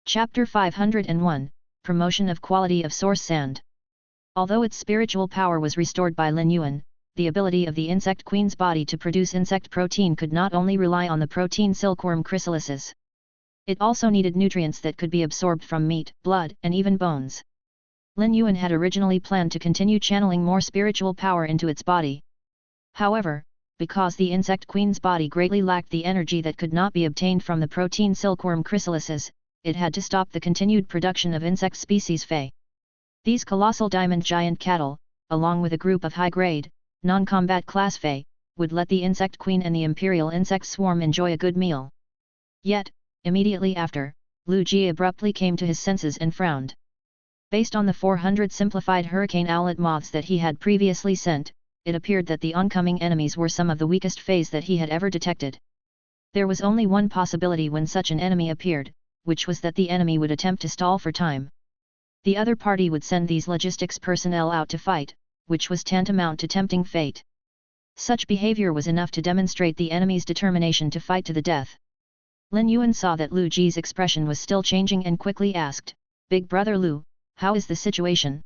Chapter 501, Promotion of Quality of Source Sand. Although its spiritual power was restored by Lin Yuan, the ability of the insect queen's body to produce insect protein could not only rely on the protein silkworm chrysalises. It also needed nutrients that could be absorbed from meat, blood, and even bones. Lin Yuan had originally planned to continue channeling more spiritual power into its body. However, because the insect queen's body greatly lacked the energy that could not be obtained from the protein silkworm chrysalises, it had to stop the continued production of insect species Fey. These colossal diamond giant cattle, along with a group of high-grade, non-combat class Fey, would let the insect queen and the imperial insect swarm enjoy a good meal. Yet, immediately after, Lu Ji abruptly came to his senses and frowned. Based on the 400 simplified hurricane owlet moths that he had previously sent, it appeared that the oncoming enemies were some of the weakest Feys that he had ever detected. There was only one possibility when such an enemy appeared, which was that the enemy would attempt to stall for time. The other party would send these logistics personnel out to fight, which was tantamount to tempting fate. Such behavior was enough to demonstrate the enemy's determination to fight to the death. Lin Yuan saw that Lu Ji's expression was still changing and quickly asked, "Big brother Lu, how is the situation?"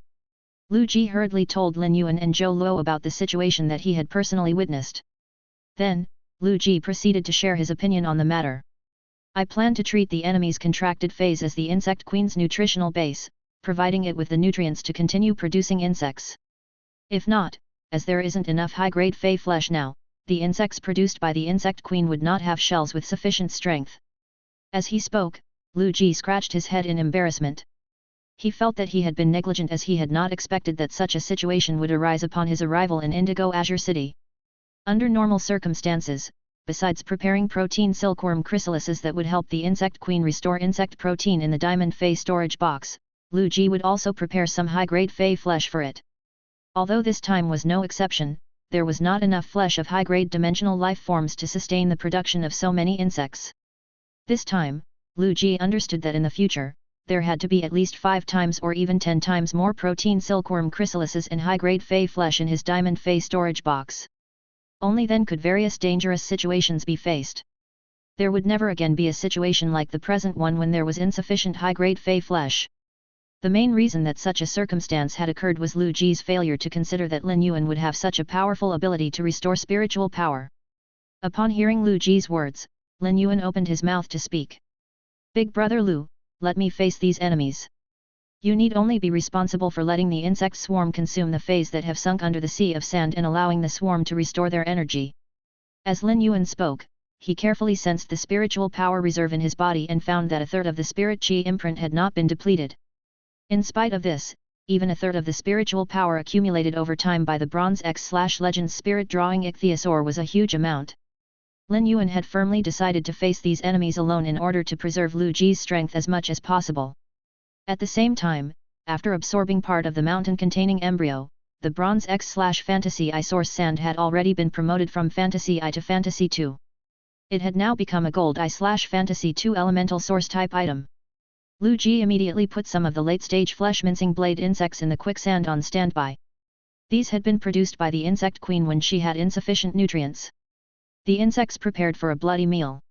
Lu Ji hurriedly told Lin Yuan and Zhou Luo about the situation that he had personally witnessed. Then, Lu Ji proceeded to share his opinion on the matter. "I plan to treat the enemy's contracted phase as the insect queen's nutritional base, providing it with the nutrients to continue producing insects. If not, as there isn't enough high-grade Fey flesh now, the insects produced by the insect queen would not have shells with sufficient strength." As he spoke, Lu Ji scratched his head in embarrassment. He felt that he had been negligent as he had not expected that such a situation would arise upon his arrival in Indigo Azure City. Under normal circumstances, besides preparing protein silkworm chrysalises that would help the insect queen restore insect protein in the diamond Fey storage box, Lu Ji would also prepare some high-grade Fey flesh for it. Although this time was no exception, there was not enough flesh of high-grade dimensional life forms to sustain the production of so many insects. This time, Lu Ji understood that in the future, there had to be at least 5 times or even 10 times more protein silkworm chrysalises and high-grade Fey flesh in his diamond Fey storage box. Only then could various dangerous situations be faced. There would never again be a situation like the present one when there was insufficient high-grade Fey flesh. The main reason that such a circumstance had occurred was Lu Ji's failure to consider that Lin Yuan would have such a powerful ability to restore spiritual power. Upon hearing Lu Ji's words, Lin Yuan opened his mouth to speak. "Big brother Lu, let me face these enemies. You need only be responsible for letting the insect swarm consume the Feys that have sunk under the sea of sand and allowing the swarm to restore their energy." As Lin Yuan spoke, he carefully sensed the spiritual power reserve in his body and found that a third of the spirit chi imprint had not been depleted. In spite of this, even a third of the spiritual power accumulated over time by the Bronze X/Legends spirit drawing ichthyosaur was a huge amount. Lin Yuan had firmly decided to face these enemies alone in order to preserve Lu Ji's strength as much as possible. At the same time, after absorbing part of the mountain-containing embryo, the Bronze X/Fantasy I source sand had already been promoted from Fantasy I to Fantasy II. It had now become a Gold I/Fantasy II elemental source type item. Lu Ji immediately put some of the late-stage flesh-mincing blade insects in the quicksand on standby. These had been produced by the insect queen when she had insufficient nutrients. The insects prepared for a bloody meal.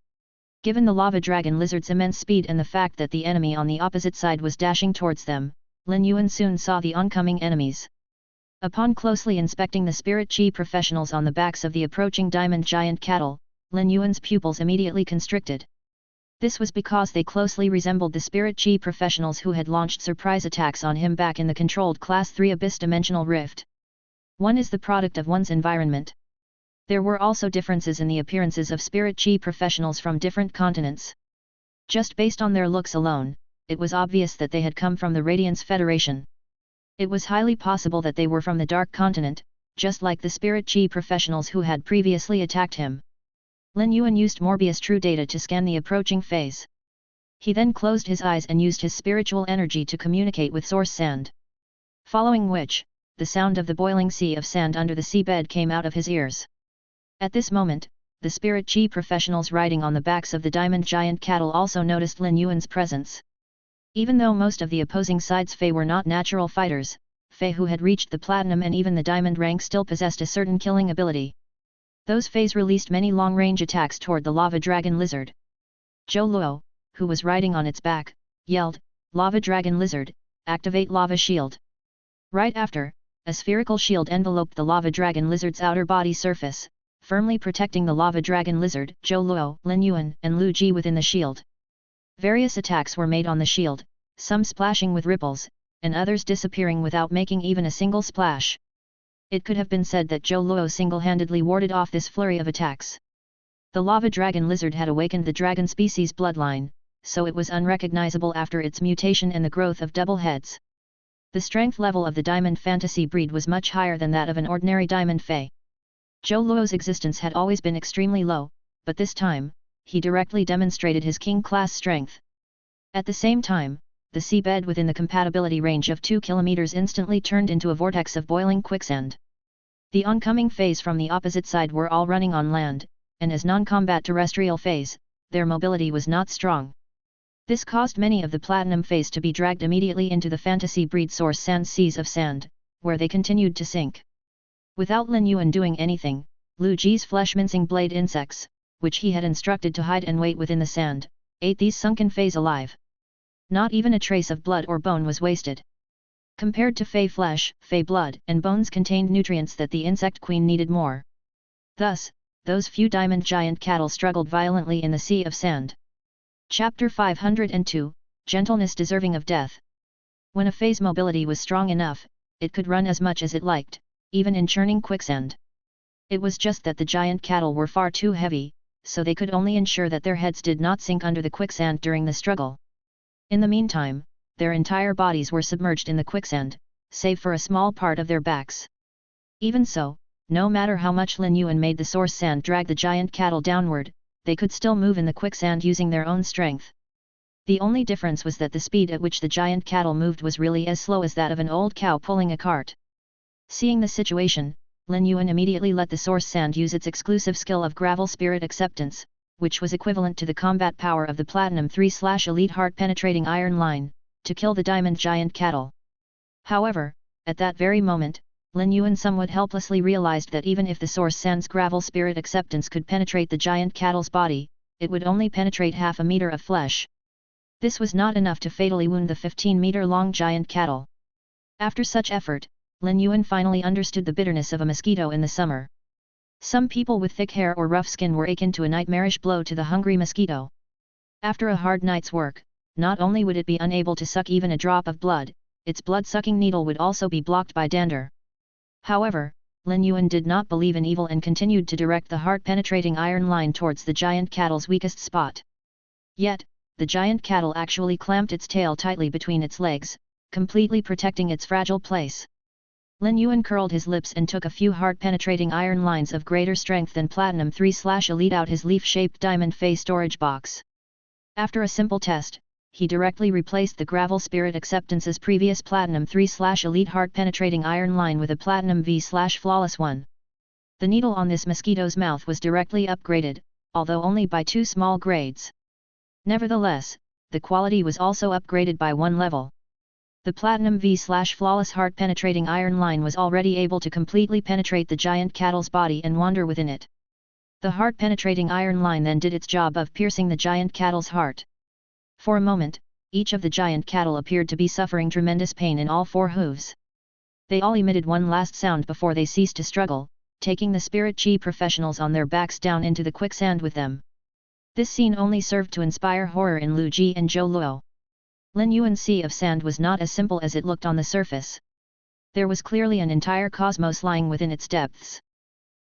Given the lava dragon lizard's immense speed and the fact that the enemy on the opposite side was dashing towards them, Lin Yuan soon saw the oncoming enemies. Upon closely inspecting the spirit chi professionals on the backs of the approaching diamond giant cattle, Lin Yuan's pupils immediately constricted. This was because they closely resembled the spirit chi professionals who had launched surprise attacks on him back in the controlled Class 3 Abyss Dimensional Rift. One is the product of one's environment. There were also differences in the appearances of spirit chi professionals from different continents. Just based on their looks alone, it was obvious that they had come from the Radiance Federation. It was highly possible that they were from the Dark Continent, just like the spirit chi professionals who had previously attacked him. Lin Yuan used Morbius True Data to scan the approaching phase. He then closed his eyes and used his spiritual energy to communicate with source sand. Following which, the sound of the boiling sea of sand under the seabed came out of his ears. At this moment, the spirit chi professionals riding on the backs of the diamond giant cattle also noticed Lin Yuan's presence. Even though most of the opposing side's Fey were not natural fighters, Fey who had reached the platinum and even the diamond rank still possessed a certain killing ability. Those Feys released many long-range attacks toward the lava dragon lizard. Zhou Luo, who was riding on its back, yelled, "Lava Dragon Lizard, activate Lava Shield." Right after, a spherical shield enveloped the Lava Dragon Lizard's outer body surface, firmly protecting the Lava Dragon Lizard, Zhou Luo, Lin Yuan, and Lu Ji within the shield. Various attacks were made on the shield, some splashing with ripples, and others disappearing without making even a single splash. It could have been said that Zhou Luo single-handedly warded off this flurry of attacks. The Lava Dragon Lizard had awakened the dragon species bloodline, so it was unrecognizable after its mutation and the growth of double heads. The strength level of the Diamond Fantasy breed was much higher than that of an ordinary Diamond Fey. Zhou Luo's existence had always been extremely low, but this time, he directly demonstrated his king-class strength. At the same time, the seabed within the compatibility range of 2 kilometers instantly turned into a vortex of boiling quicksand. The oncoming Feys from the opposite side were all running on land, and as non-combat terrestrial Feys, their mobility was not strong. This caused many of the Platinum Feys to be dragged immediately into the fantasy breed source sand seas of sand, where they continued to sink. Without Lin Yuan doing anything, Lu Ji's flesh-mincing blade insects, which he had instructed to hide and wait within the sand, ate these sunken Feys alive. Not even a trace of blood or bone was wasted. Compared to Fey flesh, Fey blood and bones contained nutrients that the insect queen needed more. Thus, those few diamond giant cattle struggled violently in the sea of sand. Chapter 502, Gentleness Deserving of Death. When a Fey's mobility was strong enough, it could run as much as it liked, even in churning quicksand. It was just that the giant cattle were far too heavy, so they could only ensure that their heads did not sink under the quicksand during the struggle. In the meantime, their entire bodies were submerged in the quicksand, save for a small part of their backs. Even so, no matter how much Lin Yuan made the source sand drag the giant cattle downward, they could still move in the quicksand using their own strength. The only difference was that the speed at which the giant cattle moved was really as slow as that of an old cow pulling a cart. Seeing the situation, Lin Yuan immediately let the source sand use its exclusive skill of gravel spirit acceptance, which was equivalent to the combat power of the Platinum 3/Elite heart-penetrating iron line, to kill the diamond giant cattle. However, at that very moment, Lin Yuan somewhat helplessly realized that even if the source sand's gravel spirit acceptance could penetrate the giant cattle's body, it would only penetrate half a meter of flesh. This was not enough to fatally wound the 15-meter-long giant cattle. After such effort, Lin Yuan finally understood the bitterness of a mosquito in the summer. Some people with thick hair or rough skin were akin to a nightmarish blow to the hungry mosquito. After a hard night's work, not only would it be unable to suck even a drop of blood, its blood-sucking needle would also be blocked by dander. However, Lin Yuan did not believe in evil and continued to direct the heart-penetrating iron line towards the giant cattle's weakest spot. Yet, the giant cattle actually clamped its tail tightly between its legs, completely protecting its fragile place. Lin Yuan curled his lips and took a few heart-penetrating iron lines of greater strength than Platinum 3/Elite out his leaf-shaped diamond Fey storage box. After a simple test, he directly replaced the gravel spirit acceptance's previous Platinum 3/Elite heart-penetrating iron line with a Platinum V/Flawless one. The needle on this mosquito's mouth was directly upgraded, although only by 2 small grades. Nevertheless, the quality was also upgraded by 1 level. The Platinum V/Flawless heart-penetrating iron line was already able to completely penetrate the giant cattle's body and wander within it. The heart-penetrating iron line then did its job of piercing the giant cattle's heart. For a moment, each of the giant cattle appeared to be suffering tremendous pain in all 4 hooves. They all emitted one last sound before they ceased to struggle, taking the spirit chi professionals on their backs down into the quicksand with them. This scene only served to inspire horror in Lu Ji and Zhou Luo. Lin Yuan's sea of sand was not as simple as it looked on the surface. There was clearly an entire cosmos lying within its depths.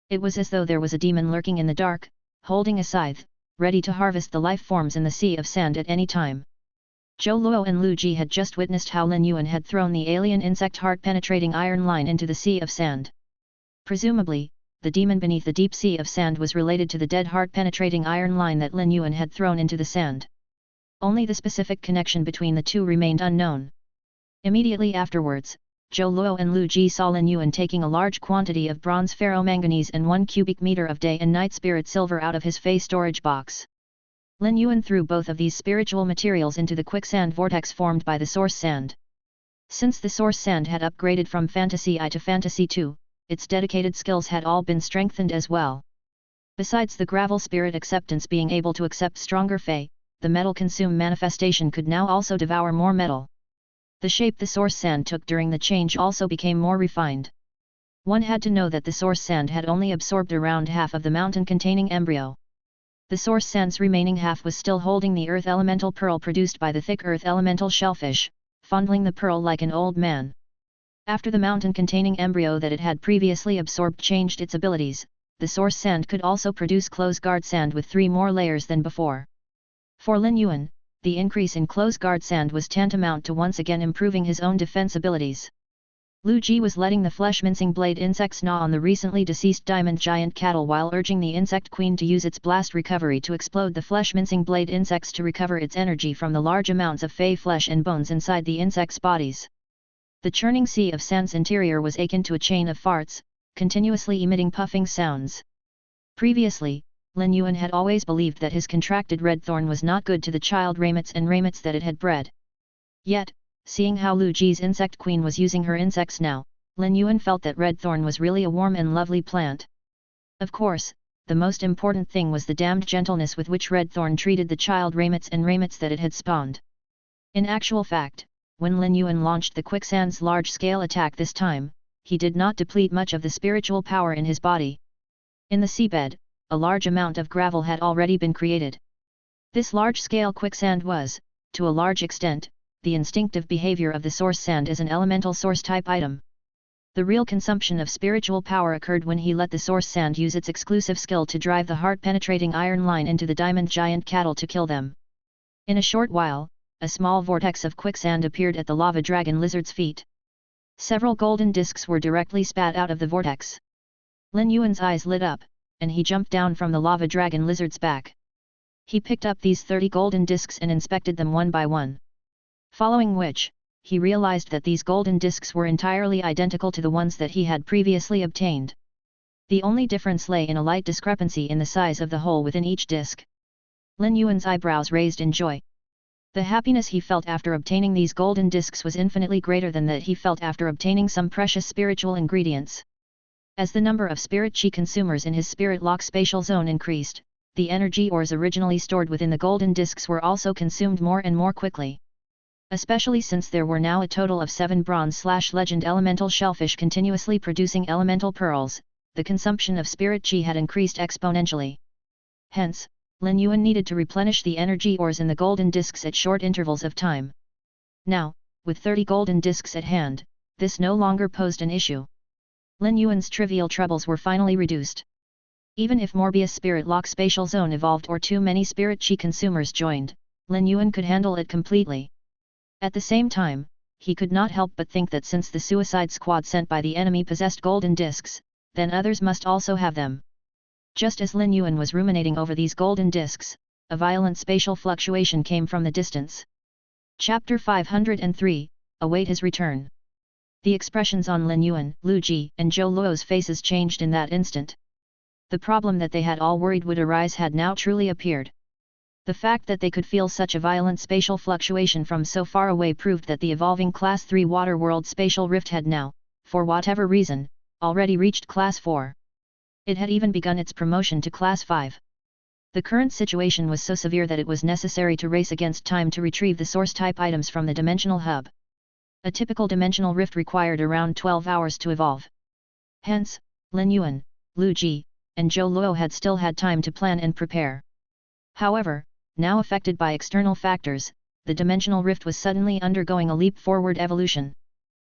It was as though there was a demon lurking in the dark, holding a scythe, ready to harvest the life forms in the sea of sand at any time. Zhou Luo and Lu Ji had just witnessed how Lin Yuan had thrown the alien insect heart-penetrating iron line into the sea of sand. Presumably, the demon beneath the deep sea of sand was related to the dead heart-penetrating iron line that Lin Yuan had thrown into the sand. Only the specific connection between the two remained unknown. Immediately afterwards, Zhou Luo and Lu Ji saw Lin Yuan taking a large quantity of bronze ferromanganese and 1 cubic meter of day and night spirit silver out of his Fey storage box. Lin Yuan threw both of these spiritual materials into the quicksand vortex formed by the source sand. Since the source sand had upgraded from Fantasy I to Fantasy II, its dedicated skills had all been strengthened as well. Besides the gravel spirit acceptance being able to accept stronger Fey, the metal-consume manifestation could now also devour more metal. The shape the source sand took during the change also became more refined. One had to know that the source sand had only absorbed around half of the mountain-containing embryo. The source sand's remaining half was still holding the earth elemental pearl produced by the thick earth elemental shellfish, fondling the pearl like an old man. After the mountain-containing embryo that it had previously absorbed changed its abilities, the source sand could also produce close guard sand with 3 more layers than before. For Lin Yuan, the increase in close guard sand was tantamount to once again improving his own defense abilities. Lu Ji was letting the flesh-mincing blade insects gnaw on the recently deceased diamond giant cattle while urging the insect queen to use its blast recovery to explode the flesh-mincing blade insects to recover its energy from the large amounts of fey flesh and bones inside the insects' bodies. The churning sea of sand's interior was akin to a chain of farts, continuously emitting puffing sounds. Previously, Lin Yuan had always believed that his contracted red thorn was not good to the child raymets and raymets that it had bred. Yet, seeing how Lu Ji's insect queen was using her insects now, Lin Yuan felt that red thorn was really a warm and lovely plant. Of course, the most important thing was the damned gentleness with which red thorn treated the child raymets and raymets that it had spawned. In actual fact, when Lin Yuan launched the quicksand's large-scale attack this time, he did not deplete much of the spiritual power in his body. In the seabed, a large amount of gravel had already been created. This large-scale quicksand was, to a large extent, the instinctive behavior of the source sand as an elemental source-type item. The real consumption of spiritual power occurred when he let the source sand use its exclusive skill to drive the heart-penetrating iron line into the diamond giant cattle to kill them. In a short while, a small vortex of quicksand appeared at the lava dragon lizard's feet. Several golden discs were directly spat out of the vortex. Lin Yuan's eyes lit up, and he jumped down from the lava dragon lizard's back. He picked up these 30 golden discs and inspected them one by one. Following which, he realized that these golden discs were entirely identical to the ones that he had previously obtained. The only difference lay in a light discrepancy in the size of the hole within each disc. Lin Yuan's eyebrows raised in joy. The happiness he felt after obtaining these golden discs was infinitely greater than that he felt after obtaining some precious spiritual ingredients. As the number of spirit chi consumers in his spirit lock spatial zone increased, the energy ores originally stored within the golden discs were also consumed more and more quickly. Especially since there were now a total of 7 bronze/legend elemental shellfish continuously producing elemental pearls, the consumption of spirit chi had increased exponentially. Hence, Lin Yuan needed to replenish the energy ores in the golden discs at short intervals of time. Now, with 30 golden discs at hand, this no longer posed an issue. Lin Yuan's trivial troubles were finally reduced. Even if Morbius Spirit Lock Spatial Zone evolved or too many Spirit Chi consumers joined, Lin Yuan could handle it completely. At the same time, he could not help but think that since the suicide squad sent by the enemy possessed golden discs, then others must also have them. Just as Lin Yuan was ruminating over these golden discs, a violent spatial fluctuation came from the distance. Chapter 503, Await his return. The expressions on Lin Yuan, Lu Ji, and Zhou Luo's faces changed in that instant. The problem that they had all worried would arise had now truly appeared. The fact that they could feel such a violent spatial fluctuation from so far away proved that the evolving Class 3 Water World spatial rift had now, for whatever reason, already reached Class 4. It had even begun its promotion to Class 5. The current situation was so severe that it was necessary to race against time to retrieve the source-type items from the dimensional hub. A typical dimensional rift required around 12 hours to evolve. Hence, Lin Yuan, Lu Ji, and Zhou Luo had still had time to plan and prepare. However, now affected by external factors, the dimensional rift was suddenly undergoing a leap-forward evolution.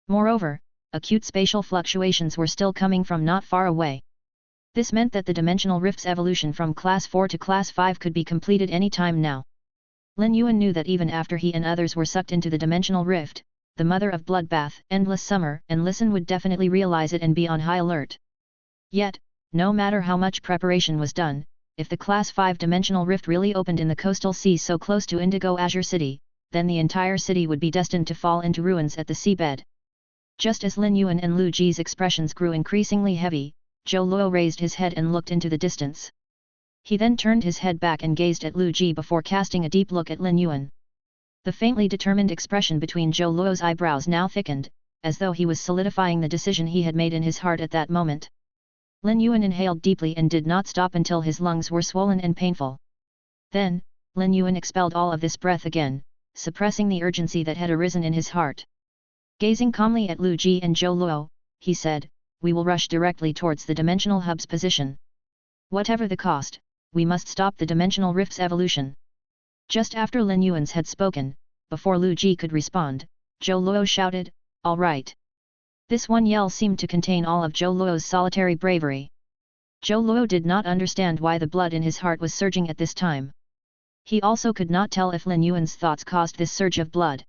Moreover, acute spatial fluctuations were still coming from not far away. This meant that the dimensional rift's evolution from Class 4 to Class 5 could be completed any time now. Lin Yuan knew that even after he and others were sucked into the dimensional rift, the mother of Bloodbath, Endless Summer, and Listen would definitely realize it and be on high alert. Yet, no matter how much preparation was done, if the Class 5 dimensional rift really opened in the coastal sea so close to Indigo Azure City, then the entire city would be destined to fall into ruins at the seabed. Just as Lin Yuan and Lu Ji's expressions grew increasingly heavy, Zhou Luo raised his head and looked into the distance. He then turned his head back and gazed at Lu Ji before casting a deep look at Lin Yuan. The faintly determined expression between Zhou Luo's eyebrows now thickened, as though he was solidifying the decision he had made in his heart at that moment. Lin Yuan inhaled deeply and did not stop until his lungs were swollen and painful. Then, Lin Yuan expelled all of this breath again, suppressing the urgency that had arisen in his heart. Gazing calmly at Lu Ji and Zhou Luo, he said, "We will rush directly towards the dimensional hub's position. Whatever the cost, we must stop the dimensional rift's evolution." Just after Lin Yuan's had spoken, before Lu Ji could respond, Zhou Luo shouted, "All right." This one yell seemed to contain all of Zhou Luo's solitary bravery. Zhou Luo did not understand why the blood in his heart was surging at this time. He also could not tell if Lin Yuan's thoughts caused this surge of blood.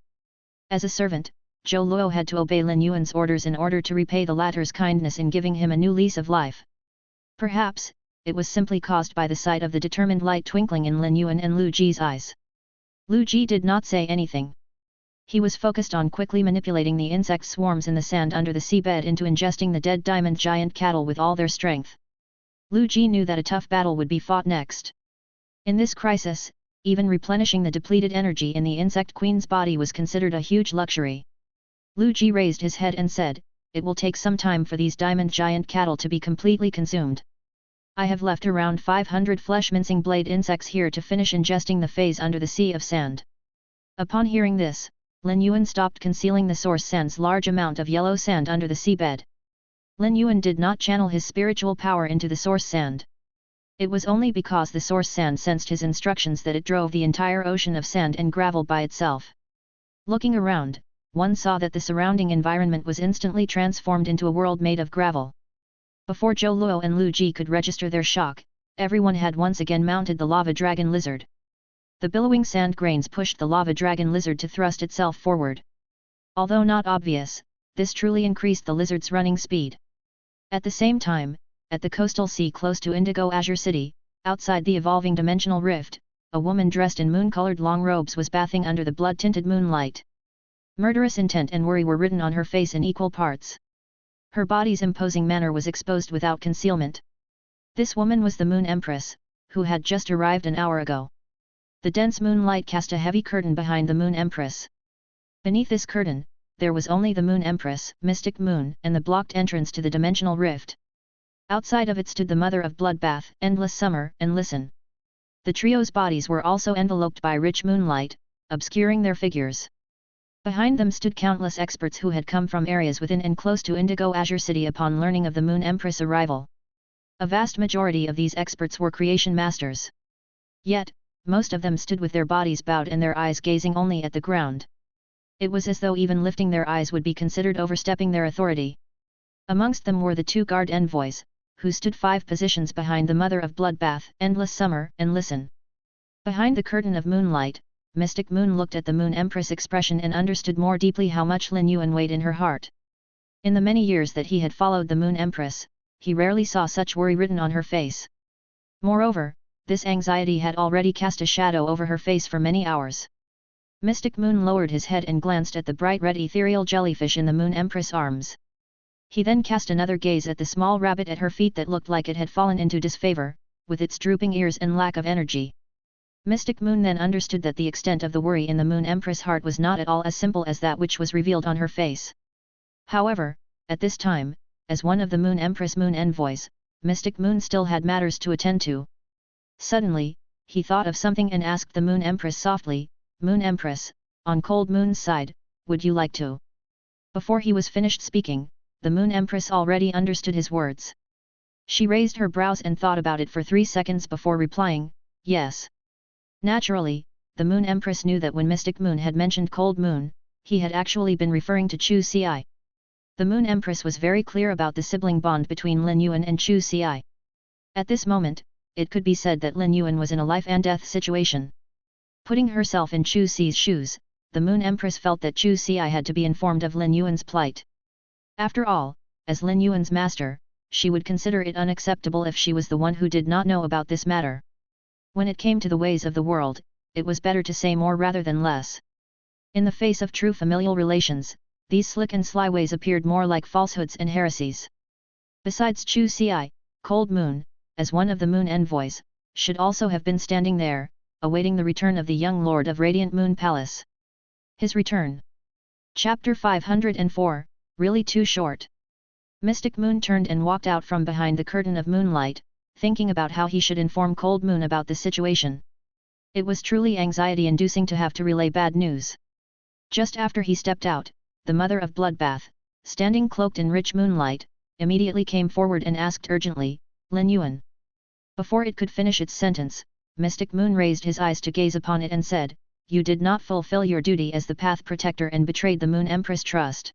As a servant, Zhou Luo had to obey Lin Yuan's orders in order to repay the latter's kindness in giving him a new lease of life. Perhaps, it was simply caused by the sight of the determined light twinkling in Lin Yuan and Lu Ji's eyes. Lu Ji did not say anything. He was focused on quickly manipulating the insect swarms in the sand under the seabed into ingesting the dead diamond giant cattle with all their strength. Lu Ji knew that a tough battle would be fought next. In this crisis, even replenishing the depleted energy in the insect queen's body was considered a huge luxury. Lu Ji raised his head and said, "It will take some time for these diamond giant cattle to be completely consumed. I have left around 500 flesh-mincing blade insects here to finish ingesting the feys under the sea of sand." Upon hearing this, Lin Yuan stopped concealing the source sand's large amount of yellow sand under the seabed. Lin Yuan did not channel his spiritual power into the source sand. It was only because the source sand sensed his instructions that it drove the entire ocean of sand and gravel by itself. Looking around, one saw that the surrounding environment was instantly transformed into a world made of gravel. Before Zhou Luo and Lu Ji could register their shock, everyone had once again mounted the lava dragon lizard. The billowing sand grains pushed the lava dragon lizard to thrust itself forward. Although not obvious, this truly increased the lizard's running speed. At the same time, at the coastal sea close to Indigo Azure City, outside the evolving dimensional rift, a woman dressed in moon-colored long robes was bathing under the blood-tinted moonlight. Murderous intent and worry were written on her face in equal parts. Her body's imposing manner was exposed without concealment. This woman was the Moon Empress, who had just arrived an hour ago. The dense moonlight cast a heavy curtain behind the Moon Empress. Beneath this curtain, there was only the Moon Empress, Mystic Moon, and the blocked entrance to the dimensional rift. Outside of it stood the Mother of Bloodbath, Endless Summer, and Listen. The trio's bodies were also enveloped by rich moonlight, obscuring their figures. Behind them stood countless experts who had come from areas within and close to Indigo Azure City upon learning of the Moon Empress' arrival. A vast majority of these experts were creation masters. Yet, most of them stood with their bodies bowed and their eyes gazing only at the ground. It was as though even lifting their eyes would be considered overstepping their authority. Amongst them were the two guard envoys, who stood 5 positions behind the Mother of Bloodbath, Endless Summer, and Listen. Behind the curtain of moonlight, Mystic Moon looked at the Moon Empress' expression and understood more deeply how much Lin Yuan weighed in her heart. In the many years that he had followed the Moon Empress, he rarely saw such worry written on her face. Moreover, this anxiety had already cast a shadow over her face for many hours. Mystic Moon lowered his head and glanced at the bright red ethereal jellyfish in the Moon Empress' arms. He then cast another gaze at the small rabbit at her feet that looked like it had fallen into disfavor, with its drooping ears and lack of energy. Mystic Moon then understood that the extent of the worry in the Moon Empress' heart was not at all as simple as that which was revealed on her face. However, at this time, as one of the Moon Empress' moon envoys, Mystic Moon still had matters to attend to. Suddenly, he thought of something and asked the Moon Empress softly, "Moon Empress, on Cold Moon's side, would you like to?" Before he was finished speaking, the Moon Empress already understood his words. She raised her brows and thought about it for 3 seconds before replying, "Yes." Naturally, the Moon Empress knew that when Mystic Moon had mentioned Cold Moon, he had actually been referring to Chu Ci. The Moon Empress was very clear about the sibling bond between Lin Yuan and Chu Ci. At this moment, it could be said that Lin Yuan was in a life-and-death situation. Putting herself in Chu Ci's shoes, the Moon Empress felt that Chu Ci had to be informed of Lin Yuan's plight. After all, as Lin Yuan's master, she would consider it unacceptable if she was the one who did not know about this matter. When it came to the ways of the world, it was better to say more rather than less. In the face of true familial relations, these slick and sly ways appeared more like falsehoods and heresies. Besides Chu Ci, Cold Moon, as one of the moon envoys, should also have been standing there, awaiting the return of the young lord of Radiant Moon Palace. His return. Chapter 504, Really Too Short. Mystic Moon turned and walked out from behind the curtain of moonlight, thinking about how he should inform Cold Moon about the situation. It was truly anxiety-inducing to have to relay bad news. Just after he stepped out, the mother of Bloodbath, standing cloaked in rich moonlight, immediately came forward and asked urgently, "Lin Yuan." Before it could finish its sentence, Mystic Moon raised his eyes to gaze upon it and said, "You did not fulfill your duty as the Path Protector and betrayed the Moon Empress trust."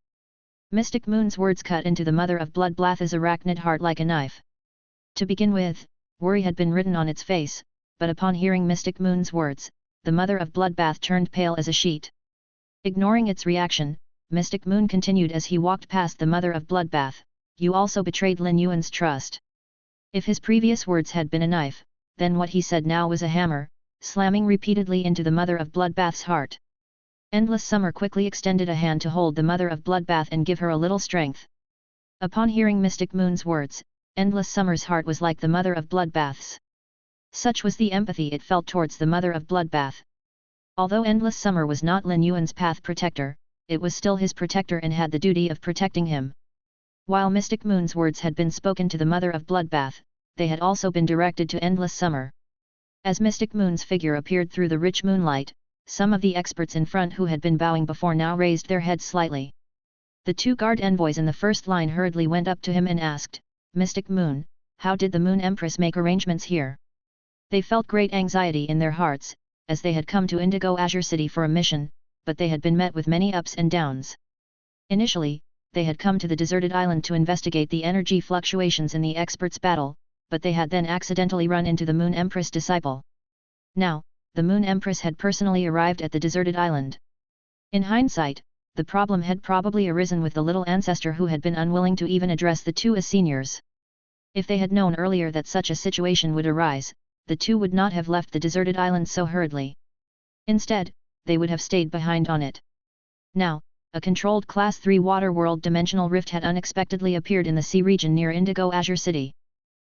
Mystic Moon's words cut into the mother of Bloodbath's arachnid heart like a knife. To begin with, worry had been written on its face, but upon hearing Mystic Moon's words, the mother of Bloodbath turned pale as a sheet. Ignoring its reaction, Mystic Moon continued as he walked past the mother of Bloodbath, "You also betrayed Lin Yuan's trust." If his previous words had been a knife, then what he said now was a hammer, slamming repeatedly into the mother of Bloodbath's heart. Endless Summer quickly extended a hand to hold the mother of Bloodbath and give her a little strength. Upon hearing Mystic Moon's words, Endless Summer's heart was like the mother of Bloodbath's. Such was the empathy it felt towards the mother of Bloodbath. Although Endless Summer was not Lin Yuan's Path Protector, it was still his protector and had the duty of protecting him. While Mystic Moon's words had been spoken to the mother of Bloodbath, they had also been directed to Endless Summer. As Mystic Moon's figure appeared through the rich moonlight, some of the experts in front who had been bowing before now raised their heads slightly. The two guard envoys in the first line hurriedly went up to him and asked, "Mystic Moon, how did the Moon Empress make arrangements here?" They felt great anxiety in their hearts, as they had come to Indigo Azure City for a mission, but they had been met with many ups and downs. Initially, they had come to the deserted island to investigate the energy fluctuations in the experts' battle, but they had then accidentally run into the Moon Empress disciple. Now, the Moon Empress had personally arrived at the deserted island. In hindsight, the problem had probably arisen with the little ancestor who had been unwilling to even address the two as seniors. If they had known earlier that such a situation would arise, the two would not have left the deserted island so hurriedly. Instead, they would have stayed behind on it. Now, a controlled Class 3 water world dimensional rift had unexpectedly appeared in the sea region near Indigo Azure City.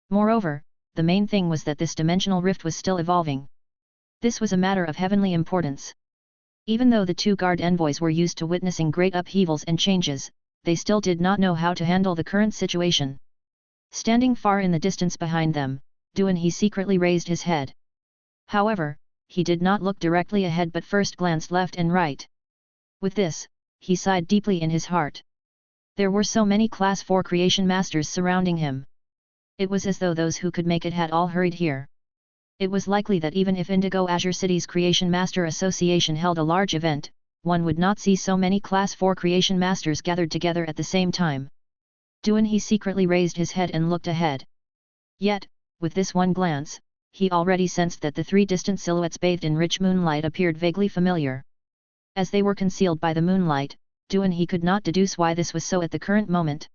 Moreover, the main thing was that this dimensional rift was still evolving. This was a matter of heavenly importance. Even though the two guard envoys were used to witnessing great upheavals and changes, they still did not know how to handle the current situation. Standing far in the distance behind them, Duan He secretly raised his head. However, he did not look directly ahead but first glanced left and right. With this, he sighed deeply in his heart. There were so many Class 4 creation masters surrounding him. It was as though those who could make it had all hurried here. It was likely that even if Indigo Azure City's Creation Master Association held a large event, one would not see so many Class 4 creation masters gathered together at the same time. Duan He secretly raised his head and looked ahead. Yet, with this one glance, he already sensed that the three distant silhouettes bathed in rich moonlight appeared vaguely familiar. As they were concealed by the moonlight, Duan He could not deduce why this was so at the current moment.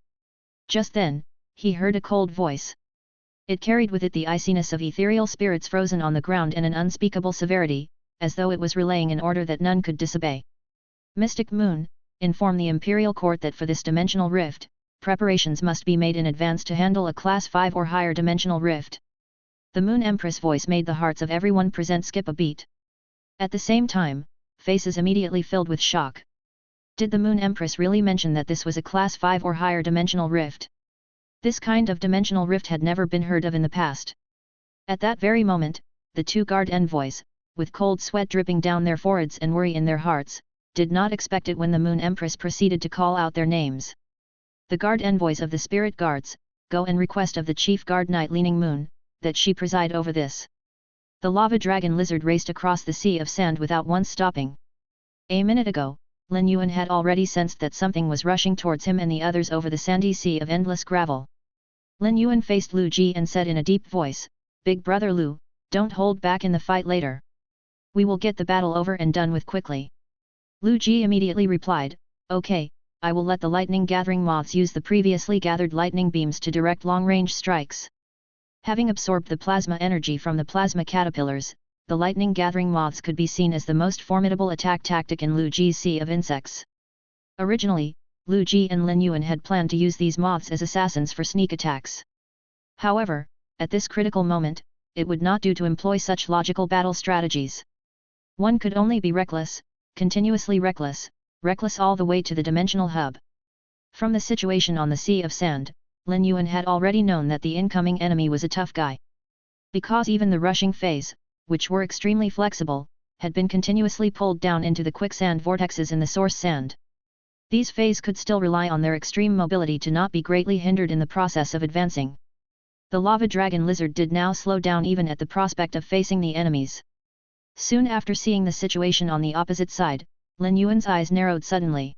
Just then, he heard a cold voice. It carried with it the iciness of ethereal spirits frozen on the ground and an unspeakable severity, as though it was relaying an order that none could disobey. "Mystic Moon, inform the Imperial Court that for this dimensional rift, preparations must be made in advance to handle a Class 5 or higher dimensional rift." The Moon Empress voice made the hearts of everyone present skip a beat. At the same time, faces immediately filled with shock. Did the Moon Empress really mention that this was a Class 5 or higher dimensional rift? This kind of dimensional rift had never been heard of in the past. At that very moment, the two guard envoys, with cold sweat dripping down their foreheads and worry in their hearts, did not expect it when the Moon Empress proceeded to call out their names. "The guard envoys of the Spirit Guards, go and request of the Chief Guard Knight Leaning Moon, that she preside over this." The lava dragon lizard raced across the sea of sand without once stopping. A minute ago, Lin Yuan had already sensed that something was rushing towards him and the others over the sandy sea of endless gravel. Lin Yuan faced Lu Ji and said in a deep voice, "Big brother Lu, don't hold back in the fight later. We will get the battle over and done with quickly." Lu Ji immediately replied, "Okay, I will let the lightning gathering moths use the previously gathered lightning beams to direct long-range strikes." Having absorbed the plasma energy from the plasma caterpillars, the lightning gathering moths could be seen as the most formidable attack tactic in Lu Ji's sea of insects. Originally, Lu Ji and Lin Yuan had planned to use these moths as assassins for sneak attacks. However, at this critical moment, it would not do to employ such logical battle strategies. One could only be reckless, continuously reckless, reckless all the way to the dimensional hub. From the situation on the Sea of Sand, Lin Yuan had already known that the incoming enemy was a tough guy. Because even the rushing feys, which were extremely flexible, had been continuously pulled down into the quicksand vortexes in the source sand. These feys could still rely on their extreme mobility to not be greatly hindered in the process of advancing. The lava dragon lizard did now slow down even at the prospect of facing the enemies. Soon after seeing the situation on the opposite side, Lin Yuan's eyes narrowed suddenly.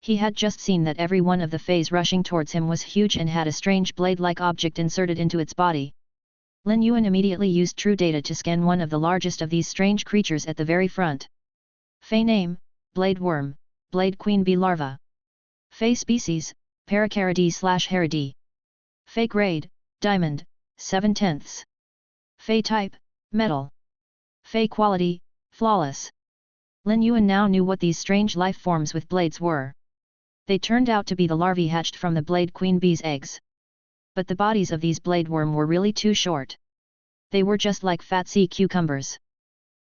He had just seen that every one of the feys rushing towards him was huge and had a strange blade-like object inserted into its body. Lin Yuan immediately used true data to scan one of the largest of these strange creatures at the very front. Fey name, Blade Worm, Blade Queen Bee Larva. Fey species, Paracaridae/Heridae. Fey grade, Diamond, 7/10. Fey type, Metal. Fey quality, Flawless. Lin Yuan now knew what these strange life forms with blades were. They turned out to be the larvae hatched from the Blade Queen Bee's eggs. But the bodies of these blade worm were really too short. They were just like fat sea cucumbers.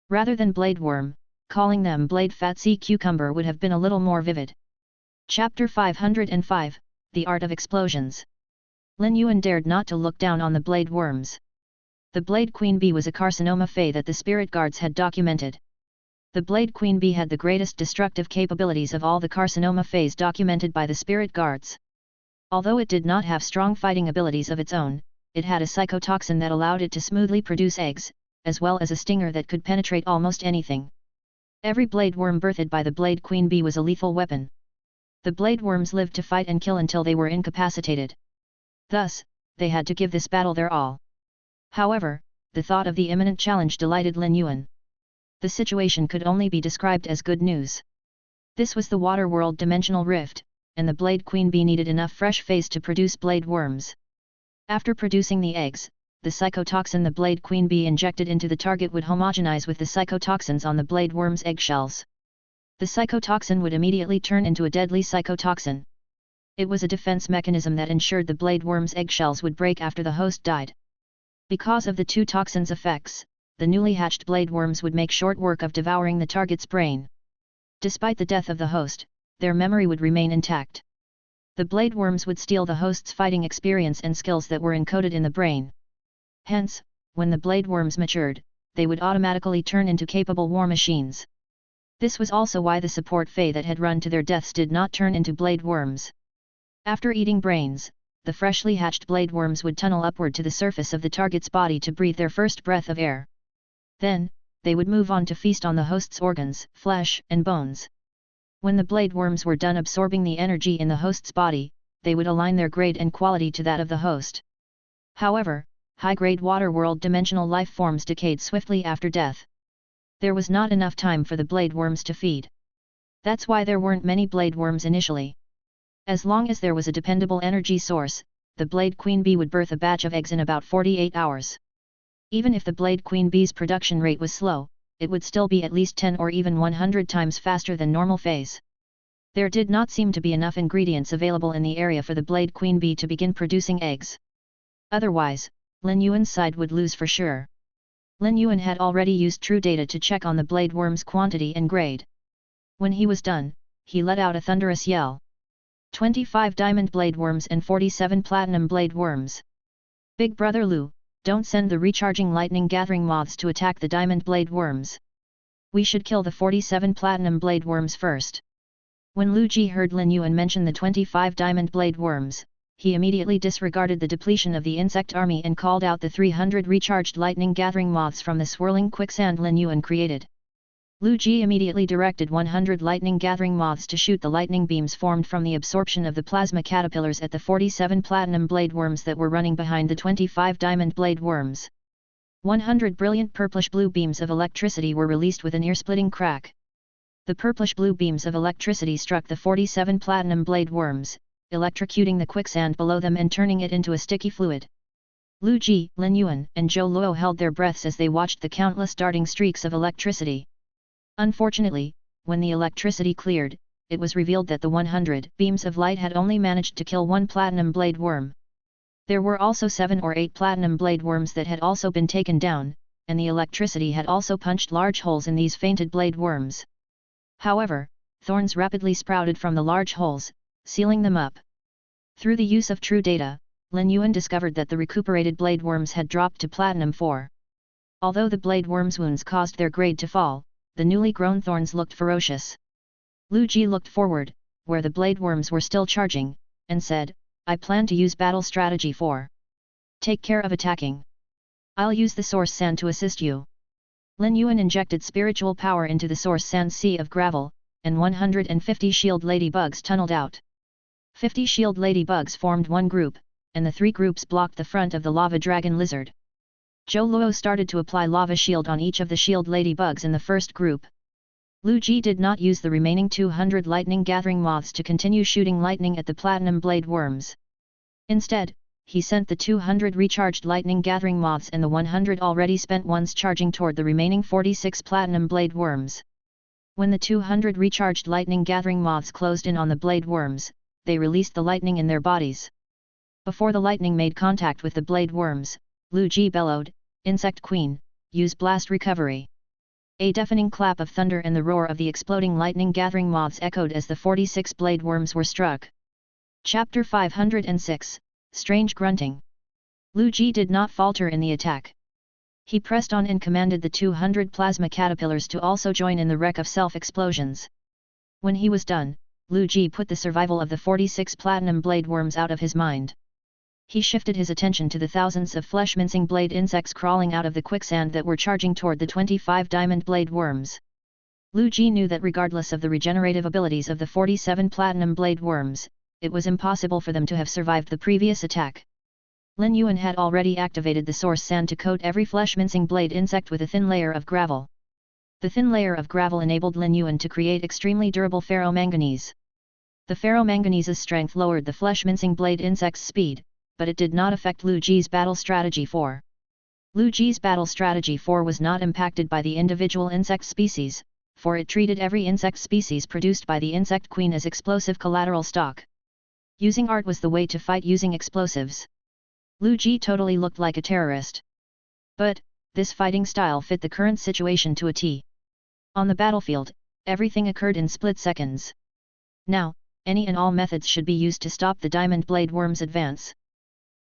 Rather than blade worm, calling them blade fat sea cucumber would have been a little more vivid. Chapter 505, The Art of Explosions. Lin Yuan dared not to look down on the blade worms. The Blade Queen Bee was a carcinoma fey that the spirit guards had documented. The Blade Queen Bee had the greatest destructive capabilities of all the carcinoma feys documented by the spirit guards. Although it did not have strong fighting abilities of its own, it had a psychotoxin that allowed it to smoothly produce eggs, as well as a stinger that could penetrate almost anything. Every blade worm birthed by the Blade Queen Bee was a lethal weapon. The blade worms lived to fight and kill until they were incapacitated. Thus, they had to give this battle their all. However, the thought of the imminent challenge delighted Lin Yuan. The situation could only be described as good news. This was the water world dimensional rift, and the Blade Queen Bee needed enough fresh feys to produce blade worms. After producing the eggs, the psychotoxin the Blade Queen Bee injected into the target would homogenize with the psychotoxins on the blade worm's eggshells. The psychotoxin would immediately turn into a deadly psychotoxin. It was a defense mechanism that ensured the blade worm's eggshells would break after the host died. Because of the two toxins' effects, the newly hatched blade worms would make short work of devouring the target's brain. Despite the death of the host, their memory would remain intact. The blade worms would steal the host's fighting experience and skills that were encoded in the brain. Hence, when the blade worms matured, they would automatically turn into capable war machines. This was also why the support fey that had run to their deaths did not turn into blade worms. After eating brains, the freshly hatched blade worms would tunnel upward to the surface of the target's body to breathe their first breath of air. Then, they would move on to feast on the host's organs, flesh, and bones. When the blade worms were done absorbing the energy in the host's body, they would align their grade and quality to that of the host. However, high-grade water world dimensional life forms decayed swiftly after death. There was not enough time for the blade worms to feed. That's why there weren't many blade worms initially. As long as there was a dependable energy source, the Blade Queen Bee would birth a batch of eggs in about 48 hours. Even if the Blade Queen Bee's production rate was slow, it would still be at least 10 or even 100 times faster than normal feys. There did not seem to be enough ingredients available in the area for the Blade Queen Bee to begin producing eggs. Otherwise, Lin Yuan's side would lose for sure. Lin Yuan had already used true data to check on the blade worm's quantity and grade. When he was done, he let out a thunderous yell. 25 diamond blade worms and 47 platinum blade worms. Big Brother Lu, don't send the recharging lightning gathering moths to attack the diamond blade worms. We should kill the 47 platinum blade worms first. When Lu Ji heard Lin Yuan mention the 25 diamond blade worms, he immediately disregarded the depletion of the insect army and called out the 300 recharged lightning gathering moths from the swirling quicksand Lin Yuan created. Lu Ji immediately directed 100 lightning gathering moths to shoot the lightning beams formed from the absorption of the plasma caterpillars at the 47 platinum blade worms that were running behind the 25 diamond blade worms. 100 brilliant purplish-blue beams of electricity were released with an ear-splitting crack. The purplish-blue beams of electricity struck the 47 platinum blade worms, electrocuting the quicksand below them and turning it into a sticky fluid. Lu Ji, Lin Yuan, and Zhou Luo held their breaths as they watched the countless darting streaks of electricity. Unfortunately, when the electricity cleared, it was revealed that the 100 beams of light had only managed to kill one platinum blade worm. There were also 7 or 8 platinum blade worms that had also been taken down, and the electricity had also punched large holes in these fainted blade worms. However, thorns rapidly sprouted from the large holes, sealing them up. Through the use of true data, Lin Yuan discovered that the recuperated blade worms had dropped to platinum 4. Although the blade worm's wounds caused their grade to fall, the newly grown thorns looked ferocious. Lu Ji looked forward, where the blade worms were still charging, and said, I plan to use battle strategy 4. Take care of attacking. I'll use the source sand to assist you. Lin Yuan injected spiritual power into the source sand sea of gravel, and 150 shield ladybugs tunneled out. 50 shield ladybugs formed one group, and the 3 groups blocked the front of the lava dragon lizard. Zhou Luo started to apply lava shield on each of the shield ladybugs in the first group. Lu Ji did not use the remaining 200 lightning gathering moths to continue shooting lightning at the platinum blade worms. Instead, he sent the 200 recharged lightning gathering moths and the 100 already spent ones charging toward the remaining 46 platinum blade worms. When the 200 recharged lightning gathering moths closed in on the blade worms, they released the lightning in their bodies. Before the lightning made contact with the blade worms, Lu Ji bellowed, Insect Queen, use blast recovery. A deafening clap of thunder and the roar of the exploding lightning gathering moths echoed as the 46 blade worms were struck. Chapter 506, Strange Grunting. Lu Ji did not falter in the attack. He pressed on and commanded the 200 plasma caterpillars to also join in the wreck of self-explosions. When he was done, Lu Ji put the survival of the 46 platinum blade worms out of his mind. He shifted his attention to the thousands of flesh-mincing blade insects crawling out of the quicksand that were charging toward the 25 diamond blade worms. Lu Ji knew that regardless of the regenerative abilities of the 47 platinum blade worms, it was impossible for them to have survived the previous attack. Lin Yuan had already activated the source sand to coat every flesh-mincing blade insect with a thin layer of gravel. The thin layer of gravel enabled Lin Yuan to create extremely durable ferromanganese. The ferromanganese's strength lowered the flesh-mincing blade insect's speed, but it did not affect Lu Ji's battle strategy 4. Lu Ji's battle strategy 4 was not impacted by the individual insect species, for it treated every insect species produced by the Insect Queen as explosive collateral stock. Using art was the way to fight using explosives. Lu Ji totally looked like a terrorist. But, this fighting style fit the current situation to a T. On the battlefield, everything occurred in split seconds. Now, any and all methods should be used to stop the diamond blade worms' advance.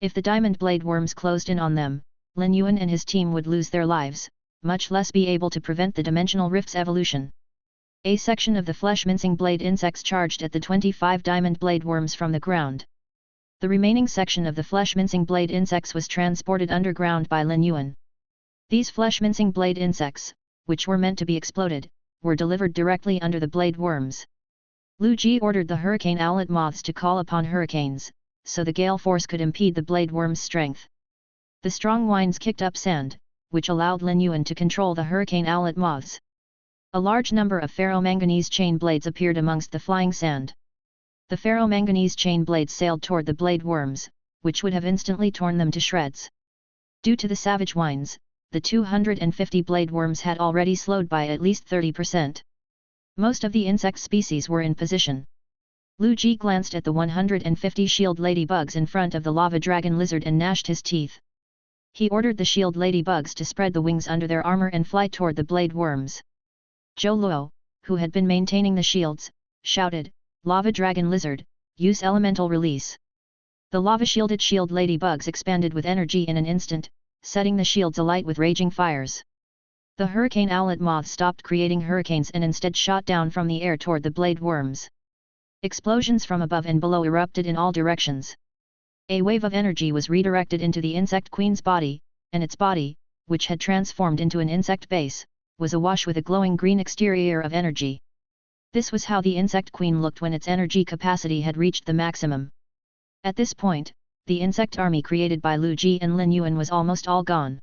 If the diamond blade worms closed in on them, Lin Yuan and his team would lose their lives, much less be able to prevent the dimensional rift's evolution. A section of the flesh-mincing blade insects charged at the 25 diamond blade worms from the ground. The remaining section of the flesh-mincing blade insects was transported underground by Lin Yuan. These flesh-mincing blade insects, which were meant to be exploded, were delivered directly under the blade worms. Lu Ji ordered the hurricane owlet moths to call upon hurricanes, so the gale force could impede the blade worm's strength. The strong winds kicked up sand, which allowed Lin Yuan to control the hurricane owlet moths. A large number of ferromanganese chain blades appeared amongst the flying sand. The ferromanganese chain blades sailed toward the blade worms, which would have instantly torn them to shreds. Due to the savage winds, the 250 blade worms had already slowed by at least 30%. Most of the insect species were in position. Lu Ji glanced at the 150 shield ladybugs in front of the lava dragon lizard and gnashed his teeth. He ordered the shield ladybugs to spread the wings under their armor and fly toward the blade worms. Zhou Luo, who had been maintaining the shields, shouted, Lava dragon lizard, use elemental release. The lava-shielded shield ladybugs expanded with energy in an instant, setting the shields alight with raging fires. The hurricane owlet moths stopped creating hurricanes and instead shot down from the air toward the blade worms. Explosions from above and below erupted in all directions. A wave of energy was redirected into the Insect Queen's body, and its body, which had transformed into an insect base, was awash with a glowing green exterior of energy. This was how the Insect Queen looked when its energy capacity had reached the maximum. At this point, the insect army created by Lu Ji and Lin Yuan was almost all gone.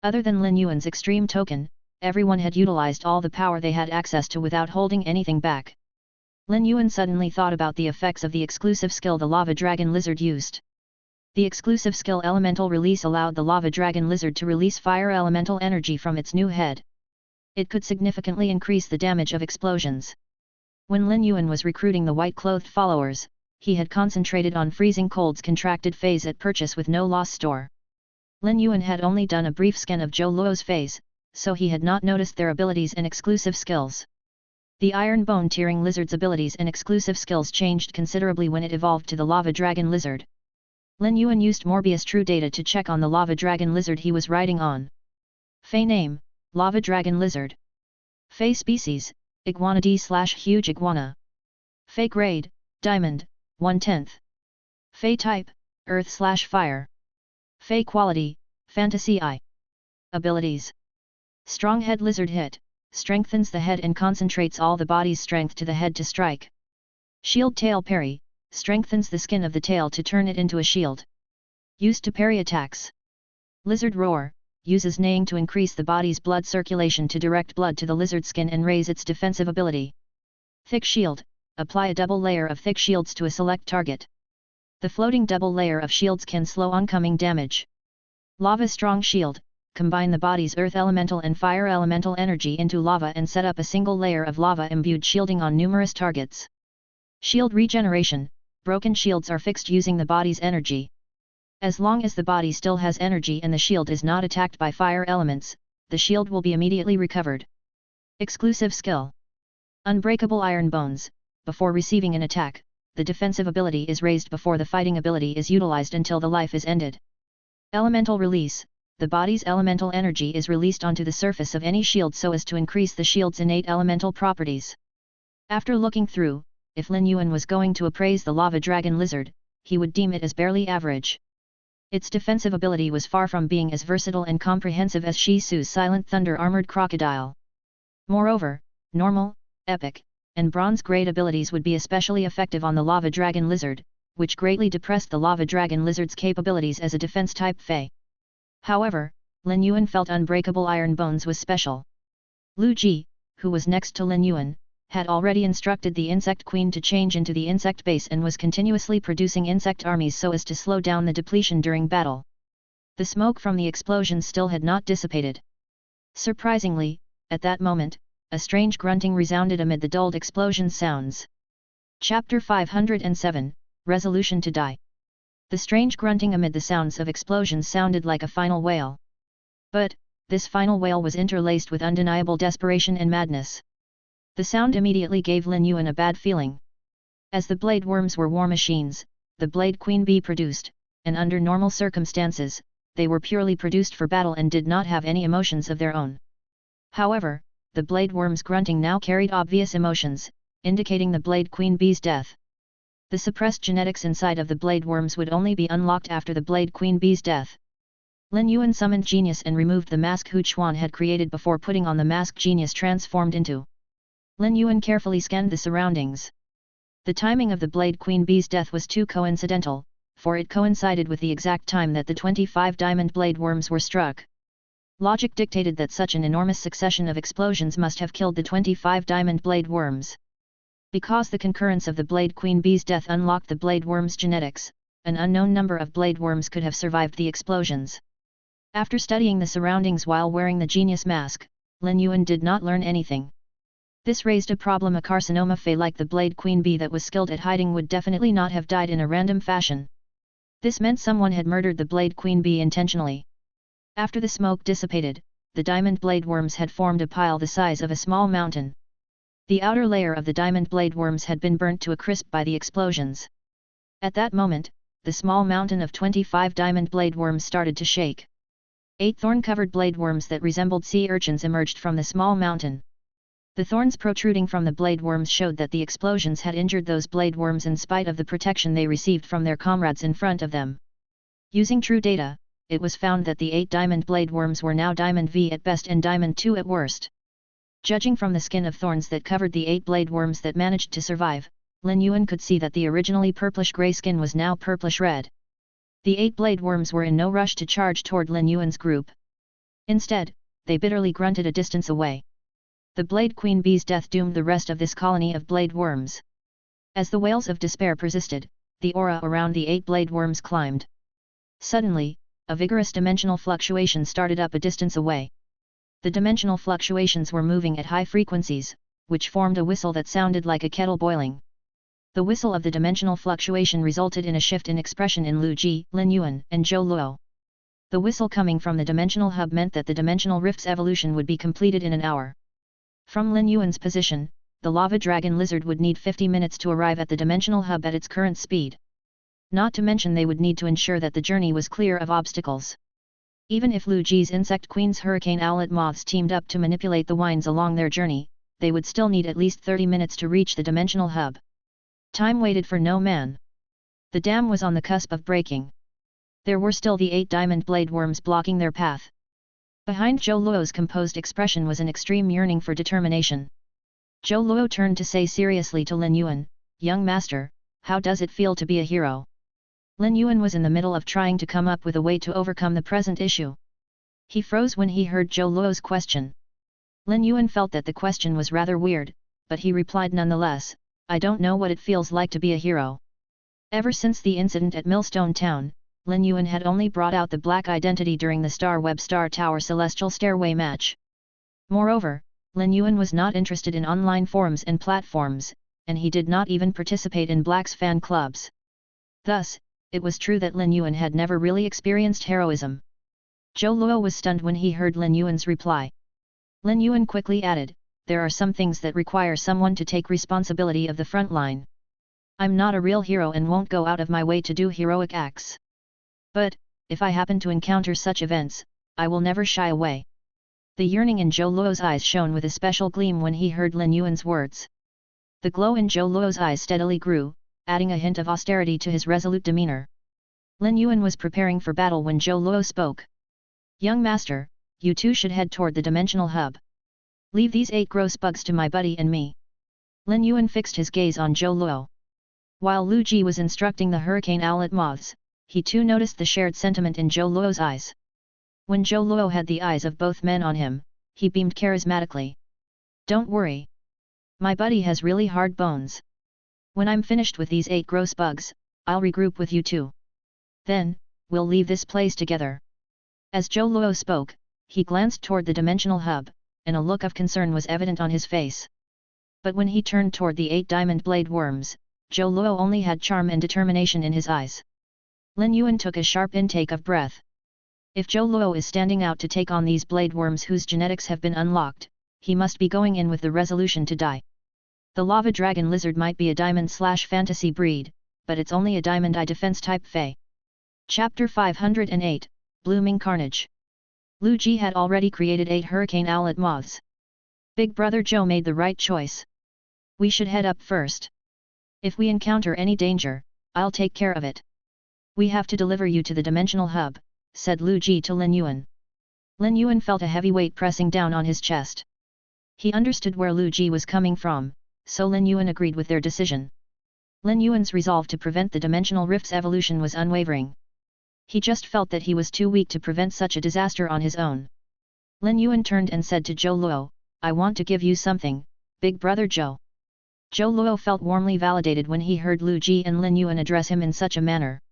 Other than Lin Yuan's extreme token, everyone had utilized all the power they had access to without holding anything back. Lin Yuan suddenly thought about the effects of the exclusive skill the lava dragon lizard used. The exclusive skill elemental release allowed the lava dragon lizard to release fire elemental energy from its new head. It could significantly increase the damage of explosions. When Lin Yuan was recruiting the white-clothed followers, he had concentrated on freezing cold's contracted phase at purchase with no loss store. Lin Yuan had only done a brief scan of Zhou Luo's phase, so he had not noticed their abilities and exclusive skills. The iron bone tearing lizard's abilities and exclusive skills changed considerably when it evolved to the lava dragon lizard. Lin Yuan used Morbius True Data to check on the lava dragon lizard he was riding on. Fey name, Lava Dragon Lizard. Fey species, Iguanidae/huge iguana. Fey grade, Diamond, 1/10. Fey type, Earth/Fire. Fey quality, Fantasy Eye. Abilities. Strong Head Lizard Hit, strengthens the head and concentrates all the body's strength to the head to strike. Shield Tail Parry, strengthens the skin of the tail to turn it into a shield. Used to parry attacks. Lizard Roar, uses neighing to increase the body's blood circulation to direct blood to the lizard skin and raise its defensive ability. Thick Shield, apply a double layer of thick shields to a select target. The floating double layer of shields can slow oncoming damage. Lava Strong Shield, combine the body's earth elemental and fire elemental energy into lava and set up a single layer of lava-imbued shielding on numerous targets. Shield Regeneration, broken shields are fixed using the body's energy. As long as the body still has energy and the shield is not attacked by fire elements, the shield will be immediately recovered. Exclusive Skill. Unbreakable Iron Bones, before receiving an attack, the defensive ability is raised before the fighting ability is utilized until the life is ended. Elemental Release, the body's elemental energy is released onto the surface of any shield so as to increase the shield's innate elemental properties. After looking through, if Lin Yuan was going to appraise the Lava Dragon Lizard, he would deem it as barely average. Its defensive ability was far from being as versatile and comprehensive as Shi Su's Silent Thunder Armored Crocodile. Moreover, normal, epic, and bronze grade abilities would be especially effective on the Lava Dragon Lizard, which greatly depressed the Lava Dragon Lizard's capabilities as a defense-type Fey. However, Lin Yuan felt Unbreakable Iron Bones was special. Lu Ji, who was next to Lin Yuan, had already instructed the Insect Queen to change into the insect base and was continuously producing insect armies so as to slow down the depletion during battle. The smoke from the explosions still had not dissipated. Surprisingly, at that moment, a strange grunting resounded amid the dulled explosion sounds. Chapter 507, Resolution to Die. The strange grunting amid the sounds of explosions sounded like a final wail. But, this final wail was interlaced with undeniable desperation and madness. The sound immediately gave Lin Yuan a bad feeling. As the blade worms were war machines, the Blade Queen Bee produced, and under normal circumstances, they were purely produced for battle and did not have any emotions of their own. However, the blade worm's grunting now carried obvious emotions, indicating the Blade Queen Bee's death. The suppressed genetics inside of the blade worms would only be unlocked after the Blade Queen Bee's death. Lin Yuan summoned Genius and removed the mask Hu Chuan had created before putting on the mask Genius transformed into. Lin Yuan carefully scanned the surroundings. The timing of the Blade Queen Bee's death was too coincidental, for it coincided with the exact time that the 25 diamond blade worms were struck. Logic dictated that such an enormous succession of explosions must have killed the 25 diamond blade worms. Because the concurrence of the Blade Queen Bee's death unlocked the blade worms' genetics, an unknown number of blade worms could have survived the explosions. After studying the surroundings while wearing the Genius mask, Lin Yuan did not learn anything. This raised a problem: a carcinoma Fey like the Blade Queen Bee that was skilled at hiding would definitely not have died in a random fashion. This meant someone had murdered the Blade Queen Bee intentionally. After the smoke dissipated, the diamond blade worms had formed a pile the size of a small mountain. The outer layer of the diamond blade worms had been burnt to a crisp by the explosions. At that moment, the small mountain of 25 diamond blade worms started to shake. 8 thorn-covered blade worms that resembled sea urchins emerged from the small mountain. The thorns protruding from the blade worms showed that the explosions had injured those blade worms in spite of the protection they received from their comrades in front of them. Using true data, it was found that the 8 diamond blade worms were now Diamond V at best and Diamond 2 at worst. Judging from the skin of thorns that covered the 8 blade worms that managed to survive, Lin Yuan could see that the originally purplish-gray skin was now purplish-red. The 8 blade worms were in no rush to charge toward Lin Yuan's group. Instead, they bitterly grunted a distance away. The Blade Queen Bee's death doomed the rest of this colony of blade worms. As the wails of despair persisted, the aura around the 8 blade worms climbed. Suddenly, a vigorous dimensional fluctuation started up a distance away. The dimensional fluctuations were moving at high frequencies, which formed a whistle that sounded like a kettle boiling. The whistle of the dimensional fluctuation resulted in a shift in expression in Lu Ji, Lin Yuan, and Zhou Luo. The whistle coming from the dimensional hub meant that the dimensional rift's evolution would be completed in an hour. From Lin Yuan's position, the Lava Dragon Lizard would need 50 minutes to arrive at the dimensional hub at its current speed. Not to mention they would need to ensure that the journey was clear of obstacles. Even if Lu Ji's insect queen's hurricane owlet moths teamed up to manipulate the winds along their journey, they would still need at least 30 minutes to reach the dimensional hub. Time waited for no man. The dam was on the cusp of breaking. There were still the 8 diamond blade worms blocking their path. Behind Zhou Luo's composed expression was an extreme yearning for determination. Zhou Luo turned to say seriously to Lin Yuan, "Young master, how does it feel to be a hero?" Lin Yuan was in the middle of trying to come up with a way to overcome the present issue. He froze when he heard Zhou Luo's question. Lin Yuan felt that the question was rather weird, but he replied nonetheless, "I don't know what it feels like to be a hero." Ever since the incident at Millstone Town, Lin Yuan had only brought out the black identity during the Star Web Star Tower Celestial Stairway match. Moreover, Lin Yuan was not interested in online forums and platforms, and he did not even participate in Black's fan clubs. Thus, it was true that Lin Yuan had never really experienced heroism. Zhou Luo was stunned when he heard Lin Yuan's reply. Lin Yuan quickly added, "There are some things that require someone to take responsibility of the front line. I'm not a real hero and won't go out of my way to do heroic acts. But, if I happen to encounter such events, I will never shy away." The yearning in Zhou Luo's eyes shone with a special gleam when he heard Lin Yuan's words. The glow in Zhou Luo's eyes steadily grew, adding a hint of austerity to his resolute demeanor. Lin Yuan was preparing for battle when Zhou Luo spoke. "Young master, you two should head toward the dimensional hub. Leave these 8 gross bugs to my buddy and me." Lin Yuan fixed his gaze on Zhou Luo. While Lu Ji was instructing the hurricane owlet moths, he too noticed the shared sentiment in Zhou Luo's eyes. When Zhou Luo had the eyes of both men on him, he beamed charismatically. "Don't worry. My buddy has really hard bones. When I'm finished with these 8 gross bugs, I'll regroup with you two. Then, we'll leave this place together." As Zhou Luo spoke, he glanced toward the dimensional hub, and a look of concern was evident on his face. But when he turned toward the 8 diamond blade worms, Zhou Luo only had charm and determination in his eyes. Lin Yuan took a sharp intake of breath. If Zhou Luo is standing out to take on these blade worms whose genetics have been unlocked, he must be going in with the resolution to die. The lava dragon lizard might be a diamond/fantasy breed, but it's only a diamond eye defense type fey. Chapter 508, Blooming Carnage. Lu Ji had already created 8 hurricane owlet moths. Big brother Zhou made the right choice. We should head up first. If we encounter any danger, I'll take care of it. We have to deliver you to the dimensional hub, said Lu Ji to Lin Yuan. Lin Yuan felt a heavy weight pressing down on his chest. He understood where Lu Ji was coming from, so Lin Yuan agreed with their decision. Lin Yuan's resolve to prevent the dimensional rift's evolution was unwavering. He just felt that he was too weak to prevent such a disaster on his own. Lin Yuan turned and said to Zhou Luo, "I want to give you something, big brother Zhou." Zhou Luo felt warmly validated when he heard Lu Ji and Lin Yuan address him in such a manner.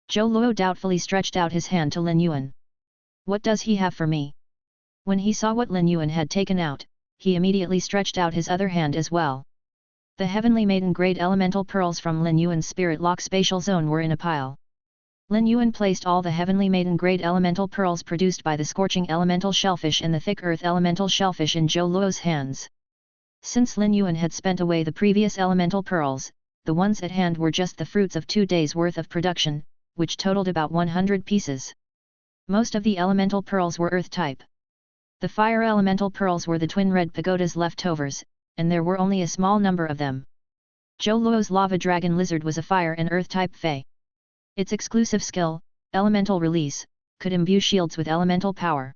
Zhou Luo doubtfully stretched out his hand to Lin Yuan. "What does he have for me?" When he saw what Lin Yuan had taken out, he immediately stretched out his other hand as well. The heavenly maiden grade elemental pearls from Lin Yuan's spirit lock spatial zone were in a pile. Lin Yuan placed all the heavenly maiden grade elemental pearls produced by the scorching elemental shellfish and the thick earth elemental shellfish in Zhou Luo's hands. Since Lin Yuan had spent away the previous elemental pearls, the ones at hand were just the fruits of 2 days' worth of production, which totaled about 100 pieces. Most of the elemental pearls were earth type. The fire elemental pearls were the twin red pagoda's leftovers, and there were only a small number of them. Zhou Luo's lava dragon lizard was a fire and earth type fey. Its exclusive skill, Elemental Release, could imbue shields with elemental power.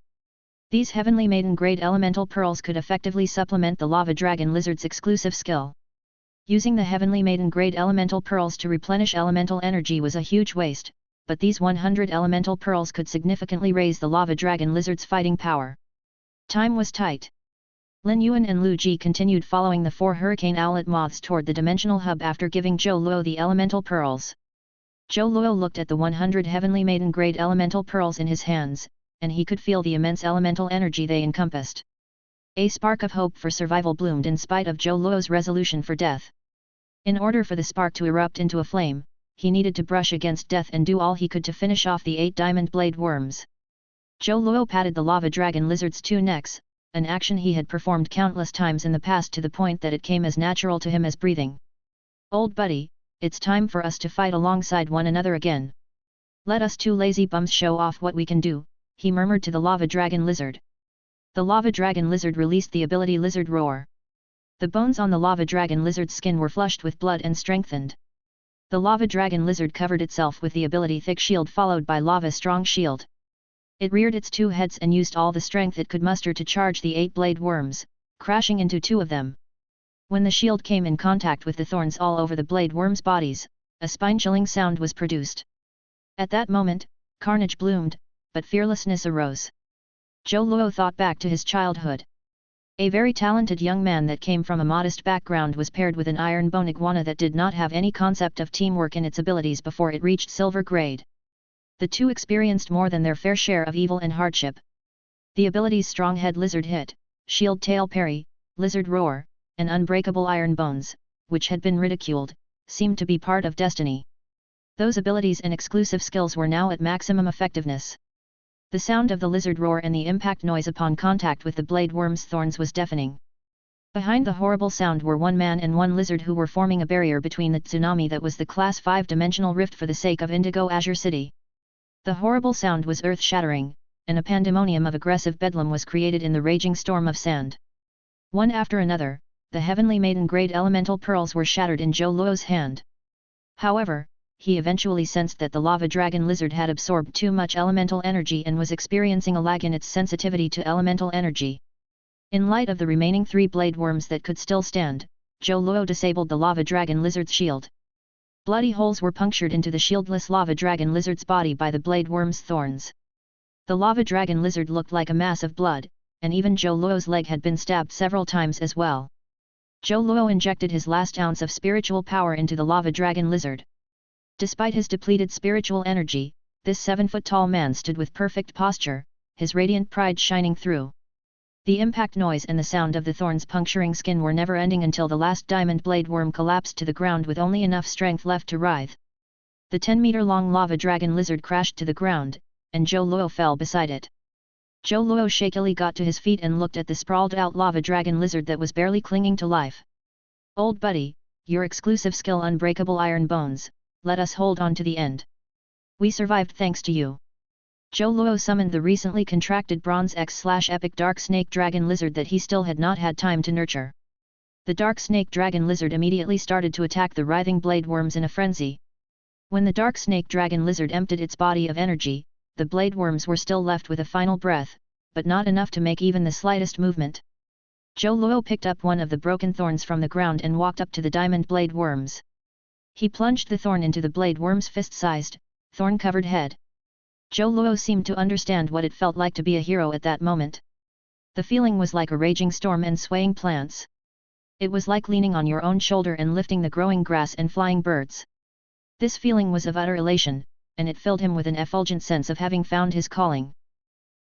These heavenly maiden grade elemental pearls could effectively supplement the lava dragon lizard's exclusive skill. Using the heavenly maiden grade elemental pearls to replenish elemental energy was a huge waste, but these 100 elemental pearls could significantly raise the lava dragon lizard's fighting power. Time was tight. Lin Yuan and Lu Ji continued following the 4 hurricane owlet moths toward the dimensional hub after giving Zhou Luo the elemental pearls. Zhou Luo looked at the 100 heavenly maiden grade elemental pearls in his hands, and he could feel the immense elemental energy they encompassed. A spark of hope for survival bloomed in spite of Zhou Luo's resolution for death. In order for the spark to erupt into a flame, he needed to brush against death and do all he could to finish off the 8 diamond blade worms. Zhou Luo patted the lava dragon lizard's 2 necks, an action he had performed countless times in the past to the point that it came as natural to him as breathing. "Old buddy, it's time for us to fight alongside one another again. Let us 2 lazy bums show off what we can do," he murmured to the lava dragon lizard. The lava dragon lizard released the ability Lizard Roar. The bones on the lava dragon lizard's skin were flushed with blood and strengthened. The lava dragon lizard covered itself with the ability Thick Shield followed by Lava Strong Shield. It reared its 2 heads and used all the strength it could muster to charge the 8 blade worms, crashing into 2 of them. When the shield came in contact with the thorns all over the blade worms' bodies, a spine-chilling sound was produced. At that moment, carnage bloomed, but fearlessness arose. Zhou Luo thought back to his childhood. A very talented young man that came from a modest background was paired with an iron bone iguana that did not have any concept of teamwork in its abilities before it reached silver grade. The two experienced more than their fair share of evil and hardship. The abilities Strong Head Lizard Hit, Shield Tail Parry, Lizard Roar, and Unbreakable Iron Bones, which had been ridiculed, seemed to be part of destiny. Those abilities and exclusive skills were now at maximum effectiveness. The sound of the lizard roar and the impact noise upon contact with the blade worm's thorns was deafening. Behind the horrible sound were one man and one lizard who were forming a barrier between the tsunami that was the Class 5-dimensional rift for the sake of Indigo Azure City. The horrible sound was earth-shattering, and a pandemonium of aggressive bedlam was created in the raging storm of sand. One after another, the heavenly maiden-grade elemental pearls were shattered in Zhou Luo's hand. However, he eventually sensed that the lava dragon lizard had absorbed too much elemental energy and was experiencing a lag in its sensitivity to elemental energy. In light of the remaining 3 blade worms that could still stand, Zhou Luo disabled the lava dragon lizard's shield. Bloody holes were punctured into the shieldless lava dragon lizard's body by the blade worm's thorns. The lava dragon lizard looked like a mass of blood, and even Zhou Luo's leg had been stabbed several times as well. Zhou Luo injected his last ounce of spiritual power into the lava dragon lizard. Despite his depleted spiritual energy, this 7-foot-tall man stood with perfect posture, his radiant pride shining through. The impact noise and the sound of the thorns puncturing skin were never ending until the last diamond blade worm collapsed to the ground with only enough strength left to writhe. The 10-meter-long lava dragon lizard crashed to the ground, and Zhou Luo fell beside it. Zhou Luo shakily got to his feet and looked at the sprawled-out lava dragon lizard that was barely clinging to life. "Old buddy, your exclusive skill Unbreakable Iron Bones, let us hold on to the end. We survived thanks to you." Zhou Luo summoned the recently contracted Bronze X/Epic Dark Snake Dragon Lizard that he still had not had time to nurture. The Dark Snake Dragon Lizard immediately started to attack the writhing blade worms in a frenzy. When the Dark Snake Dragon Lizard emptied its body of energy, the blade worms were still left with a final breath, but not enough to make even the slightest movement. Zhou Luo picked up one of the broken thorns from the ground and walked up to the diamond blade worms. He plunged the thorn into the blade worm's fist-sized, thorn-covered head. Zhou Luo seemed to understand what it felt like to be a hero at that moment. The feeling was like a raging storm and swaying plants. It was like leaning on your own shoulder and lifting the growing grass and flying birds. This feeling was of utter elation, and it filled him with an effulgent sense of having found his calling.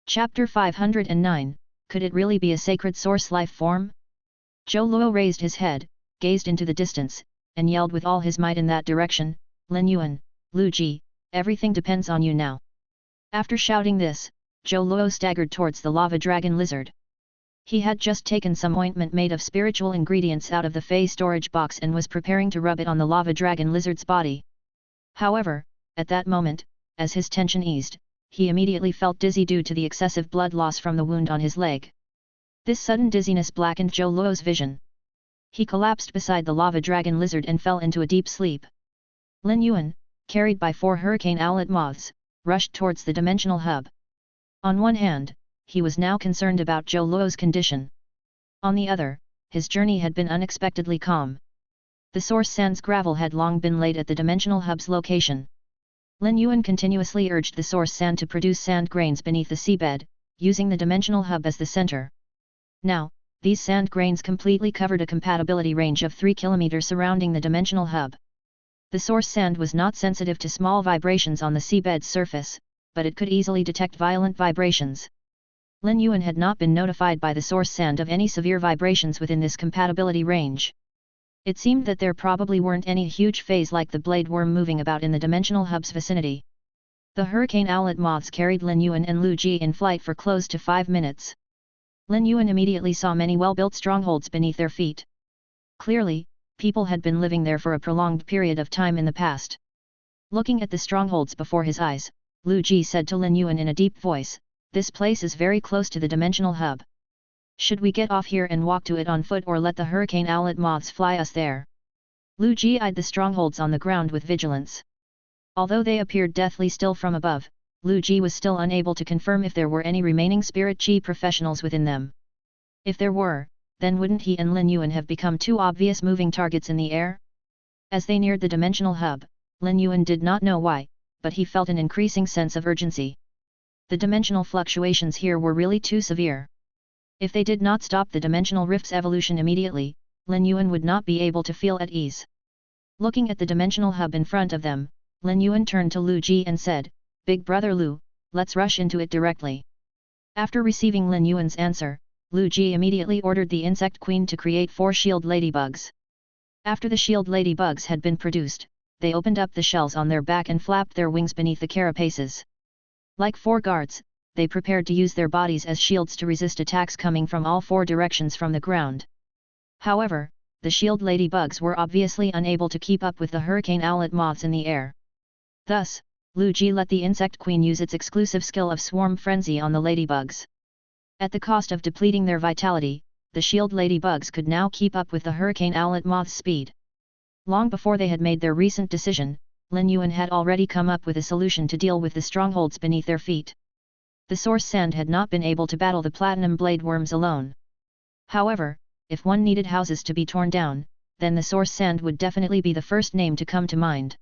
Chapter 509, Could it really be a sacred source life form? Zhou Luo raised his head, gazed into the distance, and yelled with all his might in that direction, "Lin Yuan, Lu Ji, everything depends on you now." After shouting this, Zhou Luo staggered towards the lava dragon lizard. He had just taken some ointment made of spiritual ingredients out of the Fey storage box and was preparing to rub it on the lava dragon lizard's body. However, at that moment, as his tension eased, he immediately felt dizzy due to the excessive blood loss from the wound on his leg. This sudden dizziness blackened Zhou Luo's vision. He collapsed beside the lava dragon lizard and fell into a deep sleep. Lin Yuan, carried by 4 hurricane owlet moths, rushed towards the dimensional hub. On one hand, he was now concerned about Zhou Luo's condition. On the other, his journey had been unexpectedly calm. The source sand's gravel had long been laid at the dimensional hub's location. Lin Yuan continuously urged the source sand to produce sand grains beneath the seabed, using the dimensional hub as the center. Now, these sand grains completely covered a compatibility range of 3 km surrounding the dimensional hub. The source sand was not sensitive to small vibrations on the seabed's surface, but it could easily detect violent vibrations. Lin Yuan had not been notified by the source sand of any severe vibrations within this compatibility range. It seemed that there probably weren't any huge feys like the blade worm moving about in the dimensional hub's vicinity. The hurricane owlet moths carried Lin Yuan and Lu Ji in flight for close to 5 minutes. Lin Yuan immediately saw many well-built strongholds beneath their feet. Clearly, people had been living there for a prolonged period of time in the past. Looking at the strongholds before his eyes, Lu Ji said to Lin Yuan in a deep voice, This place is very close to the dimensional hub. Should we get off here and walk to it on foot or let the hurricane owlet moths fly us there? Lu Ji eyed the strongholds on the ground with vigilance. Although they appeared deathly still from above, Lu Ji was still unable to confirm if there were any remaining spirit chi professionals within them. If there were, then wouldn't he and Lin Yuan have become two obvious moving targets in the air? As they neared the dimensional hub, Lin Yuan did not know why, but he felt an increasing sense of urgency. The dimensional fluctuations here were really too severe. If they did not stop the dimensional rift's evolution immediately, Lin Yuan would not be able to feel at ease. Looking at the dimensional hub in front of them, Lin Yuan turned to Lu Ji and said, "Big brother Lu, let's rush into it directly." After receiving Lin Yuan's answer, Lu Ji immediately ordered the insect queen to create 4 shield ladybugs. After the shield ladybugs had been produced, they opened up the shells on their back and flapped their wings beneath the carapaces. Like 4 guards, they prepared to use their bodies as shields to resist attacks coming from all 4 directions from the ground. However, the shield ladybugs were obviously unable to keep up with the hurricane owlet moths in the air. Thus, Lu Ji let the insect queen use its exclusive skill of swarm frenzy on the ladybugs. At the cost of depleting their vitality, the shield ladybugs could now keep up with the hurricane owlet moth's speed. Long before they had made their recent decision, Lin Yuan had already come up with a solution to deal with the strongholds beneath their feet. The source sand had not been able to battle the platinum blade worms alone. However, if one needed houses to be torn down, then the source sand would definitely be the first name to come to mind.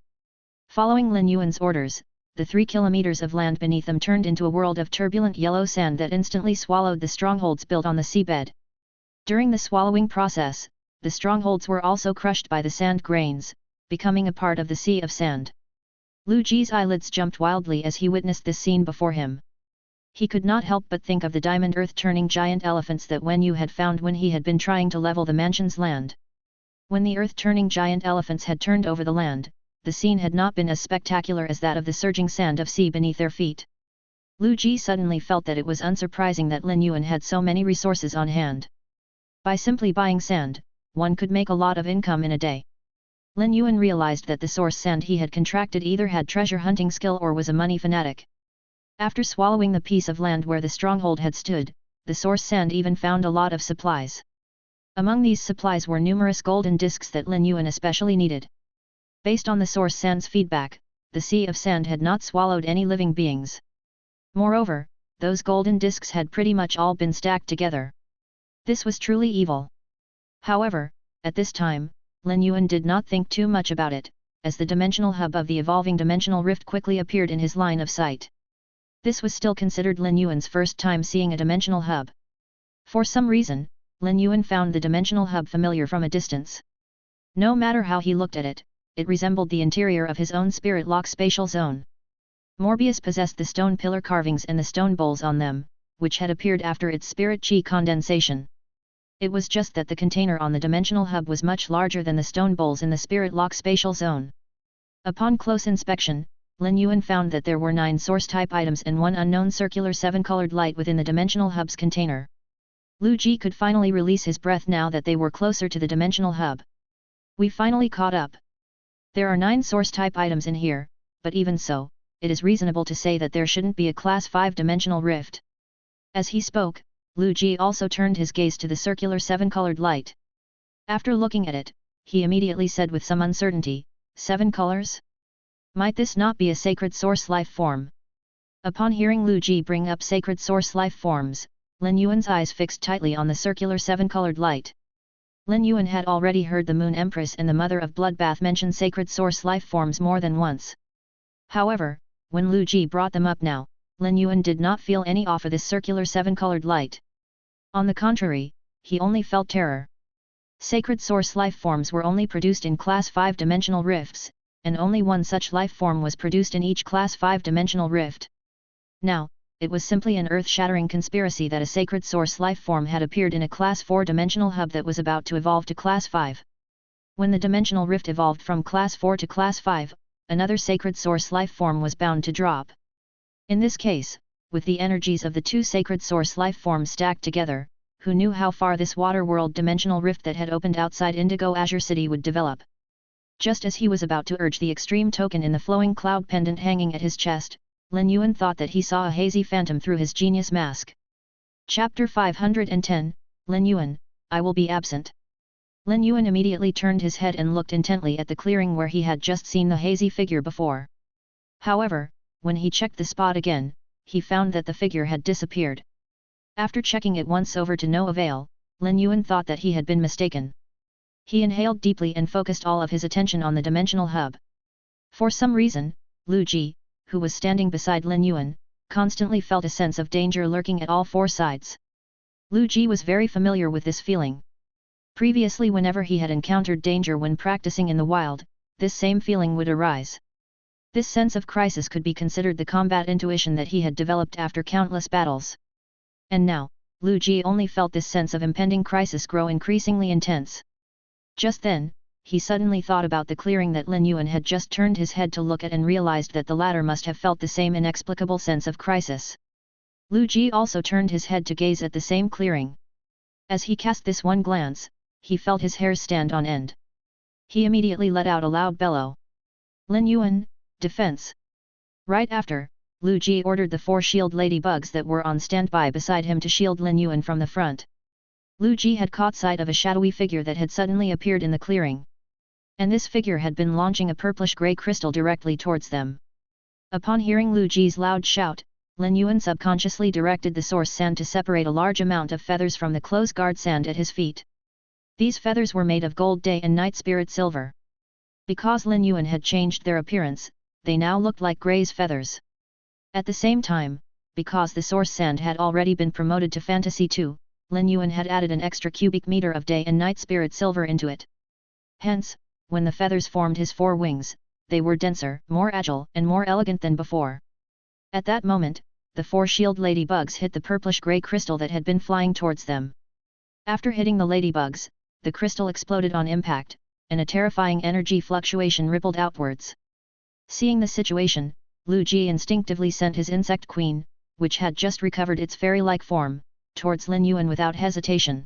Following Lin Yuan's orders, the 3 kilometers of land beneath them turned into a world of turbulent yellow sand that instantly swallowed the strongholds built on the seabed. During the swallowing process, the strongholds were also crushed by the sand grains, becoming a part of the sea of sand. Lu Ji's eyelids jumped wildly as he witnessed this scene before him. He could not help but think of the diamond earth-turning giant elephants that Wen Yu had found when he had been trying to level the mansion's land. When the earth-turning giant elephants had turned over the land, the scene had not been as spectacular as that of the surging sand of sea beneath their feet. Lu Ji suddenly felt that it was unsurprising that Lin Yuan had so many resources on hand. By simply buying sand, one could make a lot of income in a day. Lin Yuan realized that the source sand he had contracted either had treasure hunting skill or was a money fanatic. After swallowing the piece of land where the stronghold had stood, the source sand even found a lot of supplies. Among these supplies were numerous golden discs that Lin Yuan especially needed. Based on the source sand's feedback, the sea of sand had not swallowed any living beings. Moreover, those golden discs had pretty much all been stacked together. This was truly evil. However, at this time, Lin Yuan did not think too much about it, as the dimensional hub of the evolving dimensional rift quickly appeared in his line of sight. This was still considered Lin Yuan's first time seeing a dimensional hub. For some reason, Lin Yuan found the dimensional hub familiar from a distance. No matter how he looked at it, it resembled the interior of his own spirit lock spatial zone. Morbius possessed the stone pillar carvings and the stone bowls on them, which had appeared after its spirit chi condensation. It was just that the container on the dimensional hub was much larger than the stone bowls in the spirit lock spatial zone. Upon close inspection, Lin Yuan found that there were 9 source-type items and 1 unknown circular 7-colored light within the dimensional hub's container. Lu Ji could finally release his breath now that they were closer to the dimensional hub. We finally caught up. There are 9 source-type items in here, but even so, it is reasonable to say that there shouldn't be a Class 5 dimensional rift. As he spoke, Lu Ji also turned his gaze to the circular 7-colored light. After looking at it, he immediately said with some uncertainty, 7 colors? Might this not be a sacred source life form? Upon hearing Lu Ji bring up sacred source life forms, Lin Yuan's eyes fixed tightly on the circular 7-colored light. Lin Yuan had already heard the Moon Empress and the Mother of Bloodbath mention sacred source life forms more than once. However, when Lu Ji brought them up now, Lin Yuan did not feel any awe for this circular 7-colored light. On the contrary, he only felt terror. Sacred source life forms were only produced in Class 5 dimensional rifts, and only one such life form was produced in each Class 5 dimensional rift. Now, it was simply an earth-shattering conspiracy that a sacred source life form had appeared in a Class 4 dimensional hub that was about to evolve to Class 5. When the dimensional rift evolved from Class 4 to Class 5, another sacred source life form was bound to drop. In this case, with the energies of the 2 sacred source life forms stacked together, who knew how far this water world dimensional rift that had opened outside Indigo Azure City would develop. Just as he was about to urge the extreme token in the flowing cloud pendant hanging at his chest, Lin Yuan thought that he saw a hazy phantom through his genius mask. Chapter 510, Lin Yuan, I will be absent. Lin Yuan immediately turned his head and looked intently at the clearing where he had just seen the hazy figure before. However, when he checked the spot again, he found that the figure had disappeared. After checking it once over to no avail, Lin Yuan thought that he had been mistaken. He inhaled deeply and focused all of his attention on the dimensional hub. For some reason, Lu Ji, who was standing beside Lin Yuan, constantly felt a sense of danger lurking at all four sides. Lu Ji was very familiar with this feeling. Previously, whenever he had encountered danger when practicing in the wild, this same feeling would arise. This sense of crisis could be considered the combat intuition that he had developed after countless battles. And now, Lu Ji only felt this sense of impending crisis grow increasingly intense. Just then, he suddenly thought about the clearing that Lin Yuan had just turned his head to look at and realized that the latter must have felt the same inexplicable sense of crisis. Lu Ji also turned his head to gaze at the same clearing. As he cast this one glance, he felt his hairs stand on end. He immediately let out a loud bellow. Lin Yuan, defense! Right after, Lu Ji ordered the 4 shield ladybugs that were on standby beside him to shield Lin Yuan from the front. Lu Ji had caught sight of a shadowy figure that had suddenly appeared in the clearing. And this figure had been launching a purplish-grey crystal directly towards them. Upon hearing Lu Ji's loud shout, Lin Yuan subconsciously directed the source sand to separate a large amount of feathers from the close guard sand at his feet. These feathers were made of gold day and night spirit silver. Because Lin Yuan had changed their appearance, they now looked like Grey's feathers. At the same time, because the source sand had already been promoted to Fantasy 2, Lin Yuan had added an extra cubic meter of day and night spirit silver into it. Hence, when the feathers formed his 4 wings, they were denser, more agile and more elegant than before. At that moment, the 4 shield ladybugs hit the purplish-grey crystal that had been flying towards them. After hitting the ladybugs, the crystal exploded on impact, and a terrifying energy fluctuation rippled outwards. Seeing the situation, Lu Ji instinctively sent his insect queen, which had just recovered its fairy-like form, towards Lin Yuan without hesitation.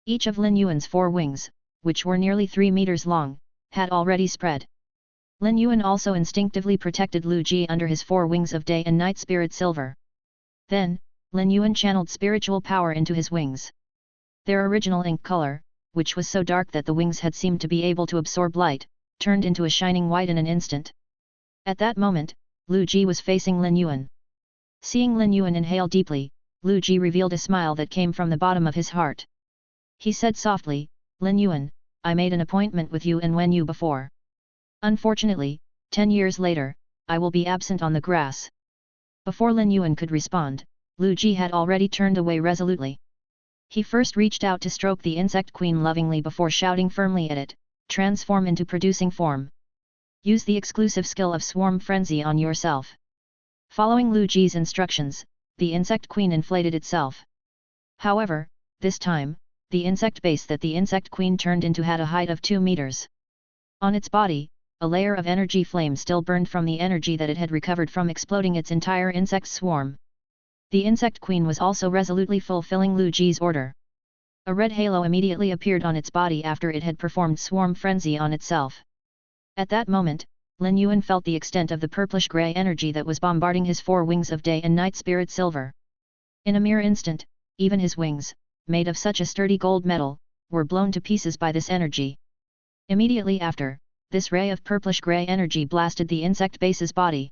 Each of Lin Yuan's 4 wings, which were nearly 3 meters long, had already spread. Lin Yuan also instinctively protected Lu Ji under his 4 wings of day and night spirit silver. Then, Lin Yuan channeled spiritual power into his wings. Their original ink color, which was so dark that the wings had seemed to be able to absorb light, turned into a shining white in an instant. At that moment, Lu Ji was facing Lin Yuan. Seeing Lin Yuan inhale deeply, Lu Ji revealed a smile that came from the bottom of his heart. He said softly, Lin Yuan, I made an appointment with you and Wen Yu before. Unfortunately, 10 years later, I will be absent on the grass. Before Lin Yuan could respond, Lu Ji had already turned away resolutely. He first reached out to stroke the insect queen lovingly before shouting firmly at it, transform into producing form. Use the exclusive skill of swarm frenzy on yourself. Following Lu Ji's instructions, the insect queen inflated itself. However, this time, the insect base that the insect queen turned into had a height of 2 meters. On its body, a layer of energy flame still burned from the energy that it had recovered from exploding its entire insect swarm. The insect queen was also resolutely fulfilling Lu Ji's order. A red halo immediately appeared on its body after it had performed swarm frenzy on itself. At that moment, Lin Yuan felt the extent of the purplish-grey energy that was bombarding his 4 wings of day and night spirit silver. In a mere instant, even his wings, made of such a sturdy gold metal, were blown to pieces by this energy. Immediately after, this ray of purplish-grey energy blasted the insect base's body.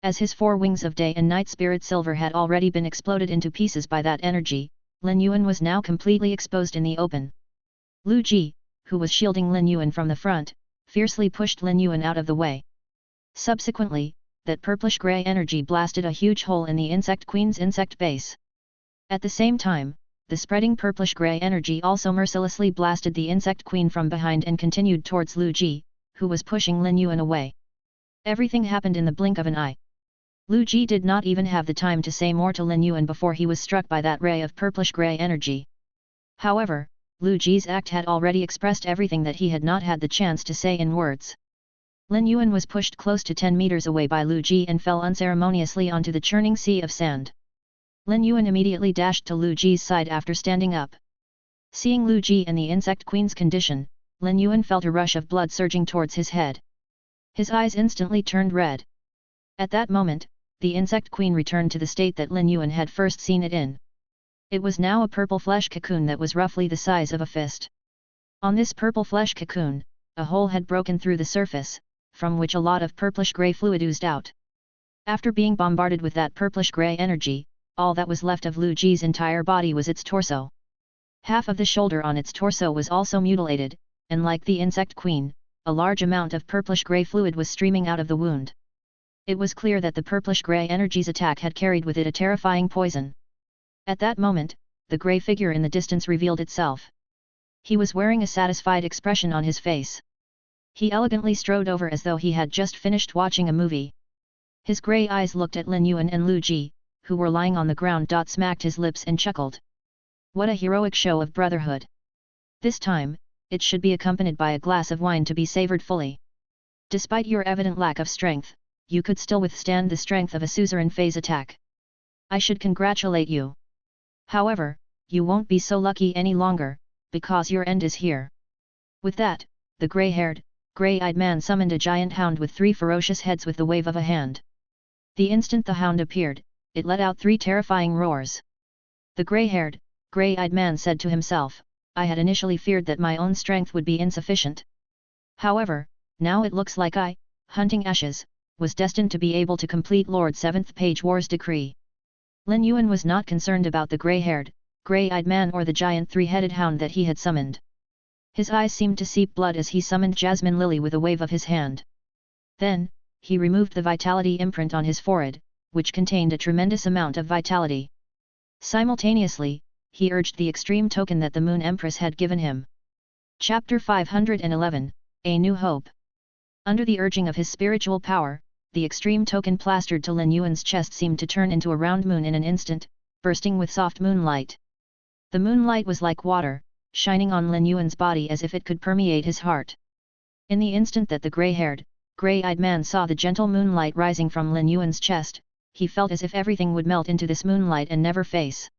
As his 4 wings of day and night spirit silver had already been exploded into pieces by that energy, Lin Yuan was now completely exposed in the open. Lu Ji, who was shielding Lin Yuan from the front, fiercely pushed Lin Yuan out of the way. Subsequently, that purplish-grey energy blasted a huge hole in the insect queen's insect base. At the same time, the spreading purplish-grey energy also mercilessly blasted the insect queen from behind and continued towards Lu Ji, who was pushing Lin Yuan away. Everything happened in the blink of an eye. Lu Ji did not even have the time to say more to Lin Yuan before he was struck by that ray of purplish-grey energy. However, Lu Ji's act had already expressed everything that he had not had the chance to say in words. Lin Yuan was pushed close to 10 meters away by Lu Ji and fell unceremoniously onto the churning sea of sand. Lin Yuan immediately dashed to Lu Ji's side after standing up. Seeing Lu Ji and the insect queen's condition, Lin Yuan felt a rush of blood surging towards his head. His eyes instantly turned red. At that moment, the insect queen returned to the state that Lin Yuan had first seen it in. It was now a purple flesh cocoon that was roughly the size of a fist. On this purple flesh cocoon, a hole had broken through the surface, from which a lot of purplish-grey fluid oozed out. After being bombarded with that purplish-grey energy, all that was left of Lu Ji's entire body was its torso. Half of the shoulder on its torso was also mutilated, and like the insect queen, a large amount of purplish-grey fluid was streaming out of the wound. It was clear that the purplish-grey energy's attack had carried with it a terrifying poison. At that moment, the grey figure in the distance revealed itself. He was wearing a satisfied expression on his face. He elegantly strode over as though he had just finished watching a movie. His grey eyes looked at Lin Yuan and Lu Ji, who were lying on the ground. Smacked his lips and chuckled. What a heroic show of brotherhood! This time, it should be accompanied by a glass of wine to be savoured fully. Despite your evident lack of strength, you could still withstand the strength of a suzerain phase attack. I should congratulate you. However, you won't be so lucky any longer, because your end is here. With that, the grey-haired, grey-eyed man summoned a giant hound with 3 ferocious heads with the wave of a hand. The instant the hound appeared, it let out 3 terrifying roars. The grey-haired, grey-eyed man said to himself, I had initially feared that my own strength would be insufficient. However, now it looks like I, Hunting Ashes, was destined to be able to complete Lord 7th Page War's decree. Lin Yuan was not concerned about the grey-haired, grey-eyed man or the giant 3-headed hound that he had summoned. His eyes seemed to seep blood as he summoned Jasmine Lily with a wave of his hand. Then, he removed the vitality imprint on his forehead, which contained a tremendous amount of vitality. Simultaneously, he urged the extreme token that the Moon Empress had given him. Chapter 511, A New Hope. Under the urging of his spiritual power, the extreme token plastered to Lin Yuan's chest seemed to turn into a round moon in an instant, bursting with soft moonlight. The moonlight was like water, shining on Lin Yuan's body as if it could permeate his heart. In the instant that the grey-haired, grey-eyed man saw the gentle moonlight rising from Lin Yuan's chest, he felt as if everything would melt into this moonlight and never face.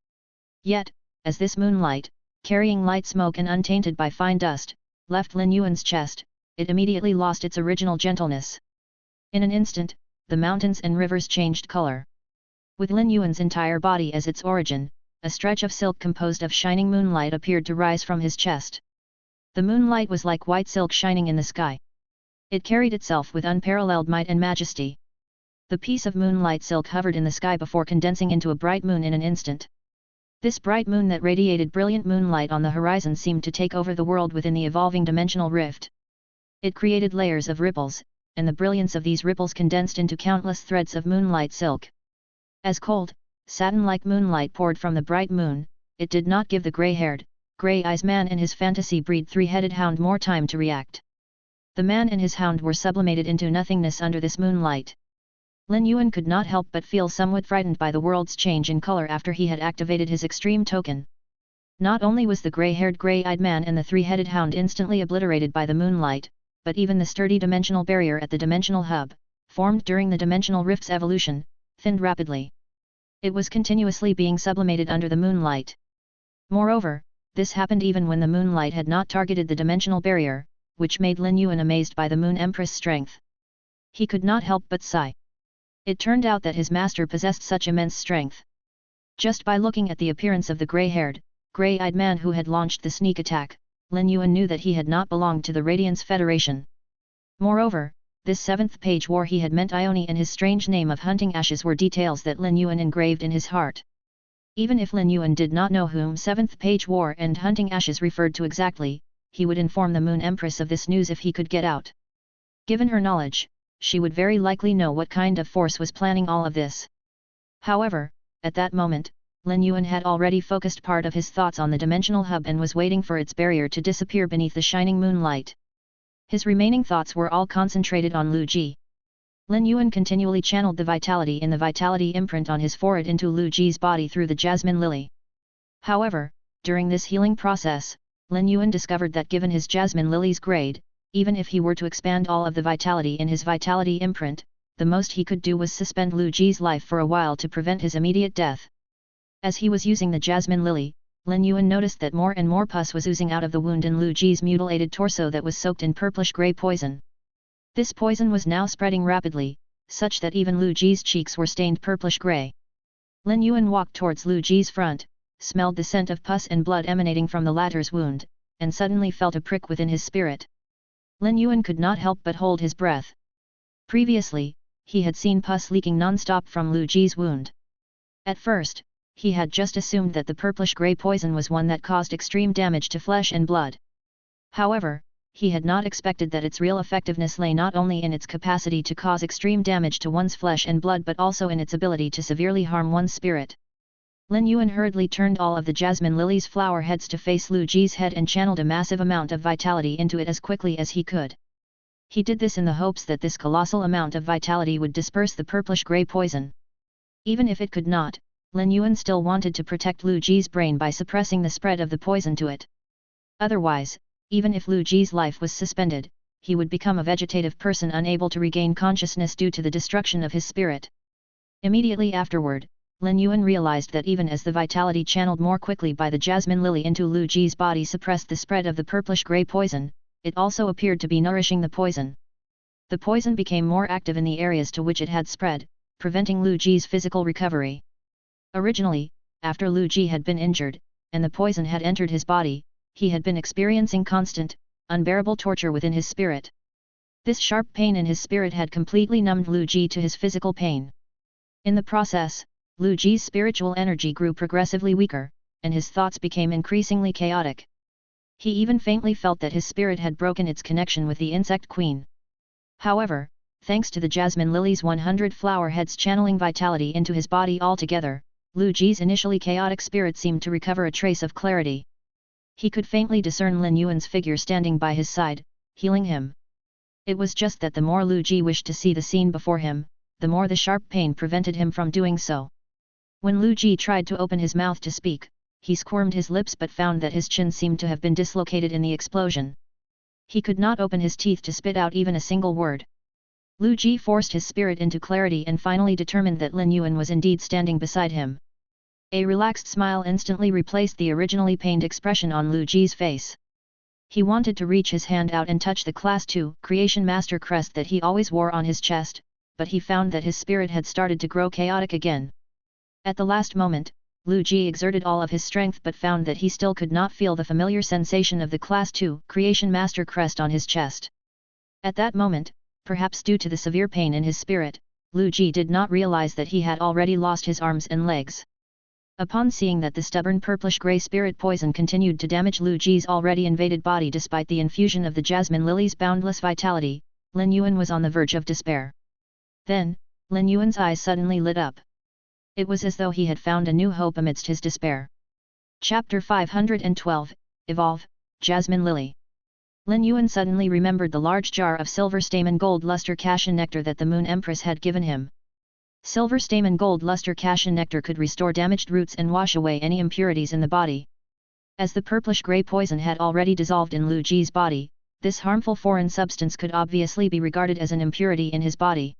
Yet, as this moonlight, carrying light smoke and untainted by fine dust, left Lin Yuan's chest, it immediately lost its original gentleness. In an instant, the mountains and rivers changed color. With Lin Yuan's entire body as its origin, a stretch of silk composed of shining moonlight appeared to rise from his chest. The moonlight was like white silk shining in the sky. It carried itself with unparalleled might and majesty. The piece of moonlight silk hovered in the sky before condensing into a bright moon in an instant. This bright moon that radiated brilliant moonlight on the horizon seemed to take over the world within the evolving dimensional rift. It created layers of ripples, and the brilliance of these ripples condensed into countless threads of moonlight silk. As cold, satin-like moonlight poured from the bright moon, it did not give the grey-haired, grey-eyed man and his fantasy-breed 3-headed hound more time to react. The man and his hound were sublimated into nothingness under this moonlight. Lin Yuan could not help but feel somewhat frightened by the world's change in color after he had activated his extreme token. Not only was the grey-haired grey-eyed man and the 3-headed hound instantly obliterated by the moonlight, but even the sturdy dimensional barrier at the dimensional hub, formed during the dimensional rift's evolution, thinned rapidly. It was continuously being sublimated under the moonlight. Moreover, this happened even when the moonlight had not targeted the dimensional barrier, which made Lin Yuan amazed by the Moon Empress' strength. He could not help but sigh. It turned out that his master possessed such immense strength. Just by looking at the appearance of the grey-haired, grey-eyed man who had launched the sneak attack, Lin Yuan knew that he had not belonged to the Radiance Federation. Moreover, this 7th Page War he had met Ione and his strange name of Hunting Ashes were details that Lin Yuan engraved in his heart. Even if Lin Yuan did not know whom 7th Page War and Hunting Ashes referred to exactly, he would inform the Moon Empress of this news if he could get out. Given her knowledge, she would very likely know what kind of force was planning all of this. However, at that moment, Lin Yuan had already focused part of his thoughts on the dimensional hub and was waiting for its barrier to disappear beneath the shining moonlight. His remaining thoughts were all concentrated on Lu Ji. Lin Yuan continually channeled the vitality in the vitality imprint on his forehead into Lu Ji's body through the Jasmine Lily. However, during this healing process, Lin Yuan discovered that given his Jasmine Lily's grade, even if he were to expand all of the vitality in his vitality imprint, the most he could do was suspend Lu Ji's life for a while to prevent his immediate death. As he was using the Jasmine Lily, Lin Yuan noticed that more and more pus was oozing out of the wound in Lu Ji's mutilated torso that was soaked in purplish-grey poison. This poison was now spreading rapidly, such that even Lu Ji's cheeks were stained purplish-gray. Lin Yuan walked towards Lu Ji's front, smelled the scent of pus and blood emanating from the latter's wound, and suddenly felt a prick within his spirit. Lin Yuan could not help but hold his breath. Previously, he had seen pus leaking non-stop from Lu Ji's wound. At first, he had just assumed that the purplish-grey poison was one that caused extreme damage to flesh and blood. However, he had not expected that its real effectiveness lay not only in its capacity to cause extreme damage to one's flesh and blood but also in its ability to severely harm one's spirit. Lin Yuan hurriedly turned all of the jasmine lily's flower heads to face Lu Ji's head and channeled a massive amount of vitality into it as quickly as he could. He did this in the hopes that this colossal amount of vitality would disperse the purplish-grey poison. Even if it could not, Lin Yuan still wanted to protect Lu Ji's brain by suppressing the spread of the poison to it. Otherwise, even if Lu Ji's life was suspended, he would become a vegetative person unable to regain consciousness due to the destruction of his spirit. Immediately afterward, Lin Yuan realized that even as the vitality channeled more quickly by the jasmine lily into Lu Ji's body suppressed the spread of the purplish-grey poison, it also appeared to be nourishing the poison. The poison became more active in the areas to which it had spread, preventing Lu Ji's physical recovery. Originally, after Lu Ji had been injured, and the poison had entered his body, he had been experiencing constant, unbearable torture within his spirit. This sharp pain in his spirit had completely numbed Lu Ji to his physical pain. In the process, Lu Ji's spiritual energy grew progressively weaker, and his thoughts became increasingly chaotic. He even faintly felt that his spirit had broken its connection with the insect queen. However, thanks to the jasmine lily's 100 flower heads channeling vitality into his body altogether, Lu Ji's initially chaotic spirit seemed to recover a trace of clarity. He could faintly discern Lin Yuan's figure standing by his side, healing him. It was just that the more Lu Ji wished to see the scene before him, the more the sharp pain prevented him from doing so. When Lu Ji tried to open his mouth to speak, he squirmed his lips but found that his chin seemed to have been dislocated in the explosion. He could not open his teeth to spit out even a single word. Lu Ji forced his spirit into clarity and finally determined that Lin Yuan was indeed standing beside him. A relaxed smile instantly replaced the originally pained expression on Lu Ji's face. He wanted to reach his hand out and touch the Class 2 Creation Master crest that he always wore on his chest, but he found that his spirit had started to grow chaotic again. At the last moment, Lu Ji exerted all of his strength but found that he still could not feel the familiar sensation of the Class 2 Creation Master crest on his chest. At that moment, perhaps due to the severe pain in his spirit, Lu Ji did not realize that he had already lost his arms and legs. Upon seeing that the stubborn purplish-grey spirit poison continued to damage Lu Ji's already invaded body despite the infusion of the jasmine lily's boundless vitality, Lin Yuan was on the verge of despair. Then, Lin Yuan's eyes suddenly lit up. It was as though he had found a new hope amidst his despair. Chapter 512, Evolve, Jasmine Lily. Lin Yuan suddenly remembered the large jar of silver stamen gold luster cassia nectar that the Moon Empress had given him. Silver stamen gold luster cassia nectar could restore damaged roots and wash away any impurities in the body. As the purplish-grey poison had already dissolved in Lu Ji's body, this harmful foreign substance could obviously be regarded as an impurity in his body.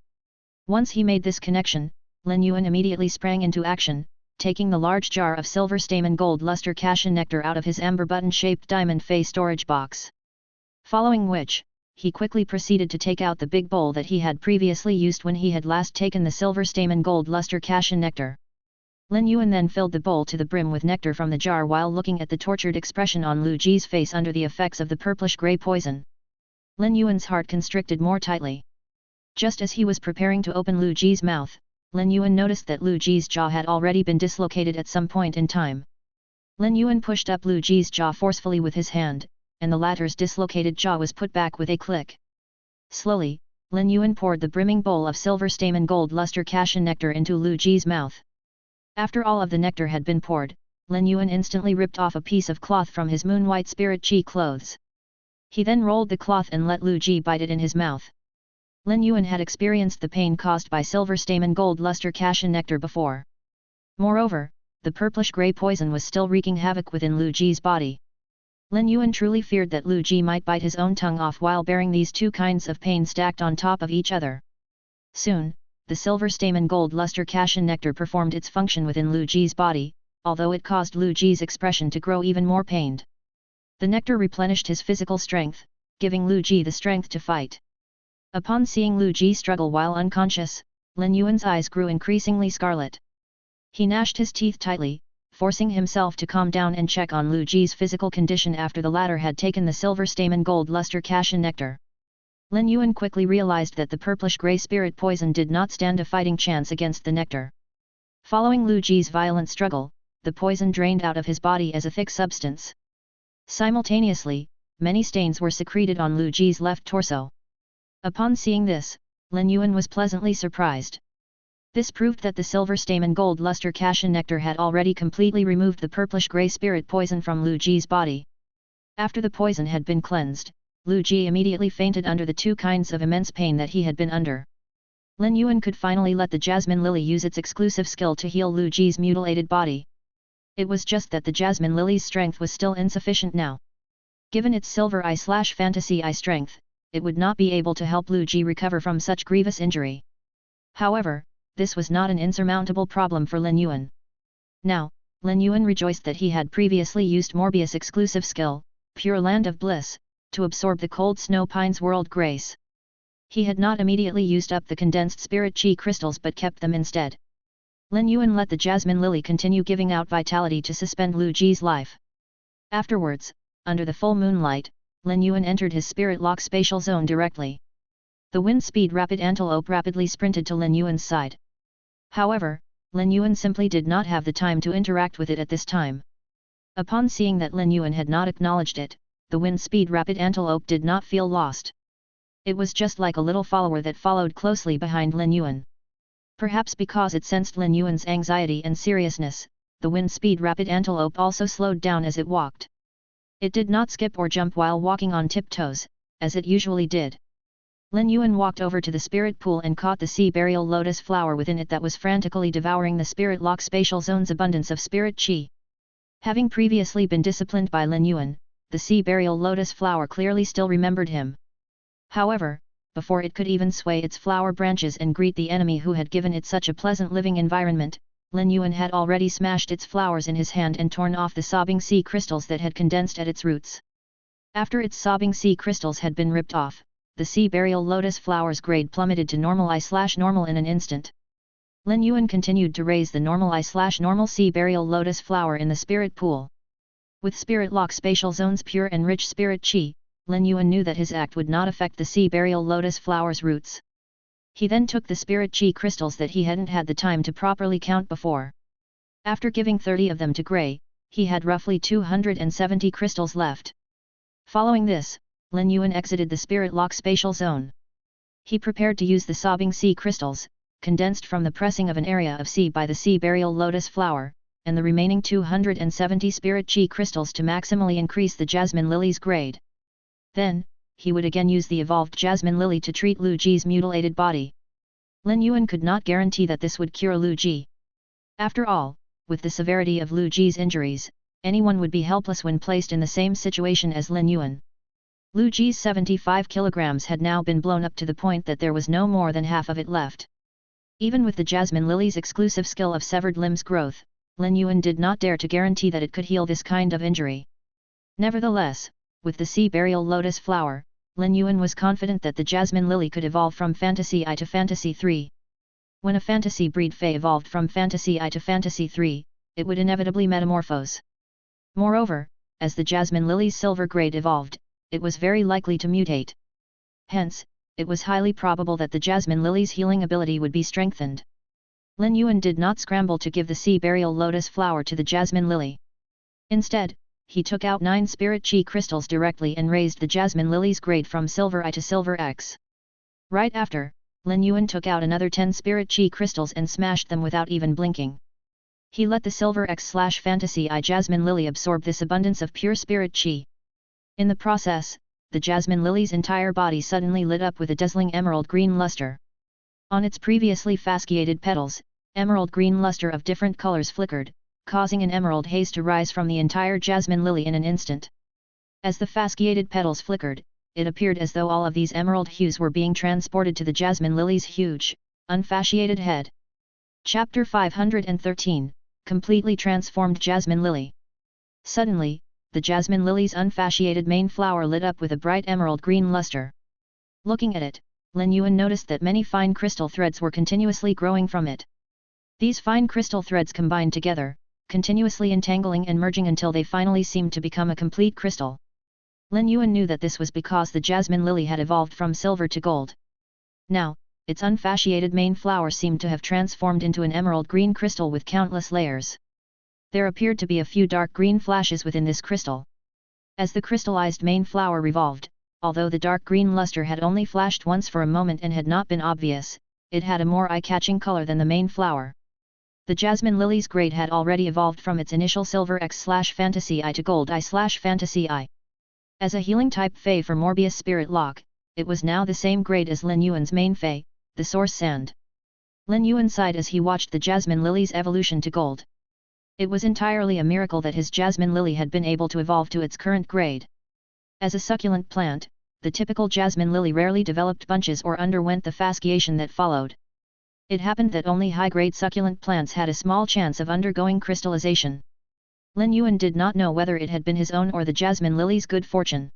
Once he made this connection, Lin Yuan immediately sprang into action, taking the large jar of silver stamen gold luster cassia nectar out of his amber button-shaped diamond fey storage box. Following which, he quickly proceeded to take out the big bowl that he had previously used when he had last taken the silver stamen gold luster cassia nectar. Lin Yuan then filled the bowl to the brim with nectar from the jar while looking at the tortured expression on Lu Ji's face under the effects of the purplish-grey poison. Lin Yuan's heart constricted more tightly. Just as he was preparing to open Lu Ji's mouth, Lin Yuan noticed that Lu Ji's jaw had already been dislocated at some point in time. Lin Yuan pushed up Lu Ji's jaw forcefully with his hand, and the latter's dislocated jaw was put back with a click. Slowly, Lin Yuan poured the brimming bowl of silver stamen gold luster cassia nectar into Lu Ji's mouth. After all of the nectar had been poured, Lin Yuan instantly ripped off a piece of cloth from his moon-white spirit chi clothes. He then rolled the cloth and let Lu Ji bite it in his mouth. Lin Yuan had experienced the pain caused by silver stamen gold luster cassia nectar before. Moreover, the purplish-grey poison was still wreaking havoc within Lu Ji's body. Lin Yuan truly feared that Lu Ji might bite his own tongue off while bearing these two kinds of pain stacked on top of each other. Soon, the silver stamen gold luster cassia nectar performed its function within Lu Ji's body, although it caused Lu Ji's expression to grow even more pained. The nectar replenished his physical strength, giving Lu Ji the strength to fight. Upon seeing Lu Ji struggle while unconscious, Lin Yuan's eyes grew increasingly scarlet. He gnashed his teeth tightly, forcing himself to calm down and check on Lu Ji's physical condition after the latter had taken the silver stamen gold luster cassia nectar. Lin Yuan quickly realized that the purplish-gray spirit poison did not stand a fighting chance against the nectar. Following Lu Ji's violent struggle, the poison drained out of his body as a thick substance. Simultaneously, many stains were secreted on Lu Ji's left torso. Upon seeing this, Lin Yuan was pleasantly surprised. This proved that the silver stamen gold luster cassia nectar had already completely removed the purplish-gray spirit poison from Lu Ji's body. After the poison had been cleansed, Lu Ji immediately fainted under the two kinds of immense pain that he had been under. Lin Yuan could finally let the jasmine lily use its exclusive skill to heal Lu Ji's mutilated body. It was just that the jasmine lily's strength was still insufficient now. Given its silver eye/fantasy eye strength, it would not be able to help Lu Ji recover from such grievous injury. However, this was not an insurmountable problem for Lin Yuan. Now, Lin Yuan rejoiced that he had previously used Morbius' exclusive skill, Pure Land of Bliss, to absorb the cold snow pine's world grace. He had not immediately used up the condensed spirit chi crystals but kept them instead. Lin Yuan let the jasmine lily continue giving out vitality to suspend Lu Ji's life. Afterwards, under the full moonlight, Lin Yuan entered his spirit lock spatial zone directly. The wind speed rapid antelope rapidly sprinted to Lin Yuan's side. However, Lin Yuan simply did not have the time to interact with it at this time. Upon seeing that Lin Yuan had not acknowledged it, the wind speed rapid antelope did not feel lost. It was just like a little follower that followed closely behind Lin Yuan. Perhaps because it sensed Lin Yuan's anxiety and seriousness, the wind speed rapid antelope also slowed down as it walked. It did not skip or jump while walking on tiptoes, as it usually did. Lin Yuan walked over to the spirit pool and caught the sea burial lotus flower within it that was frantically devouring the spirit lock spatial zone's abundance of spirit chi. Having previously been disciplined by Lin Yuan, the sea burial lotus flower clearly still remembered him. However, before it could even sway its flower branches and greet the enemy who had given it such a pleasant living environment, Lin Yuan had already smashed its flowers in his hand and torn off the sobbing sea crystals that had condensed at its roots. After its sobbing sea crystals had been ripped off, the sea burial lotus flower's grade plummeted to normal eye/normal in an instant. Lin Yuan continued to raise the normal eye/normal sea burial lotus flower in the spirit pool. With spirit lock spatial zone's pure and rich spirit chi, Lin Yuan knew that his act would not affect the sea burial lotus flower's roots. He then took the spirit chi crystals that he hadn't had the time to properly count before. After giving 30 of them to Gray, he had roughly 270 crystals left. Following this, Lin Yuan exited the spirit lock spatial zone. He prepared to use the sobbing sea crystals, condensed from the pressing of an area of sea by the sea burial lotus flower, and the remaining 270 spirit chi crystals to maximally increase the jasmine lily's grade. Then, he would again use the evolved jasmine lily to treat Lu Ji's mutilated body. Lin Yuan could not guarantee that this would cure Lu Ji. After all, with the severity of Lu Ji's injuries, anyone would be helpless when placed in the same situation as Lin Yuan. Lu Ji's 75 kilograms had now been blown up to the point that there was no more than half of it left. Even with the jasmine lily's exclusive skill of severed limbs growth, Lin Yuan did not dare to guarantee that it could heal this kind of injury. Nevertheless, with the sea burial lotus flower, Lin Yuan was confident that the jasmine lily could evolve from Fantasy I to Fantasy 3. When a fantasy breed fey evolved from Fantasy I to Fantasy 3, it would inevitably metamorphose. Moreover, as the jasmine lily's silver grade evolved, it was very likely to mutate. Hence, it was highly probable that the jasmine lily's healing ability would be strengthened. Lin Yuan did not scramble to give the sea burial lotus flower to the jasmine lily. Instead, he took out 9 spirit chi crystals directly and raised the jasmine lily's grade from silver I to silver X. Right after, Lin Yuan took out another 10 spirit chi crystals and smashed them without even blinking. He let the silver X/fantasy I jasmine lily absorb this abundance of pure spirit chi. In the process, the jasmine lily's entire body suddenly lit up with a dazzling emerald green luster. On its previously fasciated petals, emerald green luster of different colors flickered, causing an emerald haze to rise from the entire jasmine lily in an instant. As the fasciated petals flickered, it appeared as though all of these emerald hues were being transported to the jasmine lily's huge, unfasciated head. Chapter 513, Completely Transformed Jasmine Lily. Suddenly, the jasmine lily's unfasciated main flower lit up with a bright emerald green luster. Looking at it, Lin Yuan noticed that many fine crystal threads were continuously growing from it. These fine crystal threads combined together, continuously entangling and merging until they finally seemed to become a complete crystal. Lin Yuan knew that this was because the jasmine lily had evolved from silver to gold. Now, its unfasciated main flower seemed to have transformed into an emerald green crystal with countless layers. There appeared to be a few dark green flashes within this crystal. As the crystallized main flower revolved, although the dark green luster had only flashed once for a moment and had not been obvious, it had a more eye-catching color than the main flower. The jasmine lily's grade had already evolved from its initial silver X/fantasy I to gold I/fantasy I. As a healing type fey for Morbius Spirit Lock, it was now the same grade as Lin Yuan's main fey, the Source Sand. Lin Yuan sighed as he watched the jasmine lily's evolution to gold. It was entirely a miracle that his jasmine lily had been able to evolve to its current grade. As a succulent plant, the typical jasmine lily rarely developed bunches or underwent the fasciation that followed. It happened that only high-grade succulent plants had a small chance of undergoing crystallization. Lin Yuan did not know whether it had been his own or the jasmine lily's good fortune.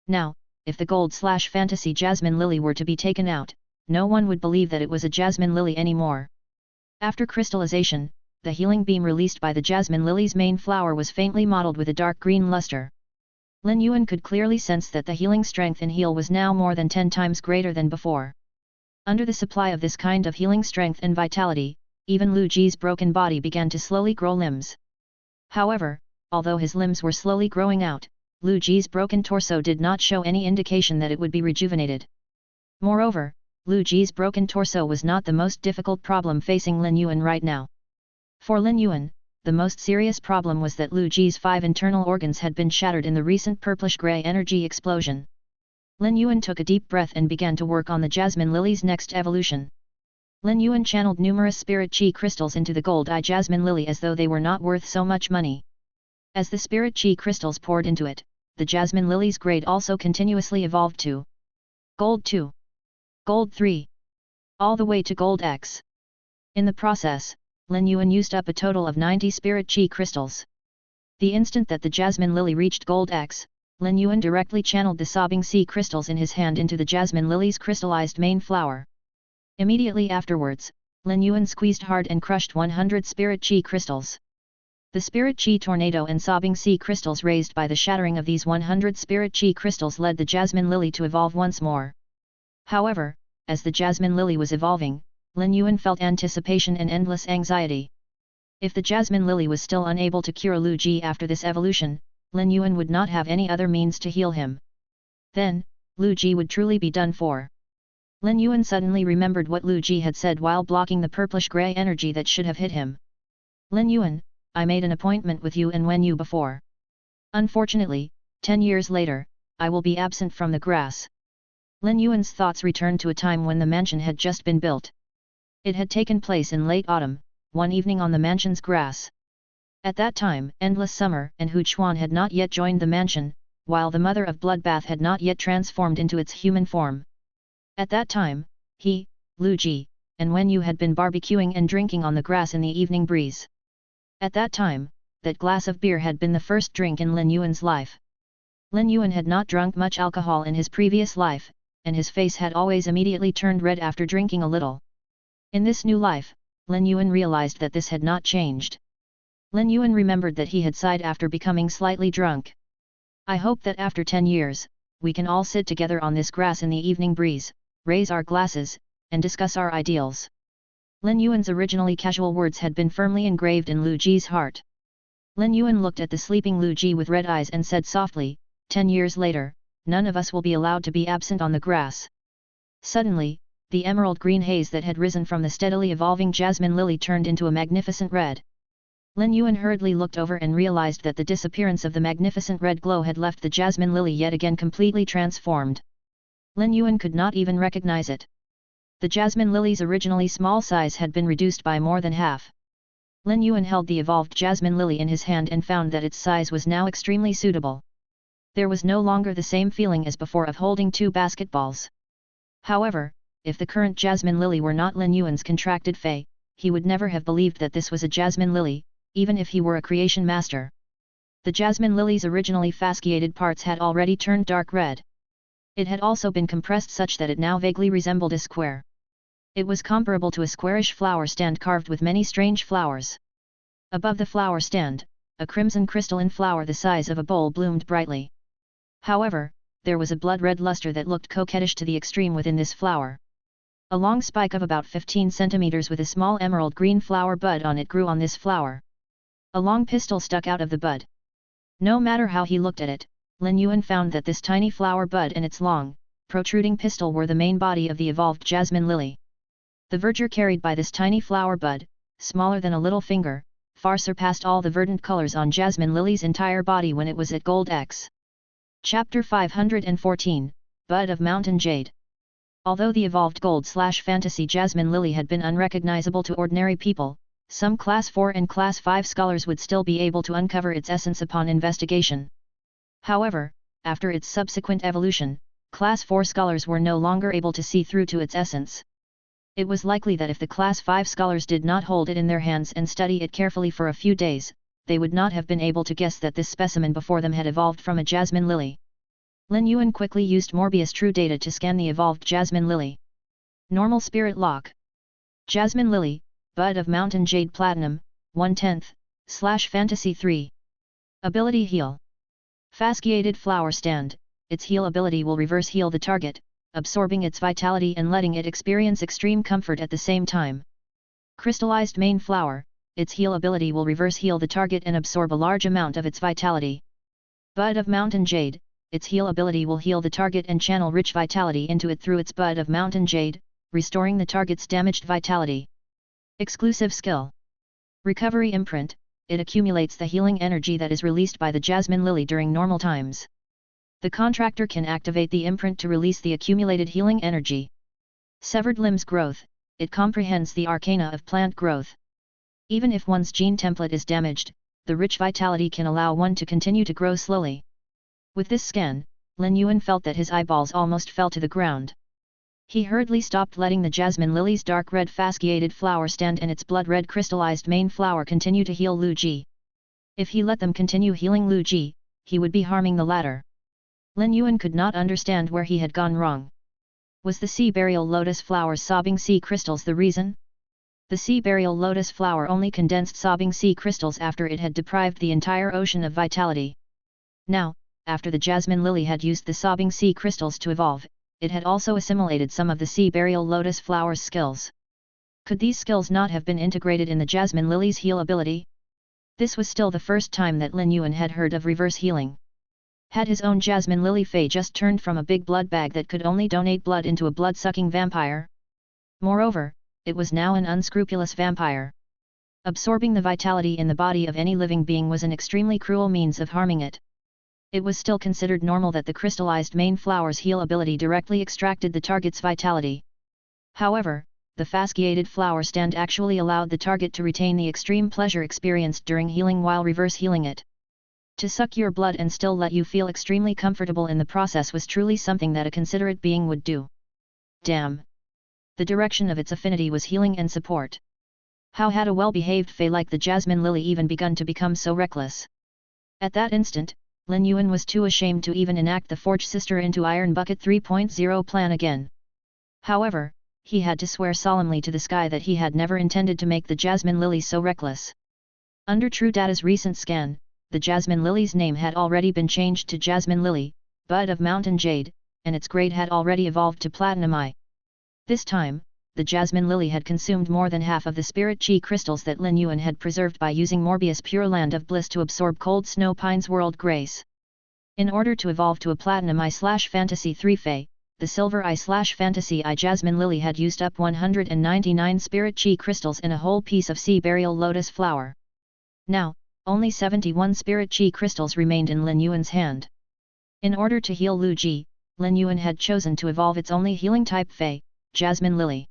Now, if the gold/fantasy jasmine lily were to be taken out, no one would believe that it was a jasmine lily anymore. After crystallization, the healing beam released by the jasmine lily's main flower was faintly mottled with a dark green luster. Lin Yuan could clearly sense that the healing strength in heal was now more than 10 times greater than before. Under the supply of this kind of healing strength and vitality, even Lu Ji's broken body began to slowly grow limbs. However, although his limbs were slowly growing out, Lu Ji's broken torso did not show any indication that it would be rejuvenated. Moreover, Lu Ji's broken torso was not the most difficult problem facing Lin Yuan right now. For Lin Yuan, the most serious problem was that Lu Ji's 5 internal organs had been shattered in the recent purplish-gray energy explosion. Lin Yuan took a deep breath and began to work on the jasmine lily's next evolution. Lin Yuan channeled numerous spirit chi crystals into the gold eye jasmine lily as though they were not worth so much money. As the spirit chi crystals poured into it, the jasmine lily's grade also continuously evolved to Gold 2, Gold 3, all the way to Gold X. In the process, Lin Yuan used up a total of 90 spirit chi crystals. The instant that the jasmine lily reached Gold X, Lin Yuan directly channeled the sobbing sea crystals in his hand into the jasmine lily's crystallized main flower. Immediately afterwards, Lin Yuan squeezed hard and crushed 100 spirit chi crystals. The spirit chi tornado and sobbing sea crystals raised by the shattering of these 100 spirit chi crystals led the jasmine lily to evolve once more. However, as the jasmine lily was evolving, Lin Yuan felt anticipation and endless anxiety. If the jasmine lily was still unable to cure Lu Ji after this evolution, Lin Yuan would not have any other means to heal him. Then, Lu Ji would truly be done for. Lin Yuan suddenly remembered what Lu Ji had said while blocking the purplish-gray energy that should have hit him. Lin Yuan, I made an appointment with you and Wen Yu before. Unfortunately, 10 years later, I will be absent from the grass. Lin Yuan's thoughts returned to a time when the mansion had just been built. It had taken place in late autumn, one evening on the mansion's grass. At that time, Endless Summer and Hu Chuan had not yet joined the mansion, while the Mother of Bloodbath had not yet transformed into its human form. At that time, he, Lu Ji, and Wen Yu had been barbecuing and drinking on the grass in the evening breeze. At that time, that glass of beer had been the first drink in Lin Yuan's life. Lin Yuan had not drunk much alcohol in his previous life, and his face had always immediately turned red after drinking a little. In this new life, Lin Yuan realized that this had not changed. Lin Yuan remembered that he had sighed after becoming slightly drunk. I hope that after 10 years, we can all sit together on this grass in the evening breeze, raise our glasses, and discuss our ideals. Lin Yuan's originally casual words had been firmly engraved in Lu Ji's heart. Lin Yuan looked at the sleeping Lu Ji with red eyes and said softly, 10 years later, none of us will be allowed to be absent on the grass. Suddenly, the emerald green haze that had risen from the steadily evolving jasmine lily turned into a magnificent red. Lin Yuan hurriedly looked over and realized that the disappearance of the magnificent red glow had left the jasmine lily yet again completely transformed. Lin Yuan could not even recognize it. The jasmine lily's originally small size had been reduced by more than half. Lin Yuan held the evolved jasmine lily in his hand and found that its size was now extremely suitable. There was no longer the same feeling as before of holding 2 basketballs. However, if the current jasmine lily were not Lin Yuan's contracted fey, he would never have believed that this was a jasmine lily, even if he were a creation master. The jasmine lily's originally fasciated parts had already turned dark red. It had also been compressed such that it now vaguely resembled a square. It was comparable to a squarish flower stand carved with many strange flowers. Above the flower stand, a crimson crystalline flower the size of a bowl bloomed brightly. However, there was a blood-red luster that looked coquettish to the extreme within this flower. A long spike of about 15 centimeters with a small emerald green flower bud on it grew on this flower. A long pistil stuck out of the bud. No matter how he looked at it, Lin Yuan found that this tiny flower bud and its long, protruding pistil were the main body of the evolved jasmine lily. The verdure carried by this tiny flower bud, smaller than a little finger, far surpassed all the verdant colors on jasmine lily's entire body when it was at gold X. Chapter 514, Bud of Mountain Jade. Although the evolved gold/fantasy jasmine lily had been unrecognizable to ordinary people, some Class 4 and Class 5 scholars would still be able to uncover its essence upon investigation. However, after its subsequent evolution, Class 4 scholars were no longer able to see through to its essence. It was likely that if the Class 5 scholars did not hold it in their hands and study it carefully for a few days, they would not have been able to guess that this specimen before them had evolved from a jasmine lily. Lin Yuan quickly used Morbius True Data to scan the evolved jasmine lily. Normal Spirit Lock. Jasmine Lily, Bud of Mountain Jade Platinum, 1/10/Fantasy 3. Ability Heal. Fasciated Flower Stand. Its heal ability will reverse heal the target, absorbing its vitality and letting it experience extreme comfort at the same time. Crystallized Main Flower. Its heal ability will reverse heal the target and absorb a large amount of its vitality. Bud of Mountain Jade. Its heal ability will heal the target and channel rich vitality into it through its Bud of Mountain Jade, restoring the target's damaged vitality. Exclusive Skill. Recovery Imprint. It accumulates the healing energy that is released by the jasmine lily during normal times. The contractor can activate the imprint to release the accumulated healing energy. Severed Limbs Growth. It comprehends the arcana of plant growth. Even if one's gene template is damaged, the rich vitality can allow one to continue to grow slowly. With this scan, Lin Yuan felt that his eyeballs almost fell to the ground. He hurriedly stopped letting the jasmine lily's dark red fasciated flower stand and its blood-red crystallized main flower continue to heal Lu Ji. If he let them continue healing Lu Ji, he would be harming the latter. Lin Yuan could not understand where he had gone wrong. Was the sea burial lotus flower's sobbing sea crystals the reason? The sea burial lotus flower only condensed sobbing sea crystals after it had deprived the entire ocean of vitality. Now, after the jasmine lily had used the sobbing sea crystals to evolve, it had also assimilated some of the sea burial lotus flower's skills. Could these skills not have been integrated in the jasmine lily's heal ability? This was still the first time that Lin Yuan had heard of reverse healing. Had his own jasmine lily fey just turned from a big blood bag that could only donate blood into a blood-sucking vampire? Moreover, it was now an unscrupulous vampire. Absorbing the vitality in the body of any living being was an extremely cruel means of harming it. It was still considered normal that the crystallized main flower's heal ability directly extracted the target's vitality. However, the fasciated flower stand actually allowed the target to retain the extreme pleasure experienced during healing while reverse healing it. To suck your blood and still let you feel extremely comfortable in the process was truly something that a considerate being would do. Damn! The direction of its affinity was healing and support. How had a well-behaved fey like the jasmine lily even begun to become so reckless? At that instant, Lin Yuan was too ashamed to even enact the Forge Sister into Iron Bucket 3.0 plan again. However, he had to swear solemnly to the sky that he had never intended to make the jasmine lily so reckless. Under True Data's recent scan, the jasmine lily's name had already been changed to Jasmine Lily, Bud of Mountain Jade, and its grade had already evolved to Platinum I. This time, the jasmine lily had consumed more than half of the spirit chi crystals that Lin Yuan had preserved by using Morbius Pure Land of Bliss to absorb Cold Snow Pine's World Grace. In order to evolve to a Platinum I/Fantasy 3 Fey, the Silver I/Fantasy I jasmine lily had used up 199 spirit chi crystals and a whole piece of sea burial lotus flower. Now, only 71 spirit chi crystals remained in Lin Yuan's hand. In order to heal Lu Ji, Lin Yuan had chosen to evolve its only healing type Fey, Jasmine Lily.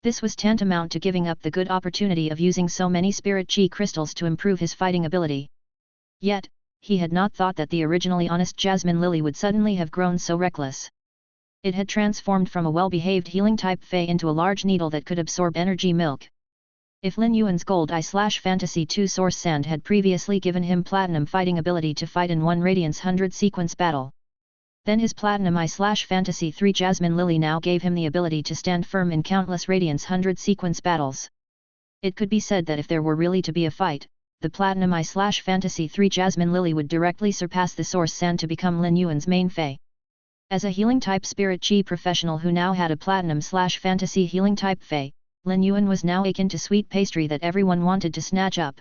This was tantamount to giving up the good opportunity of using so many spirit chi crystals to improve his fighting ability. Yet, he had not thought that the originally honest Jasmine Lily would suddenly have grown so reckless. It had transformed from a well-behaved healing type Fey into a large needle that could absorb energy milk. If Lin Yuan's Gold I/Fantasy 2 Source Sand had previously given him platinum fighting ability to fight in one Radiance 100 sequence battle, Then his Platinum I/Fantasy 3 Jasmine Lily now gave him the ability to stand firm in countless Radiance 100 sequence battles. It could be said that if there were really to be a fight, the Platinum I/Fantasy 3 Jasmine Lily would directly surpass the Source Sand to become Lin Yuan's main fey. As a healing-type spirit chi professional who now had a Platinum/Fantasy healing-type fey, Lin Yuan was now akin to sweet pastry that everyone wanted to snatch up.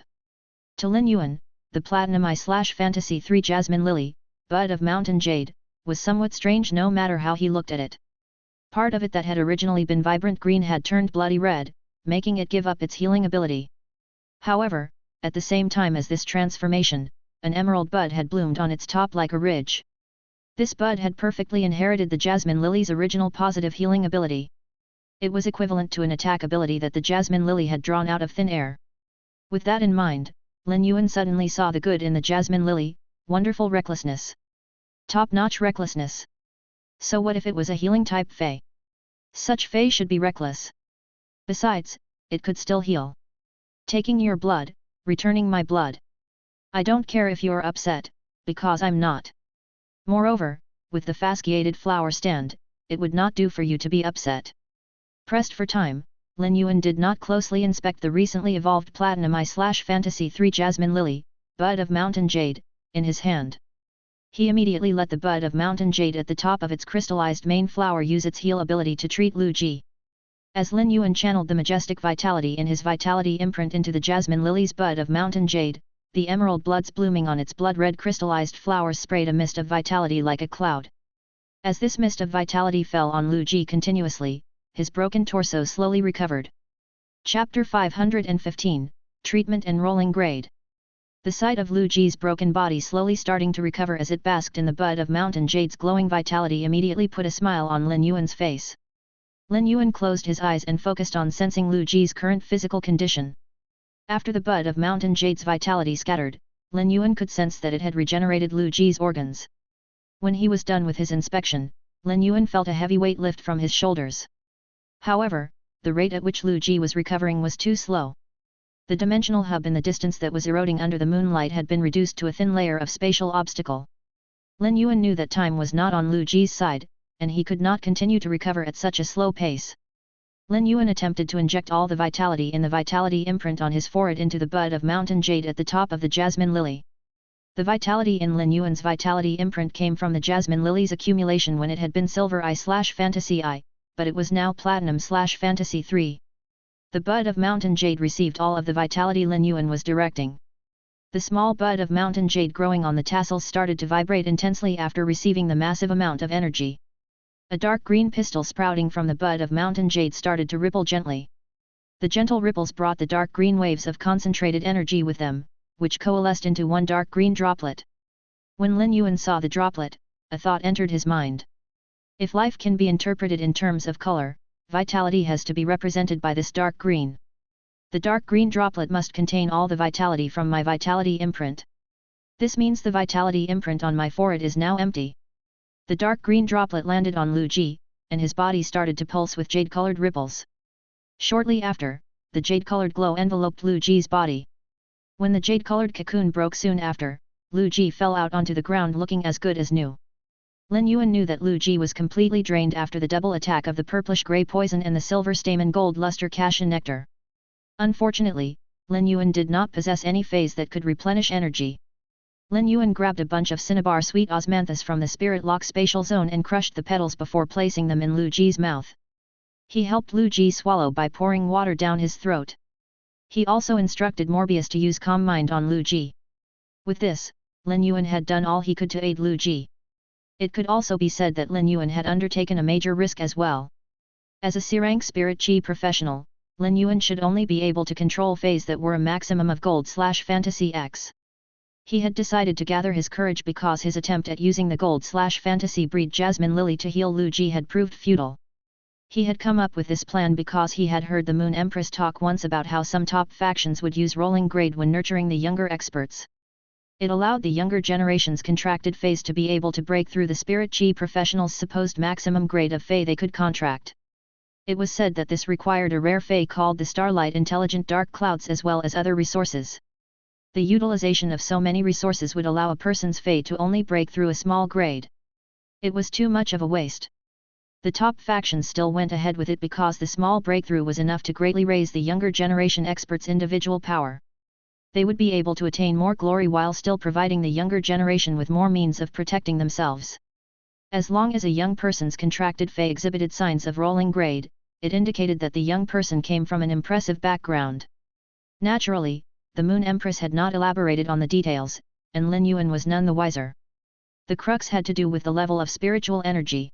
To Lin Yuan, the Platinum I/Fantasy 3 Jasmine Lily, Bud of Mountain Jade, was somewhat strange no matter how he looked at it. Part of it that had originally been vibrant green had turned bloody red, making it give up its healing ability. However, at the same time as this transformation, an emerald bud had bloomed on its top like a ridge. This bud had perfectly inherited the Jasmine Lily's original positive healing ability. It was equivalent to an attack ability that the Jasmine Lily had drawn out of thin air. With that in mind, Lin Yuan suddenly saw the good in the Jasmine Lily: wonderful recklessness. Top-notch recklessness. So what if it was a healing-type fey? Such fey should be reckless. Besides, it could still heal. Taking your blood, returning my blood. I don't care if you're upset, because I'm not. Moreover, with the fasciated flower stand, it would not do for you to be upset. Pressed for time, Lin Yuan did not closely inspect the recently evolved Platinum I/Fantasy 3 Jasmine Lily, Bud of Mountain Jade, in his hand. He immediately let the Bud of Mountain Jade at the top of its crystallized main flower use its heal ability to treat Lu Ji. As Lin Yuan channeled the majestic vitality in his vitality imprint into the Jasmine Lily's Bud of Mountain Jade, the emerald bloods blooming on its blood-red crystallized flowers sprayed a mist of vitality like a cloud. As this mist of vitality fell on Lu Ji continuously, his broken torso slowly recovered. Chapter 515, Treatment and Rolling Grade. The sight of Lu Ji's broken body slowly starting to recover as it basked in the Bud of Mountain Jade's glowing vitality immediately put a smile on Lin Yuan's face. Lin Yuan closed his eyes and focused on sensing Lu Ji's current physical condition. After the Bud of Mountain Jade's vitality scattered, Lin Yuan could sense that it had regenerated Lu Ji's organs. When he was done with his inspection, Lin Yuan felt a heavy weight lift from his shoulders. However, the rate at which Lu Ji was recovering was too slow. The dimensional hub in the distance that was eroding under the moonlight had been reduced to a thin layer of spatial obstacle. Lin Yuan knew that time was not on Lu Ji's side, and he could not continue to recover at such a slow pace. Lin Yuan attempted to inject all the vitality in the vitality imprint on his forehead into the Bud of Mountain Jade at the top of the Jasmine Lily. The vitality in Lin Yuan's vitality imprint came from the Jasmine Lily's accumulation when it had been Silver I/Fantasy I, but it was now Platinum/Fantasy 3. The Bud of Mountain Jade received all of the vitality Lin Yuan was directing. The small Bud of Mountain Jade growing on the tassels started to vibrate intensely after receiving the massive amount of energy. A dark green pistil sprouting from the Bud of Mountain Jade started to ripple gently. The gentle ripples brought the dark green waves of concentrated energy with them, which coalesced into one dark green droplet. When Lin Yuan saw the droplet, a thought entered his mind. If life can be interpreted in terms of color, vitality has to be represented by this dark green. The dark green droplet must contain all the vitality from my vitality imprint. This means the vitality imprint on my forehead is now empty. The dark green droplet landed on Lu Ji, and his body started to pulse with jade-colored ripples. Shortly after, the jade-colored glow enveloped Lu Ji's body. When the jade-colored cocoon broke soon after, Lu Ji fell out onto the ground looking as good as new. Lin Yuan knew that Lu Ji was completely drained after the double attack of the purplish-grey poison and the silver stamen gold luster cassia nectar. Unfortunately, Lin Yuan did not possess any phase that could replenish energy. Lin Yuan grabbed a bunch of cinnabar sweet osmanthus from the spirit lock spatial zone and crushed the petals before placing them in Lu Ji's mouth. He helped Lu Ji swallow by pouring water down his throat. He also instructed Morbius to use calm mind on Lu Ji. With this, Lin Yuan had done all he could to aid Lu Ji. It could also be said that Lin Yuan had undertaken a major risk as well. As a C-rank spirit chi professional, Lin Yuan should only be able to control phase that were a maximum of Gold/Fantasy X. He had decided to gather his courage because his attempt at using the Gold/Fantasy breed Jasmine Lily to heal Lu Ji had proved futile. He had come up with this plan because he had heard the Moon Empress talk once about how some top factions would use rolling grade when nurturing the younger experts. It allowed the younger generation's contracted phase to be able to break through the spirit chi professionals' supposed maximum grade of fey they could contract. It was said that this required a rare fey called the Starlight Intelligent Dark Clouds as well as other resources. The utilization of so many resources would allow a person's fey to only break through a small grade. It was too much of a waste. The top factions still went ahead with it because the small breakthrough was enough to greatly raise the younger generation experts' individual power. They would be able to attain more glory while still providing the younger generation with more means of protecting themselves. As long as a young person's contracted fey exhibited signs of rolling grade, it indicated that the young person came from an impressive background. Naturally, the Moon Empress had not elaborated on the details, and Lin Yuan was none the wiser. The crux had to do with the level of spiritual energy.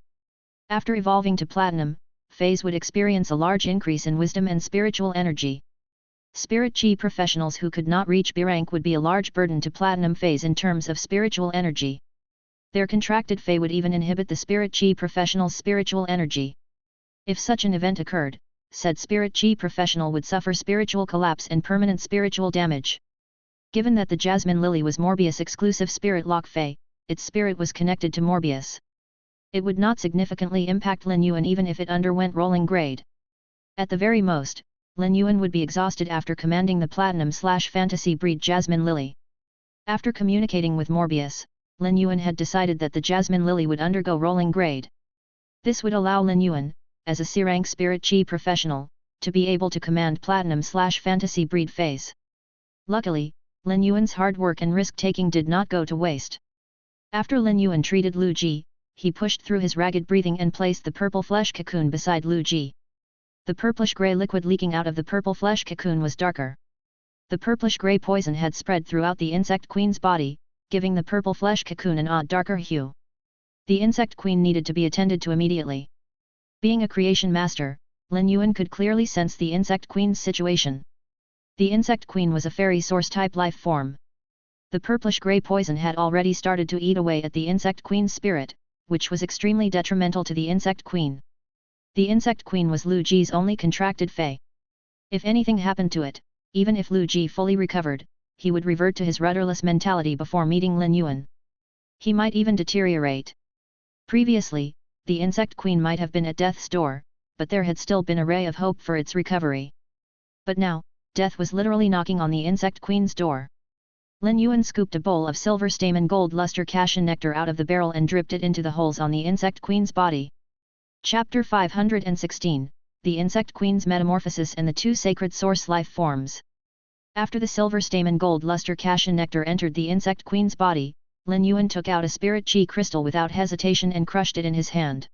After evolving to Platinum, feys would experience a large increase in wisdom and spiritual energy. Spirit Chi professionals who could not reach B rank would be a large burden to Platinum feys in terms of spiritual energy. Their contracted fey would even inhibit the Spirit Chi professional's spiritual energy. If such an event occurred, said Spirit Chi professional would suffer spiritual collapse and permanent spiritual damage. Given that the Jasmine Lily was Morbius' exclusive spirit lock fey, its spirit was connected to Morbius. It would not significantly impact Lin Yuan even if it underwent rolling grade. At the very most, Lin Yuan would be exhausted after commanding the Platinum/Fantasy breed Jasmine Lily. After communicating with Morbius, Lin Yuan had decided that the Jasmine Lily would undergo rolling grade. This would allow Lin Yuan, as a C-rank Spirit Chi professional, to be able to command Platinum/Fantasy breed phase. Luckily, Lin Yuan's hard work and risk-taking did not go to waste. After Lin Yuan treated Lu Ji, he pushed through his ragged breathing and placed the purple flesh cocoon beside Lu Ji. The purplish-gray liquid leaking out of the purple flesh cocoon was darker. The purplish-gray poison had spread throughout the insect queen's body, giving the purple flesh cocoon an odd darker hue. The insect queen needed to be attended to immediately. Being a creation master, Lin Yuan could clearly sense the insect queen's situation. The insect queen was a fairy source-type life form. The purplish-gray poison had already started to eat away at the insect queen's spirit, which was extremely detrimental to the insect queen. The insect queen was Lu Ji's only contracted fey. If anything happened to it, even if Lu Ji fully recovered, he would revert to his rudderless mentality before meeting Lin Yuan. He might even deteriorate. Previously, the insect queen might have been at death's door, but there had still been a ray of hope for its recovery. But now, death was literally knocking on the insect queen's door. Lin Yuan scooped a bowl of silver stamen gold luster cassia nectar out of the barrel and dripped it into the holes on the insect queen's body. Chapter 516, The Insect Queen's Metamorphosis and the Two Sacred Source Life Forms. After the silver stamen gold luster cassia nectar entered the insect queen's body, Lin Yuan took out a spirit chi crystal without hesitation and crushed it in his hand.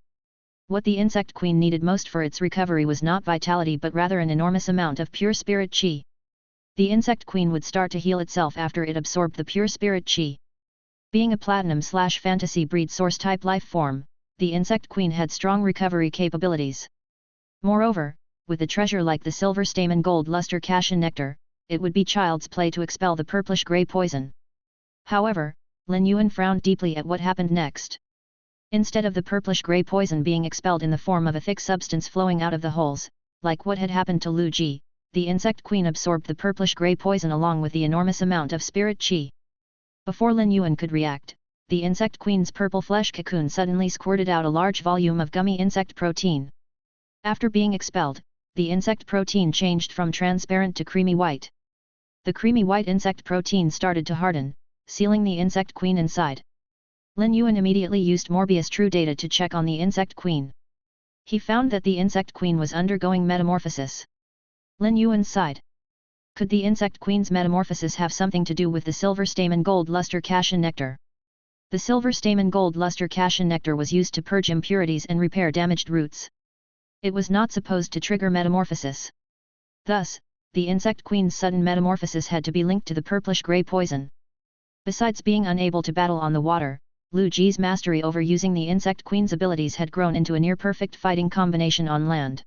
What the insect queen needed most for its recovery was not vitality but rather an enormous amount of pure spirit chi. The insect queen would start to heal itself after it absorbed the pure spirit chi. Being a Platinum/Fantasy breed source-type life form, the insect queen had strong recovery capabilities. Moreover, with a treasure like the silver stamen gold luster cassia nectar, it would be child's play to expel the purplish-gray poison. However, Lin Yuan frowned deeply at what happened next. Instead of the purplish-gray poison being expelled in the form of a thick substance flowing out of the holes, like what had happened to Lu Ji, the insect queen absorbed the purplish-gray poison along with the enormous amount of spirit chi. Before Lin Yuan could react, the insect queen's purple flesh cocoon suddenly squirted out a large volume of gummy insect protein. After being expelled, the insect protein changed from transparent to creamy white. The creamy white insect protein started to harden, sealing the insect queen inside. Lin Yuan immediately used Morbius True Data to check on the insect queen. He found that the insect queen was undergoing metamorphosis. Lin Yuan sighed. Could the insect queen's metamorphosis have something to do with the silver stamen gold luster cassia nectar? The silver stamen gold luster cassia nectar was used to purge impurities and repair damaged roots. It was not supposed to trigger metamorphosis. Thus, the insect queen's sudden metamorphosis had to be linked to the purplish-gray poison. Besides being unable to battle on the water, Lu Ji's mastery over using the insect queen's abilities had grown into a near-perfect fighting combination on land.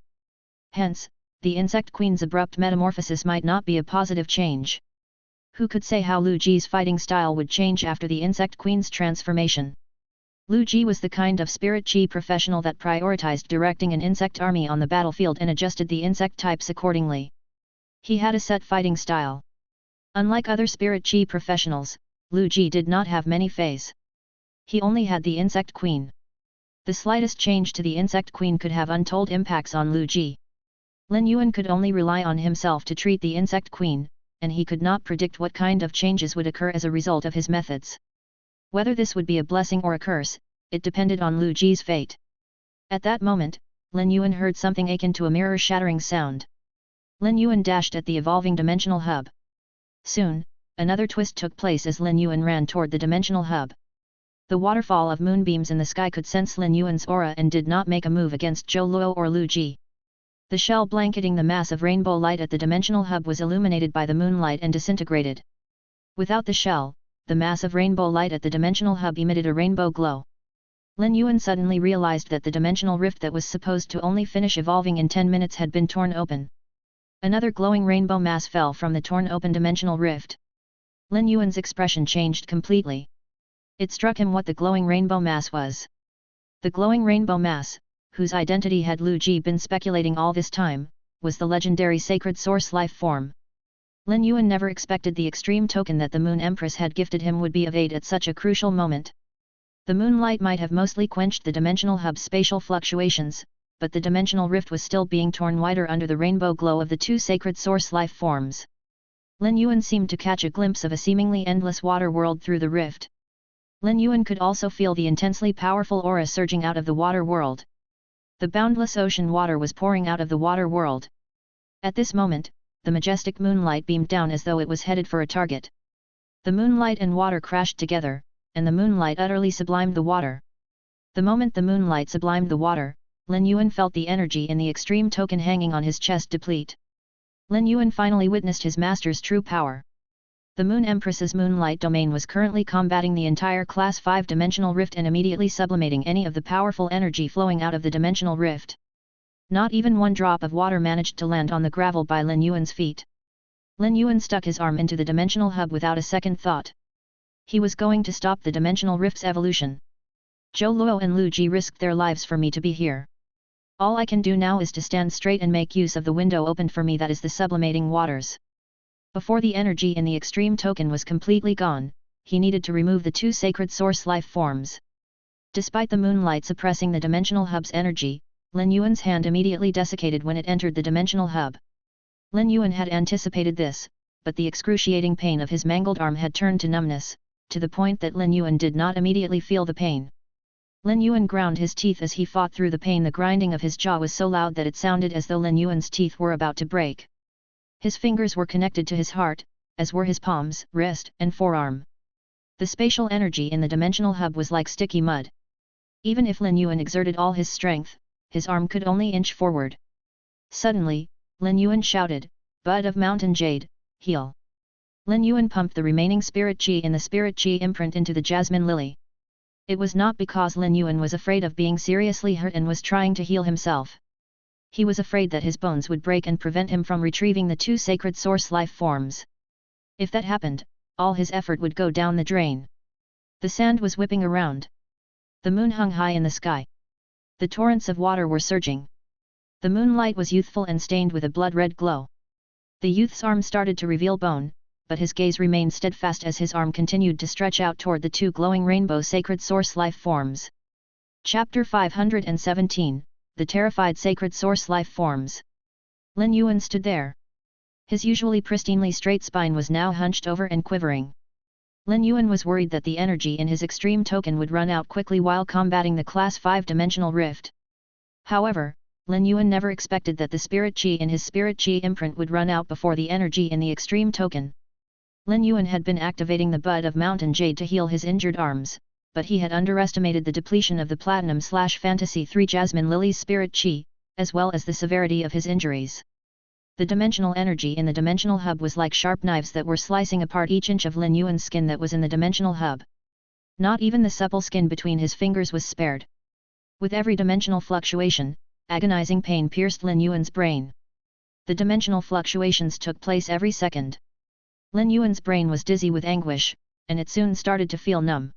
Hence, the insect queen's abrupt metamorphosis might not be a positive change. Who could say how Lu Ji's fighting style would change after the insect queen's transformation? Lu Ji was the kind of spirit chi professional that prioritized directing an insect army on the battlefield and adjusted the insect types accordingly. He had a set fighting style. Unlike other spirit chi professionals, Lu Ji did not have many feys. He only had the insect queen. The slightest change to the insect queen could have untold impacts on Lu Ji. Lin Yuan could only rely on himself to treat the insect queen, and he could not predict what kind of changes would occur as a result of his methods. Whether this would be a blessing or a curse, it depended on Lu Ji's fate. At that moment, Lin Yuan heard something akin to a mirror-shattering sound. Lin Yuan dashed at the evolving dimensional hub. Soon, another twist took place as Lin Yuan ran toward the dimensional hub. The waterfall of moonbeams in the sky could sense Lin Yuan's aura and did not make a move against Zhou Luo or Lu Ji. The shell blanketing the mass of rainbow light at the dimensional hub was illuminated by the moonlight and disintegrated. Without the shell, the mass of rainbow light at the dimensional hub emitted a rainbow glow. Lin Yuan suddenly realized that the dimensional rift that was supposed to only finish evolving in 10 minutes had been torn open. Another glowing rainbow mass fell from the torn open dimensional rift. Lin Yuan's expression changed completely. It struck him what the glowing rainbow mass was. The glowing rainbow mass, whose identity had Lu Ji been speculating all this time, was the legendary sacred source life form. Lin Yuan never expected the extreme token that the Moon Empress had gifted him would be of aid at such a crucial moment. The moonlight might have mostly quenched the dimensional hub's spatial fluctuations, but the dimensional rift was still being torn wider under the rainbow glow of the two sacred source life forms. Lin Yuan seemed to catch a glimpse of a seemingly endless water world through the rift. Lin Yuan could also feel the intensely powerful aura surging out of the water world. The boundless ocean water was pouring out of the water world. At this moment, the majestic moonlight beamed down as though it was headed for a target. The moonlight and water crashed together, and the moonlight utterly sublimed the water. The moment the moonlight sublimed the water, Lin Yuan felt the energy in the extreme token hanging on his chest deplete. Lin Yuan finally witnessed his master's true power. The Moon Empress's moonlight domain was currently combating the entire Class 5 dimensional rift and immediately sublimating any of the powerful energy flowing out of the dimensional rift. Not even one drop of water managed to land on the gravel by Lin Yuan's feet. Lin Yuan stuck his arm into the dimensional hub without a second thought. He was going to stop the dimensional rift's evolution. Zhou Luo and Lu Ji risked their lives for me to be here. All I can do now is to stand straight and make use of the window opened for me, that is the sublimating waters. Before the energy in the extreme token was completely gone, he needed to remove the two sacred source life forms. Despite the moonlight suppressing the dimensional hub's energy, Lin Yuan's hand immediately desiccated when it entered the dimensional hub. Lin Yuan had anticipated this, but the excruciating pain of his mangled arm had turned to numbness, to the point that Lin Yuan did not immediately feel the pain. Lin Yuan ground his teeth as he fought through the pain. The grinding of his jaw was so loud that it sounded as though Lin Yuan's teeth were about to break. His fingers were connected to his heart, as were his palms, wrist, and forearm. The spatial energy in the dimensional hub was like sticky mud. Even if Lin Yuan exerted all his strength, his arm could only inch forward. Suddenly, Lin Yuan shouted, "Bud of Mountain Jade, heal!" Lin Yuan pumped the remaining spirit chi in the spirit chi imprint into the jasmine lily. It was not because Lin Yuan was afraid of being seriously hurt and was trying to heal himself. He was afraid that his bones would break and prevent him from retrieving the two sacred source life forms. If that happened, all his effort would go down the drain. The sand was whipping around. The moon hung high in the sky. The torrents of water were surging. The moonlight was youthful and stained with a blood-red glow. The youth's arm started to reveal bone, but his gaze remained steadfast as his arm continued to stretch out toward the two glowing rainbow sacred source life forms. Chapter 517, The Terrified Sacred Source Life Forms. Lin Yuan stood there. His usually pristinely straight spine was now hunched over and quivering. Lin Yuan was worried that the energy in his extreme token would run out quickly while combating the Class 5 dimensional rift. However, Lin Yuan never expected that the spirit chi in his spirit chi imprint would run out before the energy in the extreme token. Lin Yuan had been activating the Bud of Mountain Jade to heal his injured arms, but he had underestimated the depletion of the Platinum/Fantasy 3 Jasmine Lily's spirit chi, as well as the severity of his injuries. The dimensional energy in the dimensional hub was like sharp knives that were slicing apart each inch of Lin Yuan's skin that was in the dimensional hub. Not even the supple skin between his fingers was spared. With every dimensional fluctuation, agonizing pain pierced Lin Yuan's brain. The dimensional fluctuations took place every second. Lin Yuan's brain was dizzy with anguish, and it soon started to feel numb.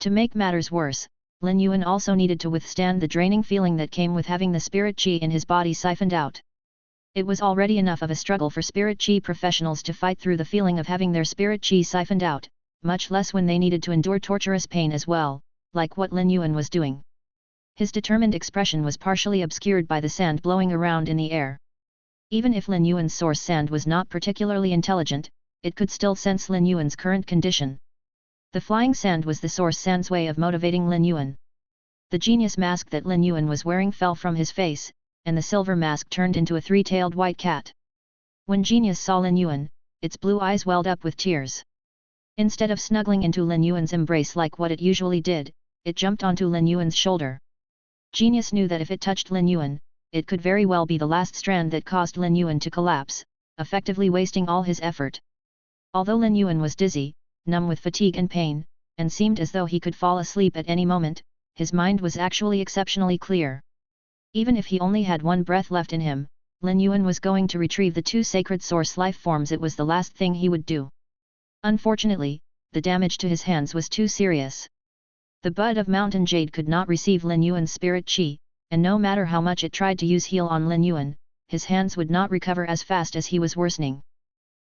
To make matters worse, Lin Yuan also needed to withstand the draining feeling that came with having the spirit chi in his body siphoned out. It was already enough of a struggle for spirit chi professionals to fight through the feeling of having their spirit chi siphoned out, much less when they needed to endure torturous pain as well, like what Lin Yuan was doing. His determined expression was partially obscured by the sand blowing around in the air. Even if Lin Yuan's source sand was not particularly intelligent, it could still sense Lin Yuan's current condition. The flying sand was the source sand's way of motivating Lin Yuan. The genius mask that Lin Yuan was wearing fell from his face, and the silver mask turned into a three-tailed white cat. When Genius saw Lin Yuan, its blue eyes welled up with tears. Instead of snuggling into Lin Yuan's embrace like what it usually did, it jumped onto Lin Yuan's shoulder. Genius knew that if it touched Lin Yuan, it could very well be the last strand that caused Lin Yuan to collapse, effectively wasting all his effort. Although Lin Yuan was dizzy, numb with fatigue and pain, and seemed as though he could fall asleep at any moment, his mind was actually exceptionally clear. Even if he only had one breath left in him, Lin Yuan was going to retrieve the two sacred source life forms. It was the last thing he would do. Unfortunately, the damage to his hands was too serious. The bud of mountain jade could not receive Lin Yuan's spirit chi, and no matter how much it tried to use heal on Lin Yuan, his hands would not recover as fast as he was worsening.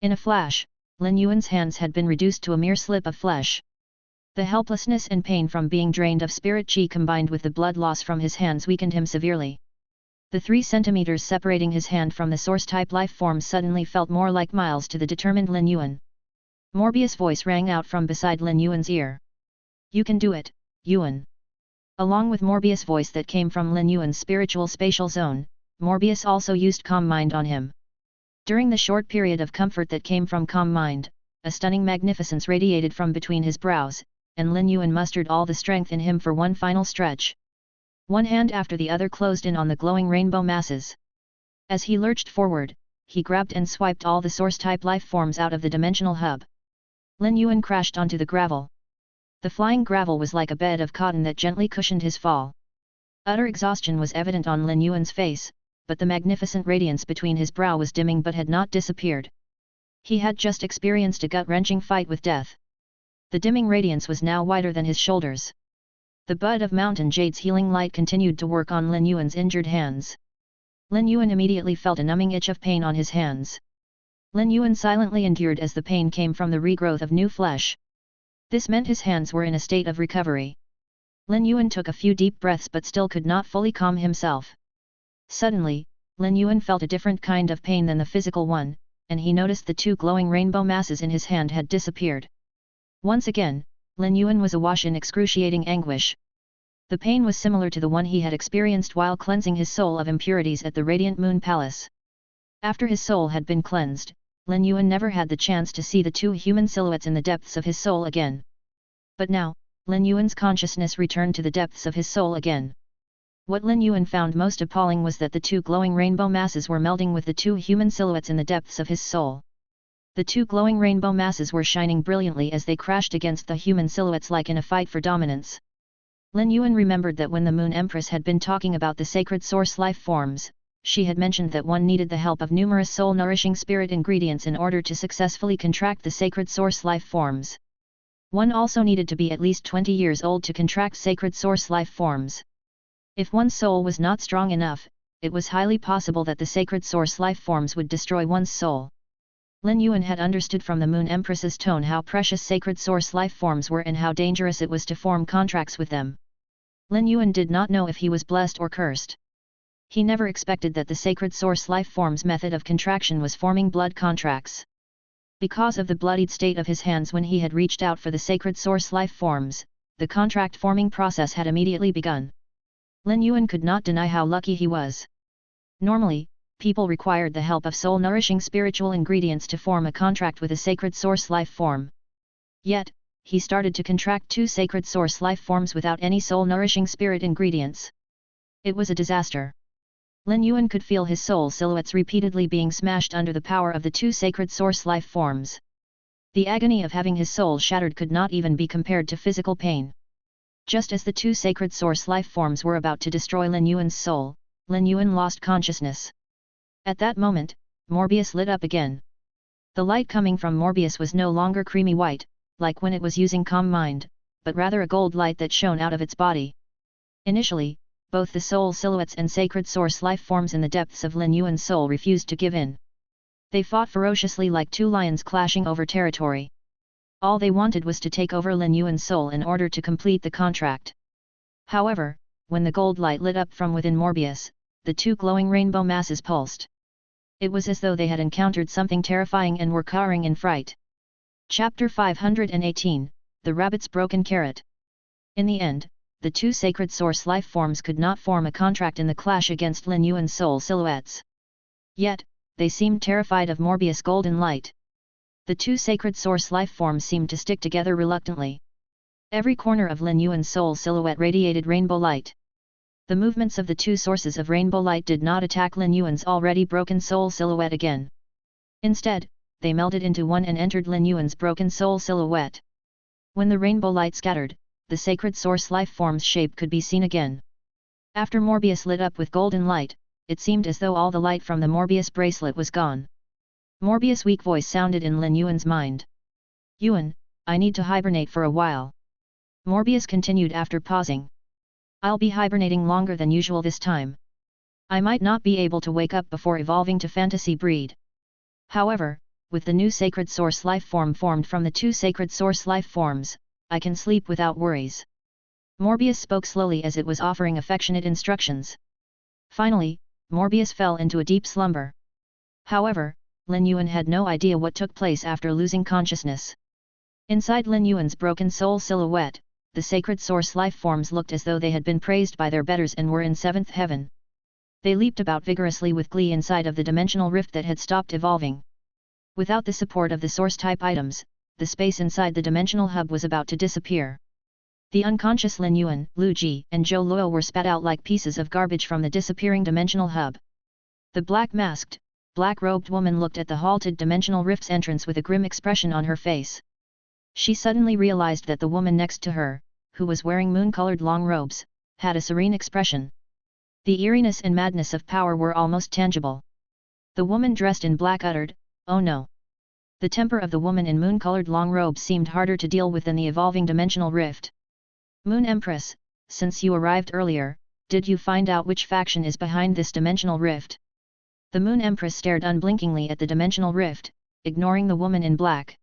In a flash, Lin Yuan's hands had been reduced to a mere slip of flesh. The helplessness and pain from being drained of spirit chi combined with the blood loss from his hands weakened him severely. The 3 centimeters separating his hand from the source-type life form suddenly felt more like miles to the determined Lin Yuan. Morbius' voice rang out from beside Lin Yuan's ear. "You can do it, Yuan." Along with Morbius' voice that came from Lin Yuan's spiritual spatial zone, Morbius also used Calm Mind on him. During the short period of comfort that came from Calm Mind, a stunning magnificence radiated from between his brows, and Lin Yuan mustered all the strength in him for one final stretch. One hand after the other closed in on the glowing rainbow masses. As he lurched forward, he grabbed and swiped all the source-type life forms out of the dimensional hub. Lin Yuan crashed onto the gravel. The flying gravel was like a bed of cotton that gently cushioned his fall. Utter exhaustion was evident on Lin Yuan's face, but the magnificent radiance between his brow was dimming but had not disappeared. He had just experienced a gut-wrenching fight with death. The dimming radiance was now wider than his shoulders. The bud of mountain jade's healing light continued to work on Lin Yuan's injured hands. Lin Yuan immediately felt a numbing itch of pain on his hands. Lin Yuan silently endured as the pain came from the regrowth of new flesh. This meant his hands were in a state of recovery. Lin Yuan took a few deep breaths but still could not fully calm himself. Suddenly, Lin Yuan felt a different kind of pain than the physical one, and he noticed the 2 glowing rainbow masses in his hand had disappeared. Once again, Lin Yuan was awash in excruciating anguish. The pain was similar to the one he had experienced while cleansing his soul of impurities at the Radiant Moon Palace. After his soul had been cleansed, Lin Yuan never had the chance to see the 2 human silhouettes in the depths of his soul again. But now, Lin Yuan's consciousness returned to the depths of his soul again. What Lin Yuan found most appalling was that the 2 glowing rainbow masses were melding with the 2 human silhouettes in the depths of his soul. The 2 glowing rainbow masses were shining brilliantly as they crashed against the human silhouettes like in a fight for dominance. Lin Yuan remembered that when the Moon Empress had been talking about the sacred source life forms, she had mentioned that one needed the help of numerous soul-nourishing spirit ingredients in order to successfully contract the sacred source life forms. One also needed to be at least 20 years old to contract sacred source life forms. If one's soul was not strong enough, it was highly possible that the sacred source life forms would destroy one's soul. Lin Yuan had understood from the Moon Empress's tone how precious sacred source life forms were and how dangerous it was to form contracts with them. Lin Yuan did not know if he was blessed or cursed. He never expected that the sacred source life form's method of contraction was forming blood contracts. Because of the bloodied state of his hands when he had reached out for the sacred source life forms, the contract forming process had immediately begun. Lin Yuan could not deny how lucky he was. Normally, people required the help of soul-nourishing spiritual ingredients to form a contract with a sacred source life form. Yet, he started to contract 2 sacred source life forms without any soul-nourishing spirit ingredients. It was a disaster. Lin Yuan could feel his soul silhouettes repeatedly being smashed under the power of the 2 sacred source life forms. The agony of having his soul shattered could not even be compared to physical pain. Just as the 2 sacred source life forms were about to destroy Lin Yuan's soul, Lin Yuan lost consciousness. At that moment, Morbius lit up again. The light coming from Morbius was no longer creamy white, like when it was using Calm Mind, but rather a gold light that shone out of its body. Initially, both the soul silhouettes and sacred source life forms in the depths of Lin Yuan's soul refused to give in. They fought ferociously like 2 lions clashing over territory. All they wanted was to take over Lin Yuan's soul in order to complete the contract. However, when the gold light lit up from within Morbius, the 2 glowing rainbow masses pulsed. It was as though they had encountered something terrifying and were cowering in fright. Chapter 518, The Rabbit's Broken Carrot. In the end, the two sacred source life forms could not form a contract in the clash against Lin Yuan's soul silhouettes. Yet, they seemed terrified of Morbius' golden light. The two sacred source life forms seemed to stick together reluctantly. Every corner of Lin Yuan's soul silhouette radiated rainbow light. The movements of the two sources of rainbow light did not attack Lin Yuan's already broken soul silhouette again. Instead, they melted into one and entered Lin Yuan's broken soul silhouette. When the rainbow light scattered, the sacred source life form's shape could be seen again. After Morbius lit up with golden light, it seemed as though all the light from the Morbius bracelet was gone. Morbius' weak voice sounded in Lin Yuan's mind. "Yuan, I need to hibernate for a while." Morbius continued after pausing. "I'll be hibernating longer than usual this time. I might not be able to wake up before evolving to fantasy breed. However, with the new sacred source life form formed from the two sacred source life forms, I can sleep without worries." Morbius spoke slowly as it was offering affectionate instructions. Finally, Morbius fell into a deep slumber. However, Lin Yuan had no idea what took place after losing consciousness. Inside Lin Yuan's broken soul silhouette, the sacred source life forms looked as though they had been praised by their betters and were in seventh heaven. They leaped about vigorously with glee inside of the dimensional rift that had stopped evolving. Without the support of the source-type items, the space inside the dimensional hub was about to disappear. The unconscious Lin Yuan, Lu Ji, and Zhou Luo were spat out like pieces of garbage from the disappearing dimensional hub. The black-masked, black-robed woman looked at the halted dimensional rift's entrance with a grim expression on her face. She suddenly realized that the woman next to her, who was wearing moon-colored long robes, had a serene expression. The eeriness and madness of power were almost tangible. The woman dressed in black uttered, "Oh no." The temper of the woman in moon-colored long robes seemed harder to deal with than the evolving dimensional rift. "Moon Empress, since you arrived earlier, did you find out which faction is behind this dimensional rift?" The Moon Empress stared unblinkingly at the dimensional rift, ignoring the woman in black.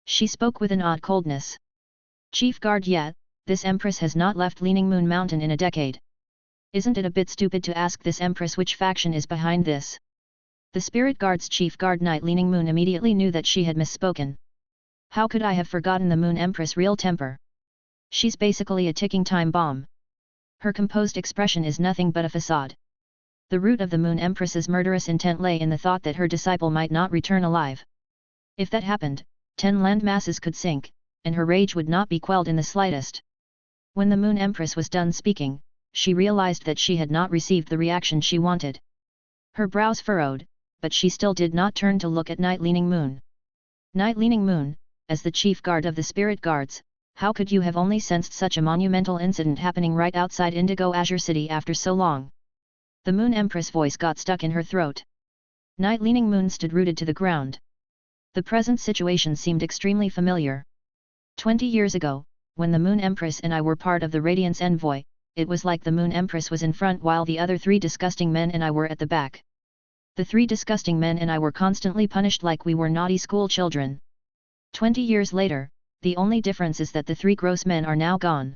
She spoke with an odd coldness. "Chief Guard yet, this Empress has not left Leaning Moon Mountain in a decade. Isn't it a bit stupid to ask this Empress which faction is behind this?" The Spirit Guard's Chief Guard Knight Leaning Moon immediately knew that she had misspoken. "How could I have forgotten the Moon Empress' real temper? She's basically a ticking time bomb. Her composed expression is nothing but a facade." The root of the Moon Empress's murderous intent lay in the thought that her disciple might not return alive. If that happened, 10 land masses could sink, and her rage would not be quelled in the slightest. When the Moon Empress was done speaking, she realized that she had not received the reaction she wanted. Her brows furrowed, but she still did not turn to look at Knight Leaning Moon. "Knight Leaning Moon, as the chief guard of the Spirit Guards, how could you have only sensed such a monumental incident happening right outside Indigo Azure City after so long?" The Moon Empress voice got stuck in her throat. Knight Leaning Moon stood rooted to the ground. The present situation seemed extremely familiar. 20 years ago, when the Moon Empress and I were part of the Radiance Envoy, it was like the Moon Empress was in front while the other 3 disgusting men and I were at the back. The 3 disgusting men and I were constantly punished like we were naughty school children. 20 years later, the only difference is that the 3 gross men are now gone.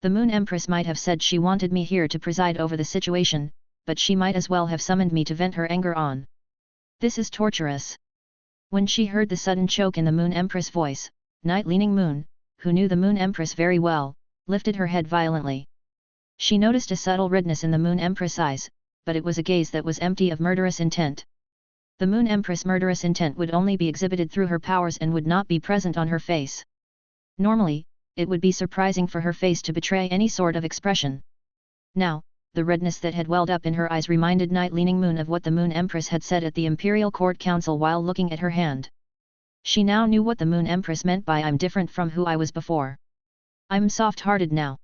The Moon Empress might have said she wanted me here to preside over the situation, but she might as well have summoned me to vent her anger on. This is torturous. When she heard the sudden choke in the Moon Empress' voice, Knight Leaning Moon, who knew the Moon Empress very well, lifted her head violently. She noticed a subtle redness in the Moon Empress' eyes, but it was a gaze that was empty of murderous intent. The Moon Empress' murderous intent would only be exhibited through her powers and would not be present on her face. Normally, it would be surprising for her face to betray any sort of expression. Now, the redness that had welled up in her eyes reminded Knight Leaning Moon of what the Moon Empress had said at the Imperial Court Council while looking at her hand. She now knew what the Moon Empress meant by "I'm different from who I was before. I'm soft-hearted now."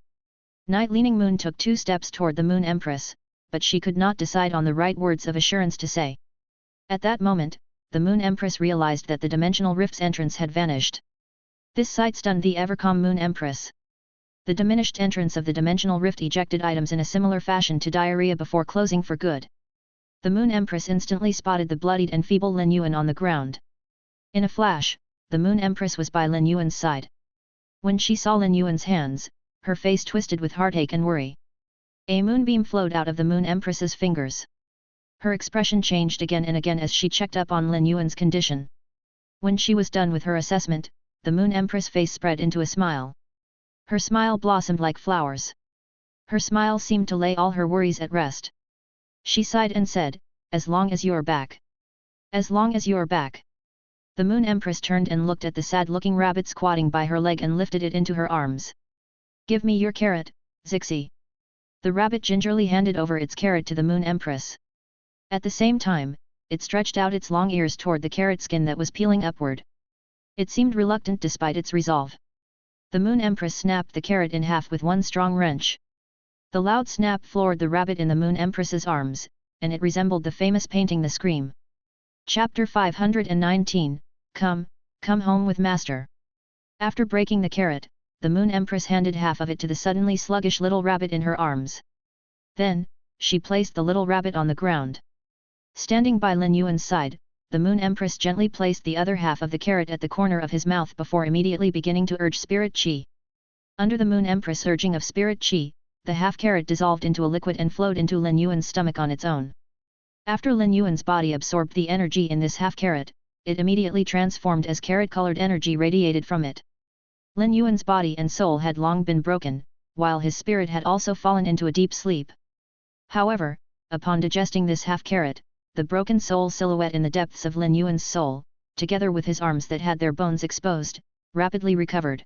Knight Leaning Moon took 2 steps toward the Moon Empress, but she could not decide on the right words of assurance to say. At that moment, the Moon Empress realized that the dimensional rift's entrance had vanished. This sight stunned the ever-calm Moon Empress. The diminished entrance of the dimensional rift ejected items in a similar fashion to diarrhea before closing for good. The Moon Empress instantly spotted the bloodied and feeble Lin Yuan on the ground. In a flash, the Moon Empress was by Lin Yuan's side. When she saw Lin Yuan's hands, her face twisted with heartache and worry. A moonbeam flowed out of the Moon Empress's fingers. Her expression changed again and again as she checked up on Lin Yuan's condition. When she was done with her assessment, the Moon Empress' face spread into a smile. Her smile blossomed like flowers. Her smile seemed to lay all her worries at rest. She sighed and said, "As long as you're back. As long as you're back." The Moon Empress turned and looked at the sad-looking rabbit squatting by her leg and lifted it into her arms. "Give me your carrot, Zixi." The rabbit gingerly handed over its carrot to the Moon Empress. At the same time, it stretched out its long ears toward the carrot skin that was peeling upward. It seemed reluctant despite its resolve. The Moon Empress snapped the carrot in half with one strong wrench. The loud snap floored the rabbit in the Moon Empress's arms, and it resembled the famous painting The Scream. Chapter 519, Come home with Master. After breaking the carrot, the Moon Empress handed half of it to the suddenly sluggish little rabbit in her arms. Then, she placed the little rabbit on the ground. Standing by Lin Yuan's side, the Moon Empress gently placed the other half of the carrot at the corner of his mouth before immediately beginning to urge spirit qi. Under the Moon Empress' urging of spirit qi, the half carrot dissolved into a liquid and flowed into Lin Yuan's stomach on its own. After Lin Yuan's body absorbed the energy in this half carrot, it immediately transformed as carrot-colored energy radiated from it. Lin Yuan's body and soul had long been broken, while his spirit had also fallen into a deep sleep. However, upon digesting this half carrot, the broken soul silhouette in the depths of Lin Yuan's soul, together with his arms that had their bones exposed, rapidly recovered.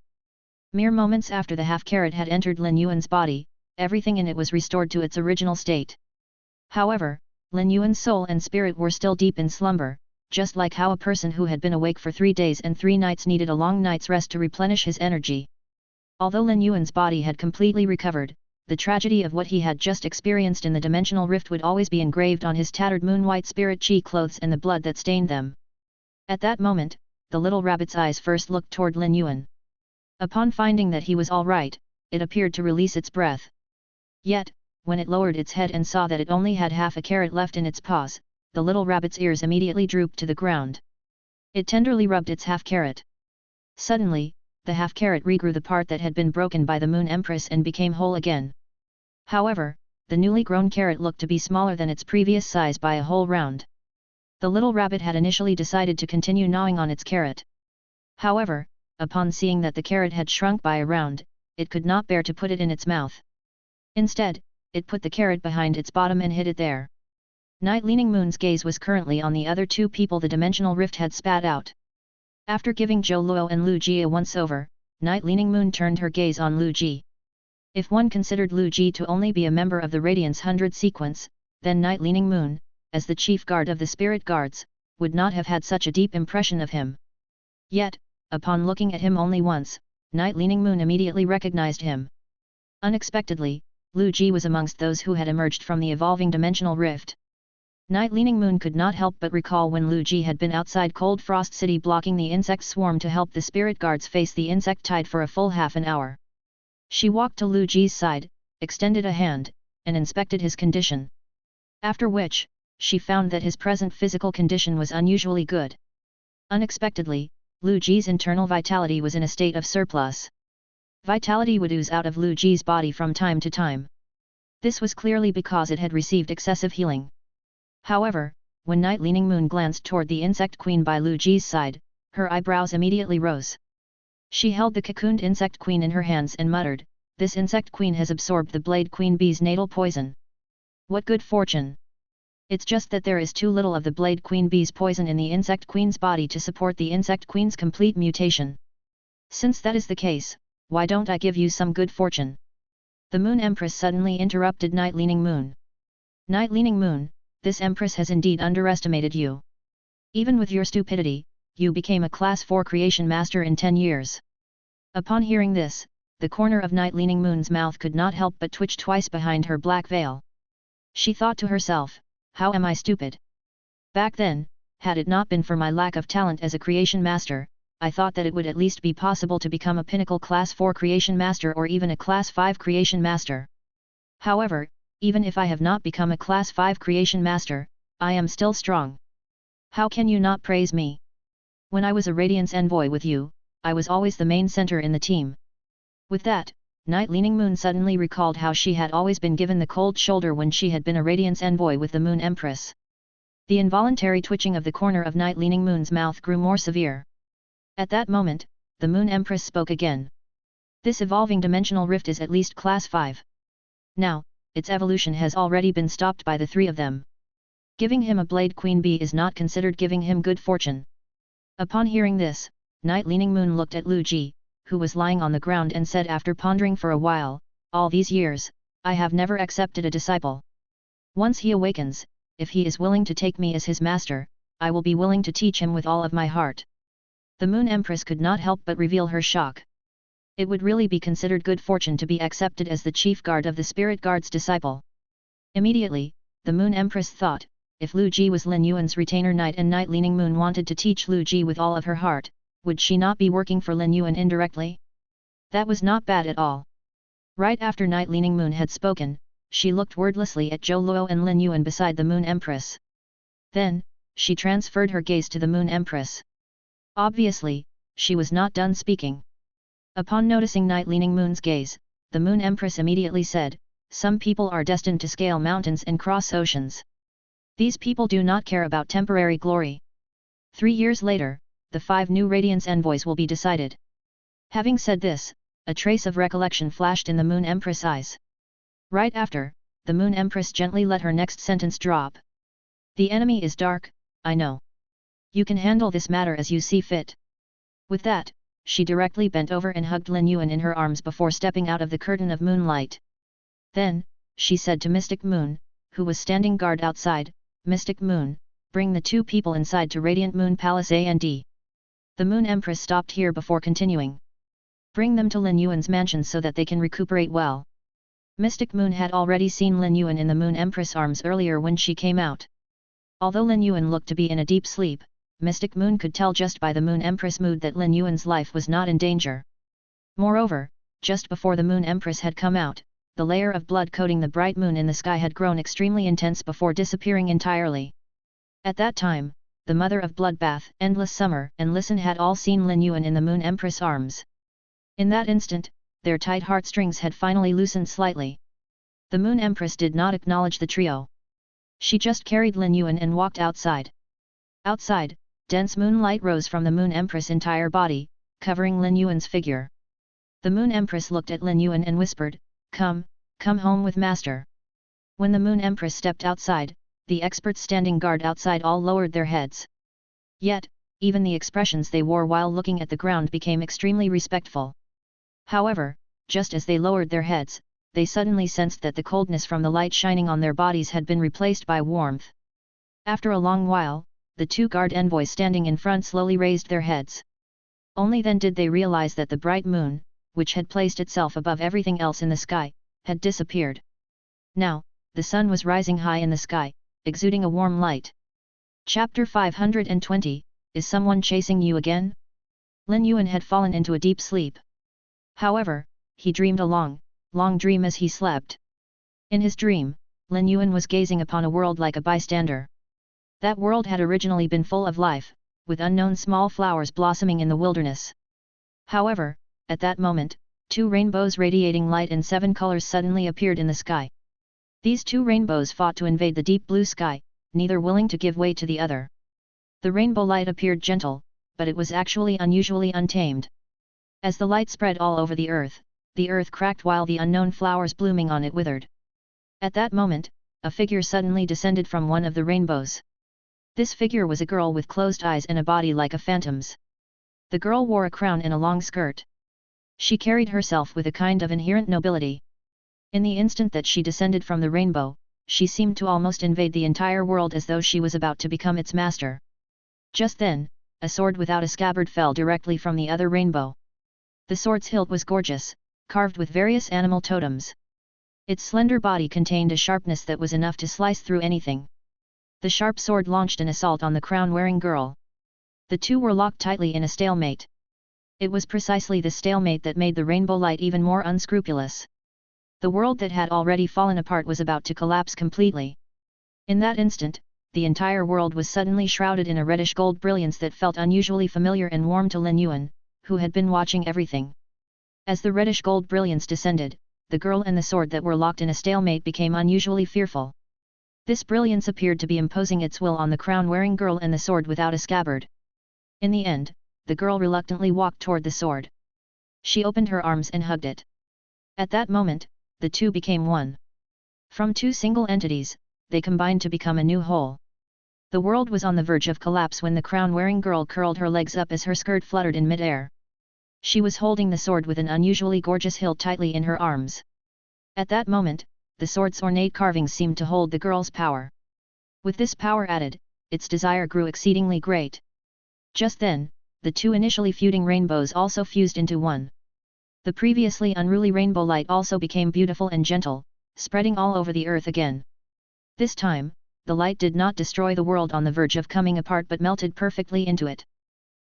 Mere moments after the half carrot had entered Lin Yuan's body, everything in it was restored to its original state. However, Lin Yuan's soul and spirit were still deep in slumber, just like how a person who had been awake for 3 days and 3 nights needed a long night's rest to replenish his energy. Although Lin Yuan's body had completely recovered, the tragedy of what he had just experienced in the dimensional rift would always be engraved on his tattered moon-white spirit qi clothes and the blood that stained them. At that moment, the little rabbit's eyes first looked toward Lin Yuan. Upon finding that he was all right, it appeared to release its breath. Yet, when it lowered its head and saw that it only had half a carrot left in its paws, the little rabbit's ears immediately drooped to the ground. It tenderly rubbed its half carrot. Suddenly, the half carrot regrew the part that had been broken by the Moon Empress and became whole again. However, the newly grown carrot looked to be smaller than its previous size by a whole round. The little rabbit had initially decided to continue gnawing on its carrot. However, upon seeing that the carrot had shrunk by a round, it could not bear to put it in its mouth. Instead, it put the carrot behind its bottom and hid it there. Night Leaning Moon's gaze was currently on the other 2 people the dimensional rift had spat out. After giving Zhou Luo and Lu Ji a once-over, Night Leaning Moon turned her gaze on Lu Ji. If one considered Lu Ji to only be a member of the Radiance 100 sequence, then Night Leaning Moon, as the chief guard of the spirit guards, would not have had such a deep impression of him. Yet, upon looking at him only once, Night Leaning Moon immediately recognized him. Unexpectedly, Lu Ji was amongst those who had emerged from the evolving dimensional rift. Night Leaning Moon could not help but recall when Lu Ji had been outside Cold Frost City blocking the insect swarm to help the spirit guards face the insect tide for a full half an hour. She walked to Lu Ji's side, extended a hand, and inspected his condition. After which, she found that his present physical condition was unusually good. Unexpectedly, Lu Ji's internal vitality was in a state of surplus. Vitality would ooze out of Lu Ji's body from time to time. This was clearly because it had received excessive healing. However, when Night Leaning Moon glanced toward the insect queen by Lu Ji's side, her eyebrows immediately rose. She held the cocooned insect queen in her hands and muttered, "This insect queen has absorbed the Blade Queen Bee's natal poison. What good fortune! It's just that there is too little of the Blade Queen Bee's poison in the insect queen's body to support the insect queen's complete mutation. Since that is the case, why don't I give you some good fortune?" The Moon Empress suddenly interrupted Night Leaning Moon. "Night Leaning Moon, this Empress has indeed underestimated you. Even with your stupidity, you became a Class 4 Creation Master in 10 years. Upon hearing this, the corner of Night Leaning Moon's mouth could not help but twitch twice behind her black veil. She thought to herself, how am I stupid? Back then, had it not been for my lack of talent as a Creation Master, I thought that it would at least be possible to become a Pinnacle Class 4 Creation Master or even a Class 5 Creation Master. However, even if I have not become a Class 5 Creation Master, I am still strong. How can you not praise me? When I was a Radiance Envoy with you, I was always the main center in the team." With that, Night Leaning Moon suddenly recalled how she had always been given the cold shoulder when she had been a Radiance Envoy with the Moon Empress. The involuntary twitching of the corner of Night Leaning Moon's mouth grew more severe. At that moment, the Moon Empress spoke again. This evolving dimensional rift is at least class 5. Now, its evolution has already been stopped by the 3 of them. Giving him a Blade Queen Bee is not considered giving him good fortune. Upon hearing this, Night Leaning Moon looked at Lu Ji, who was lying on the ground, and said after pondering for a while, all these years, I have never accepted a disciple. Once he awakens, if he is willing to take me as his master, I will be willing to teach him with all of my heart. The Moon Empress could not help but reveal her shock. It would really be considered good fortune to be accepted as the chief guard of the Spirit Guard's disciple. Immediately, the Moon Empress thought, if Lu Ji was Lin Yuan's retainer knight and Night Leaning Moon wanted to teach Lu Ji with all of her heart, would she not be working for Lin Yuan indirectly? That was not bad at all. Right after Night Leaning Moon had spoken, she looked wordlessly at Zhou Luo and Lin Yuan beside the Moon Empress. Then, she transferred her gaze to the Moon Empress. Obviously, she was not done speaking. Upon noticing Night Leaning Moon's gaze, the Moon Empress immediately said, some people are destined to scale mountains and cross oceans. These people do not care about temporary glory. 3 years later, the 5 new Radiance envoys will be decided. Having said this, a trace of recollection flashed in the Moon Empress' eyes. Right after, the Moon Empress gently let her next sentence drop. The enemy is dark, I know. You can handle this matter as you see fit. With that, she directly bent over and hugged Lin Yuan in her arms before stepping out of the curtain of moonlight. Then, she said to Mystic Moon, who was standing guard outside, Mystic Moon, bring the 2 people inside to Radiant Moon Palace A&D. The Moon Empress stopped here before continuing. Bring them to Lin Yuan's mansion so that they can recuperate well. Mystic Moon had already seen Lin Yuan in the Moon Empress' arms earlier when she came out. Although Lin Yuan looked to be in a deep sleep, Mystic Moon could tell just by the Moon Empress' mood that Lin Yuan's life was not in danger. Moreover, just before the Moon Empress had come out, the layer of blood coating the bright moon in the sky had grown extremely intense before disappearing entirely. At that time, the Mother of Bloodbath, Endless Summer, and Listen had all seen Lin Yuan in the Moon Empress' arms. In that instant, their tight heartstrings had finally loosened slightly. The Moon Empress did not acknowledge the trio. She just carried Lin Yuan and walked outside. Outside, dense moonlight rose from the Moon Empress' entire body, covering Lin Yuan's figure. The Moon Empress looked at Lin Yuan and whispered, come home with master. When the Moon Empress stepped outside, the experts standing guard outside all lowered their heads. Yet, even the expressions they wore while looking at the ground became extremely respectful. However, just as they lowered their heads, they suddenly sensed that the coldness from the light shining on their bodies had been replaced by warmth. After a long while, the 2 guard envoys standing in front slowly raised their heads. Only then did they realize that the bright moon, which had placed itself above everything else in the sky, had disappeared. Now, the sun was rising high in the sky, exuding a warm light. Chapter 520, Is someone chasing you again? Lin Yuan had fallen into a deep sleep. However, he dreamed a long dream as he slept. In his dream, Lin Yuan was gazing upon a world like a bystander. That world had originally been full of life, with unknown small flowers blossoming in the wilderness. However, at that moment, 2 rainbows radiating light in 7 colors suddenly appeared in the sky. These 2 rainbows fought to invade the deep blue sky, neither willing to give way to the other. The rainbow light appeared gentle, but it was actually unusually untamed. As the light spread all over the earth cracked while the unknown flowers blooming on it withered. At that moment, a figure suddenly descended from one of the rainbows. This figure was a girl with closed eyes and a body like a phantom's. The girl wore a crown and a long skirt. She carried herself with a kind of inherent nobility. In the instant that she descended from the rainbow, she seemed to almost invade the entire world as though she was about to become its master. Just then, a sword without a scabbard fell directly from the other rainbow. The sword's hilt was gorgeous, carved with various animal totems. Its slender body contained a sharpness that was enough to slice through anything. The sharp sword launched an assault on the crown-wearing girl. The 2 were locked tightly in a stalemate. It was precisely the stalemate that made the rainbow light even more unscrupulous. The world that had already fallen apart was about to collapse completely. In that instant, the entire world was suddenly shrouded in a reddish-gold brilliance that felt unusually familiar and warm to Lin Yuan, who had been watching everything. As the reddish-gold brilliance descended, the girl and the sword that were locked in a stalemate became unusually fearful. This brilliance appeared to be imposing its will on the crown-wearing girl and the sword without a scabbard. In the end, the girl reluctantly walked toward the sword. She opened her arms and hugged it. At that moment, the two became one. From two single entities, they combined to become a new whole. The world was on the verge of collapse when the crown-wearing girl curled her legs up as her skirt fluttered in mid-air. She was holding the sword with an unusually gorgeous hilt tightly in her arms. At that moment, the sword's ornate carvings seemed to hold the girl's power. With this power added, its desire grew exceedingly great. Just then, the two initially feuding rainbows also fused into one. The previously unruly rainbow light also became beautiful and gentle, spreading all over the earth again. This time, the light did not destroy the world on the verge of coming apart but melted perfectly into it.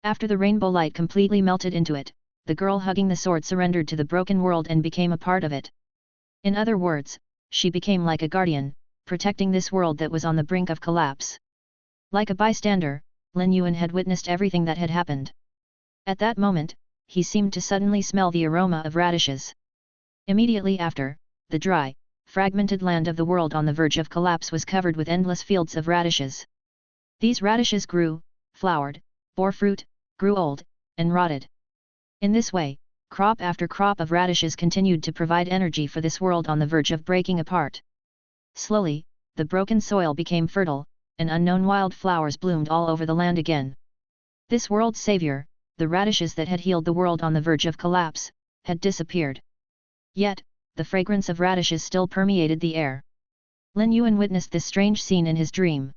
After the rainbow light completely melted into it, the girl hugging the sword surrendered to the broken world and became a part of it. In other words, she became like a guardian, protecting this world that was on the brink of collapse. Like a bystander, Lin Yuan had witnessed everything that had happened. At that moment, he seemed to suddenly smell the aroma of radishes. Immediately after, the dry, fragmented land of the world on the verge of collapse was covered with endless fields of radishes. These radishes grew, flowered, bore fruit, grew old, and rotted. In this way, crop after crop of radishes continued to provide energy for this world on the verge of breaking apart. Slowly, the broken soil became fertile, and unknown wild flowers bloomed all over the land again. This world's savior, the radishes that had healed the world on the verge of collapse, had disappeared. Yet, the fragrance of radishes still permeated the air. Lin Yuan witnessed this strange scene in his dream.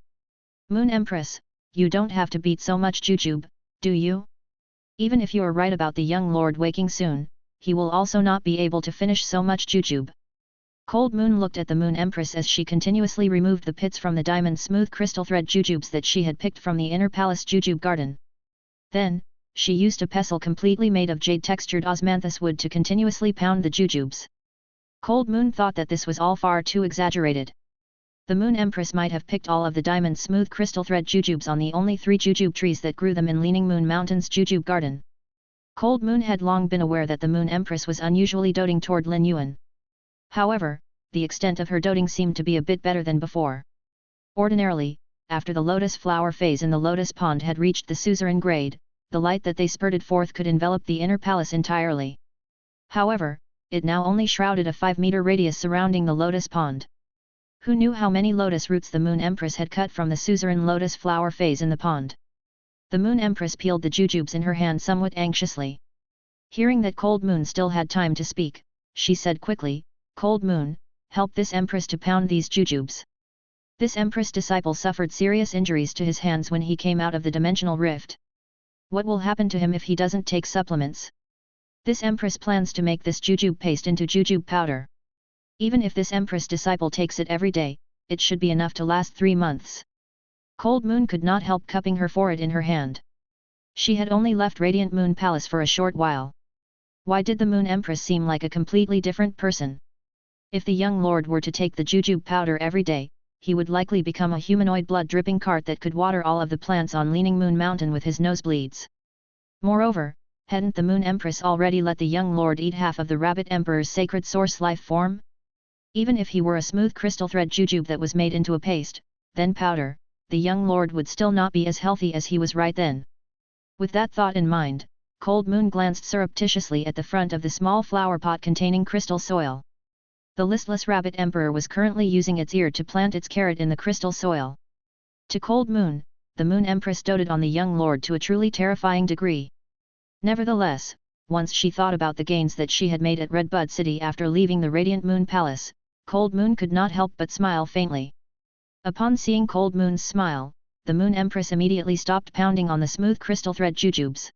Moon Empress, you don't have to beat so much jujube, do you? Even if you are right about the young lord waking soon, he will also not be able to finish so much jujube. Cold Moon looked at the Moon Empress as she continuously removed the pits from the diamond smooth crystal thread jujubes that she had picked from the inner palace jujube garden. Then, she used a pestle completely made of jade-textured osmanthus wood to continuously pound the jujubes. Cold Moon thought that this was all far too exaggerated. The Moon Empress might have picked all of the diamond smooth crystal thread jujubes on the only 3 jujube trees that grew them in Leaning Moon Mountain's jujube garden. Cold Moon had long been aware that the Moon Empress was unusually doting toward Lin Yuan. However, the extent of her doting seemed to be a bit better than before. Ordinarily, after the lotus flower phase in the lotus pond had reached the suzerain grade, the light that they spurted forth could envelop the inner palace entirely. However, it now only shrouded a 5-meter radius surrounding the lotus pond. Who knew how many lotus roots the Moon Empress had cut from the suzerain lotus flower phase in the pond? The Moon Empress peeled the jujubes in her hand somewhat anxiously. Hearing that Cold Moon still had time to speak, she said quickly, "Cold Moon, help this Empress to pound these jujubes." This Empress disciple suffered serious injuries to his hands when he came out of the dimensional rift. What will happen to him if he doesn't take supplements? This Empress plans to make this jujube paste into jujube powder. Even if this Empress disciple takes it every day, it should be enough to last 3 months. Cold Moon could not help cupping her forehead in her hand. She had only left Radiant Moon Palace for a short while. Why did the Moon Empress seem like a completely different person? If the young lord were to take the jujube powder every day, he would likely become a humanoid blood-dripping cart that could water all of the plants on Leaning Moon Mountain with his nosebleeds. Moreover, hadn't the Moon Empress already let the young lord eat half of the Rabbit Emperor's sacred source life form? Even if he were a smooth crystal thread jujube that was made into a paste, then powder, the young lord would still not be as healthy as he was right then. With that thought in mind, Cold Moon glanced surreptitiously at the front of the small flower pot containing crystal soil. The listless Rabbit Emperor was currently using its ear to plant its carrot in the crystal soil. To Cold Moon, the Moon Empress doted on the young lord to a truly terrifying degree. Nevertheless, once she thought about the gains that she had made at Redbud City after leaving the Radiant Moon Palace, Cold Moon could not help but smile faintly. Upon seeing Cold Moon's smile, the Moon Empress immediately stopped pounding on the smooth crystal thread jujubes.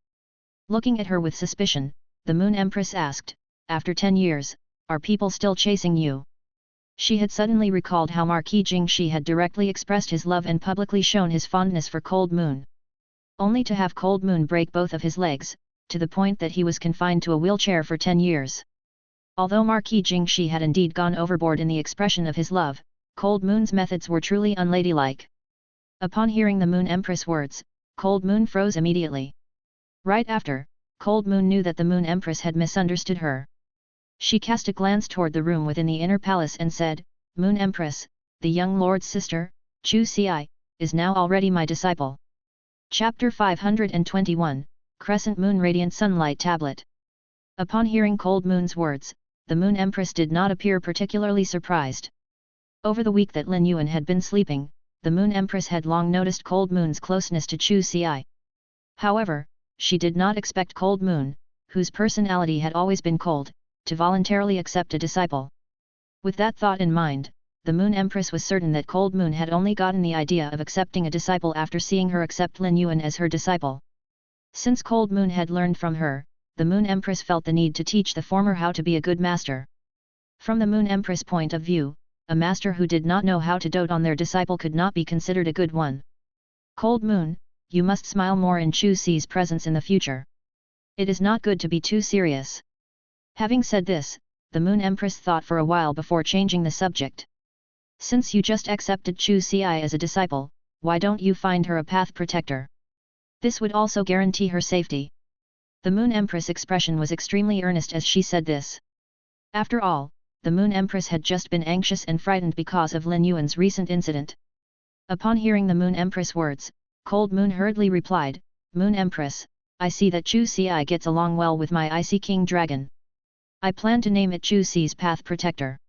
Looking at her with suspicion, the Moon Empress asked, "After 10 years, are people still chasing you?" She had suddenly recalled how Marquis Jingshi had directly expressed his love and publicly shown his fondness for Cold Moon. Only to have Cold Moon break both of his legs, to the point that he was confined to a wheelchair for 10 years. Although Marquis Jingshi had indeed gone overboard in the expression of his love, Cold Moon's methods were truly unladylike. Upon hearing the Moon Empress' words, Cold Moon froze immediately. Right after, Cold Moon knew that the Moon Empress had misunderstood her. She cast a glance toward the room within the inner palace and said, "Moon Empress, the young lord's sister, Chu Ci, is now already my disciple." Chapter 521, Crescent Moon Radiant Sunlight Tablet. Upon hearing Cold Moon's words, the Moon Empress did not appear particularly surprised. Over the week that Lin Yuan had been sleeping, the Moon Empress had long noticed Cold Moon's closeness to Chu Xi. However, she did not expect Cold Moon, whose personality had always been cold, to voluntarily accept a disciple. With that thought in mind, the Moon Empress was certain that Cold Moon had only gotten the idea of accepting a disciple after seeing her accept Lin Yuan as her disciple. Since Cold Moon had learned from her, the Moon Empress felt the need to teach the former how to be a good master. From the Moon Empress point of view, a master who did not know how to dote on their disciple could not be considered a good one. Cold Moon, you must smile more in Chu Xi's presence in the future. It is not good to be too serious. Having said this, the Moon Empress thought for a while before changing the subject. Since you just accepted Chu Xi as a disciple, why don't you find her a path protector? This would also guarantee her safety. The Moon Empress' expression was extremely earnest as she said this. After all, the Moon Empress had just been anxious and frightened because of Lin Yuan's recent incident. Upon hearing the Moon Empress' words, Cold Moon hurriedly replied, Moon Empress, I see that Chu Xi gets along well with my Icy King Dragon. I plan to name it Chu Xi's Path Protector.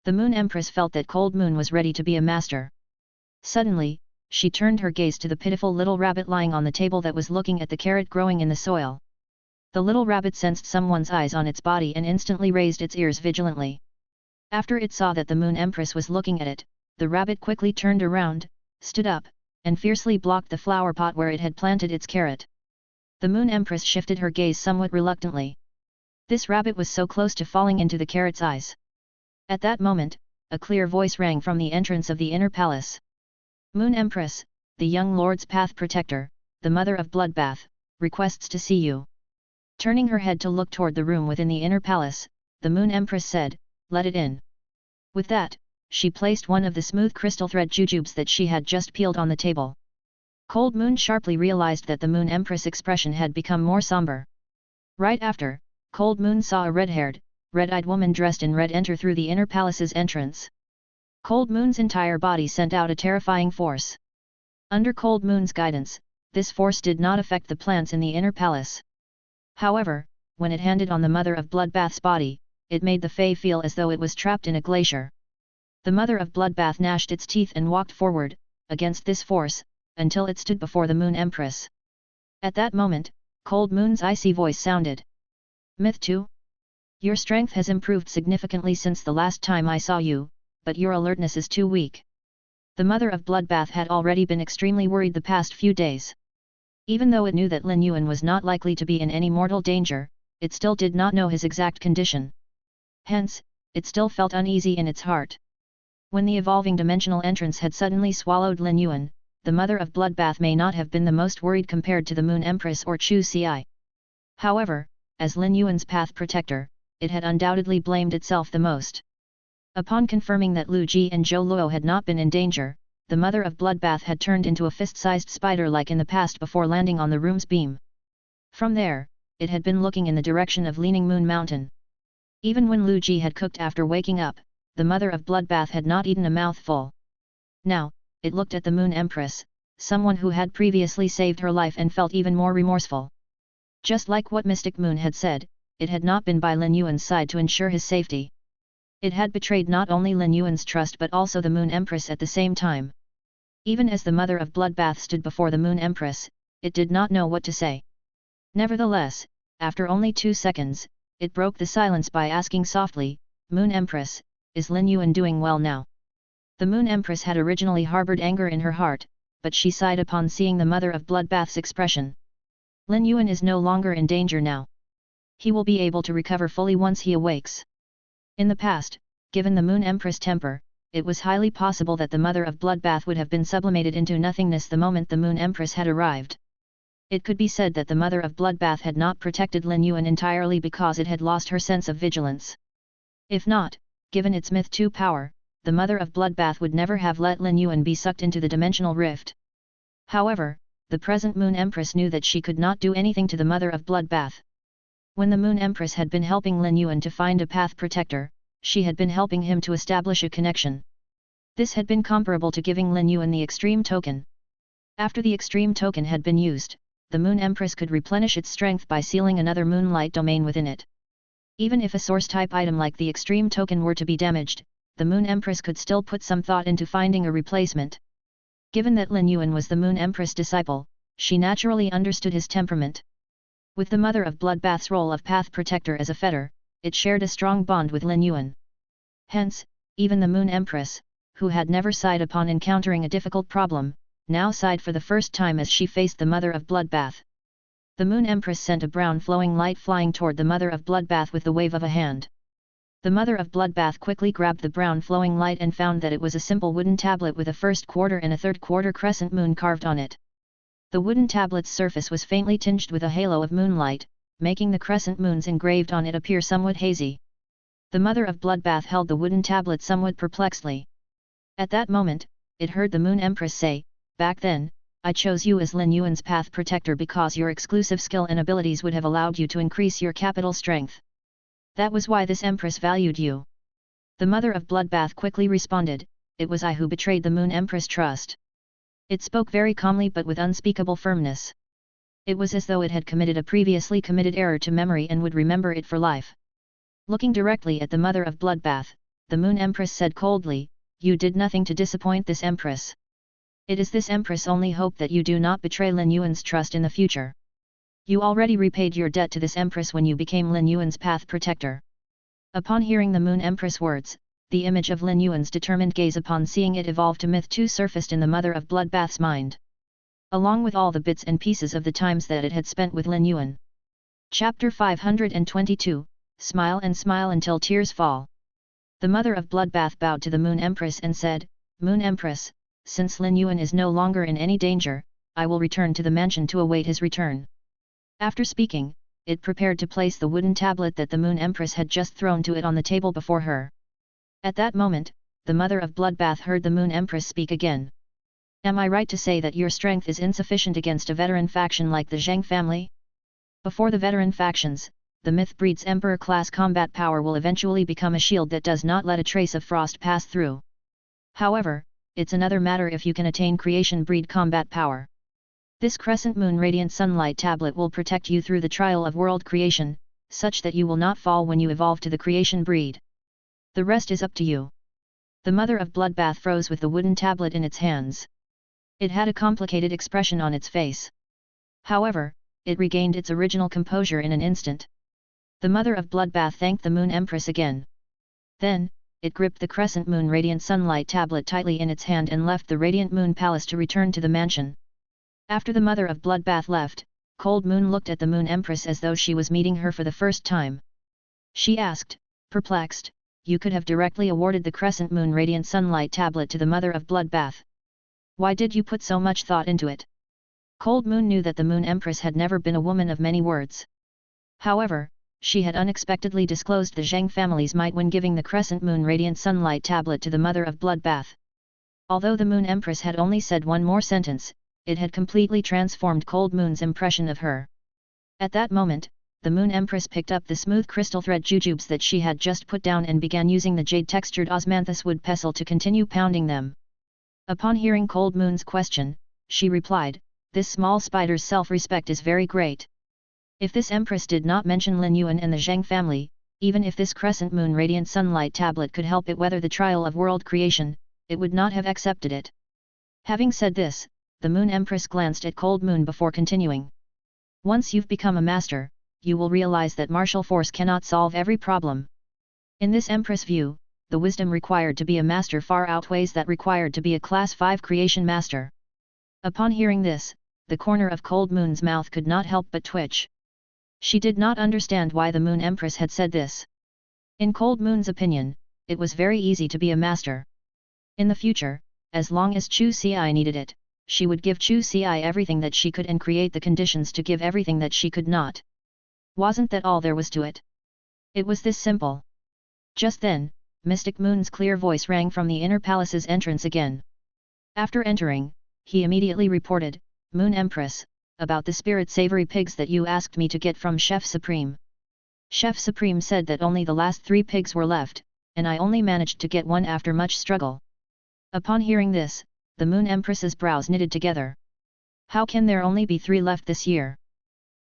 The Moon Empress felt that Cold Moon was ready to be a master. Suddenly, she turned her gaze to the pitiful little rabbit lying on the table that was looking at the carrot growing in the soil. The little rabbit sensed someone's eyes on its body and instantly raised its ears vigilantly. After it saw that the Moon Empress was looking at it, the rabbit quickly turned around, stood up, and fiercely blocked the flower pot where it had planted its carrot. The Moon Empress shifted her gaze somewhat reluctantly. This rabbit was so close to falling into the carrot's eyes. At that moment, a clear voice rang from the entrance of the inner palace. Moon Empress, the young lord's path protector, the mother of Bloodbath, requests to see you. Turning her head to look toward the room within the inner palace, the Moon Empress said, let it in. With that, she placed one of the smooth crystal thread jujubes that she had just peeled on the table. Cold Moon sharply realized that the Moon Empress' expression had become more somber. Right after, Cold Moon saw a red-haired, red-eyed woman dressed in red enter through the inner palace's entrance. Cold Moon's entire body sent out a terrifying force. Under Cold Moon's guidance, this force did not affect the plants in the inner palace. However, when it handed on the Mother of Bloodbath's body, it made the Fae feel as though it was trapped in a glacier. The Mother of Bloodbath gnashed its teeth and walked forward, against this force, until it stood before the Moon Empress. At that moment, Cold Moon's icy voice sounded. Myth 2. Your strength has improved significantly since the last time I saw you, but your alertness is too weak. The Mother of Bloodbath had already been extremely worried the past few days. Even though it knew that Lin Yuan was not likely to be in any mortal danger, it still did not know his exact condition. Hence, it still felt uneasy in its heart. When the evolving dimensional entrance had suddenly swallowed Lin Yuan, the Mother of Bloodbath may not have been the most worried compared to the Moon Empress or Chu Xi. However, as Lin Yuan's path protector, it had undoubtedly blamed itself the most. Upon confirming that Lu Ji and Zhou Luo had not been in danger, the Mother of Bloodbath had turned into a fist-sized spider like in the past before landing on the room's beam. From there, it had been looking in the direction of Leaning Moon Mountain. Even when Lu Ji had cooked after waking up, the Mother of Bloodbath had not eaten a mouthful. Now, it looked at the Moon Empress, someone who had previously saved her life and felt even more remorseful. Just like what Mystic Moon had said, it had not been by Lin Yuan's side to ensure his safety. It had betrayed not only Lin Yuan's trust but also the Moon Empress at the same time. Even as the Mother of Bloodbath stood before the Moon Empress, it did not know what to say. Nevertheless, after only 2 seconds, it broke the silence by asking softly, Moon Empress, is Lin Yuan doing well now? The Moon Empress had originally harbored anger in her heart, but she sighed upon seeing the Mother of Bloodbath's expression. Lin Yuan is no longer in danger now. He will be able to recover fully once he awakes. In the past, given the Moon Empress' temper, it was highly possible that the Mother of Bloodbath would have been sublimated into nothingness the moment the Moon Empress had arrived. It could be said that the Mother of Bloodbath had not protected Lin Yuan entirely because it had lost her sense of vigilance. If not, given its Myth 2 power, the Mother of Bloodbath would never have let Lin Yuan be sucked into the dimensional rift. However, the present Moon Empress knew that she could not do anything to the Mother of Bloodbath. When the Moon Empress had been helping Lin Yuan to find a path protector, she had been helping him to establish a connection. This had been comparable to giving Lin Yuan the extreme token. After the extreme token had been used, the Moon Empress could replenish its strength by sealing another moonlight domain within it. Even if a source-type item like the extreme token were to be damaged, the Moon Empress could still put some thought into finding a replacement. Given that Lin Yuan was the Moon Empress disciple, she naturally understood his temperament. With the Mother of Bloodbath's role of Path Protector as a fetter, it shared a strong bond with Lin Yuan. Hence, even the Moon Empress, who had never sighed upon encountering a difficult problem, now sighed for the first time as she faced the Mother of Bloodbath. The Moon Empress sent a brown flowing light flying toward the Mother of Bloodbath with the wave of a hand. The Mother of Bloodbath quickly grabbed the brown flowing light and found that it was a simple wooden tablet with a first quarter and a third quarter crescent moon carved on it. The wooden tablet's surface was faintly tinged with a halo of moonlight, making the crescent moons engraved on it appear somewhat hazy. The Mother of Bloodbath held the wooden tablet somewhat perplexedly. At that moment, it heard the Moon Empress say, "Back then, I chose you as Lin Yuan's Path Protector because your exclusive skill and abilities would have allowed you to increase your capital strength. That was why this Empress valued you." The Mother of Bloodbath quickly responded, "It was I who betrayed the Moon Empress' trust." It spoke very calmly but with unspeakable firmness. It was as though it had committed a previously committed error to memory and would remember it for life. Looking directly at the Mother of Bloodbath, the Moon Empress said coldly, "You did nothing to disappoint this Empress. It is this Empress' only hope that you do not betray Lin Yuan's trust in the future. You already repaid your debt to this Empress when you became Lin Yuan's Path Protector." Upon hearing the Moon Empress' words, the image of Lin Yuan's determined gaze upon seeing it evolve to myth too surfaced in the Mother of Bloodbath's mind. Along with all the bits and pieces of the times that it had spent with Lin Yuan. Chapter 522, Smile and Smile Until Tears Fall. The Mother of Bloodbath bowed to the Moon Empress and said, "Moon Empress, since Lin Yuan is no longer in any danger, I will return to the mansion to await his return." After speaking, it prepared to place the wooden tablet that the Moon Empress had just thrown to it on the table before her. At that moment, the Mother of Bloodbath heard the Moon Empress speak again. "Am I right to say that your strength is insufficient against a veteran faction like the Zhang family? Before the veteran factions, the myth breed's Emperor-class combat power will eventually become a shield that does not let a trace of frost pass through. However, it's another matter if you can attain creation breed combat power. This Crescent Moon Radiant Sunlight tablet will protect you through the trial of world creation, such that you will not fall when you evolve to the creation breed. The rest is up to you." The Mother of Bloodbath froze with the wooden tablet in its hands. It had a complicated expression on its face. However, it regained its original composure in an instant. The Mother of Bloodbath thanked the Moon Empress again. Then, it gripped the Crescent Moon Radiant Sunlight tablet tightly in its hand and left the Radiant Moon Palace to return to the mansion. After the Mother of Bloodbath left, Cold Moon looked at the Moon Empress as though she was meeting her for the first time. She asked, perplexed, "You could have directly awarded the Crescent Moon Radiant Sunlight tablet to the Mother of Bloodbath. Why did you put so much thought into it?" Cold Moon knew that the Moon Empress had never been a woman of many words. However, she had unexpectedly disclosed the Zhang family's might when giving the Crescent Moon Radiant Sunlight tablet to the Mother of Bloodbath. Although the Moon Empress had only said one more sentence, it had completely transformed Cold Moon's impression of her. At that moment, the Moon Empress picked up the smooth crystal thread jujubes that she had just put down and began using the jade-textured osmanthus wood pestle to continue pounding them. Upon hearing Cold Moon's question, she replied, "This small spider's self-respect is very great. If this Empress did not mention Lin Yuan and the Zhang family, even if this Crescent Moon Radiant Sunlight tablet could help it weather the trial of world creation, it would not have accepted it." Having said this, the Moon Empress glanced at Cold Moon before continuing. "Once you've become a master, you will realize that martial force cannot solve every problem. In this Empress view, the wisdom required to be a master far outweighs that required to be a Class 5 creation master." Upon hearing this, the corner of Cold Moon's mouth could not help but twitch. She did not understand why the Moon Empress had said this. In Cold Moon's opinion, it was very easy to be a master. In the future, as long as Chu Ci needed it, she would give Chu Ci everything that she could and create the conditions to give everything that she could not. Wasn't that all there was to it? It was this simple. Just then, Mystic Moon's clear voice rang from the inner palace's entrance again. After entering, he immediately reported, "Moon Empress, about the spirit savory pigs that you asked me to get from Chef Supreme. Chef Supreme said that only the last 3 pigs were left, and I only managed to get one after much struggle." Upon hearing this, the Moon Empress's brows knitted together. "How can there only be 3 left this year?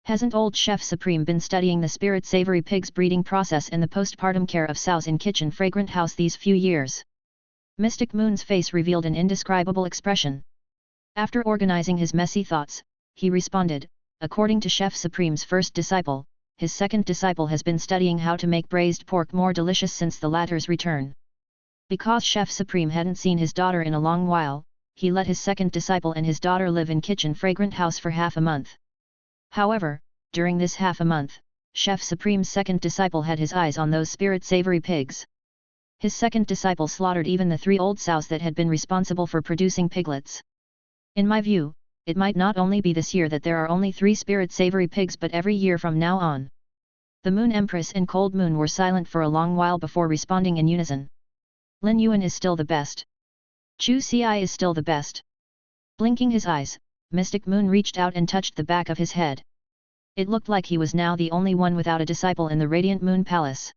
Hasn't old Chef Supreme been studying the spirit savory pigs breeding process and the postpartum care of sows in kitchen fragrant house these few years? Mystic Moon's face revealed an indescribable expression. After organizing his messy thoughts, he responded, according to Chef Supreme's first disciple, his second disciple has been studying how to make braised pork more delicious since the latter's return. Because Chef Supreme hadn't seen his daughter in a long while, he let his second disciple and his daughter live in kitchen fragrant house for half a month. However, during this half a month, Chef Supreme's second disciple had his eyes on those spirit savory pigs. His second disciple slaughtered even the 3 old sows that had been responsible for producing piglets. In my view, it might not only be this year that there are only 3 spirit savory pigs but every year from now on. The Moon Empress and Cold Moon were silent for a long while before responding in unison. Lin Yuan is still the best. Chu Xi is still the best. Blinking his eyes, Mystic Moon reached out and touched the back of his head. It looked like he was now the only one without a disciple in the Radiant Moon Palace.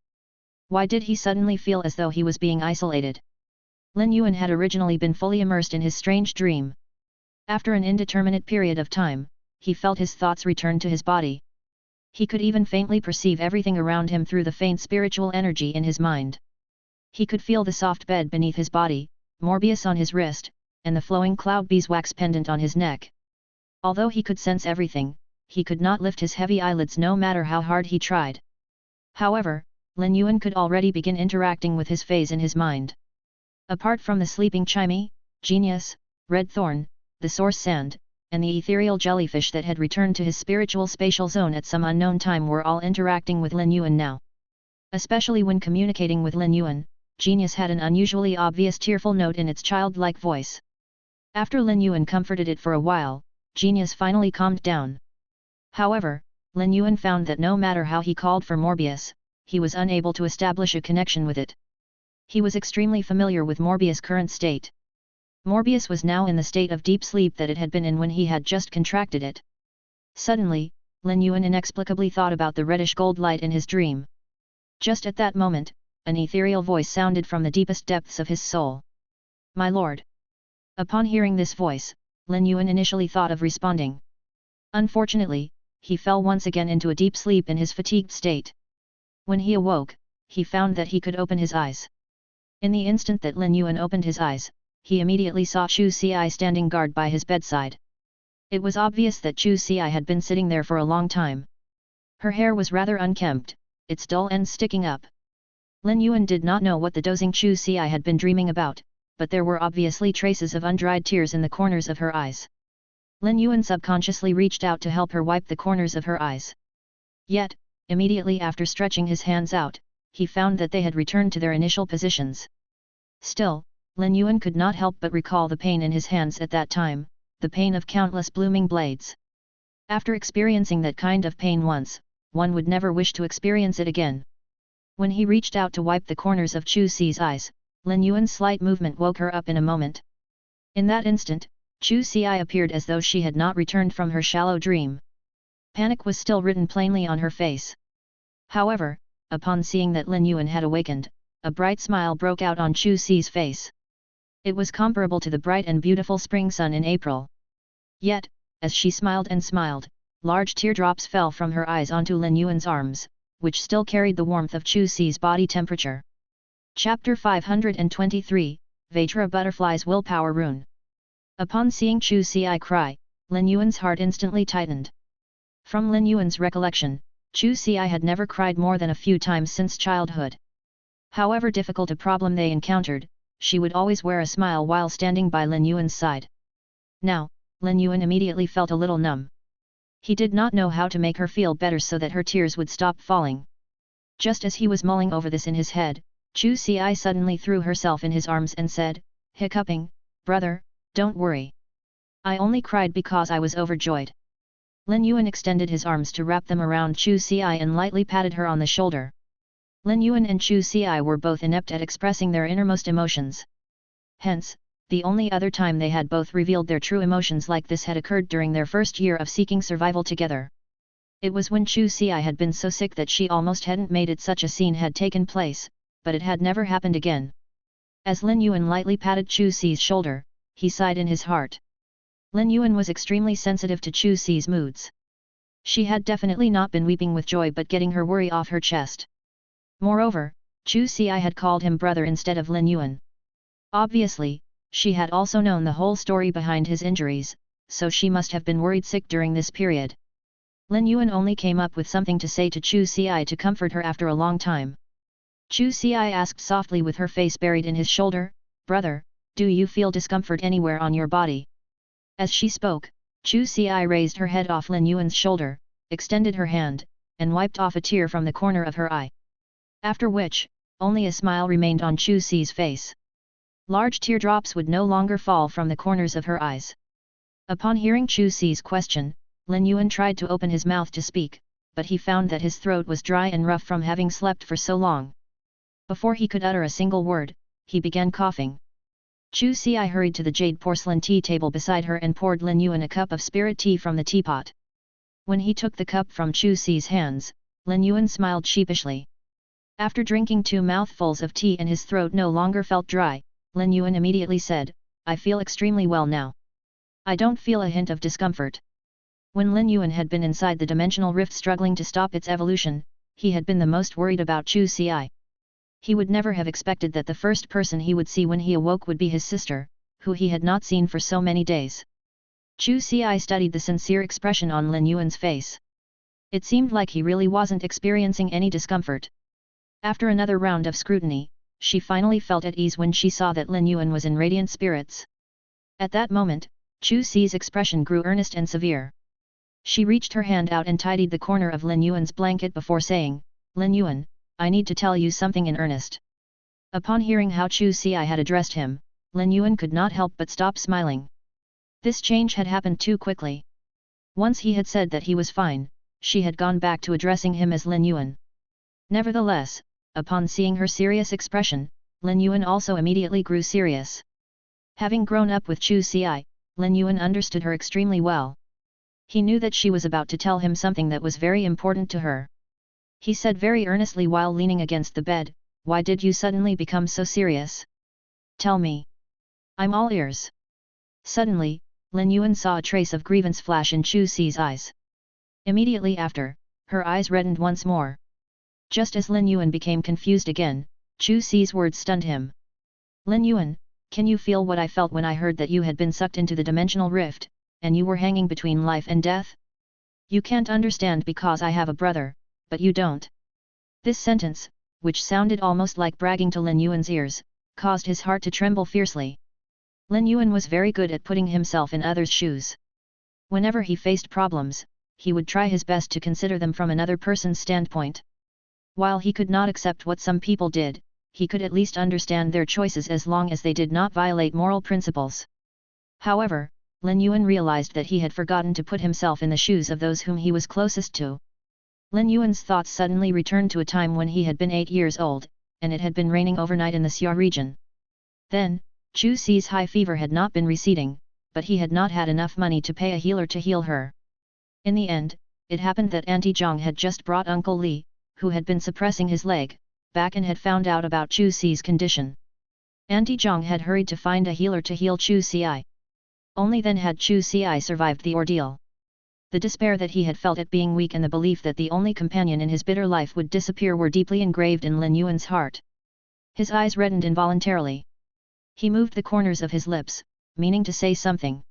Why did he suddenly feel as though he was being isolated? Lin Yuan had originally been fully immersed in his strange dream. After an indeterminate period of time, he felt his thoughts return to his body. He could even faintly perceive everything around him through the faint spiritual energy in his mind. He could feel the soft bed beneath his body, Morbius on his wrist, and the flowing cloud beeswax pendant on his neck. Although he could sense everything, he could not lift his heavy eyelids no matter how hard he tried. However, Lin Yuan could already begin interacting with his feys in his mind. Apart from the sleeping Chimey, Genius, Red Thorn, the source sand, and the ethereal jellyfish that had returned to his spiritual spatial zone at some unknown time were all interacting with Lin Yuan now. Especially when communicating with Lin Yuan, Genius had an unusually obvious tearful note in its childlike voice. After Lin Yuan comforted it for a while, Genius finally calmed down. However, Lin Yuan found that no matter how he called for Morbius, he was unable to establish a connection with it. He was extremely familiar with Morbius' current state. Morbius was now in the state of deep sleep that it had been in when he had just contracted it. Suddenly, Lin Yuan inexplicably thought about the reddish gold light in his dream. Just at that moment, an ethereal voice sounded from the deepest depths of his soul. "My lord." Upon hearing this voice, Lin Yuan initially thought of responding. Unfortunately, he fell once again into a deep sleep in his fatigued state. When he awoke, he found that he could open his eyes. In the instant that Lin Yuan opened his eyes, he immediately saw Chu Xi standing guard by his bedside. It was obvious that Chu Xi had been sitting there for a long time. Her hair was rather unkempt, its dull ends sticking up. Lin Yuan did not know what the dozing Chu Xi had been dreaming about, but there were obviously traces of undried tears in the corners of her eyes. Lin Yuan subconsciously reached out to help her wipe the corners of her eyes. Yet, immediately after stretching his hands out, he found that they had returned to their initial positions. Still, Lin Yuan could not help but recall the pain in his hands at that time, the pain of countless blooming blades. After experiencing that kind of pain once, one would never wish to experience it again. When he reached out to wipe the corners of Chu Xi's eyes, Lin Yuan's slight movement woke her up in a moment. In that instant, Chu Xi appeared as though she had not returned from her shallow dream. Panic was still written plainly on her face. However, upon seeing that Lin Yuan had awakened, a bright smile broke out on Chu Xi's face. It was comparable to the bright and beautiful spring sun in April. Yet, as she smiled and smiled, large teardrops fell from her eyes onto Lin Yuan's arms, which still carried the warmth of Chu Xi's body temperature. Chapter 523, Vajra Butterfly's Willpower Rune. Upon seeing Chu Xi cry, Lin Yuan's heart instantly tightened. From Lin Yuan's recollection, Chu Xi had never cried more than a few times since childhood. However difficult a problem they encountered, she would always wear a smile while standing by Lin Yuan's side. Now, Lin Yuan immediately felt a little numb. He did not know how to make her feel better so that her tears would stop falling. Just as he was mulling over this in his head, Chu Xi suddenly threw herself in his arms and said, hiccuping, "Brother, don't worry. I only cried because I was overjoyed." Lin Yuan extended his arms to wrap them around Chu Xi and lightly patted her on the shoulder. Lin Yuan and Chu Xi were both inept at expressing their innermost emotions. Hence, the only other time they had both revealed their true emotions like this had occurred during their first year of seeking survival together. It was when Chu Xi had been so sick that she almost hadn't made it. Such a scene had taken place, but it had never happened again. As Lin Yuan lightly patted Chu Xi's shoulder, he sighed in his heart. Lin Yuan was extremely sensitive to Chu Xi's moods. She had definitely not been weeping with joy but getting her worry off her chest. Moreover, Chu Xi had called him brother instead of Lin Yuan. Obviously, she had also known the whole story behind his injuries, so she must have been worried sick during this period. Lin Yuan only came up with something to say to Chu Xi to comfort her after a long time. Chu Xi asked softly with her face buried in his shoulder, "Brother, do you feel discomfort anywhere on your body?" As she spoke, Chu Xi raised her head off Lin Yuan's shoulder, extended her hand, and wiped off a tear from the corner of her eye. After which, only a smile remained on Chu Xi's face. Large teardrops would no longer fall from the corners of her eyes. Upon hearing Chu Xi's question, Lin Yuan tried to open his mouth to speak, but he found that his throat was dry and rough from having slept for so long. Before he could utter a single word, he began coughing. Chu Xi hurried to the jade porcelain tea table beside her and poured Lin Yuan a cup of spirit tea from the teapot. When he took the cup from Chu Xi's hands, Lin Yuan smiled sheepishly. After drinking 2 mouthfuls of tea and his throat no longer felt dry, Lin Yuan immediately said, "I feel extremely well now. I don't feel a hint of discomfort." When Lin Yuan had been inside the dimensional rift struggling to stop its evolution, he had been the most worried about Chu Xi. He would never have expected that the first person he would see when he awoke would be his sister, who he had not seen for so many days. Chu Xi studied the sincere expression on Lin Yuan's face. It seemed like he really wasn't experiencing any discomfort. After another round of scrutiny, she finally felt at ease when she saw that Lin Yuan was in radiant spirits. At that moment, Chu Xi's expression grew earnest and severe. She reached her hand out and tidied the corner of Lin Yuan's blanket before saying, "Lin Yuan, I need to tell you something in earnest." Upon hearing how Chu Xi had addressed him, Lin Yuan could not help but stop smiling. This change had happened too quickly. Once he had said that he was fine, she had gone back to addressing him as Lin Yuan. Nevertheless, upon seeing her serious expression, Lin Yuan also immediately grew serious. Having grown up with Chu Xi, Lin Yuan understood her extremely well. He knew that she was about to tell him something that was very important to her. He said very earnestly while leaning against the bed, "Why did you suddenly become so serious? Tell me. I'm all ears." Suddenly, Lin Yuan saw a trace of grievance flash in Chu Xi's eyes. Immediately after, her eyes reddened once more. Just as Lin Yuan became confused again, Chu Xi's words stunned him. "Lin Yuan, can you feel what I felt when I heard that you had been sucked into the dimensional rift, and you were hanging between life and death? You can't understand because I have a brother, but you don't." This sentence, which sounded almost like bragging to Lin Yuan's ears, caused his heart to tremble fiercely. Lin Yuan was very good at putting himself in others' shoes. Whenever he faced problems, he would try his best to consider them from another person's standpoint. While he could not accept what some people did, he could at least understand their choices as long as they did not violate moral principles. However, Lin Yuan realized that he had forgotten to put himself in the shoes of those whom he was closest to. Lin Yuan's thoughts suddenly returned to a time when he had been 8 years old, and it had been raining overnight in the Xia region. Then, Chu Xi's high fever had not been receding, but he had not had enough money to pay a healer to heal her. In the end, it happened that Auntie Zhang had just brought Uncle Li, who had been suppressing his leg, back and had found out about Chu Xi's condition. Auntie Zhang had hurried to find a healer to heal Chu Xi. Only then had Chu Xi survived the ordeal. The despair that he had felt at being weak and the belief that the only companion in his bitter life would disappear were deeply engraved in Lin Yuan's heart. His eyes reddened involuntarily. He moved the corners of his lips, meaning to say something.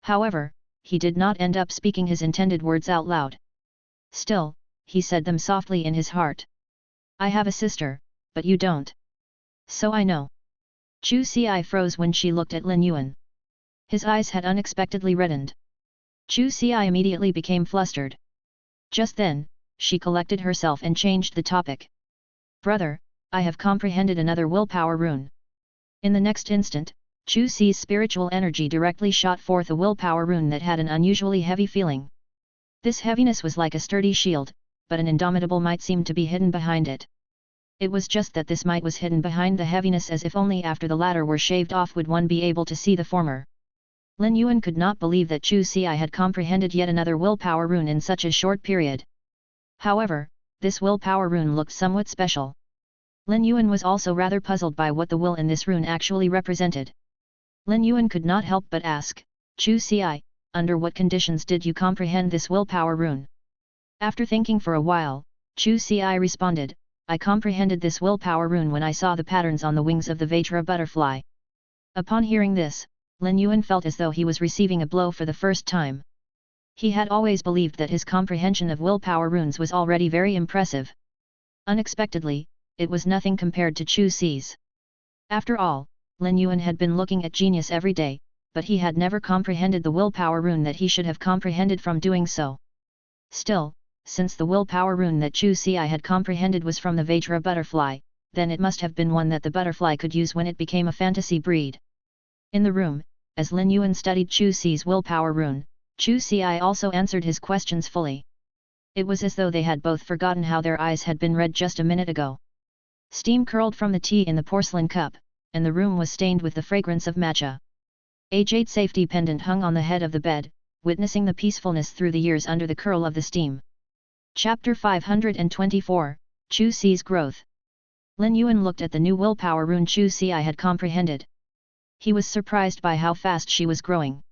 However, he did not end up speaking his intended words out loud. Still, he said them softly in his heart. "I have a sister, but you don't. So I know." Chu Xi froze when she looked at Lin Yuan. His eyes had unexpectedly reddened. Chu Xi immediately became flustered. Just then, she collected herself and changed the topic. "Brother, I have comprehended another willpower rune." In the next instant, Chu Xi's spiritual energy directly shot forth a willpower rune that had an unusually heavy feeling. This heaviness was like a sturdy shield, but an indomitable might seemed to be hidden behind it. It was just that this might was hidden behind the heaviness, as if only after the latter were shaved off would one be able to see the former. Lin Yuan could not believe that Chu Xi had comprehended yet another willpower rune in such a short period. However, this willpower rune looked somewhat special. Lin Yuan was also rather puzzled by what the will in this rune actually represented. Lin Yuan could not help but ask, "Chu Xi, under what conditions did you comprehend this willpower rune?" After thinking for a while, Chu Ci responded, I comprehended this willpower rune when I saw the patterns on the wings of the Vajra butterfly. Upon hearing this, Lin Yuan felt as though he was receiving a blow for the first time. He had always believed that his comprehension of willpower runes was already very impressive. Unexpectedly, it was nothing compared to Chu Ci's. After all, Lin Yuan had been looking at genius every day, but he had never comprehended the willpower rune that he should have comprehended from doing so. Still, since the willpower rune that Chu Ci had comprehended was from the Vajra butterfly, then it must have been one that the butterfly could use when it became a fantasy breed. In the room, as Lin Yuan studied Chu Ci's willpower rune, Chu Ci also answered his questions fully. It was as though they had both forgotten how their eyes had been red just a minute ago. Steam curled from the tea in the porcelain cup, and the room was stained with the fragrance of matcha. A jade safety pendant hung on the head of the bed, witnessing the peacefulness through the years under the curl of the steam. Chapter 524, Chu Ci's Growth. Lin Yuan looked at the new willpower rune Chu Ci had comprehended. He was surprised by how fast she was growing.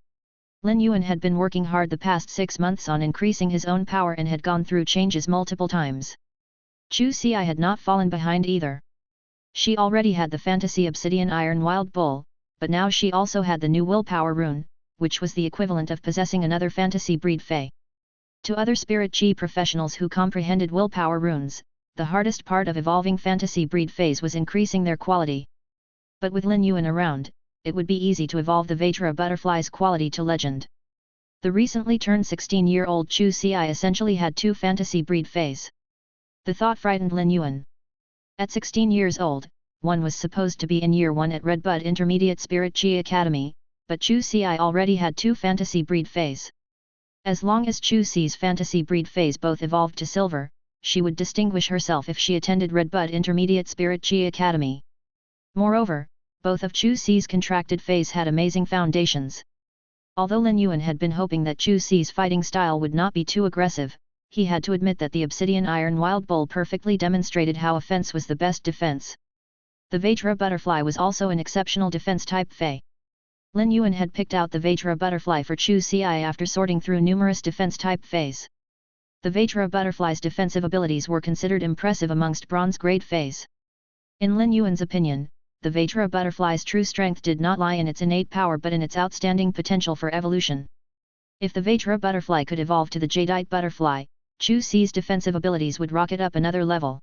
Lin Yuan had been working hard the past 6 months on increasing his own power and had gone through changes multiple times. Chu Ci had not fallen behind either. She already had the fantasy obsidian iron wild bull, but now she also had the new willpower rune, which was the equivalent of possessing another fantasy breed fey. To other spirit chi professionals who comprehended willpower runes, the hardest part of evolving fantasy breed feys was increasing their quality. But with Lin Yuan around, it would be easy to evolve the Vajra butterfly's quality to legend. The recently turned 16-year-old Chu Ci essentially had 2 fantasy breed feys. The thought frightened Lin Yuan. At 16 years old, one was supposed to be in year 1 at Redbud Intermediate Spirit Chi Academy, but Chu Ci already had 2 fantasy breed feys. As long as Chu Ci's fantasy breed feys both evolved to silver, she would distinguish herself if she attended Redbud Intermediate Spirit Chi Academy. Moreover, both of Chu Ci's contracted feys had amazing foundations. Although Lin Yuan had been hoping that Chu Ci's fighting style would not be too aggressive, he had to admit that the obsidian iron wild bull perfectly demonstrated how offense was the best defense. The Vajra butterfly was also an exceptional defense type fey. Lin Yuan had picked out the Vajra butterfly for Chu Ci after sorting through numerous defense-type feys. The Vajra butterfly's defensive abilities were considered impressive amongst bronze-grade feys. In Lin Yuan's opinion, the Vajra butterfly's true strength did not lie in its innate power but in its outstanding potential for evolution. If the Vajra butterfly could evolve to the jadeite butterfly, Chu Ci's defensive abilities would rocket up another level.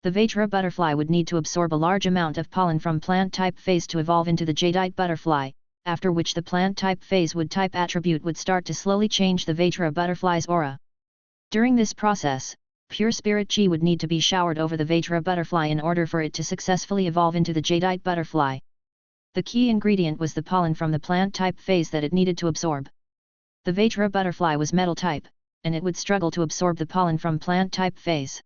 The Vajra butterfly would need to absorb a large amount of pollen from plant-type feys to evolve into the jadeite butterfly, after which the plant-type phase type attribute would start to slowly change the Vajra butterfly's aura. During this process, pure spirit chi would need to be showered over the Vajra butterfly in order for it to successfully evolve into the jadeite butterfly. The key ingredient was the pollen from the plant-type phase that it needed to absorb. The Vajra butterfly was metal type, and it would struggle to absorb the pollen from plant-type phase.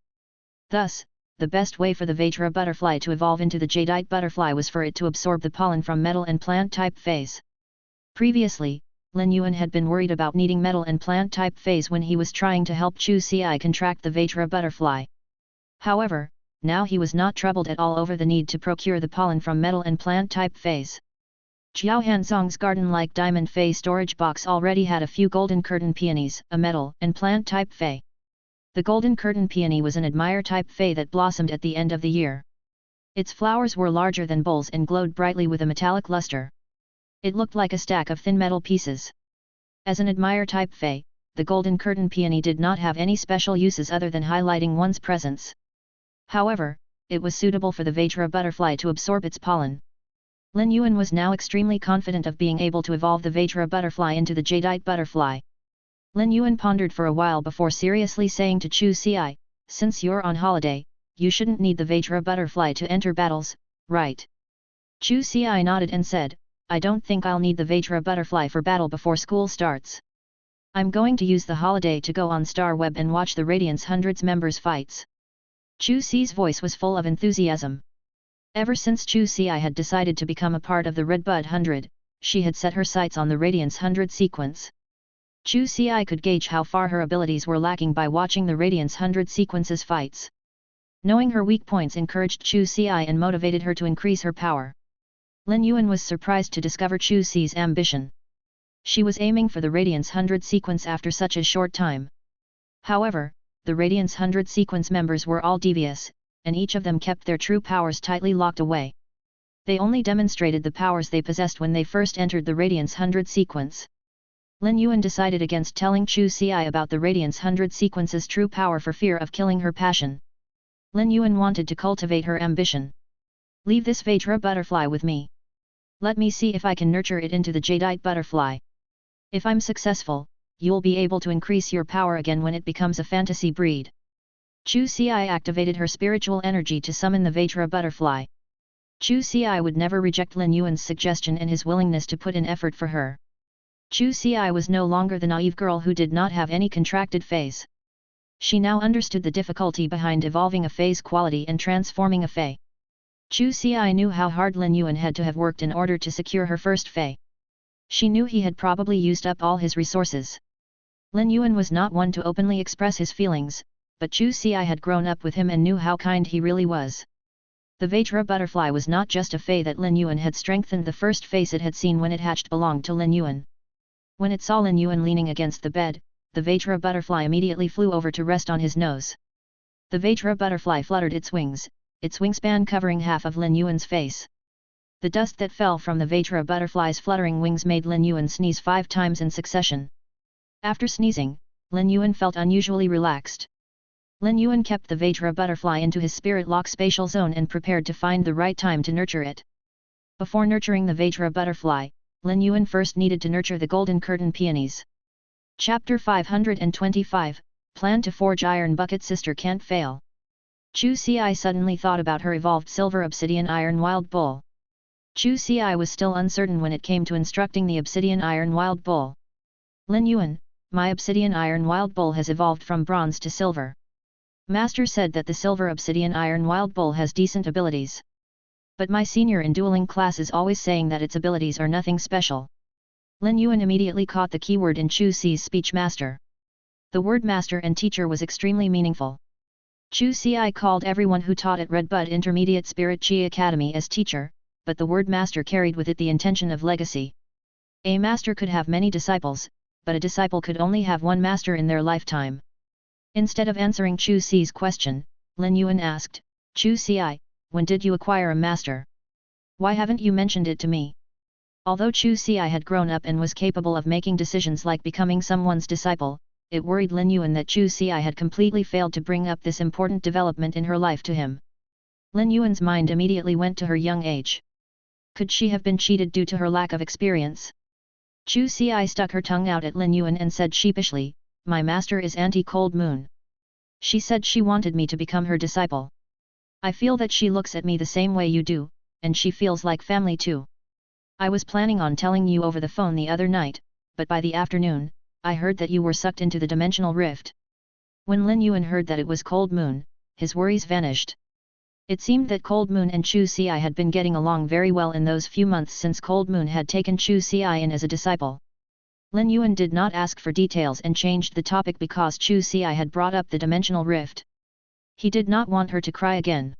Thus, the best way for the Vajra butterfly to evolve into the jadeite butterfly was for it to absorb the pollen from metal and plant-type phase. Previously, Lin Yuan had been worried about needing metal and plant-type phase when he was trying to help Chu Ci contract the Vajra butterfly. However, now he was not troubled at all over the need to procure the pollen from metal and plant-type phase. Jiao Hanzong's garden-like diamond fey storage box already had a few golden curtain peonies, a metal and plant-type fey. The golden curtain peony was an admire-type fey that blossomed at the end of the year. Its flowers were larger than bowls and glowed brightly with a metallic luster. It looked like a stack of thin metal pieces. As an admire-type fey, the golden curtain peony did not have any special uses other than highlighting one's presence. However, it was suitable for the Vajra butterfly to absorb its pollen. Lin Yuan was now extremely confident of being able to evolve the Vajra butterfly into the jadeite butterfly. Lin Yuan pondered for a while before seriously saying to Chu Ci, since you're on holiday, you shouldn't need the Vajra butterfly to enter battles, right? Chu Ci nodded and said, I don't think I'll need the Vajra butterfly for battle before school starts. I'm going to use the holiday to go on Star Web and watch the Radiance Hundreds members' fights. Chu Ci's voice was full of enthusiasm. Ever since Chu Ci had decided to become a part of the Redbud 100, she had set her sights on the Radiance 100 sequence. Chu Ci could gauge how far her abilities were lacking by watching the Radiance 100 sequence's fights. Knowing her weak points encouraged Chu Ci and motivated her to increase her power. Lin Yuan was surprised to discover Chu Ci's ambition. She was aiming for the Radiance 100 sequence after such a short time. However, the Radiance 100 sequence members were all devious, and each of them kept their true powers tightly locked away. They only demonstrated the powers they possessed when they first entered the Radiance 100 sequence. Lin Yuan decided against telling Chu Xi about the Radiance 100 sequence's true power for fear of killing her passion. Lin Yuan wanted to cultivate her ambition. Leave this Vajra butterfly with me. Let me see if I can nurture it into the Jadeite butterfly. If I'm successful, you'll be able to increase your power again when it becomes a fantasy breed. Chu Xi activated her spiritual energy to summon the Vajra butterfly. Chu Xi would never reject Lin Yuan's suggestion and his willingness to put in effort for her. Chu Xi was no longer the naive girl who did not have any contracted feys. She now understood the difficulty behind evolving a fey's quality and transforming a fey. Chu Xi knew how hard Lin Yuan had to have worked in order to secure her first fey. She knew he had probably used up all his resources. Lin Yuan was not one to openly express his feelings, but Chu Xi had grown up with him and knew how kind he really was. The Vajra butterfly was not just a fey that Lin Yuan had strengthened. The first face it had seen when it hatched belonged to Lin Yuan. When it saw Lin Yuan leaning against the bed, the Vajra butterfly immediately flew over to rest on his nose. The Vajra butterfly fluttered its wingspan covering half of Lin Yuan's face. The dust that fell from the Vajra butterfly's fluttering wings made Lin Yuan sneeze 5 times in succession. After sneezing, Lin Yuan felt unusually relaxed. Lin Yuan kept the Vajra butterfly into his spirit lock spatial zone and prepared to find the right time to nurture it. Before nurturing the Vajra butterfly, Lin Yuan first needed to nurture the golden curtain peonies. Chapter 525, Plan to forge iron bucket. Sister can't fail. Chu Xi suddenly thought about her evolved silver obsidian iron wild bull. Chu Xi was still uncertain when it came to instructing the obsidian iron wild bull. Lin Yuan, my obsidian iron wild bull has evolved from bronze to silver. Master said that the silver obsidian iron wild bull has decent abilities. But my senior in dueling class is always saying that its abilities are nothing special. Lin Yuan immediately caught the keyword in Chu Xi's speech, master. The word master and teacher was extremely meaningful. Chu Xi called everyone who taught at Redbud Intermediate Spirit Chi Academy as teacher, but the word master carried with it the intention of legacy. A master could have many disciples, but a disciple could only have one master in their lifetime. Instead of answering Chu Xi's question, Lin Yuan asked, Chu Xi, when did you acquire a master? Why haven't you mentioned it to me? Although Chu Xi had grown up and was capable of making decisions like becoming someone's disciple, it worried Lin Yuan that Chu Xi had completely failed to bring up this important development in her life to him. Lin Yuan's mind immediately went to her young age. Could she have been cheated due to her lack of experience? Chu Xi stuck her tongue out at Lin Yuan and said sheepishly, my master is Auntie Cold Moon. She said she wanted me to become her disciple. I feel that she looks at me the same way you do, and she feels like family too. I was planning on telling you over the phone the other night, but by the afternoon, I heard that you were sucked into the dimensional rift. When Lin Yuan heard that it was Cold Moon, his worries vanished. It seemed that Cold Moon and Chu Xi had been getting along very well in those few months since Cold Moon had taken Chu Xi in as a disciple. Lin Yuan did not ask for details and changed the topic because Chu Xi had brought up the dimensional rift. He did not want her to cry again.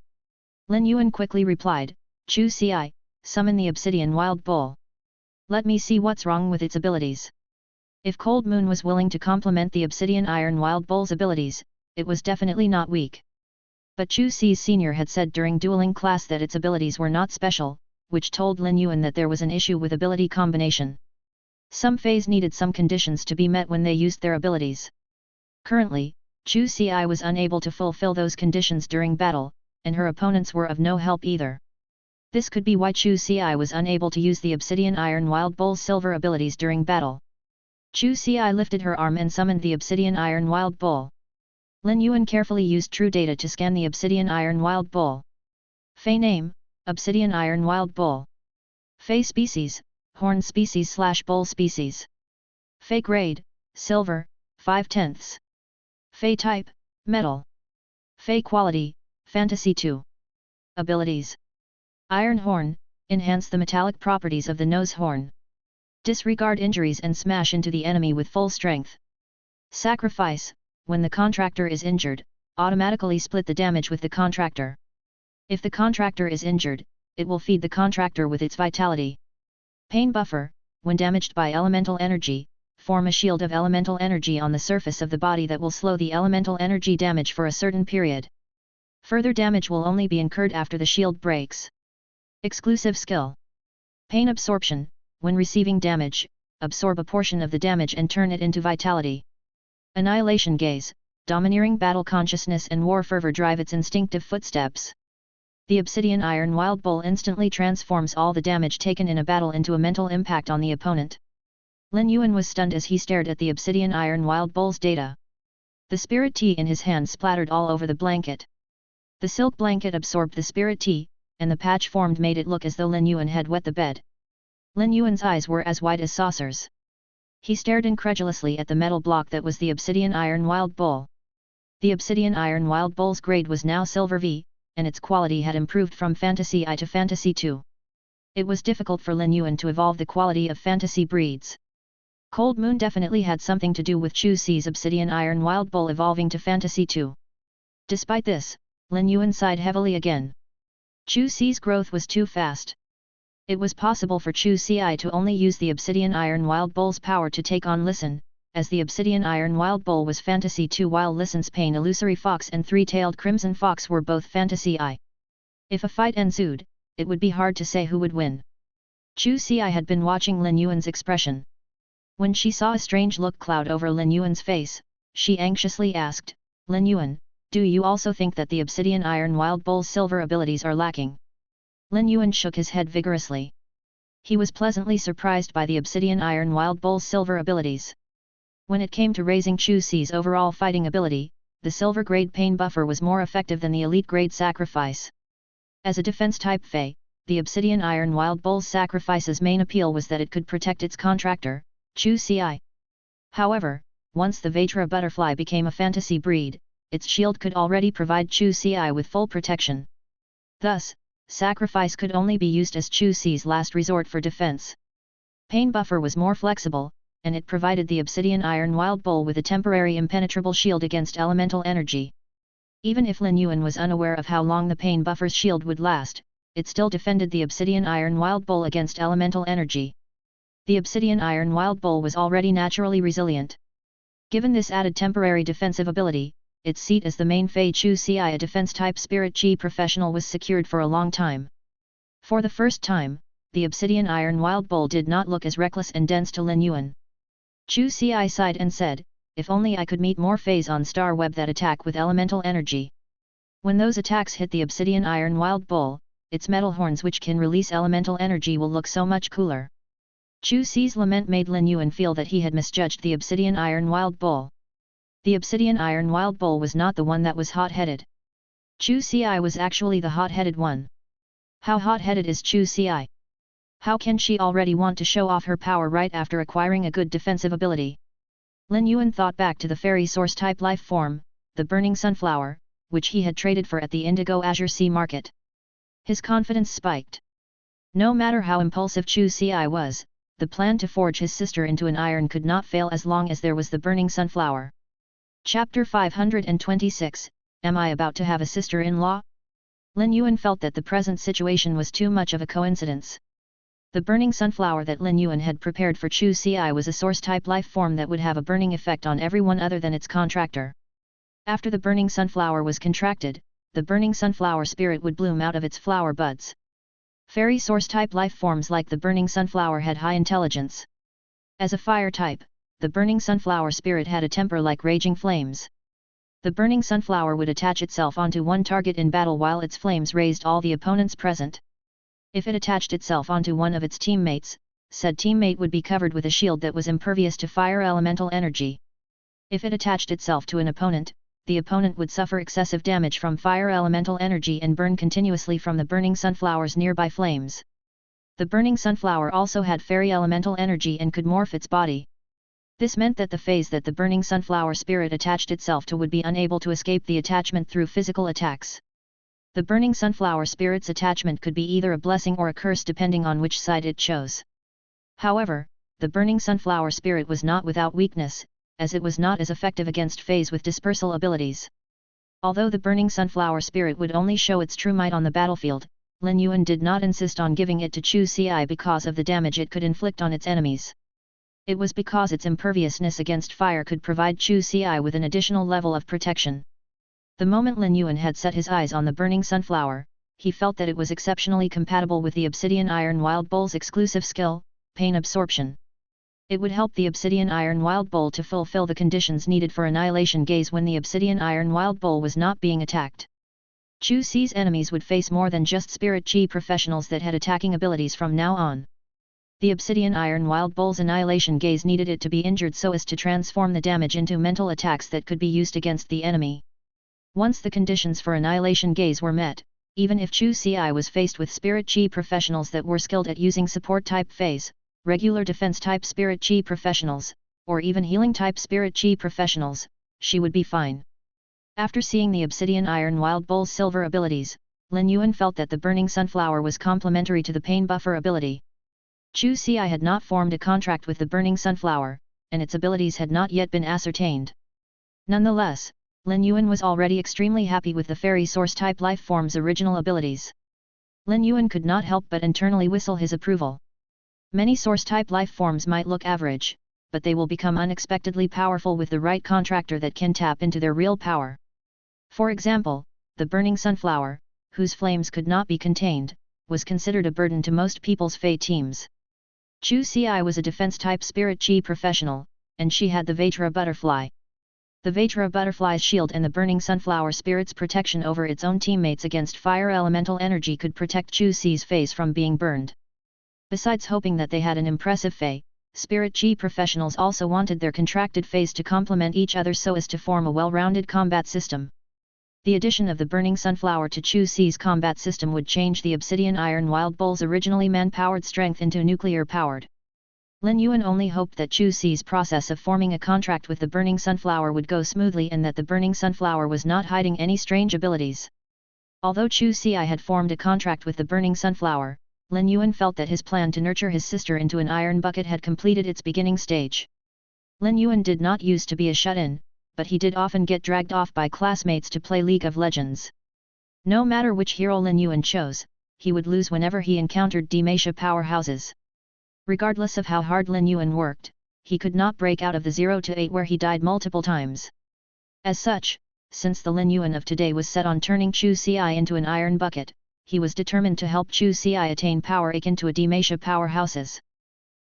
Lin Yuan quickly replied, Chu Xi, summon the obsidian wild bull. Let me see what's wrong with its abilities. If Cold Moon was willing to complement the obsidian iron wild bull's abilities, it was definitely not weak. But Chu Xi's senior had said during dueling class that its abilities were not special, which told Lin Yuan that there was an issue with ability combination. Some feys needed some conditions to be met when they used their abilities. Currently, Chu Xi was unable to fulfill those conditions during battle, and her opponents were of no help either. This could be why Chu Xi was unable to use the obsidian iron wild bull's silver abilities during battle. Chu Xi lifted her arm and summoned the obsidian iron wild bull. Lin Yuan carefully used true data to scan the obsidian iron wild bull. Fey name, obsidian iron wild bull. Fey species, horn species / bull species. Fey grade, silver, 5/10. Fey type, metal. Fey quality, fantasy 2. Abilities. Iron horn, enhance the metallic properties of the nose horn. Disregard injuries and smash into the enemy with full strength. Sacrifice, when the contractor is injured, automatically split the damage with the contractor. If the contractor is injured, it will feed the contractor with its vitality. Pain buffer, when damaged by elemental energy, form a shield of elemental energy on the surface of the body that will slow the elemental energy damage for a certain period. Further damage will only be incurred after the shield breaks. Exclusive skill. Pain absorption. When receiving damage, absorb a portion of the damage and turn it into vitality. Annihilation gaze. Domineering battle consciousness and war fervor drive its instinctive footsteps. The obsidian iron wild bull instantly transforms all the damage taken in a battle into a mental impact on the opponent. Lin Yuan was stunned as he stared at the obsidian iron wild bull's data. The spirit tea in his hand splattered all over the blanket. The silk blanket absorbed the spirit tea, and the patch formed made it look as though Lin Yuan had wet the bed. Lin Yuan's eyes were as wide as saucers. He stared incredulously at the metal block that was the obsidian iron wild bull. The obsidian iron wild bull's grade was now Silver V, and its quality had improved from Fantasy I to Fantasy II. It was difficult for Lin Yuan to evolve the quality of fantasy breeds. Cold Moon definitely had something to do with Chu Si's obsidian iron wild bull evolving to Fantasy II. Despite this, Lin Yuan sighed heavily again. Chu Si's growth was too fast. It was possible for Chu Si to only use the obsidian iron wild bull's power to take on Listen, as the obsidian iron wild bull was Fantasy II while Listen's Pain Illusory Fox and Three-Tailed Crimson Fox were both Fantasy I. If a fight ensued, it would be hard to say who would win. Chu Si had been watching Lin Yuan's expression. When she saw a strange look cloud over Lin Yuan's face, she anxiously asked, "Lin Yuan, do you also think that the obsidian iron wild bull's silver abilities are lacking?" Lin Yuan shook his head vigorously. He was pleasantly surprised by the obsidian iron wild bull's silver abilities. When it came to raising Chu Si's overall fighting ability, the silver grade pain buffer was more effective than the elite grade sacrifice. As a defense type Fey, the obsidian iron wild bull's sacrifice's main appeal was that it could protect its contractor, Chu Si. However, once the Vajra butterfly became a fantasy breed, its shield could already provide Chu Si with full protection. Thus, sacrifice could only be used as Chu Si's last resort for defense. Pain buffer was more flexible, and it provided the obsidian iron wild bull with a temporary impenetrable shield against elemental energy. Even if Lin Yuan was unaware of how long the pain buffer's shield would last, it still defended the obsidian iron wild bull against elemental energy. The obsidian iron wild bull was already naturally resilient. Given this added temporary defensive ability, its seat as the main Fei Chu Si, a defense-type spirit chi professional, was secured for a long time. For the first time, the obsidian iron wild bull did not look as reckless and dense to Lin Yuan. Chu Si sighed and said, "If only I could meet more Feys on Star Web that attack with elemental energy. When those attacks hit the obsidian iron wild bull, its metal horns which can release elemental energy will look so much cooler." Chu Si's lament made Lin Yuan feel that he had misjudged the obsidian iron wild bull. The obsidian iron wild bull was not the one that was hot-headed. Chu Si was actually the hot-headed one. How hot-headed is Chu Si? How can she already want to show off her power right after acquiring a good defensive ability? Lin Yuan thought back to the fairy source-type life form, the burning sunflower, which he had traded for at the Indigo Azure Sea market. His confidence spiked. No matter how impulsive Chu Si was, the plan to forge his sister into an iron could not fail as long as there was the burning sunflower. Chapter 526, Am I about to have a sister-in-law? Lin Yuan felt that the present situation was too much of a coincidence. The burning sunflower that Lin Yuan had prepared for Chu Si was a source-type life form that would have a burning effect on everyone other than its contractor. After the burning sunflower was contracted, the burning sunflower spirit would bloom out of its flower buds. Fairy source-type life forms like the burning sunflower had high intelligence. As a fire type, the burning sunflower spirit had a temper like raging flames. The burning sunflower would attach itself onto one target in battle while its flames raised all the opponents present. If it attached itself onto one of its teammates, said teammate would be covered with a shield that was impervious to fire elemental energy. If it attached itself to an opponent, the opponent would suffer excessive damage from fire elemental energy and burn continuously from the burning sunflower's nearby flames. The burning sunflower also had fairy elemental energy and could morph its body. This meant that the phase that the burning sunflower spirit attached itself to would be unable to escape the attachment through physical attacks. The burning sunflower spirit's attachment could be either a blessing or a curse depending on which side it chose. However, the burning sunflower spirit was not without weakness, as it was not as effective against Feys with dispersal abilities. Although the burning sunflower spirit would only show its true might on the battlefield, Lin Yuan did not insist on giving it to Chu Si because of the damage it could inflict on its enemies. It was because its imperviousness against fire could provide Chu Xi with an additional level of protection. The moment Lin Yuan had set his eyes on the burning sunflower, he felt that it was exceptionally compatible with the Obsidian Iron Wild Bull's exclusive skill, pain absorption. It would help the Obsidian Iron Wild Bull to fulfill the conditions needed for annihilation gaze when the Obsidian Iron Wild Bull was not being attacked. Chu Xi's enemies would face more than just spirit chi professionals that had attacking abilities from now on. The Obsidian Iron Wild Bull's annihilation gaze needed it to be injured so as to transform the damage into mental attacks that could be used against the enemy. Once the conditions for annihilation gaze were met, even if Chu Xi was faced with spirit chi professionals that were skilled at using support type feys, regular defense type spirit chi professionals, or even healing type spirit chi professionals, she would be fine. After seeing the Obsidian Iron Wild Bull's silver abilities, Lin Yuan felt that the burning sunflower was complementary to the pain buffer ability. Chu Xi had not formed a contract with the burning sunflower, and its abilities had not yet been ascertained. Nonetheless, Lin Yuan was already extremely happy with the fairy source-type life form's original abilities. Lin Yuan could not help but internally whistle his approval. Many source-type life forms might look average, but they will become unexpectedly powerful with the right contractor that can tap into their real power. For example, the burning sunflower, whose flames could not be contained, was considered a burden to most people's Fey teams. Chu Xi was a defense-type spirit chi professional, and she had the Vajra butterfly. The Vajra butterfly's shield and the burning sunflower spirit's protection over its own teammates against fire elemental energy could protect Chu Xi's face from being burned. Besides hoping that they had an impressive Fey, spirit chi professionals also wanted their contracted Feys to complement each other so as to form a well-rounded combat system. The addition of the burning sunflower to Chu Xi's combat system would change the Obsidian Iron Wild Bull's originally man-powered strength into nuclear-powered. Lin Yuan only hoped that Chu Xi's process of forming a contract with the burning sunflower would go smoothly and that the burning sunflower was not hiding any strange abilities. Although Chu Xi had formed a contract with the burning sunflower, Lin Yuan felt that his plan to nurture his sister into an iron bucket had completed its beginning stage. Lin Yuan did not used to be a shut-in, but he did often get dragged off by classmates to play League of Legends. No matter which hero Lin Yuan chose, he would lose whenever he encountered Demacia powerhouses. Regardless of how hard Lin Yuan worked, he could not break out of the 0 to 8 where he died multiple times. As such, since the Lin Yuan of today was set on turning Chu Xi into an iron bucket, he was determined to help Chu Xi attain power akin to a Demacia powerhouses.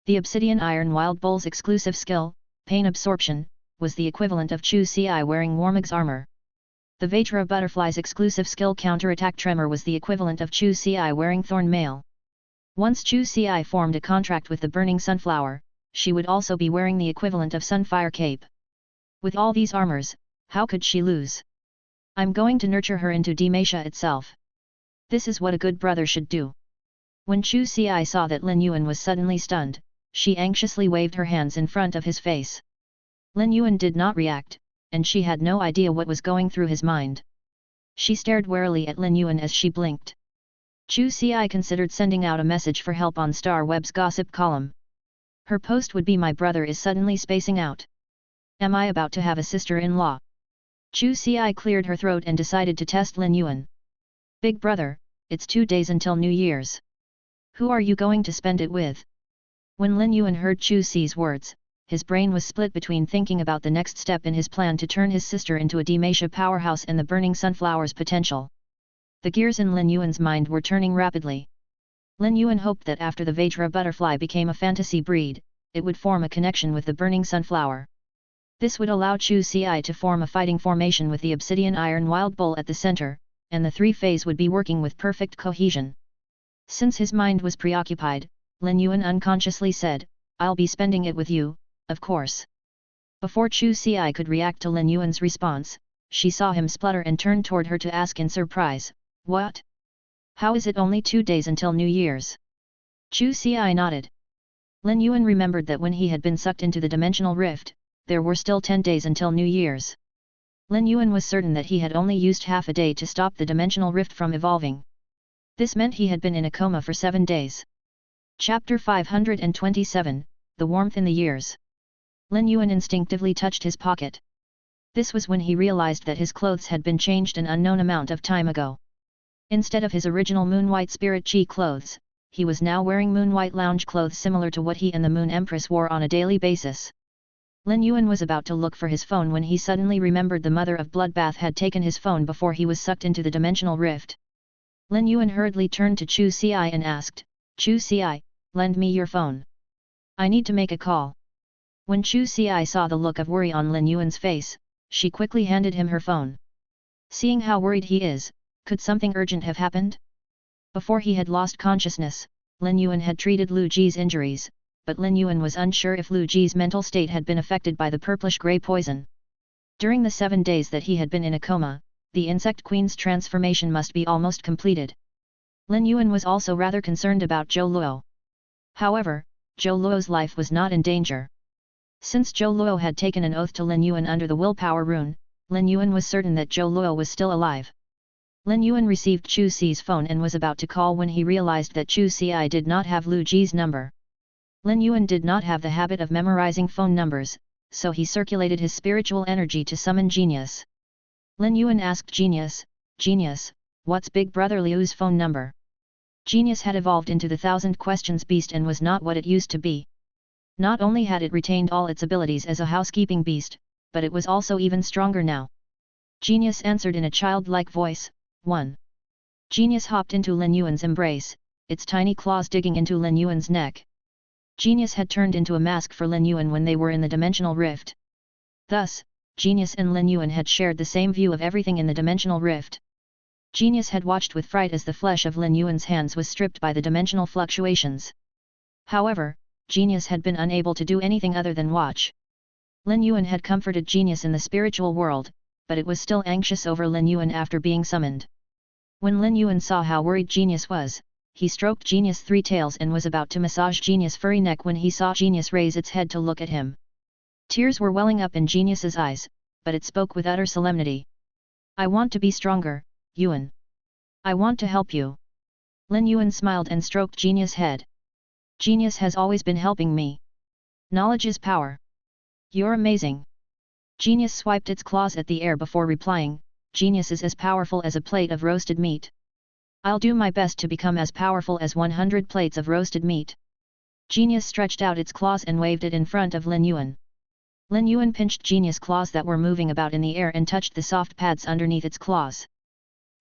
The Obsidian Iron Wild Bull's exclusive skill, pain absorption, was the equivalent of Chu Xi wearing Warmog's armor. The Vajra butterfly's exclusive skill counterattack tremor was the equivalent of Chu Xi wearing thorn mail. Once Chu Xi formed a contract with the burning sunflower, she would also be wearing the equivalent of Sunfire cape. With all these armors, how could she lose? I'm going to nurture her into Demacia itself. This is what a good brother should do. When Chu Xi saw that Lin Yuan was suddenly stunned, she anxiously waved her hands in front of his face. Lin Yuan did not react, and she had no idea what was going through his mind. She stared warily at Lin Yuan as she blinked. Chu Xi considered sending out a message for help on StarWeb's gossip column. Her post would be "My brother is suddenly spacing out. Am I about to have a sister-in-law?" Chu Xi cleared her throat and decided to test Lin Yuan. "Big brother, it's 2 days until New Year's. Who are you going to spend it with?" When Lin Yuan heard Chu Xi's words, his brain was split between thinking about the next step in his plan to turn his sister into a Demacia powerhouse and the burning sunflower's potential. The gears in Lin Yuan's mind were turning rapidly. Lin Yuan hoped that after the Vajra butterfly became a fantasy breed, it would form a connection with the burning sunflower. This would allow Chu Xi to form a fighting formation with the Obsidian Iron Wild Bull at the center, and the three Feys would be working with perfect cohesion. Since his mind was preoccupied, Lin Yuan unconsciously said, "I'll be spending it with you, of course." Before Chu Xi could react to Lin Yuan's response, she saw him splutter and turned toward her to ask in surprise, "What? How is it only 2 days until New Year's?" Chu Xi nodded. Lin Yuan remembered that when he had been sucked into the dimensional rift, there were still 10 days until New Year's. Lin Yuan was certain that he had only used half a day to stop the dimensional rift from evolving. This meant he had been in a coma for 7 days. Chapter 527, The Warmth in the Years. Lin Yuan instinctively touched his pocket. This was when he realized that his clothes had been changed an unknown amount of time ago. Instead of his original moon-white spirit chi clothes, he was now wearing moon-white lounge clothes similar to what he and the Moon Empress wore on a daily basis. Lin Yuan was about to look for his phone when he suddenly remembered the mother of Bloodbath had taken his phone before he was sucked into the dimensional rift. Lin Yuan hurriedly turned to Chu Ci and asked, "Chu Ci, lend me your phone. I need to make a call." When Chu Ci saw the look of worry on Lin Yuan's face, she quickly handed him her phone. Seeing how worried he is, could something urgent have happened? Before he had lost consciousness, Lin Yuan had treated Lu Ji's injuries, but Lin Yuan was unsure if Lu Ji's mental state had been affected by the purplish-grey poison. During the 7 days that he had been in a coma, the insect queen's transformation must be almost completed. Lin Yuan was also rather concerned about Zhou Luo. However, Zhou Luo's life was not in danger. Since Zhou Luo had taken an oath to Lin Yuan under the willpower rune, Lin Yuan was certain that Zhou Luo was still alive. Lin Yuan received Chu Ci's phone and was about to call when he realized that Chu Ci did not have Lu Ji's number. Lin Yuan did not have the habit of memorizing phone numbers, so he circulated his spiritual energy to summon Genius. Lin Yuan asked Genius, "Genius, what's Big Brother Liu's phone number?" Genius had evolved into the 1,000 questions beast and was not what it used to be. Not only had it retained all its abilities as a housekeeping beast, but it was also even stronger now. Genius answered in a childlike voice, 1. Genius hopped into Lin Yuan's embrace, its tiny claws digging into Lin Yuan's neck. Genius had turned into a mask for Lin Yuan when they were in the dimensional rift. Thus, Genius and Lin Yuan had shared the same view of everything in the dimensional rift. Genius had watched with fright as the flesh of Lin Yuan's hands was stripped by the dimensional fluctuations. However, Genius had been unable to do anything other than watch. Lin Yuan had comforted Genius in the spiritual world, but it was still anxious over Lin Yuan after being summoned. When Lin Yuan saw how worried Genius was, he stroked Genius' 3 tails and was about to massage Genius' furry neck when he saw Genius raise its head to look at him. Tears were welling up in Genius's eyes, but it spoke with utter solemnity. "I want to be stronger, Yuan. I want to help you." Lin Yuan smiled and stroked Genius' head. "Genius has always been helping me. Knowledge is power. You're amazing." Genius swiped its claws at the air before replying, "Genius is as powerful as a plate of roasted meat. I'll do my best to become as powerful as 100 plates of roasted meat." Genius stretched out its claws and waved it in front of Lin Yuan. Lin Yuan pinched Genius' claws that were moving about in the air and touched the soft pads underneath its claws.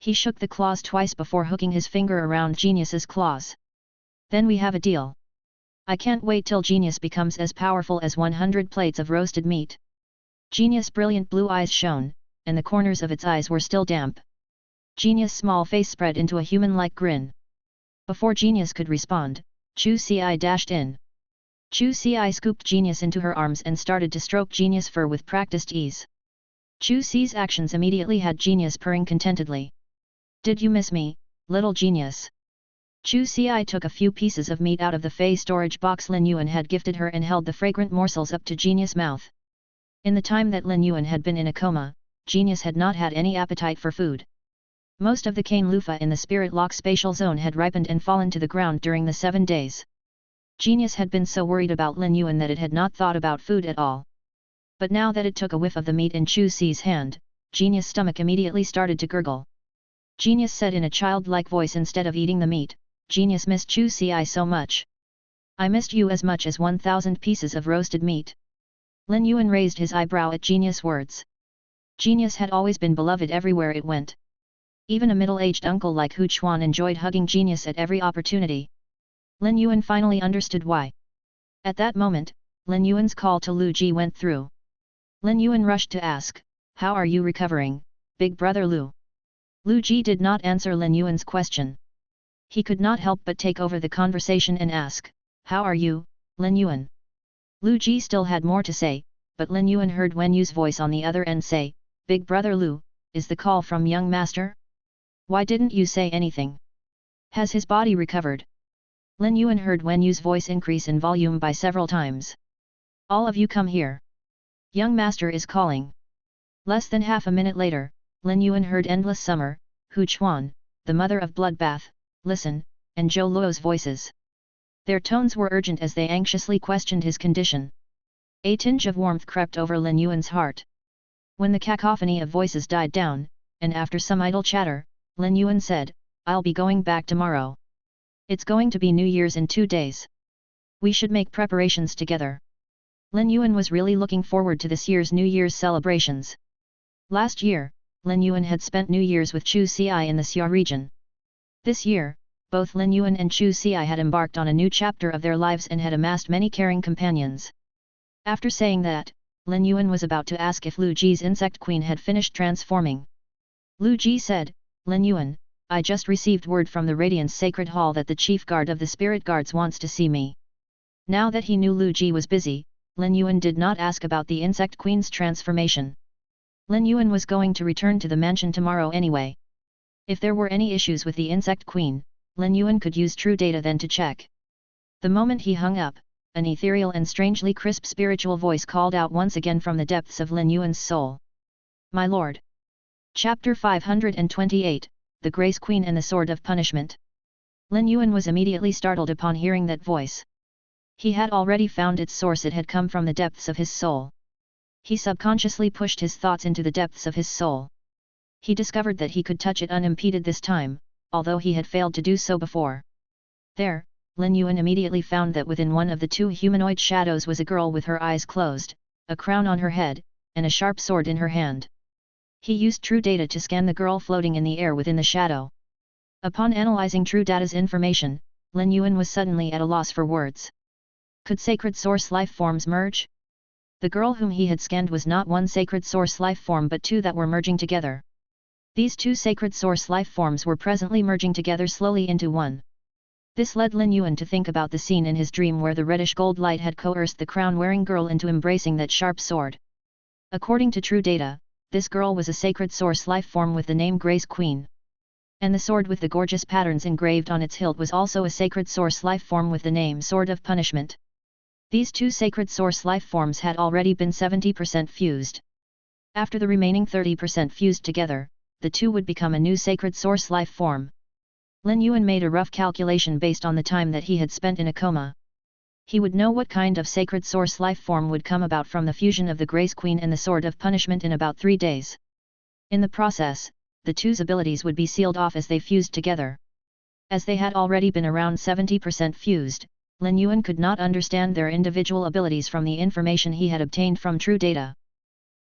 He shook the claws twice before hooking his finger around Genius's claws. "Then we have a deal. I can't wait till Genius becomes as powerful as 100 plates of roasted meat." Genius' brilliant blue eyes shone, and the corners of its eyes were still damp. Genius' small face spread into a human-like grin. Before Genius could respond, Chu Ci dashed in. Chu Ci scooped Genius into her arms and started to stroke Genius' fur with practiced ease. Chu Ci's actions immediately had Genius purring contentedly. "Did you miss me, little genius?" Chu Ci took a few pieces of meat out of the fey storage box Lin Yuan had gifted her and held the fragrant morsels up to Genius' mouth. In the time that Lin Yuan had been in a coma, Genius had not had any appetite for food. Most of the cane loofah in the spirit lock spatial zone had ripened and fallen to the ground during the 7 days. Genius had been so worried about Lin Yuan that it had not thought about food at all. But now that it took a whiff of the meat in Chu Ci's hand, Genius' stomach immediately started to gurgle. Genius said in a childlike voice instead of eating the meat, "Genius missed Chu Ci so much. I missed you as much as 1,000 pieces of roasted meat." Lin Yuan raised his eyebrow at Genius' words. Genius had always been beloved everywhere it went. Even a middle-aged uncle like Hu Chuan enjoyed hugging Genius at every opportunity. Lin Yuan finally understood why. At that moment, Lin Yuan's call to Lu Ji went through. Lin Yuan rushed to ask, "How are you recovering, Big Brother Lu?" Lu Ji did not answer Lin Yuan's question. He could not help but take over the conversation and ask, "How are you, Lin Yuan?" Lu Ji still had more to say, but Lin Yuan heard Wen Yu's voice on the other end say, "Big Brother Lu, is the call from young master? Why didn't you say anything? Has his body recovered?" Lin Yuan heard Wen Yu's voice increase in volume by several times. "All of you come here. Young master is calling." Less than half a minute later, Lin Yuan heard Endless Summer, Hu Chuan, the mother of Bloodbath, Listen, and Zhou Luo's voices. Their tones were urgent as they anxiously questioned his condition. A tinge of warmth crept over Lin Yuan's heart. When the cacophony of voices died down, and after some idle chatter, Lin Yuan said, "I'll be going back tomorrow. It's going to be New Year's in 2 days. We should make preparations together. Lin Yuan was really looking forward to this year's New Year's celebrations. Last year, Lin Yuan had spent New Year's with Chu Xi in the Xia region. This year, both Lin Yuan and Chu Xi had embarked on a new chapter of their lives and had amassed many caring companions. After saying that, Lin Yuan was about to ask if Lu Ji's insect queen had finished transforming. Lu Ji said, "Lin Yuan, I just received word from the Radiance Sacred Hall that the chief guard of the spirit guards wants to see me." Now that he knew Lu Ji was busy, Lin Yuan did not ask about the insect queen's transformation. Lin Yuan was going to return to the mansion tomorrow anyway. If there were any issues with the insect queen, Lin Yuan could use true data then to check. The moment he hung up, an ethereal and strangely crisp spiritual voice called out once again from the depths of Lin Yuan's soul. "My lord." Chapter 528, The Grace Queen and the Sword of Punishment. Lin Yuan was immediately startled upon hearing that voice. He had already found its source. It had come from the depths of his soul. He subconsciously pushed his thoughts into the depths of his soul. He discovered that he could touch it unimpeded this time, although he had failed to do so before. There, Lin Yuan immediately found that within one of the two humanoid shadows was a girl with her eyes closed, a crown on her head, and a sharp sword in her hand. He used true data to scan the girl floating in the air within the shadow. Upon analyzing true data's information, Lin Yuan was suddenly at a loss for words. Could sacred source life forms merge? The girl whom he had scanned was not one sacred source life form but two that were merging together. These two sacred source life forms were presently merging together slowly into one. This led Lin Yuan to think about the scene in his dream where the reddish gold light had coerced the crown-wearing girl into embracing that sharp sword. According to true data, this girl was a sacred source life form with the name Grace Queen. And the sword with the gorgeous patterns engraved on its hilt was also a sacred source life form with the name Sword of Punishment. These two sacred source life forms had already been 70% fused. After the remaining 30% fused together, the two would become a new sacred source life form. Lin Yuan made a rough calculation based on the time that he had spent in a coma. He would know what kind of sacred source life form would come about from the fusion of the Grace Queen and the Sword of Punishment in about 3 days. In the process, the two's abilities would be sealed off as they fused together. As they had already been around 70% fused, Lin Yuan could not understand their individual abilities from the information he had obtained from true data.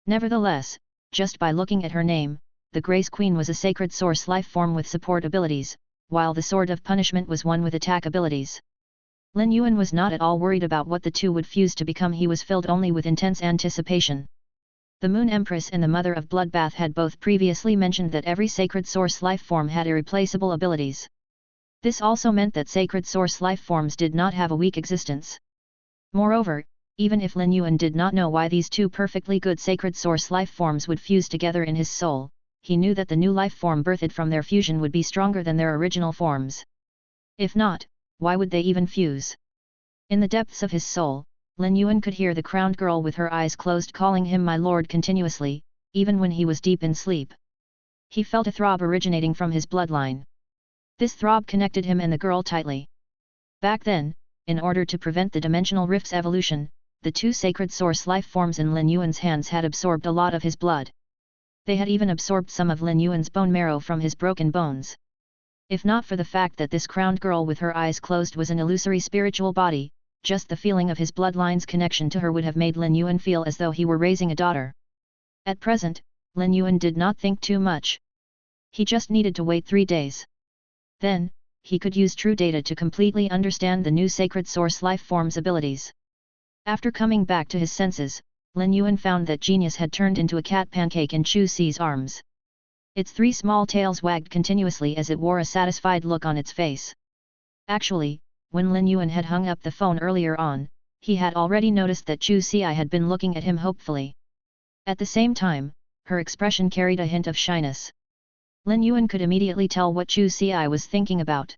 Nevertheless, just by looking at her name, the Grace Queen was a sacred source life form with support abilities, while the Sword of Punishment was one with attack abilities. Lin Yuan was not at all worried about what the two would fuse to become. He was filled only with intense anticipation. The Moon Empress and the Mother of Bloodbath had both previously mentioned that every sacred source life form had irreplaceable abilities. This also meant that sacred source life forms did not have a weak existence. Moreover, even if Lin Yuan did not know why these two perfectly good sacred source life forms would fuse together in his soul, he knew that the new life form birthed from their fusion would be stronger than their original forms. If not, why would they even fuse? In the depths of his soul, Lin Yuan could hear the crowned girl with her eyes closed calling him my lord continuously, even when he was deep in sleep. He felt a throb originating from his bloodline. This throb connected him and the girl tightly. Back then, in order to prevent the dimensional rift's evolution, the two sacred source life forms in Lin Yuan's hands had absorbed a lot of his blood. They had even absorbed some of Lin Yuan's bone marrow from his broken bones. If not for the fact that this crowned girl with her eyes closed was an illusory spiritual body, just the feeling of his bloodline's connection to her would have made Lin Yuan feel as though he were raising a daughter. At present, Lin Yuan did not think too much. He just needed to wait 3 days. Then, he could use true data to completely understand the new sacred source life form's abilities. After coming back to his senses, Lin Yuan found that genius had turned into a cat pancake in Chu Xi's arms. Its 3 small tails wagged continuously as it wore a satisfied look on its face. Actually, when Lin Yuan had hung up the phone earlier on, he had already noticed that Chu Xi had been looking at him hopefully. At the same time, her expression carried a hint of shyness. Lin Yuan could immediately tell what Chu Xi was thinking about.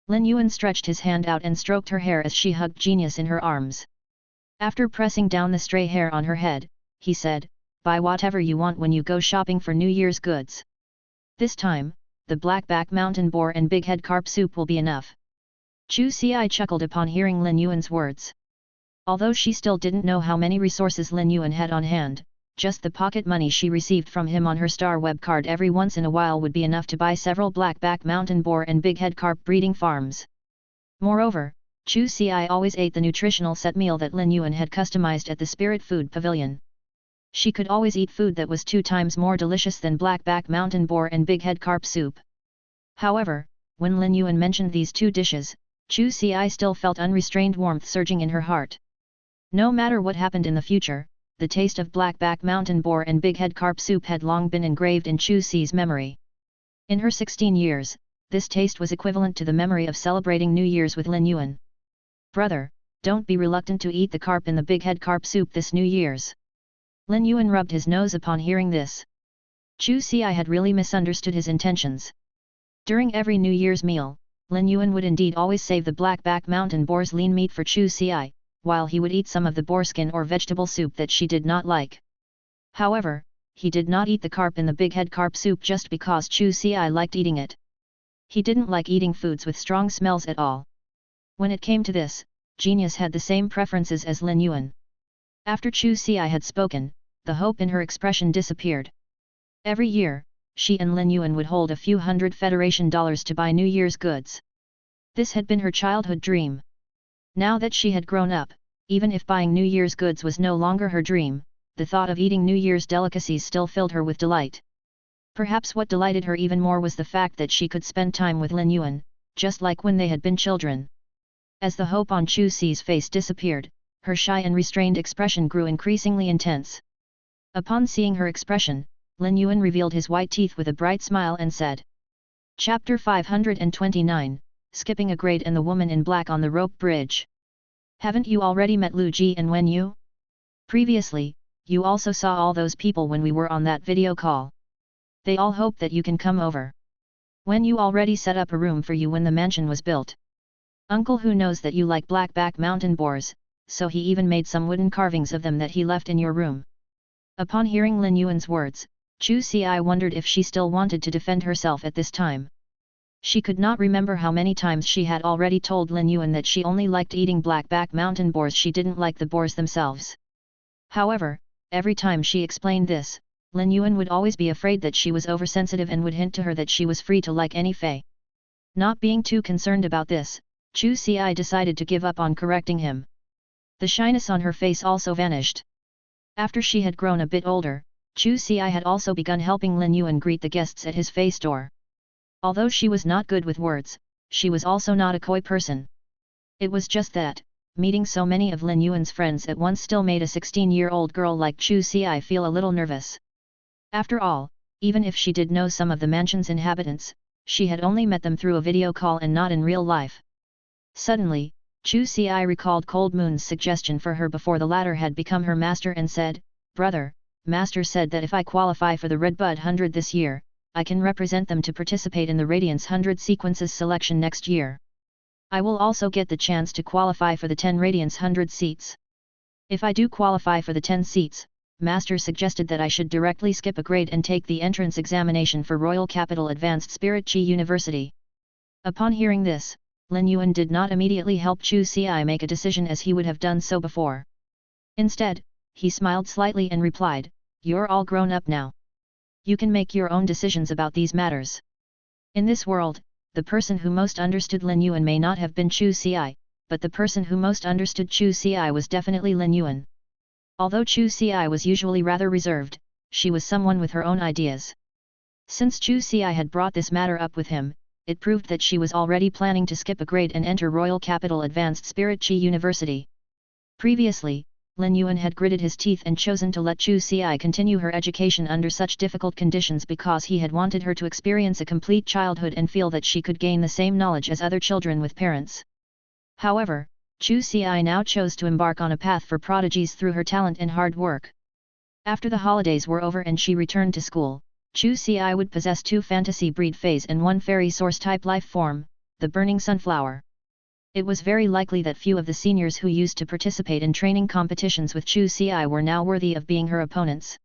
Lin Yuan stretched his hand out and stroked her hair as she hugged genius in her arms. After pressing down the stray hair on her head, he said, "Buy whatever you want when you go shopping for New Year's goods. This time, the blackback mountain boar and big head carp soup will be enough." Chu Xi chuckled upon hearing Lin Yuan's words. Although she still didn't know how many resources Lin Yuan had on hand, just the pocket money she received from him on her star web card every once in a while would be enough to buy several blackback mountain boar and big head carp breeding farms. Moreover, Chu Xi always ate the nutritional set meal that Lin Yuan had customized at the Spirit Food Pavilion. She could always eat food that was 2 times more delicious than blackback mountain boar and big head carp soup. However, when Lin Yuan mentioned these 2 dishes, Chu Xi still felt unrestrained warmth surging in her heart. No matter what happened in the future, the taste of blackback mountain boar and big head carp soup had long been engraved in Chu Xi's memory. In her 16 years, this taste was equivalent to the memory of celebrating New Year's with Lin Yuan. Brother, don't be reluctant to eat the carp in the big head carp soup this New Year's. Lin Yuan rubbed his nose upon hearing this. Chu Xi had really misunderstood his intentions. During every New Year's meal, Lin Yuan would indeed always save the blackback mountain boar's lean meat for Chu Xi, while he would eat some of the boarskin or vegetable soup that she did not like. However, he did not eat the carp in the big head carp soup just because Chu Xi liked eating it. He didn't like eating foods with strong smells at all. When it came to this, Genius had the same preferences as Lin Yuan. After Chu Xi had spoken, the hope in her expression disappeared. Every year, she and Lin Yuan would hold a few $100 Federation to buy New Year's goods. This had been her childhood dream. Now that she had grown up, even if buying New Year's goods was no longer her dream, the thought of eating New Year's delicacies still filled her with delight. Perhaps what delighted her even more was the fact that she could spend time with Lin Yuan, just like when they had been children. As the hope on Chu Xi's face disappeared, her shy and restrained expression grew increasingly intense. Upon seeing her expression, Lin Yuan revealed his white teeth with a bright smile and said. Chapter 529, Skipping a Grade and the Woman in Black on the Rope Bridge. Haven't you already met Lu Ji and Wen Yu? Previously, you also saw all those people when we were on that video call. They all hope that you can come over. Wen Yu already set up a room for you when the mansion was built. Uncle Hu knows that you like blackback mountain boars, so he even made some wooden carvings of them that he left in your room. Upon hearing Lin Yuan's words, Chu Xi wondered if she still wanted to defend herself at this time. She could not remember how many times she had already told Lin Yuan that she only liked eating blackback mountain boars, she didn't like the boars themselves. However, every time she explained this, Lin Yuan would always be afraid that she was oversensitive and would hint to her that she was free to like any fey. Not being too concerned about this, Chu Xi decided to give up on correcting him. The shyness on her face also vanished. After she had grown a bit older, Chu Xi had also begun helping Lin Yuan greet the guests at his fey store. Although she was not good with words, she was also not a coy person. It was just that, meeting so many of Lin Yuan's friends at once still made a 16-year-old girl like Chu Xi feel a little nervous. After all, even if she did know some of the mansion's inhabitants, she had only met them through a video call and not in real life. Suddenly, Chu Xi recalled Cold Moon's suggestion for her before the latter had become her master and said, Brother, Master said that if I qualify for the Red Bud 100 this year, I can represent them to participate in the Radiance 100 sequences selection next year. I will also get the chance to qualify for the 10 Radiance 100 seats. If I do qualify for the 10 seats, Master suggested that I should directly skip a grade and take the entrance examination for Royal Capital Advanced Spirit Chi University. Upon hearing this, Lin Yuan did not immediately help Chu Xi make a decision as he would have done so before. Instead, he smiled slightly and replied, You're all grown up now. You can make your own decisions about these matters. In this world, the person who most understood Lin Yuan may not have been Chu Xi, but the person who most understood Chu Xi was definitely Lin Yuan. Although Chu Xi was usually rather reserved, she was someone with her own ideas. Since Chu Xi had brought this matter up with him, it proved that she was already planning to skip a grade and enter Royal Capital Advanced Spirit Chi University. Previously, Lin Yuan had gritted his teeth and chosen to let Chu Xi continue her education under such difficult conditions because he had wanted her to experience a complete childhood and feel that she could gain the same knowledge as other children with parents. However, Chu Xi now chose to embark on a path for prodigies through her talent and hard work. After the holidays were over and she returned to school, Chu Xi would possess 2 fantasy breed feys and 1 fairy source type life form, the burning sunflower. It was very likely that few of the seniors who used to participate in training competitions with Chu Xi were now worthy of being her opponents.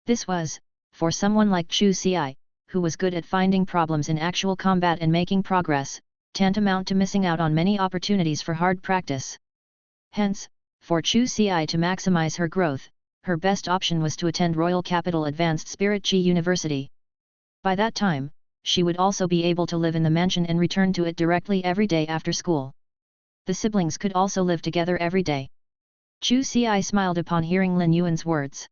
This was, for someone like Chu Xi, who was good at finding problems in actual combat and making progress, tantamount to missing out on many opportunities for hard practice. Hence, for Chu Xi to maximize her growth, her best option was to attend Royal Capital Advanced Spirit Chi University. By that time, she would also be able to live in the mansion and return to it directly every day after school. The siblings could also live together every day. Chu Xi smiled upon hearing Lin Yuan's words.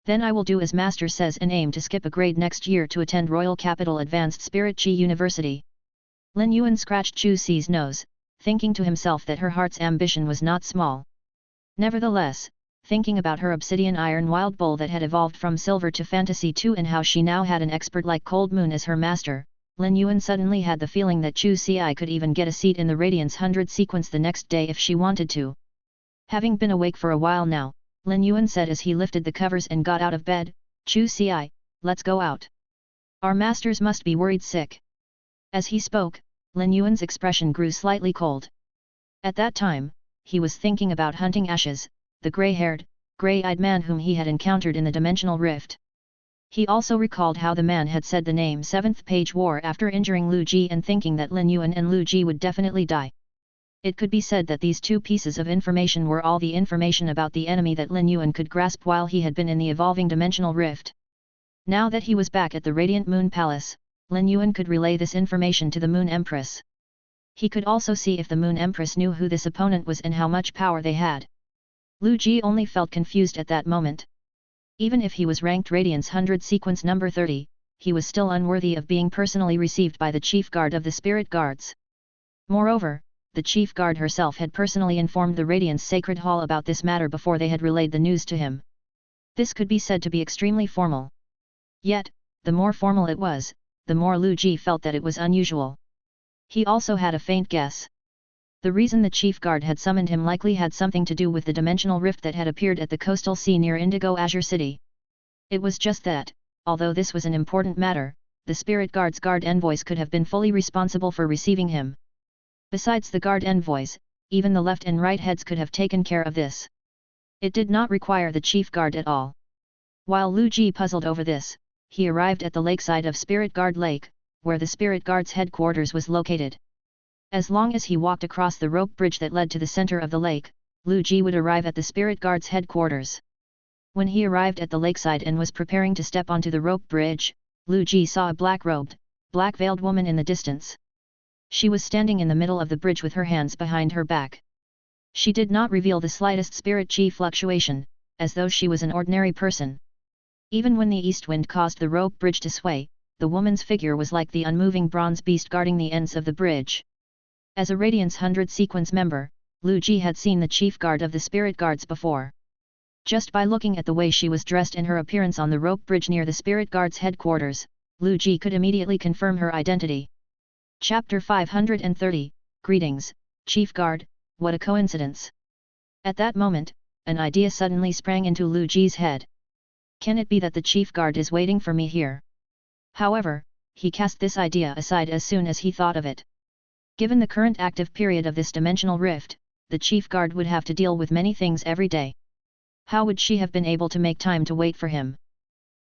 Then I will do as master says and aim to skip a grade next year to attend Royal Capital Advanced Spirit Chi University. Lin Yuan scratched Chu Xi's nose, thinking to himself that her heart's ambition was not small. Nevertheless, thinking about her obsidian iron wild bull that had evolved from silver to fantasy 2 and how she now had an expert like Cold Moon as her master, Lin Yuan suddenly had the feeling that Chu Xi could even get a seat in the Radiance 100 sequence the next day if she wanted to. Having been awake for a while now, Lin Yuan said as he lifted the covers and got out of bed, Chu Xi, let's go out. Our masters must be worried sick. As he spoke, Lin Yuan's expression grew slightly cold. At that time, he was thinking about hunting Ashes, the grey-haired, grey-eyed man whom he had encountered in the dimensional rift. He also recalled how the man had said the name 7th Page War after injuring Lu Ji and thinking that Lin Yuan and Lu Ji would definitely die. It could be said that these two pieces of information were all the information about the enemy that Lin Yuan could grasp while he had been in the evolving dimensional rift. Now that he was back at the Radiant Moon Palace, Lin Yuan could relay this information to the Moon Empress. He could also see if the Moon Empress knew who this opponent was and how much power they had. Lu Ji only felt confused at that moment. Even if he was ranked Radiance 100 sequence number 30, he was still unworthy of being personally received by the chief guard of the spirit guards. Moreover, the chief guard herself had personally informed the Radiance Sacred Hall about this matter before they had relayed the news to him. This could be said to be extremely formal. Yet, the more formal it was, the more Lu Ji felt that it was unusual. He also had a faint guess. The reason the chief guard had summoned him likely had something to do with the dimensional rift that had appeared at the coastal sea near Indigo Azure City. It was just that, although this was an important matter, the spirit guard's guard envoys could have been fully responsible for receiving him. Besides the guard envoys, even the left and right heads could have taken care of this. It did not require the chief guard at all. While Lu Ji puzzled over this, he arrived at the lakeside of Spirit Guard Lake, where the Spirit Guard's headquarters was located. As long as he walked across the rope bridge that led to the center of the lake, Lu Ji would arrive at the Spirit Guard's headquarters. When he arrived at the lakeside and was preparing to step onto the rope bridge, Lu Ji saw a black-robed, black-veiled woman in the distance. She was standing in the middle of the bridge with her hands behind her back. She did not reveal the slightest spirit chi fluctuation, as though she was an ordinary person. Even when the east wind caused the rope bridge to sway, the woman's figure was like the unmoving bronze beast guarding the ends of the bridge. As a Radiance 100 sequence member, Lu Ji had seen the chief guard of the spirit guards before. Just by looking at the way she was dressed and her appearance on the rope bridge near the spirit guard's headquarters, Lu Ji could immediately confirm her identity. Chapter 530, Greetings, Chief Guard, what a coincidence. At that moment, an idea suddenly sprang into Lu Ji's head. Can it be that the Chief Guard is waiting for me here? However, he cast this idea aside as soon as he thought of it. Given the current active period of this dimensional rift, the Chief Guard would have to deal with many things every day. How would she have been able to make time to wait for him?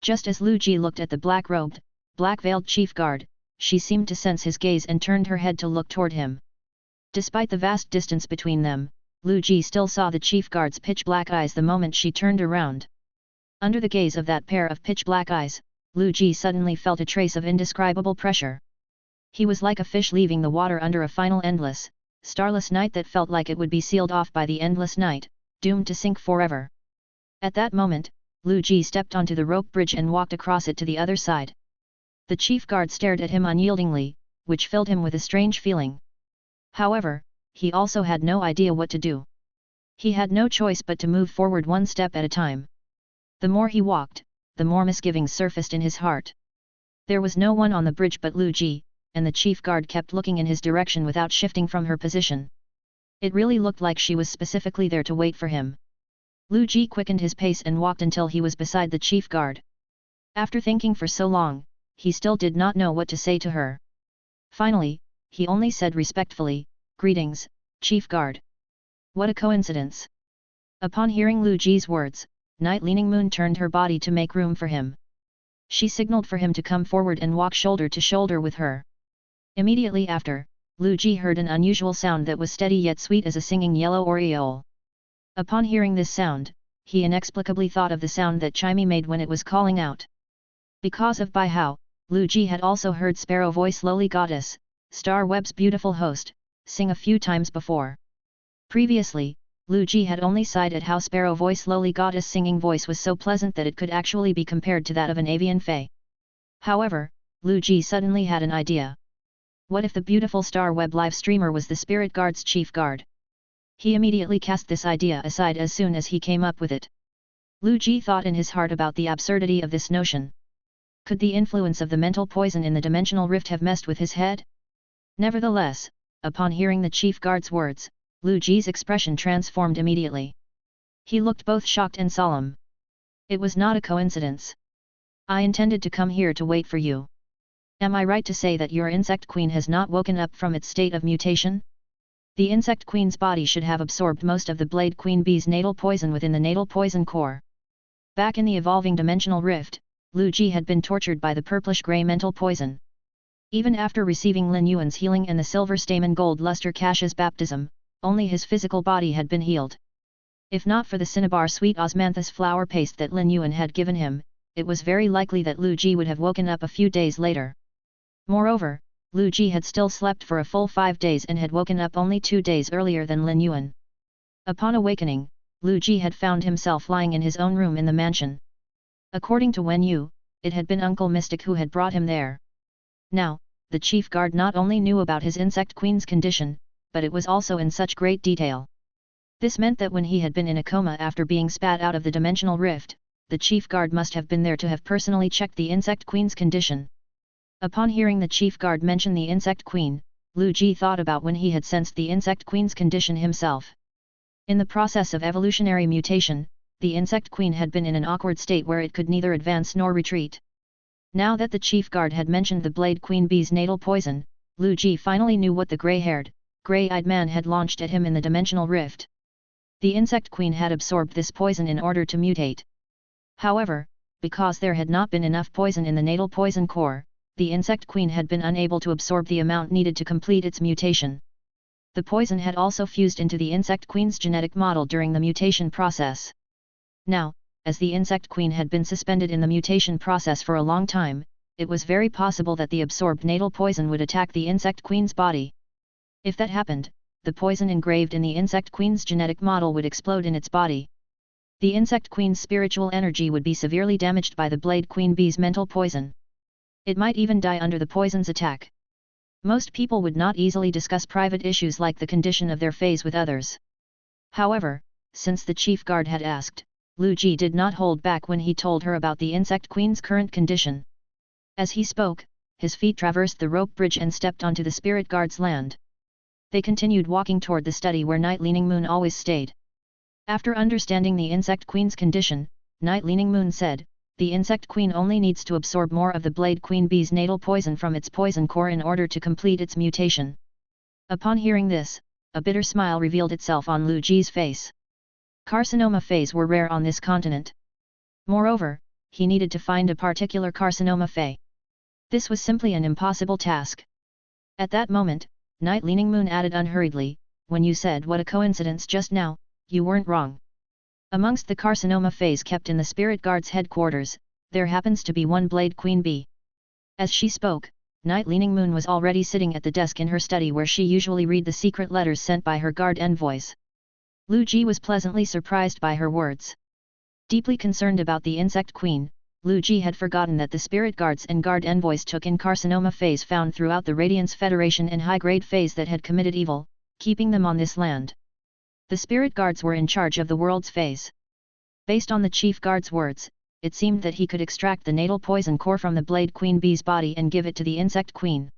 Just as Lu Ji looked at the black-robed, black-veiled Chief Guard, she seemed to sense his gaze and turned her head to look toward him. Despite the vast distance between them, Lu Ji still saw the chief guard's pitch-black eyes the moment she turned around. Under the gaze of that pair of pitch-black eyes, Lu Ji suddenly felt a trace of indescribable pressure. He was like a fish leaving the water under a final endless, starless night that felt like it would be sealed off by the endless night, doomed to sink forever. At that moment, Lu Ji stepped onto the rope bridge and walked across it to the other side. The chief guard stared at him unyieldingly, which filled him with a strange feeling. However, he also had no idea what to do. He had no choice but to move forward one step at a time. The more he walked, the more misgivings surfaced in his heart. There was no one on the bridge but Lu Ji, and the chief guard kept looking in his direction without shifting from her position. It really looked like she was specifically there to wait for him. Lu Ji quickened his pace and walked until he was beside the chief guard. After thinking for so long, he still did not know what to say to her. Finally, he only said respectfully, "Greetings, Chief Guard." What a coincidence! Upon hearing Lu Ji's words, Night Leaning Moon turned her body to make room for him. She signaled for him to come forward and walk shoulder to shoulder with her. Immediately after, Lu Ji heard an unusual sound that was steady yet sweet as a singing yellow oriole. Upon hearing this sound, he inexplicably thought of the sound that Chimey made when it was calling out. Because of Bai Hao, Lu Ji had also heard Sparrow Voice Lowly Goddess, Star Web's beautiful host, sing a few times before. Previously, Lu Ji had only sighed at how Sparrow Voice Lowly Goddess singing voice was so pleasant that it could actually be compared to that of an avian fae. However, Lu Ji suddenly had an idea. What if the beautiful star web live streamer was the spirit guard's chief guard? He immediately cast this idea aside as soon as he came up with it. Lu Ji thought in his heart about the absurdity of this notion. Could the influence of the mental poison in the dimensional rift have messed with his head? Nevertheless, upon hearing the chief guard's words, Lu Ji's expression transformed immediately. He looked both shocked and solemn. It was not a coincidence. I intended to come here to wait for you. Am I right to say that your insect queen has not woken up from its state of mutation? The insect queen's body should have absorbed most of the blade queen bee's natal poison within the natal poison core. Back in the evolving dimensional rift, Lu Ji had been tortured by the purplish-gray mental poison. Even after receiving Lin Yuan's healing and the silver stamen gold luster cash's baptism, only his physical body had been healed. If not for the cinnabar sweet osmanthus flower paste that Lin Yuan had given him, it was very likely that Lu Ji would have woken up a few days later. Moreover, Lu Ji had still slept for a full 5 days and had woken up only 2 days earlier than Lin Yuan. Upon awakening, Lu Ji had found himself lying in his own room in the mansion. According to Wen Yu, it had been Uncle Mystic who had brought him there. Now, the chief guard not only knew about his insect queen's condition, but it was also in such great detail. This meant that when he had been in a coma after being spat out of the dimensional rift, the chief guard must have been there to have personally checked the insect queen's condition. Upon hearing the chief guard mention the insect queen, Lu Ji thought about when he had sensed the insect queen's condition himself. In the process of evolutionary mutation, the insect queen had been in an awkward state where it could neither advance nor retreat. Now that the chief guard had mentioned the blade queen bee's natal poison, Lu Ji finally knew what the grey-haired, grey-eyed man had launched at him in the dimensional rift. The insect queen had absorbed this poison in order to mutate. However, because there had not been enough poison in the natal poison core, the insect queen had been unable to absorb the amount needed to complete its mutation. The poison had also fused into the insect queen's genetic model during the mutation process. Now, as the insect queen had been suspended in the mutation process for a long time, it was very possible that the absorbed natal poison would attack the insect queen's body. If that happened, the poison engraved in the insect queen's genetic model would explode in its body. The insect queen's spiritual energy would be severely damaged by the blade queen bee's mental poison. It might even die under the poison's attack. Most people would not easily discuss private issues like the condition of their feys with others. However, since the chief guard had asked, Lu Ji did not hold back when he told her about the insect queen's current condition. As he spoke, his feet traversed the rope bridge and stepped onto the spirit guard's land. They continued walking toward the study where Night Leaning Moon always stayed. After understanding the insect queen's condition, Night Leaning Moon said, the insect queen only needs to absorb more of the blade queen bee's natal poison from its poison core in order to complete its mutation. Upon hearing this, a bitter smile revealed itself on Lu Ji's face. Carcinoma feys were rare on this continent. Moreover, he needed to find a particular carcinoma fey. This was simply an impossible task. At that moment, Night Leaning Moon added unhurriedly, when you said what a coincidence just now, you weren't wrong. Amongst the carcinoma feys kept in the spirit guard's headquarters, there happens to be one blade queen bee. As she spoke, Night Leaning Moon was already sitting at the desk in her study where she usually read the secret letters sent by her guard envoys. Lu Ji was pleasantly surprised by her words. Deeply concerned about the insect queen, Lu Ji had forgotten that the spirit guards and guard envoys took in carcinoma feys found throughout the Radiance Federation and high-grade feys that had committed evil, keeping them on this land. The spirit guards were in charge of the world's feys. Based on the chief guard's words, it seemed that he could extract the natal poison core from the blade queen bee's body and give it to the insect queen.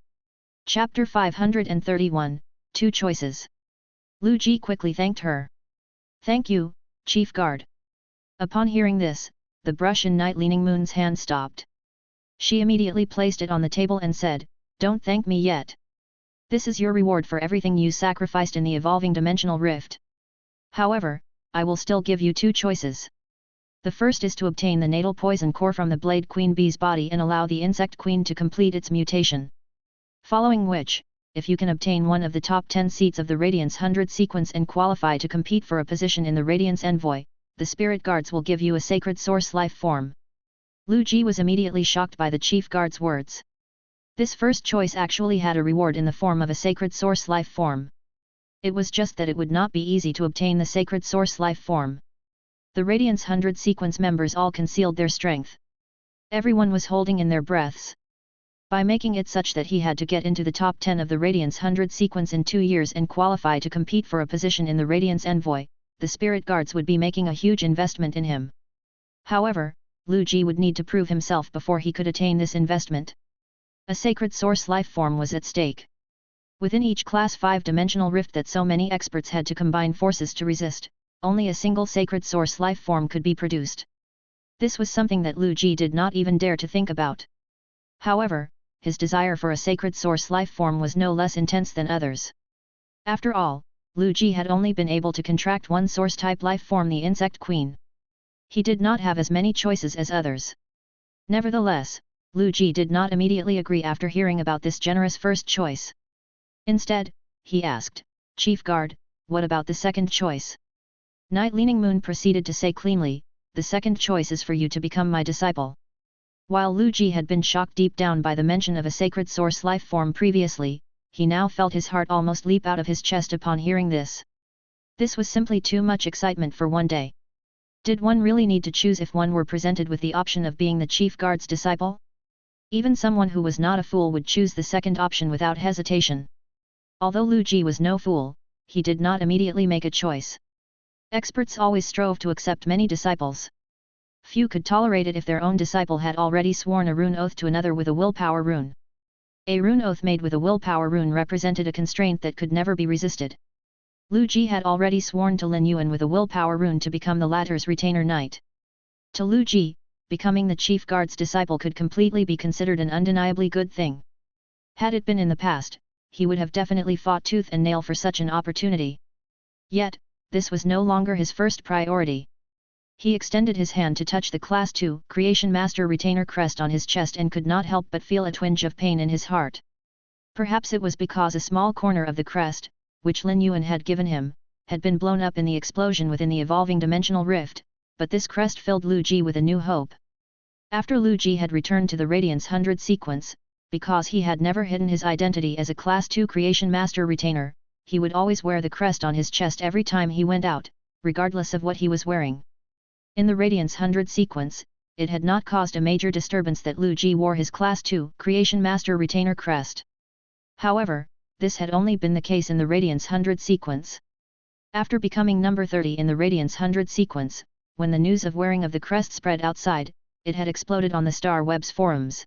Chapter 531, Two Choices. Lu Ji quickly thanked her. Thank you, Chief Guard. Upon hearing this, the brush in Night Leaning Moon's hand stopped. She immediately placed it on the table and said, Don't thank me yet. This is your reward for everything you sacrificed in the evolving dimensional rift. However, I will still give you 2 choices. The first is to obtain the natal poison core from the blade queen bee's body and allow the insect queen to complete its mutation. Following which, if you can obtain one of the top 10 seats of the Radiance 100 sequence and qualify to compete for a position in the Radiance Envoy, the spirit guards will give you a sacred source life form. Lu Ji was immediately shocked by the chief guard's words. This first choice actually had a reward in the form of a sacred source life form. It was just that it would not be easy to obtain the sacred source life form. The Radiance 100 sequence members all concealed their strength. Everyone was holding in their breaths. By making it such that he had to get into the top 10 of the Radiance 100 sequence in 2 years and qualify to compete for a position in the Radiance Envoy, the spirit guards would be making a huge investment in him. However, Lu Ji would need to prove himself before he could attain this investment. A sacred source life form was at stake. Within each class 5-dimensional rift that so many experts had to combine forces to resist, only a single sacred source life form could be produced. This was something that Lu Ji did not even dare to think about. However, his desire for a sacred source life form was no less intense than others. After all, Lu Ji had only been able to contract one source-type life form, the Insect Queen. He did not have as many choices as others. Nevertheless, Lu Ji did not immediately agree after hearing about this generous first choice. Instead, he asked, "Chief Guard, what about the second choice?" Night Leaning Moon proceeded to say cleanly, "The second choice is for you to become my disciple." While Lu Ji had been shocked deep down by the mention of a sacred source life form previously, he now felt his heart almost leap out of his chest upon hearing this. This was simply too much excitement for one day. Did one really need to choose if one were presented with the option of being the chief guard's disciple? Even someone who was not a fool would choose the second option without hesitation. Although Lu Ji was no fool, he did not immediately make a choice. Experts always strove to accept many disciples. Few could tolerate it if their own disciple had already sworn a rune oath to another with a willpower rune. A rune oath made with a willpower rune represented a constraint that could never be resisted. Lu Ji had already sworn to Lin Yuan with a willpower rune to become the latter's retainer knight. To Lu Ji, becoming the chief guard's disciple could completely be considered an undeniably good thing. Had it been in the past, he would have definitely fought tooth and nail for such an opportunity. Yet, this was no longer his first priority. He extended his hand to touch the Class 2 Creation Master retainer crest on his chest and could not help but feel a twinge of pain in his heart. Perhaps it was because a small corner of the crest, which Lin Yuan had given him, had been blown up in the explosion within the evolving dimensional rift, but this crest filled Lu Ji with a new hope. After Lu Ji had returned to the Radiance 100 sequence, because he had never hidden his identity as a Class 2 Creation Master retainer, he would always wear the crest on his chest every time he went out, regardless of what he was wearing. In the Radiance 100 sequence, it had not caused a major disturbance that Lu Ji wore his Class 2 Creation Master retainer crest. However, this had only been the case in the Radiance 100 sequence. After becoming number 30 in the Radiance 100 sequence, when the news of wearing of the crest spread outside, it had exploded on the Star Web's forums.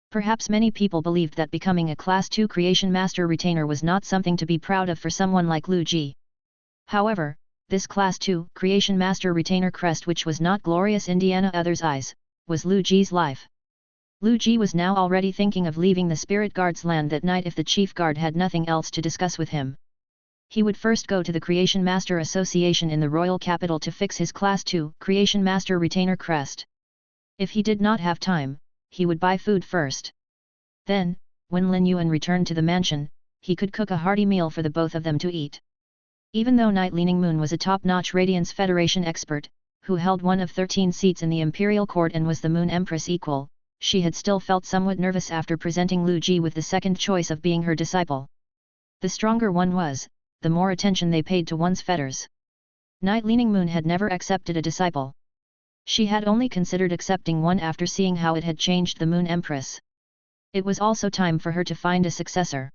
Perhaps many people believed that becoming a Class 2 Creation Master retainer was not something to be proud of for someone like Lu Ji. However, this Class 2 Creation Master retainer crest, which was not glorious in others' eyes, was Lu Ji's life. Lu Ji was now already thinking of leaving the Spirit Guard's land that night if the Chief Guard had nothing else to discuss with him. He would first go to the Creation Master Association in the royal capital to fix his Class 2 Creation Master retainer crest. If he did not have time, he would buy food first. Then, when Lin Yuan returned to the mansion, he could cook a hearty meal for the both of them to eat. Even though Night Leaning Moon was a top-notch Radiance Federation expert, who held one of 13 seats in the Imperial Court and was the Moon Empress equal, she had still felt somewhat nervous after presenting Lu Ji with the second choice of being her disciple. The stronger one was, the more attention they paid to one's fetters. Night Leaning Moon had never accepted a disciple. She had only considered accepting one after seeing how it had changed the Moon Empress. It was also time for her to find a successor.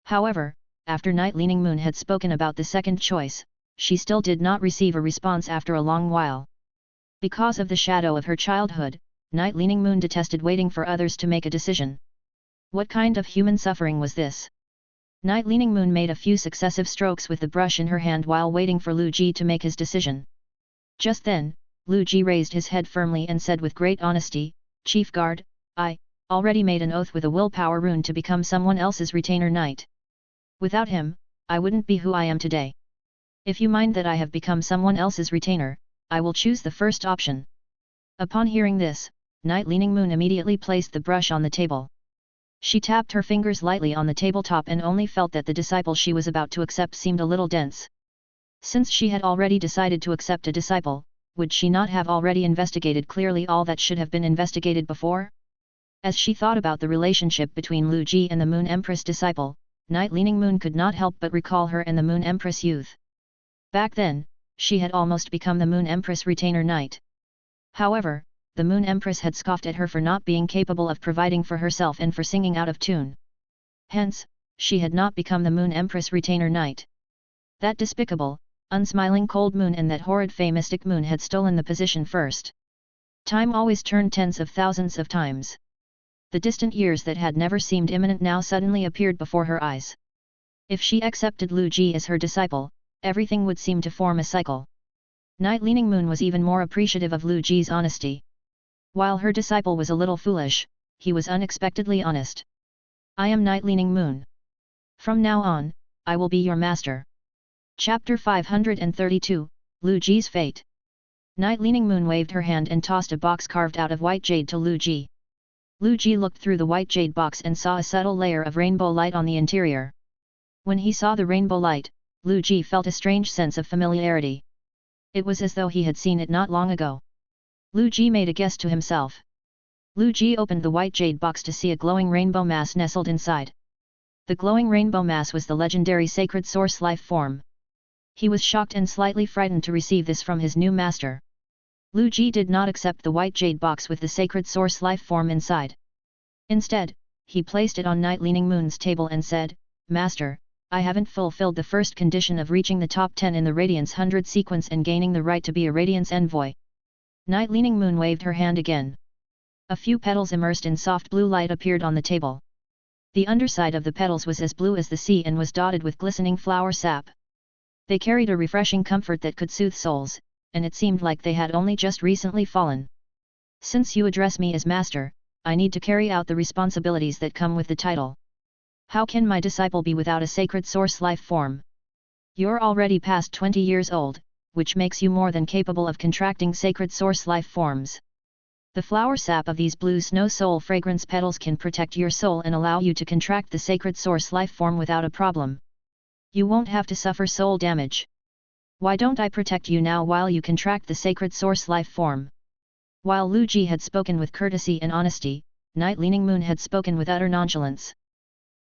However, after Night Leaning Moon had spoken about the second choice, she still did not receive a response after a long while. Because of the shadow of her childhood, Night Leaning Moon detested waiting for others to make a decision. What kind of human suffering was this? Night Leaning Moon made a few successive strokes with the brush in her hand while waiting for Lu Ji to make his decision. Just then, Lu Ji raised his head firmly and said with great honesty, "Chief Guard, I already made an oath with a willpower rune to become someone else's retainer knight. Without him, I wouldn't be who I am today. If you mind that I have become someone else's retainer, I will choose the first option." Upon hearing this, Night Leaning Moon immediately placed the brush on the table. She tapped her fingers lightly on the tabletop and only felt that the disciple she was about to accept seemed a little dense. Since she had already decided to accept a disciple, would she not have already investigated clearly all that should have been investigated before? As she thought about the relationship between Lu Ji and the Moon Empress disciple, Night Leaning Moon could not help but recall her and the Moon Empress youth. Back then, she had almost become the Moon Empress retainer knight. However, the Moon Empress had scoffed at her for not being capable of providing for herself and for singing out of tune. Hence, she had not become the Moon Empress retainer knight. That despicable, unsmiling cold moon and that horrid fey mystic moon had stolen the position first. Time always turned tens of thousands of times. The distant years that had never seemed imminent now suddenly appeared before her eyes. If she accepted Lu Ji as her disciple, everything would seem to form a cycle. Night Leaning Moon was even more appreciative of Lu Ji's honesty. While her disciple was a little foolish, he was unexpectedly honest. I am Night Leaning Moon. From now on, I will be your master. Chapter 532, Lu Ji's Fate. Night Leaning Moon waved her hand and tossed a box carved out of white jade to Lu Ji. Lu Ji looked through the white jade box and saw a subtle layer of rainbow light on the interior. When he saw the rainbow light, Lu Ji felt a strange sense of familiarity. It was as though he had seen it not long ago. Lu Ji made a guess to himself. Lu Ji opened the white jade box to see a glowing rainbow mass nestled inside. The glowing rainbow mass was the legendary sacred source life form. He was shocked and slightly frightened to receive this from his new master. Lu Ji did not accept the white jade box with the sacred source life form inside. Instead, he placed it on Night Leaning Moon's table and said, "Master, I haven't fulfilled the first condition of reaching the top 10 in the Radiance 100 sequence and gaining the right to be a Radiance Envoy." Night Leaning Moon waved her hand again. A few petals immersed in soft blue light appeared on the table. The underside of the petals was as blue as the sea and was dotted with glistening flower sap. They carried a refreshing comfort that could soothe souls, and it seemed like they had only just recently fallen. "Since you address me as master, I need to carry out the responsibilities that come with the title. How can my disciple be without a sacred source life form? You're already past 20 years old, which makes you more than capable of contracting sacred source life forms. The flower sap of these blue snow soul fragrance petals can protect your soul and allow you to contract the sacred source life form without a problem. You won't have to suffer soul damage. Why don't I protect you now while you contract the sacred source life form?" While Lu Ji had spoken with courtesy and honesty, Night Leaning Moon had spoken with utter nonchalance.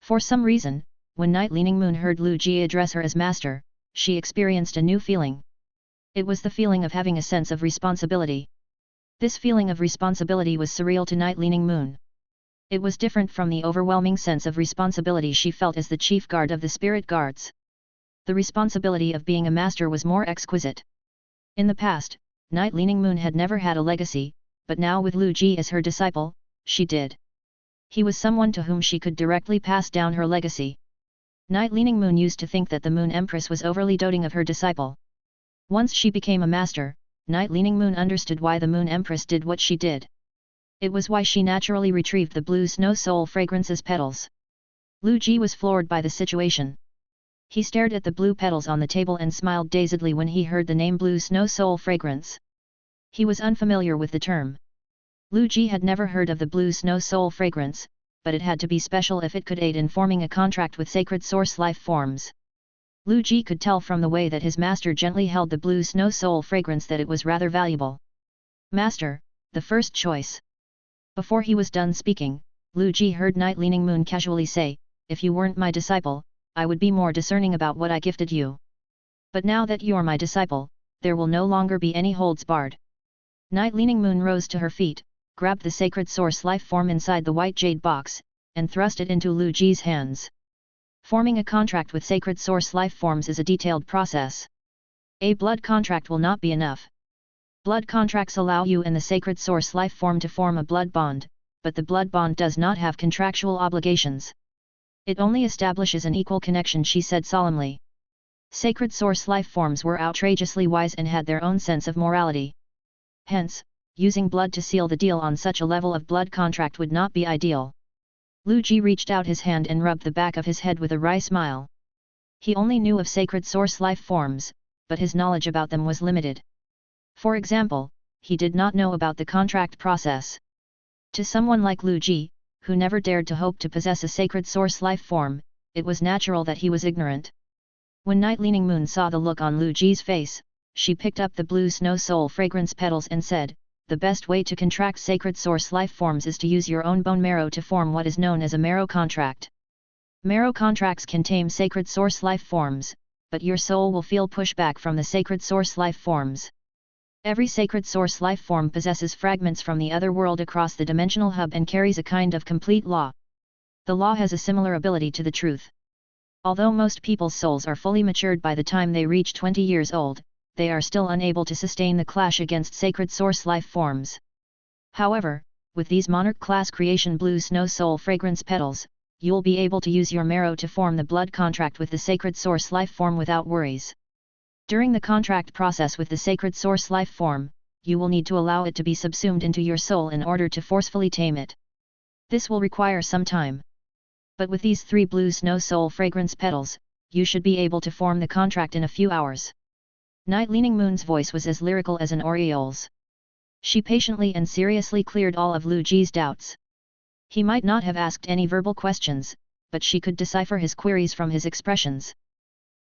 For some reason, when Night Leaning Moon heard Lu Ji address her as master, she experienced a new feeling. It was the feeling of having a sense of responsibility. This feeling of responsibility was surreal to Night Leaning Moon. It was different from the overwhelming sense of responsibility she felt as the chief guard of the spirit guards. The responsibility of being a master was more exquisite. In the past, Night Leaning Moon had never had a legacy, but now with Lu Ji as her disciple, she did. He was someone to whom she could directly pass down her legacy. Night Leaning Moon used to think that the Moon Empress was overly doting of her disciple. Once she became a master, Night Leaning Moon understood why the Moon Empress did what she did. It was why she naturally retrieved the blue snow soul fragrance's petals. Lu Ji was floored by the situation. He stared at the blue petals on the table and smiled dazedly when he heard the name Blue Snow Soul Fragrance. He was unfamiliar with the term. Lu Ji had never heard of the Blue Snow Soul Fragrance, but it had to be special if it could aid in forming a contract with sacred source life forms. Lu Ji could tell from the way that his master gently held the Blue Snow Soul Fragrance that it was rather valuable. "Master, the first choice." Before he was done speaking, Lu Ji heard Night Leaning Moon casually say, "If you weren't my disciple, I would be more discerning about what I gifted you. But now that you're my disciple, there will no longer be any holds barred." Night Leaning Moon rose to her feet, grabbed the sacred source life form inside the white jade box, and thrust it into Lu Ji's hands. Forming a contract with sacred source life forms is a detailed process. A blood contract will not be enough. Blood contracts allow you and the sacred source life form to form a blood bond, but the blood bond does not have contractual obligations. It only establishes an equal connection, she said solemnly. Sacred source life forms were outrageously wise and had their own sense of morality. Hence, using blood to seal the deal on such a level of blood contract would not be ideal. Lu Ji reached out his hand and rubbed the back of his head with a wry smile. He only knew of sacred source life forms, but his knowledge about them was limited. For example, he did not know about the contract process. To someone like Lu Ji, who never dared to hope to possess a sacred source life form, it was natural that he was ignorant. When Night Leaning Moon saw the look on Lu Ji's face, she picked up the blue snow soul fragrance petals and said, "The best way to contract sacred source life forms is to use your own bone marrow to form what is known as a marrow contract." Marrow contracts can tame sacred source life forms, but your soul will feel pushback from the sacred source life forms. Every sacred source life form possesses fragments from the other world across the dimensional hub and carries a kind of complete law. The law has a similar ability to the truth. Although most people's souls are fully matured by the time they reach 20 years old, they are still unable to sustain the clash against sacred source life forms. However, with these monarch class creation blue snow soul fragrance petals, you'll be able to use your marrow to form the blood contract with the sacred source life form without worries. During the contract process with the sacred source life form, you will need to allow it to be subsumed into your soul in order to forcefully tame it. This will require some time. But with these 3 blue snow soul fragrance petals, you should be able to form the contract in a few hours. Night Leaning Moon's voice was as lyrical as an oriole's. She patiently and seriously cleared all of Lu Ji's doubts. He might not have asked any verbal questions, but she could decipher his queries from his expressions.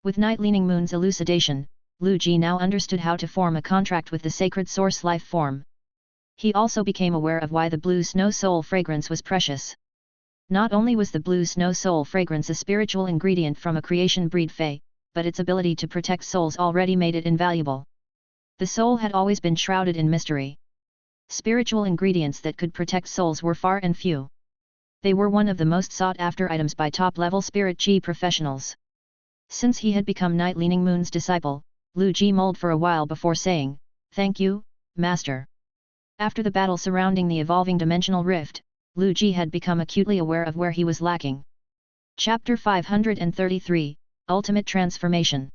With Night Leaning Moon's elucidation, Lu Ji now understood how to form a contract with the sacred source life form. He also became aware of why the blue snow soul fragrance was precious. Not only was the blue snow soul fragrance a spiritual ingredient from a creation breed fey, but its ability to protect souls already made it invaluable. The soul had always been shrouded in mystery. Spiritual ingredients that could protect souls were far and few. They were one of the most sought-after items by top-level spirit chi professionals. Since he had become Night Leaning Moon's disciple, Lu Ji mulled for a while before saying, "Thank you, Master." After the battle surrounding the evolving dimensional rift, Lu Ji had become acutely aware of where he was lacking. Chapter 533, Ultimate Transformation.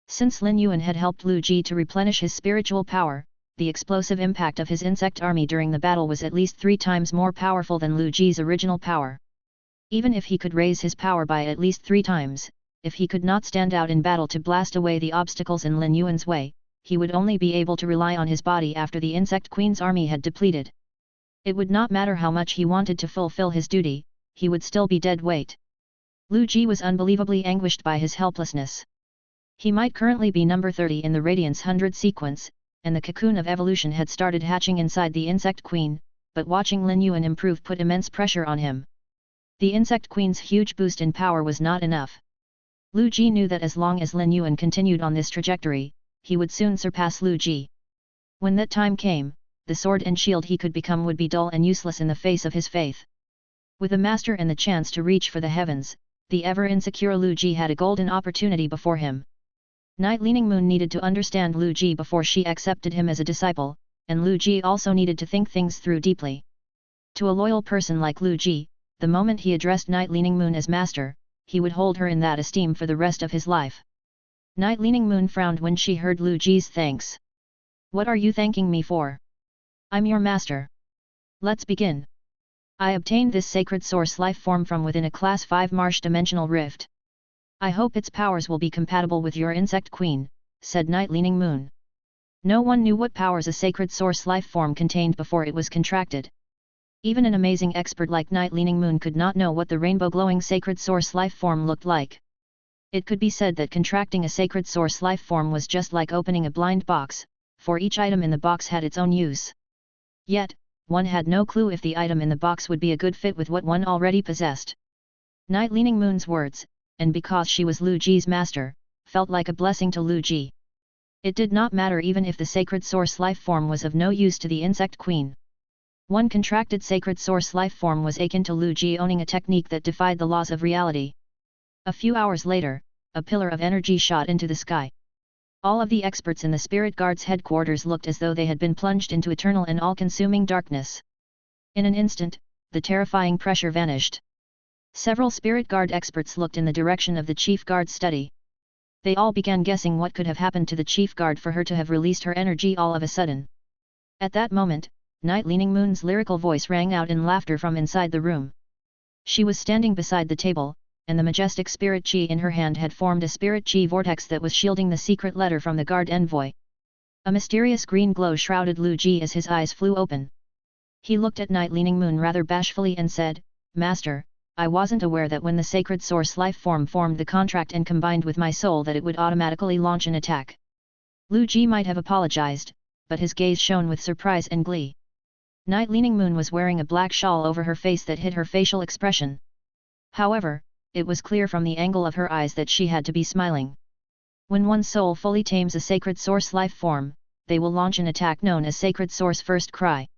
Since Lin Yuan had helped Lu Ji to replenish his spiritual power, the explosive impact of his insect army during the battle was at least 3 times more powerful than Lu Ji's original power. Even if he could raise his power by at least 3 times, if he could not stand out in battle to blast away the obstacles in Lin Yuan's way, he would only be able to rely on his body after the Insect Queen's army had depleted. It would not matter how much he wanted to fulfill his duty, he would still be dead weight. Lu Ji was unbelievably anguished by his helplessness. He might currently be number 30 in the Radiance 100 sequence, and the cocoon of evolution had started hatching inside the Insect Queen, but watching Lin Yuan improve put immense pressure on him. The Insect Queen's huge boost in power was not enough. Lu Ji knew that as long as Lin Yuan continued on this trajectory, he would soon surpass Lu Ji. When that time came, the sword and shield he could become would be dull and useless in the face of his faith. With a master and the chance to reach for the heavens, the ever-insecure Lu Ji had a golden opportunity before him. Night Leaning Moon needed to understand Lu Ji before she accepted him as a disciple, and Lu Ji also needed to think things through deeply. To a loyal person like Lu Ji, the moment he addressed Night Leaning Moon as master, he would hold her in that esteem for the rest of his life. Night Leaning Moon frowned when she heard Lu Ji's thanks. "What are you thanking me for? I'm your master. Let's begin. I obtained this sacred source life form from within a Class 5 Marsh dimensional rift. I hope its powers will be compatible with your Insect Queen," said Night Leaning Moon. No one knew what powers a sacred source life form contained before it was contracted. Even an amazing expert like Night Leaning Moon could not know what the rainbow-glowing sacred source life form looked like. It could be said that contracting a sacred source life form was just like opening a blind box, for each item in the box had its own use. Yet, one had no clue if the item in the box would be a good fit with what one already possessed. Night Leaning Moon's words, and because she was Lu Ji's master, felt like a blessing to Lu Ji. It did not matter even if the sacred source life form was of no use to the Insect Queen. One contracted sacred source life form was akin to Lu Ji owning a technique that defied the laws of reality. A few hours later, a pillar of energy shot into the sky. All of the experts in the Spirit Guard's headquarters looked as though they had been plunged into eternal and all-consuming darkness. In an instant, the terrifying pressure vanished. Several Spirit Guard experts looked in the direction of the Chief Guard's study. They all began guessing what could have happened to the Chief Guard for her to have released her energy all of a sudden. At that moment, Night Leaning Moon's lyrical voice rang out in laughter from inside the room. She was standing beside the table, and the majestic spirit chi in her hand had formed a spirit chi vortex that was shielding the secret letter from the guard envoy. A mysterious green glow shrouded Lu Ji as his eyes flew open. He looked at Night Leaning Moon rather bashfully and said, "Master, I wasn't aware that when the sacred source life form formed the contract and combined with my soul that it would automatically launch an attack." Lu Ji might have apologized, but his gaze shone with surprise and glee. Night Leaning Moon was wearing a black shawl over her face that hid her facial expression. However, it was clear from the angle of her eyes that she had to be smiling. When one's soul fully tames a sacred source life form, they will launch an attack known as Sacred Source First Cry.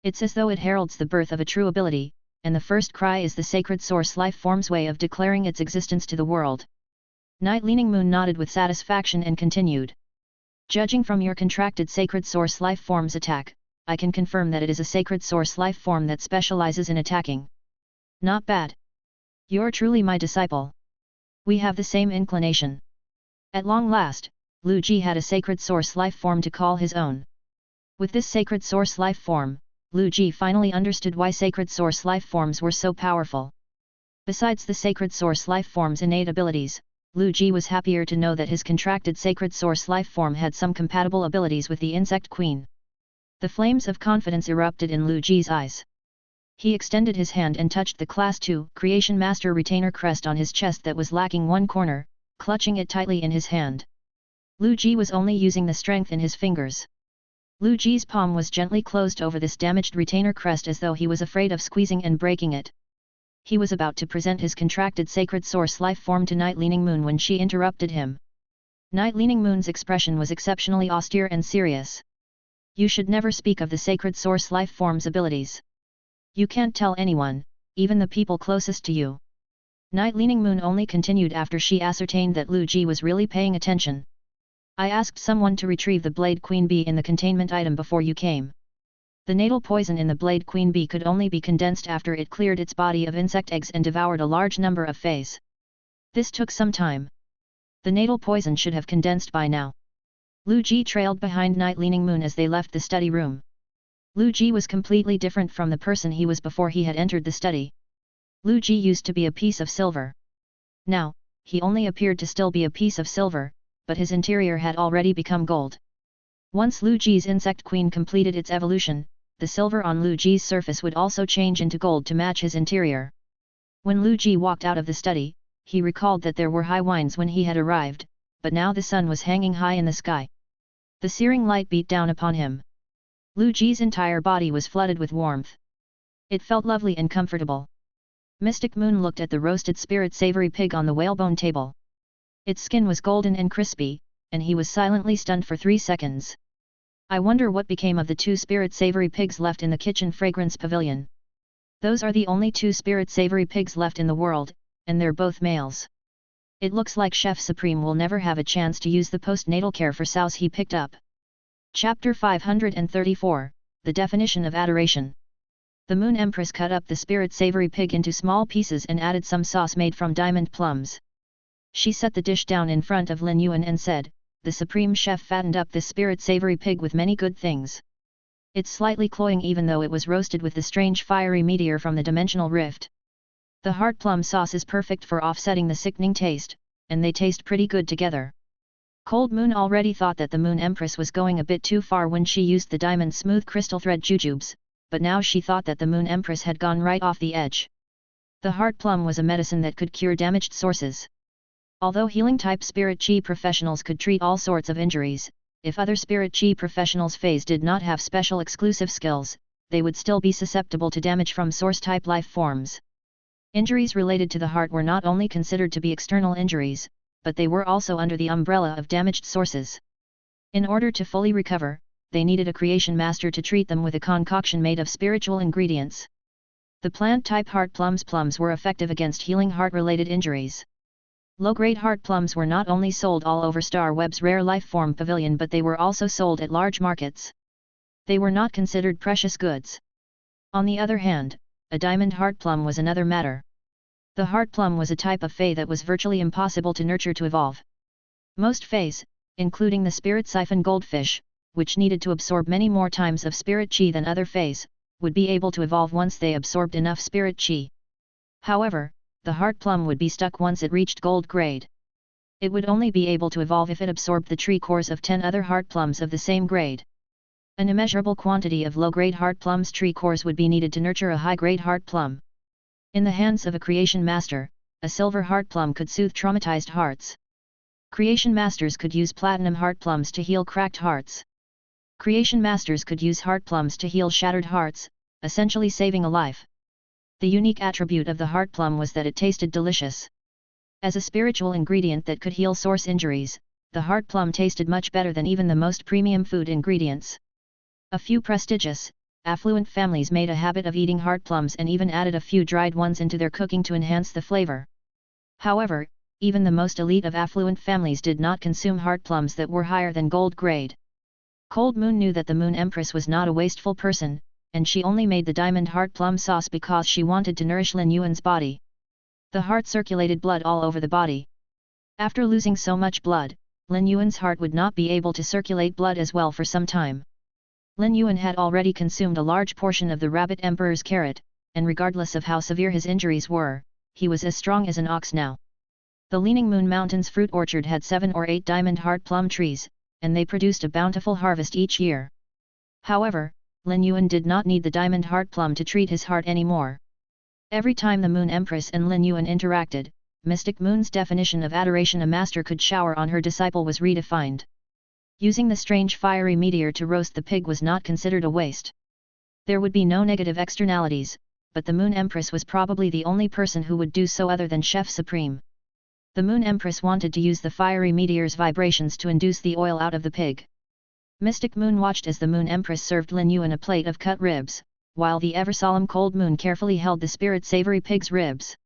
It's as though it heralds the birth of a true ability, and the first cry is the sacred source life form's way of declaring its existence to the world. Night Leaning Moon nodded with satisfaction and continued. Judging from your contracted sacred source life form's attack, I can confirm that it is a sacred source life form that specializes in attacking. Not bad. You're truly my disciple. We have the same inclination. At long last, Lu Ji had a sacred source life form to call his own. With this sacred source life form, Lu Ji finally understood why sacred source life forms were so powerful. Besides the sacred source life form's innate abilities, Lu Ji was happier to know that his contracted sacred source life form had some compatible abilities with the insect queen. The flames of confidence erupted in Lu Ji's eyes. He extended his hand and touched the Class 2 Creation Master retainer crest on his chest that was lacking one corner, clutching it tightly in his hand. Lu Ji was only using the strength in his fingers. Lu Ji's palm was gently closed over this damaged retainer crest as though he was afraid of squeezing and breaking it. He was about to present his contracted sacred source life form to Night Leaning Moon when she interrupted him. Night Leaning Moon's expression was exceptionally austere and serious. You should never speak of the sacred source life form's abilities. You can't tell anyone, even the people closest to you. Night Leaning Moon only continued after she ascertained that Lu Ji was really paying attention. I asked someone to retrieve the Blade Queen Bee in the containment item before you came. The natal poison in the Blade Queen Bee could only be condensed after it cleared its body of insect eggs and devoured a large number of feys. This took some time. The natal poison should have condensed by now. Lu Ji trailed behind Night Leaning Moon as they left the study room. Lu Ji was completely different from the person he was before he had entered the study. Lu Ji used to be a piece of silver. Now, he only appeared to still be a piece of silver, but his interior had already become gold. Once Lu Ji's insect queen completed its evolution, the silver on Lu Ji's surface would also change into gold to match his interior. When Lu Ji walked out of the study, he recalled that there were high winds when he had arrived, but now the sun was hanging high in the sky. The searing light beat down upon him. Lu Ji's entire body was flooded with warmth. It felt lovely and comfortable. Mystic Moon looked at the roasted spirit savory pig on the whalebone table. Its skin was golden and crispy, and he was silently stunned for 3 seconds. I wonder what became of the 2 spirit savory pigs left in the kitchen fragrance pavilion. Those are the only 2 spirit savory pigs left in the world, and they're both males. It looks like Chef Supreme will never have a chance to use the postnatal care for sows he picked up. Chapter 534, The Definition of Adoration. The Moon Empress cut up the spirit savory pig into small pieces and added some sauce made from diamond plums. She set the dish down in front of Lin Yuan and said, "The Supreme Chef fattened up this spirit savory pig with many good things. It's slightly cloying even though it was roasted with the strange fiery meteor from the dimensional rift. The heart plum sauce is perfect for offsetting the sickening taste, and they taste pretty good together." Cold Moon already thought that the Moon Empress was going a bit too far when she used the diamond smooth crystal thread jujubes, but now she thought that the Moon Empress had gone right off the edge. The heart plum was a medicine that could cure damaged sources. Although healing-type spirit chi professionals could treat all sorts of injuries, if other spirit chi professionals' phase did not have special exclusive skills, they would still be susceptible to damage from source-type life forms. Injuries related to the heart were not only considered to be external injuries, but they were also under the umbrella of damaged sources. In order to fully recover, they needed a creation master to treat them with a concoction made of spiritual ingredients. The plant-type heart plums were effective against healing heart-related injuries. Low-grade heart plums were not only sold all over Star Web's rare life form pavilion but they were also sold at large markets. They were not considered precious goods. On the other hand, a diamond heart plum was another matter. The heart plum was a type of fey that was virtually impossible to nurture to evolve. Most feys, including the spirit siphon goldfish, which needed to absorb many more times of spirit chi than other feys, would be able to evolve once they absorbed enough spirit chi. However, the heart plum would be stuck once it reached gold grade. It would only be able to evolve if it absorbed the tree cores of 10 other heart plums of the same grade. An immeasurable quantity of low-grade heart plums tree cores would be needed to nurture a high-grade heart plum. In the hands of a creation master, a silver heart plum could soothe traumatized hearts. Creation masters could use platinum heart plums to heal cracked hearts. Creation masters could use heart plums to heal shattered hearts, essentially saving a life. The unique attribute of the heart plum was that it tasted delicious. As a spiritual ingredient that could heal source injuries, the heart plum tasted much better than even the most premium food ingredients. A few prestigious, affluent families made a habit of eating heart plums and even added a few dried ones into their cooking to enhance the flavor. However, even the most elite of affluent families did not consume heart plums that were higher than gold grade. Cold Moon knew that the Moon Empress was not a wasteful person, and she only made the diamond heart plum sauce because she wanted to nourish Lin Yuan's body. The heart circulated blood all over the body. After losing so much blood, Lin Yuan's heart would not be able to circulate blood as well for some time. Lin Yuan had already consumed a large portion of the Rabbit Emperor's carrot, and regardless of how severe his injuries were, he was as strong as an ox now. The Leaning Moon Mountain's fruit orchard had 7 or 8 diamond heart plum trees, and they produced a bountiful harvest each year. However, Lin Yuan did not need the diamond heart plum to treat his heart anymore. Every time the Moon Empress and Lin Yuan interacted, Mystic Moon's definition of adoration a master could shower on her disciple was redefined. Using the strange fiery meteor to roast the pig was not considered a waste. There would be no negative externalities, but the Moon Empress was probably the only person who would do so other than Chef Supreme. The Moon Empress wanted to use the fiery meteor's vibrations to induce the oil out of the pig. Mystic Moon watched as the Moon Empress served Lin Yuan a plate of cut ribs, while the ever-solemn Cold Moon carefully held the spirit-savory pig's ribs.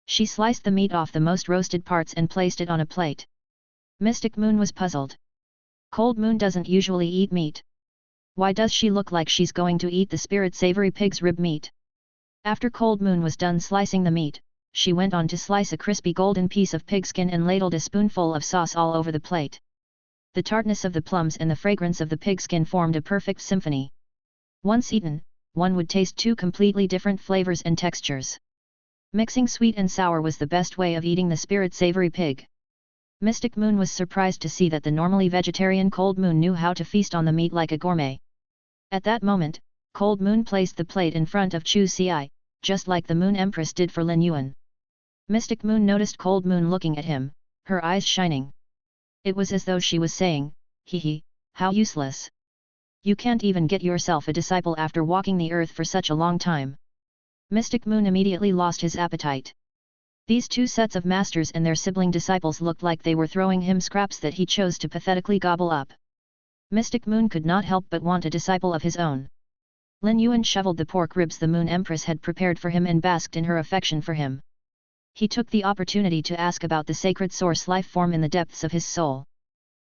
She sliced the meat off the most roasted parts and placed it on a plate. Mystic Moon was puzzled. Cold Moon doesn't usually eat meat. Why does she look like she's going to eat the spirit-savory pig's rib meat? After Cold Moon was done slicing the meat, she went on to slice a crispy golden piece of pigskin and ladled a spoonful of sauce all over the plate. The tartness of the plums and the fragrance of the pigskin formed a perfect symphony. Once eaten, one would taste 2 completely different flavors and textures. Mixing sweet and sour was the best way of eating the spirit-savory pig. Mystic Moon was surprised to see that the normally vegetarian Cold Moon knew how to feast on the meat like a gourmet. At that moment, Cold Moon placed the plate in front of Chu Xi, just like the Moon Empress did for Lin Yuan. Mystic Moon noticed Cold Moon looking at him, her eyes shining. It was as though she was saying, "Hee hee, how useless. You can't even get yourself a disciple after walking the earth for such a long time." Mystic Moon immediately lost his appetite. These 2 sets of masters and their sibling disciples looked like they were throwing him scraps that he chose to pathetically gobble up. Mystic Moon could not help but want a disciple of his own. Lin Yuan shoveled the pork ribs the Moon Empress had prepared for him and basked in her affection for him. He took the opportunity to ask about the sacred source life form in the depths of his soul.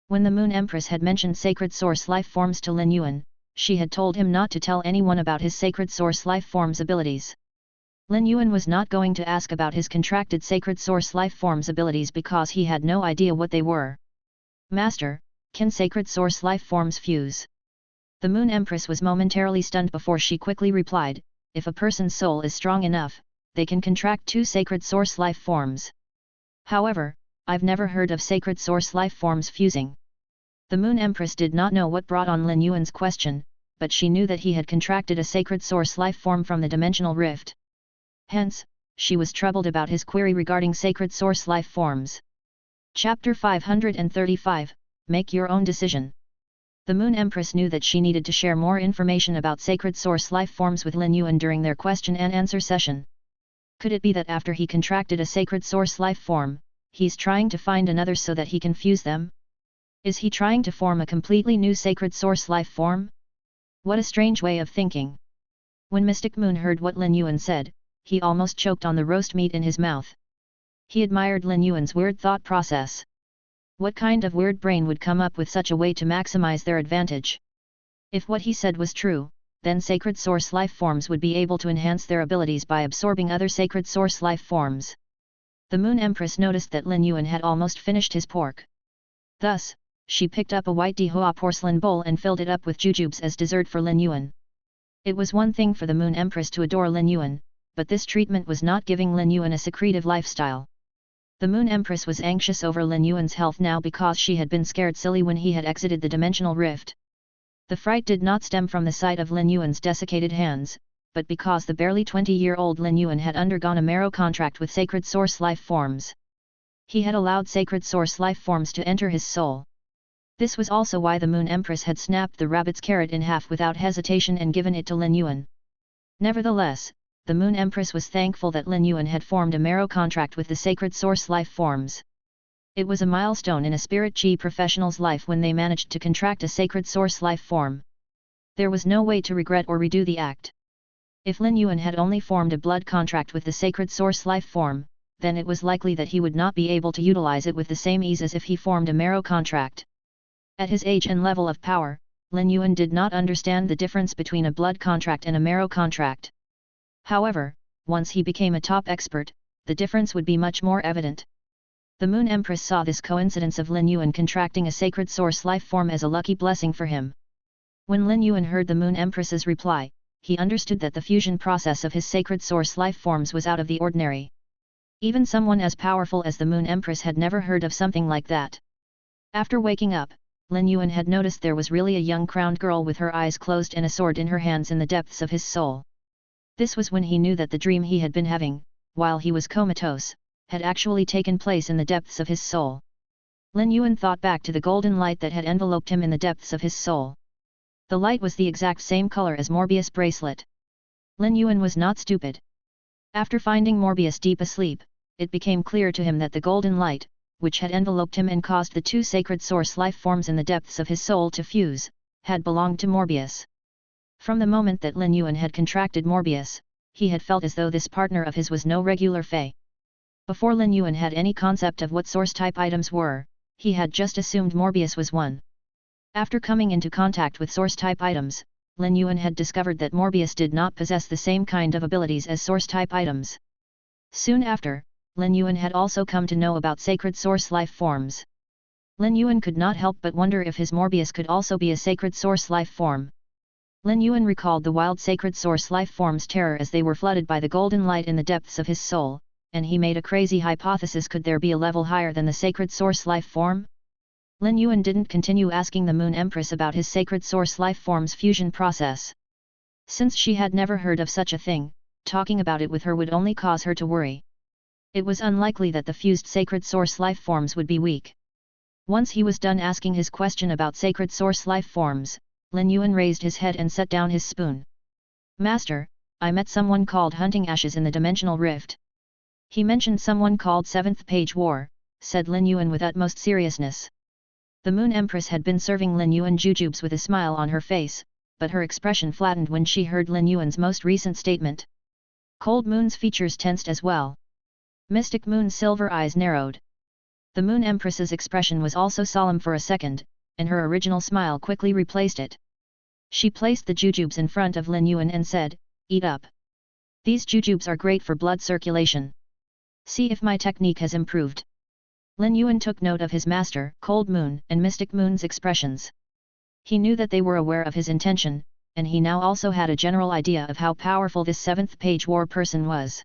When the Moon Empress had mentioned sacred source life forms to Lin Yuan, she had told him not to tell anyone about his sacred source life form's abilities. Lin Yuan was not going to ask about his contracted sacred source life form's abilities because he had no idea what they were. "Master, can sacred source life forms fuse?" The Moon Empress was momentarily stunned before she quickly replied, "If a person's soul is strong enough, they can contract 2 sacred source life forms. However, I've never heard of sacred source life forms fusing." The Moon Empress did not know what brought on Lin Yuan's question, but she knew that he had contracted a sacred source life form from the dimensional rift. Hence, she was troubled about his query regarding sacred source life forms. Chapter 535, Make Your Own Decision. The Moon Empress knew that she needed to share more information about sacred source life forms with Lin Yuan during their question and answer session. Could it be that after he contracted a sacred source life form, he's trying to find another so that he can fuse them? Is he trying to form a completely new sacred source life form? What a strange way of thinking. When Mystic Moon heard what Lin Yuan said, he almost choked on the roast meat in his mouth. He admired Lin Yuan's weird thought process. What kind of weird brain would come up with such a way to maximize their advantage? If what he said was true, then sacred source life forms would be able to enhance their abilities by absorbing other sacred source life forms. The Moon Empress noticed that Lin Yuan had almost finished his pork. Thus, she picked up a white Dihua porcelain bowl and filled it up with jujubes as dessert for Lin Yuan. It was one thing for the Moon Empress to adore Lin Yuan, but this treatment was not giving Lin Yuan a secretive lifestyle. The Moon Empress was anxious over Lin Yuan's health now because she had been scared silly when he had exited the dimensional rift. The fright did not stem from the sight of Lin Yuan's desiccated hands, but because the barely 20-year-old Lin Yuan had undergone a marrow contract with sacred source life forms. He had allowed sacred source life forms to enter his soul. This was also why the Moon Empress had snapped the rabbit's carrot in half without hesitation and given it to Lin Yuan. Nevertheless, the Moon Empress was thankful that Lin Yuan had formed a marrow contract with the sacred source life forms. It was a milestone in a spirit chi professional's life when they managed to contract a sacred source life form. There was no way to regret or redo the act. If Lin Yuan had only formed a blood contract with the sacred source life form, then it was likely that he would not be able to utilize it with the same ease as if he formed a marrow contract. At his age and level of power, Lin Yuan did not understand the difference between a blood contract and a marrow contract. However, once he became a top expert, the difference would be much more evident. The Moon Empress saw this coincidence of Lin Yuan contracting a sacred source life form as a lucky blessing for him. When Lin Yuan heard the Moon Empress's reply, he understood that the fusion process of his sacred source life forms was out of the ordinary. Even someone as powerful as the Moon Empress had never heard of something like that. After waking up, Lin Yuan had noticed there was really a young crowned girl with her eyes closed and a sword in her hands in the depths of his soul. This was when he knew that the dream he had been having, while he was comatose, had actually taken place in the depths of his soul. Lin Yuan thought back to the golden light that had enveloped him in the depths of his soul. The light was the exact same color as Morbius' bracelet. Lin Yuan was not stupid. After finding Morbius deep asleep, it became clear to him that the golden light, which had enveloped him and caused the two sacred source life forms in the depths of his soul to fuse, had belonged to Morbius. From the moment that Lin Yuan had contracted Morbius, he had felt as though this partner of his was no regular fey. Before Lin Yuan had any concept of what source-type items were, he had just assumed Morbius was one. After coming into contact with source-type items, Lin Yuan had discovered that Morbius did not possess the same kind of abilities as source-type items. Soon after, Lin Yuan had also come to know about sacred source life forms. Lin Yuan could not help but wonder if his Morbius could also be a sacred source life form. Lin Yuan recalled the wild sacred source life form's terror as they were flooded by the golden light in the depths of his soul, and he made a crazy hypothesis: could there be a level higher than the sacred source life form? Lin Yuan didn't continue asking the Moon Empress about his sacred source life form's fusion process. Since she had never heard of such a thing, talking about it with her would only cause her to worry. It was unlikely that the fused sacred source life forms would be weak. Once he was done asking his question about sacred source life forms, Lin Yuan raised his head and set down his spoon. "Master, I met someone called Hunting Ashes in the Dimensional Rift." "He mentioned someone called Seventh Page War," said Lin Yuan with utmost seriousness. The Moon Empress had been serving Lin Yuan jujubes with a smile on her face, but her expression flattened when she heard Lin Yuan's most recent statement. Cold Moon's features tensed as well. Mystic Moon's silver eyes narrowed. The Moon Empress's expression was also solemn for a second, and her original smile quickly replaced it. She placed the jujubes in front of Lin Yuan and said, "Eat up. These jujubes are great for blood circulation. See if my technique has improved." Lin Yuan took note of his master, Cold Moon, and Mystic Moon's expressions. He knew that they were aware of his intention, and he now also had a general idea of how powerful this Seventh Page War person was.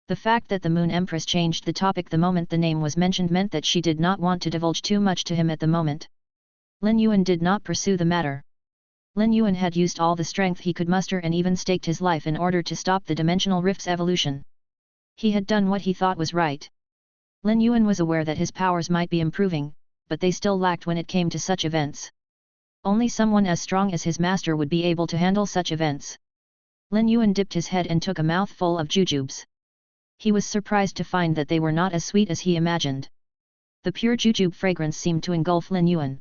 The fact that the Moon Empress changed the topic the moment the name was mentioned meant that she did not want to divulge too much to him at the moment. Lin Yuan did not pursue the matter. Lin Yuan had used all the strength he could muster and even staked his life in order to stop the Dimensional Rift's evolution. He had done what he thought was right. Lin Yuan was aware that his powers might be improving, but they still lacked when it came to such events. Only someone as strong as his master would be able to handle such events. Lin Yuan dipped his head and took a mouthful of jujubes. He was surprised to find that they were not as sweet as he imagined. The pure jujube fragrance seemed to engulf Lin Yuan.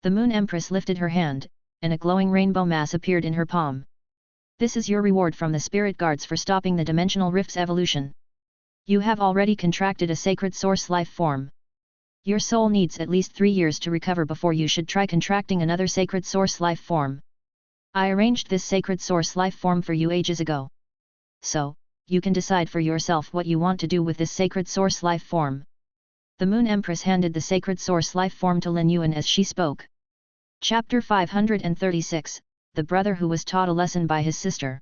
The Moon Empress lifted her hand, and a glowing rainbow mass appeared in her palm. "This is your reward from the spirit guards for stopping the Dimensional Rift's evolution. You have already contracted a sacred source life form. Your soul needs at least 3 years to recover before you should try contracting another sacred source life form. I arranged this sacred source life form for you ages ago. So, you can decide for yourself what you want to do with this sacred source life form." The Moon Empress handed the sacred source life form to Lin Yuan as she spoke. Chapter 536, The Brother Who Was Taught a Lesson by His Sister.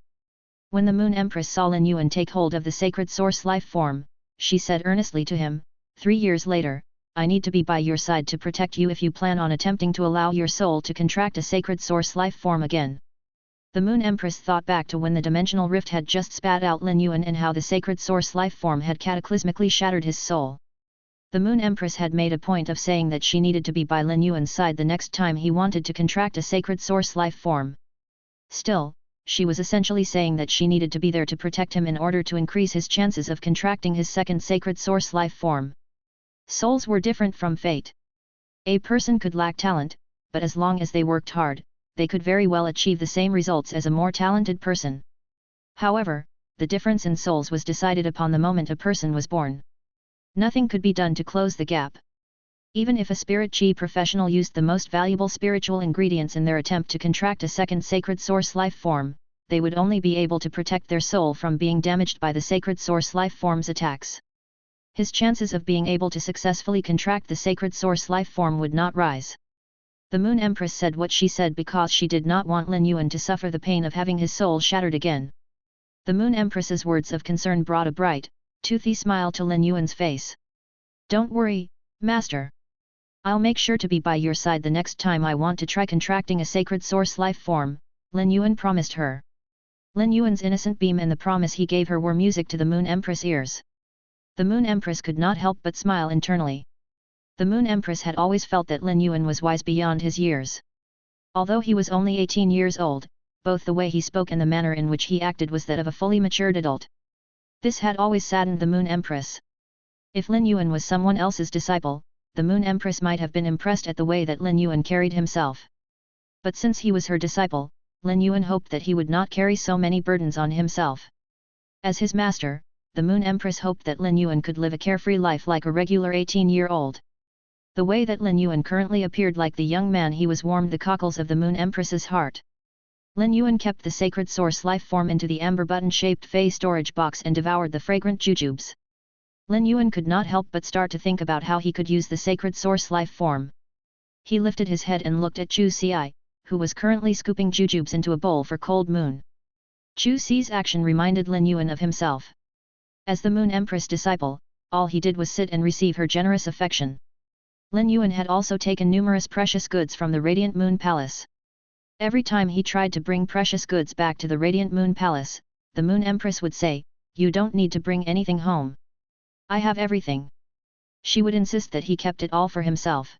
When the Moon Empress saw Lin Yuan take hold of the sacred source life form, she said earnestly to him, 3 years later, I need to be by your side to protect you if you plan on attempting to allow your soul to contract a sacred source life form again." The Moon Empress thought back to when the Dimensional Rift had just spat out Lin Yuan and how the sacred source life form had cataclysmically shattered his soul. The Moon Empress had made a point of saying that she needed to be by Lin Yuan's side the next time he wanted to contract a sacred source life form. Still, she was essentially saying that she needed to be there to protect him in order to increase his chances of contracting his second sacred source life form. Souls were different from fate. A person could lack talent, but as long as they worked hard, they could very well achieve the same results as a more talented person. However, the difference in souls was decided upon the moment a person was born. Nothing could be done to close the gap. Even if a spirit chi professional used the most valuable spiritual ingredients in their attempt to contract a second sacred source life form, they would only be able to protect their soul from being damaged by the sacred source life form's attacks. His chances of being able to successfully contract the sacred source life form would not rise. The Moon Empress said what she said because she did not want Lin Yuan to suffer the pain of having his soul shattered again. The Moon Empress's words of concern brought a bright, toothy smile to Lin Yuan's face. "Don't worry, Master. I'll make sure to be by your side the next time I want to try contracting a sacred source life form," Lin Yuan promised her. Lin Yuan's innocent beam and the promise he gave her were music to the Moon Empress' ears. The Moon Empress could not help but smile internally. The Moon Empress had always felt that Lin Yuan was wise beyond his years. Although he was only 18 years old, both the way he spoke and the manner in which he acted was that of a fully matured adult. This had always saddened the Moon Empress. If Lin Yuan was someone else's disciple, the Moon Empress might have been impressed at the way that Lin Yuan carried himself. But since he was her disciple, Lin Yuan hoped that he would not carry so many burdens on himself. As his master, the Moon Empress hoped that Lin Yuan could live a carefree life like a regular 18-year-old. The way that Lin Yuan currently appeared like the young man he was warmed the cockles of the Moon Empress's heart. Lin Yuan kept the sacred source life form into the amber button-shaped fey storage box and devoured the fragrant jujubes. Lin Yuan could not help but start to think about how he could use the sacred source life form. He lifted his head and looked at Chu Xi, who was currently scooping jujubes into a bowl for Cold Moon. Chu Xi's action reminded Lin Yuan of himself. As the Moon Empress disciple, all he did was sit and receive her generous affection. Lin Yuan had also taken numerous precious goods from the Radiant Moon Palace. Every time he tried to bring precious goods back to the Radiant Moon Palace, the Moon Empress would say, "You don't need to bring anything home. I have everything." She would insist that he kept it all for himself.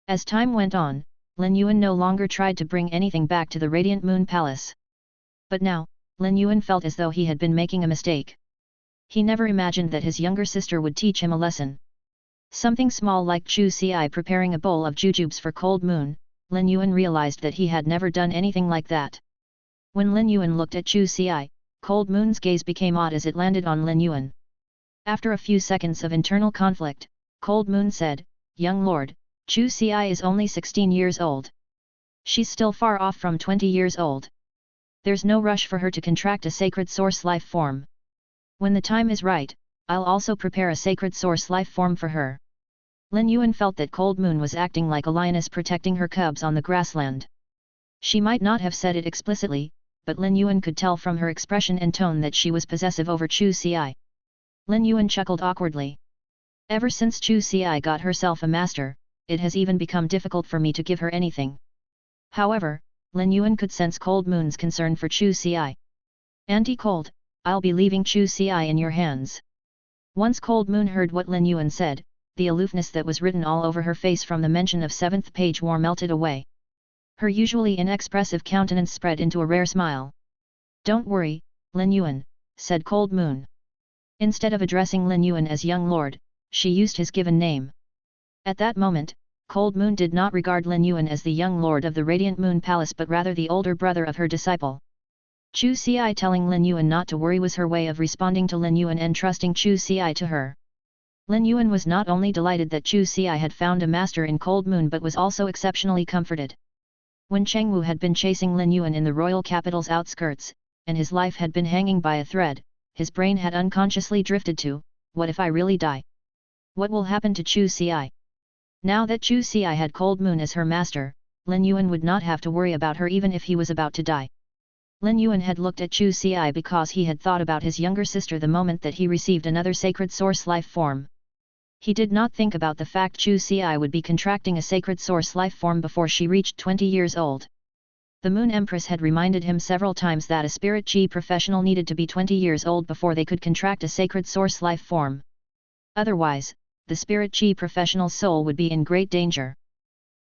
As time went on, Lin Yuan no longer tried to bring anything back to the Radiant Moon Palace. But now, Lin Yuan felt as though he had been making a mistake. He never imagined that his younger sister would teach him a lesson. Something small like Chu Xi preparing a bowl of jujubes for Cold Moon, Lin Yuan realized that he had never done anything like that. When Lin Yuan looked at Chu Xi, Cold Moon's gaze became odd as it landed on Lin Yuan. After a few seconds of internal conflict, Cold Moon said, "Young lord, Chu Xi is only 16 years old. She's still far off from 20 years old. There's no rush for her to contract a sacred source life form. When the time is right, I'll also prepare a sacred source life form for her." Lin Yuan felt that Cold Moon was acting like a lioness protecting her cubs on the grassland. She might not have said it explicitly, but Lin Yuan could tell from her expression and tone that she was possessive over Chu Xi. Lin Yuan chuckled awkwardly. "Ever since Chu Xi got herself a master, it has even become difficult for me to give her anything." However, Lin Yuan could sense Cold Moon's concern for Chu Xi. "Auntie Cold, I'll be leaving Chu Xi in your hands." Once Cold Moon heard what Lin Yuan said, the aloofness that was written all over her face from the mention of 7th page war melted away. Her usually inexpressive countenance spread into a rare smile. "Don't worry, Lin Yuan," said Cold Moon. Instead of addressing Lin Yuan as young lord, she used his given name. At that moment, Cold Moon did not regard Lin Yuan as the young lord of the Radiant Moon Palace but rather the older brother of her disciple. Chu Xi telling Lin Yuan not to worry was her way of responding to Lin Yuan and trusting Chu Xi to her. Lin Yuan was not only delighted that Chu Xi had found a master in Cold Moon but was also exceptionally comforted. When Cheng Wu had been chasing Lin Yuan in the royal capital's outskirts, and his life had been hanging by a thread, his brain had unconsciously drifted to, "What if I really die? What will happen to Chu Xi?" Now that Chu Xi had Cold Moon as her master, Lin Yuan would not have to worry about her even if he was about to die. Lin Yuan had looked at Chu Xi because he had thought about his younger sister the moment that he received another sacred source life form. He did not think about the fact Chu Xi would be contracting a sacred source life form before she reached 20 years old. The Moon Empress had reminded him several times that a spirit chi professional needed to be 20 years old before they could contract a sacred source life form. Otherwise, the spirit chi professional's soul would be in great danger.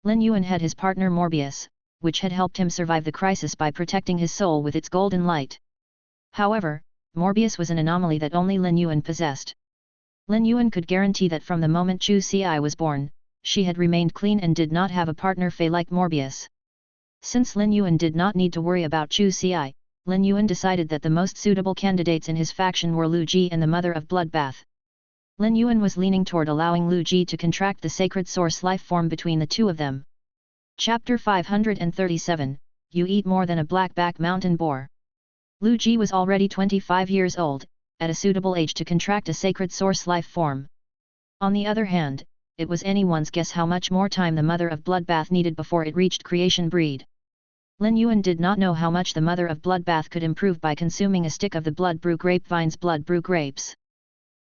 Lin Yuan had his partner Morbius, which had helped him survive the crisis by protecting his soul with its golden light. However, Morbius was an anomaly that only Lin Yuan possessed. Lin Yuan could guarantee that from the moment Chu Ci was born, she had remained clean and did not have a partner fey like Morbius. Since Lin Yuan did not need to worry about Chu Ci, Lin Yuan decided that the most suitable candidates in his faction were Lu Ji and the Mother of Bloodbath. Lin Yuan was leaning toward allowing Lu Ji to contract the sacred source life form between the two of them. Chapter 537, You Eat More Than a Blackback Mountain Boar. Lu Ji was already 25 years old, at a suitable age to contract a sacred source life form. On the other hand, it was anyone's guess how much more time the Mother of Bloodbath needed before it reached creation breed. Lin Yuan did not know how much the Mother of Bloodbath could improve by consuming a stick of the blood brew grapevine's blood brew grapes.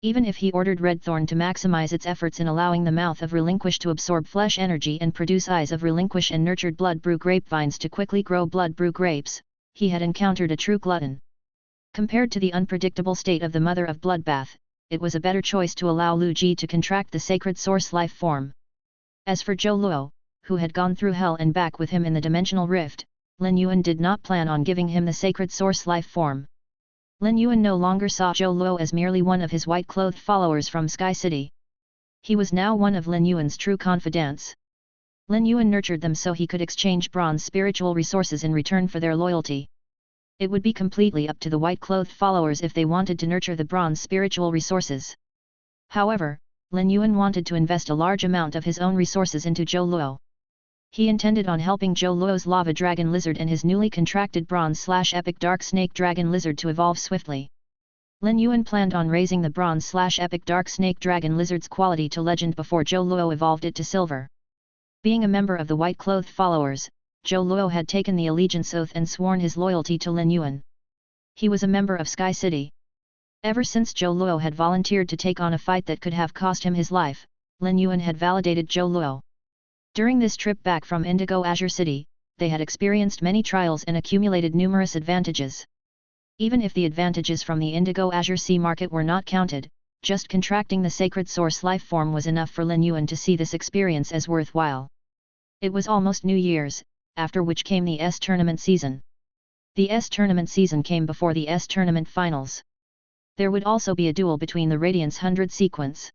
Even if he ordered Redthorn to maximize its efforts in allowing the mouth of Relinquish to absorb flesh energy and produce eyes of Relinquish and nurtured blood brew grapevines to quickly grow blood brew grapes, he had encountered a true glutton. Compared to the unpredictable state of the Mother of Bloodbath, it was a better choice to allow Lu Ji to contract the sacred source life form. As for Zhou Luo, who had gone through hell and back with him in the dimensional rift, Lin Yuan did not plan on giving him the sacred source life form. Lin Yuan no longer saw Zhou Luo as merely one of his white-clothed followers from Sky City. He was now one of Lin Yuan's true confidants. Lin Yuan nurtured them so he could exchange bronze spiritual resources in return for their loyalty. It would be completely up to the white-clothed followers if they wanted to nurture the bronze spiritual resources. However, Lin Yuan wanted to invest a large amount of his own resources into Zhou Luo. He intended on helping Zhou Luo's lava dragon lizard and his newly contracted bronze/epic dark snake dragon lizard to evolve swiftly. Lin Yuan planned on raising the bronze/epic dark snake dragon lizard's quality to legend before Zhou Luo evolved it to silver. Being a member of the white-clothed followers, Zhou Luo had taken the allegiance oath and sworn his loyalty to Lin Yuan. He was a member of Sky City. Ever since Zhou Luo had volunteered to take on a fight that could have cost him his life, Lin Yuan had validated Zhou Luo. During this trip back from Indigo Azure City, they had experienced many trials and accumulated numerous advantages. Even if the advantages from the Indigo Azure Sea market were not counted, just contracting the sacred source life form was enough for Lin Yuan to see this experience as worthwhile. It was almost New Year's, after which came the S tournament season. The S tournament season came before the S tournament finals. There would also be a duel between the Radiance 100 sequence.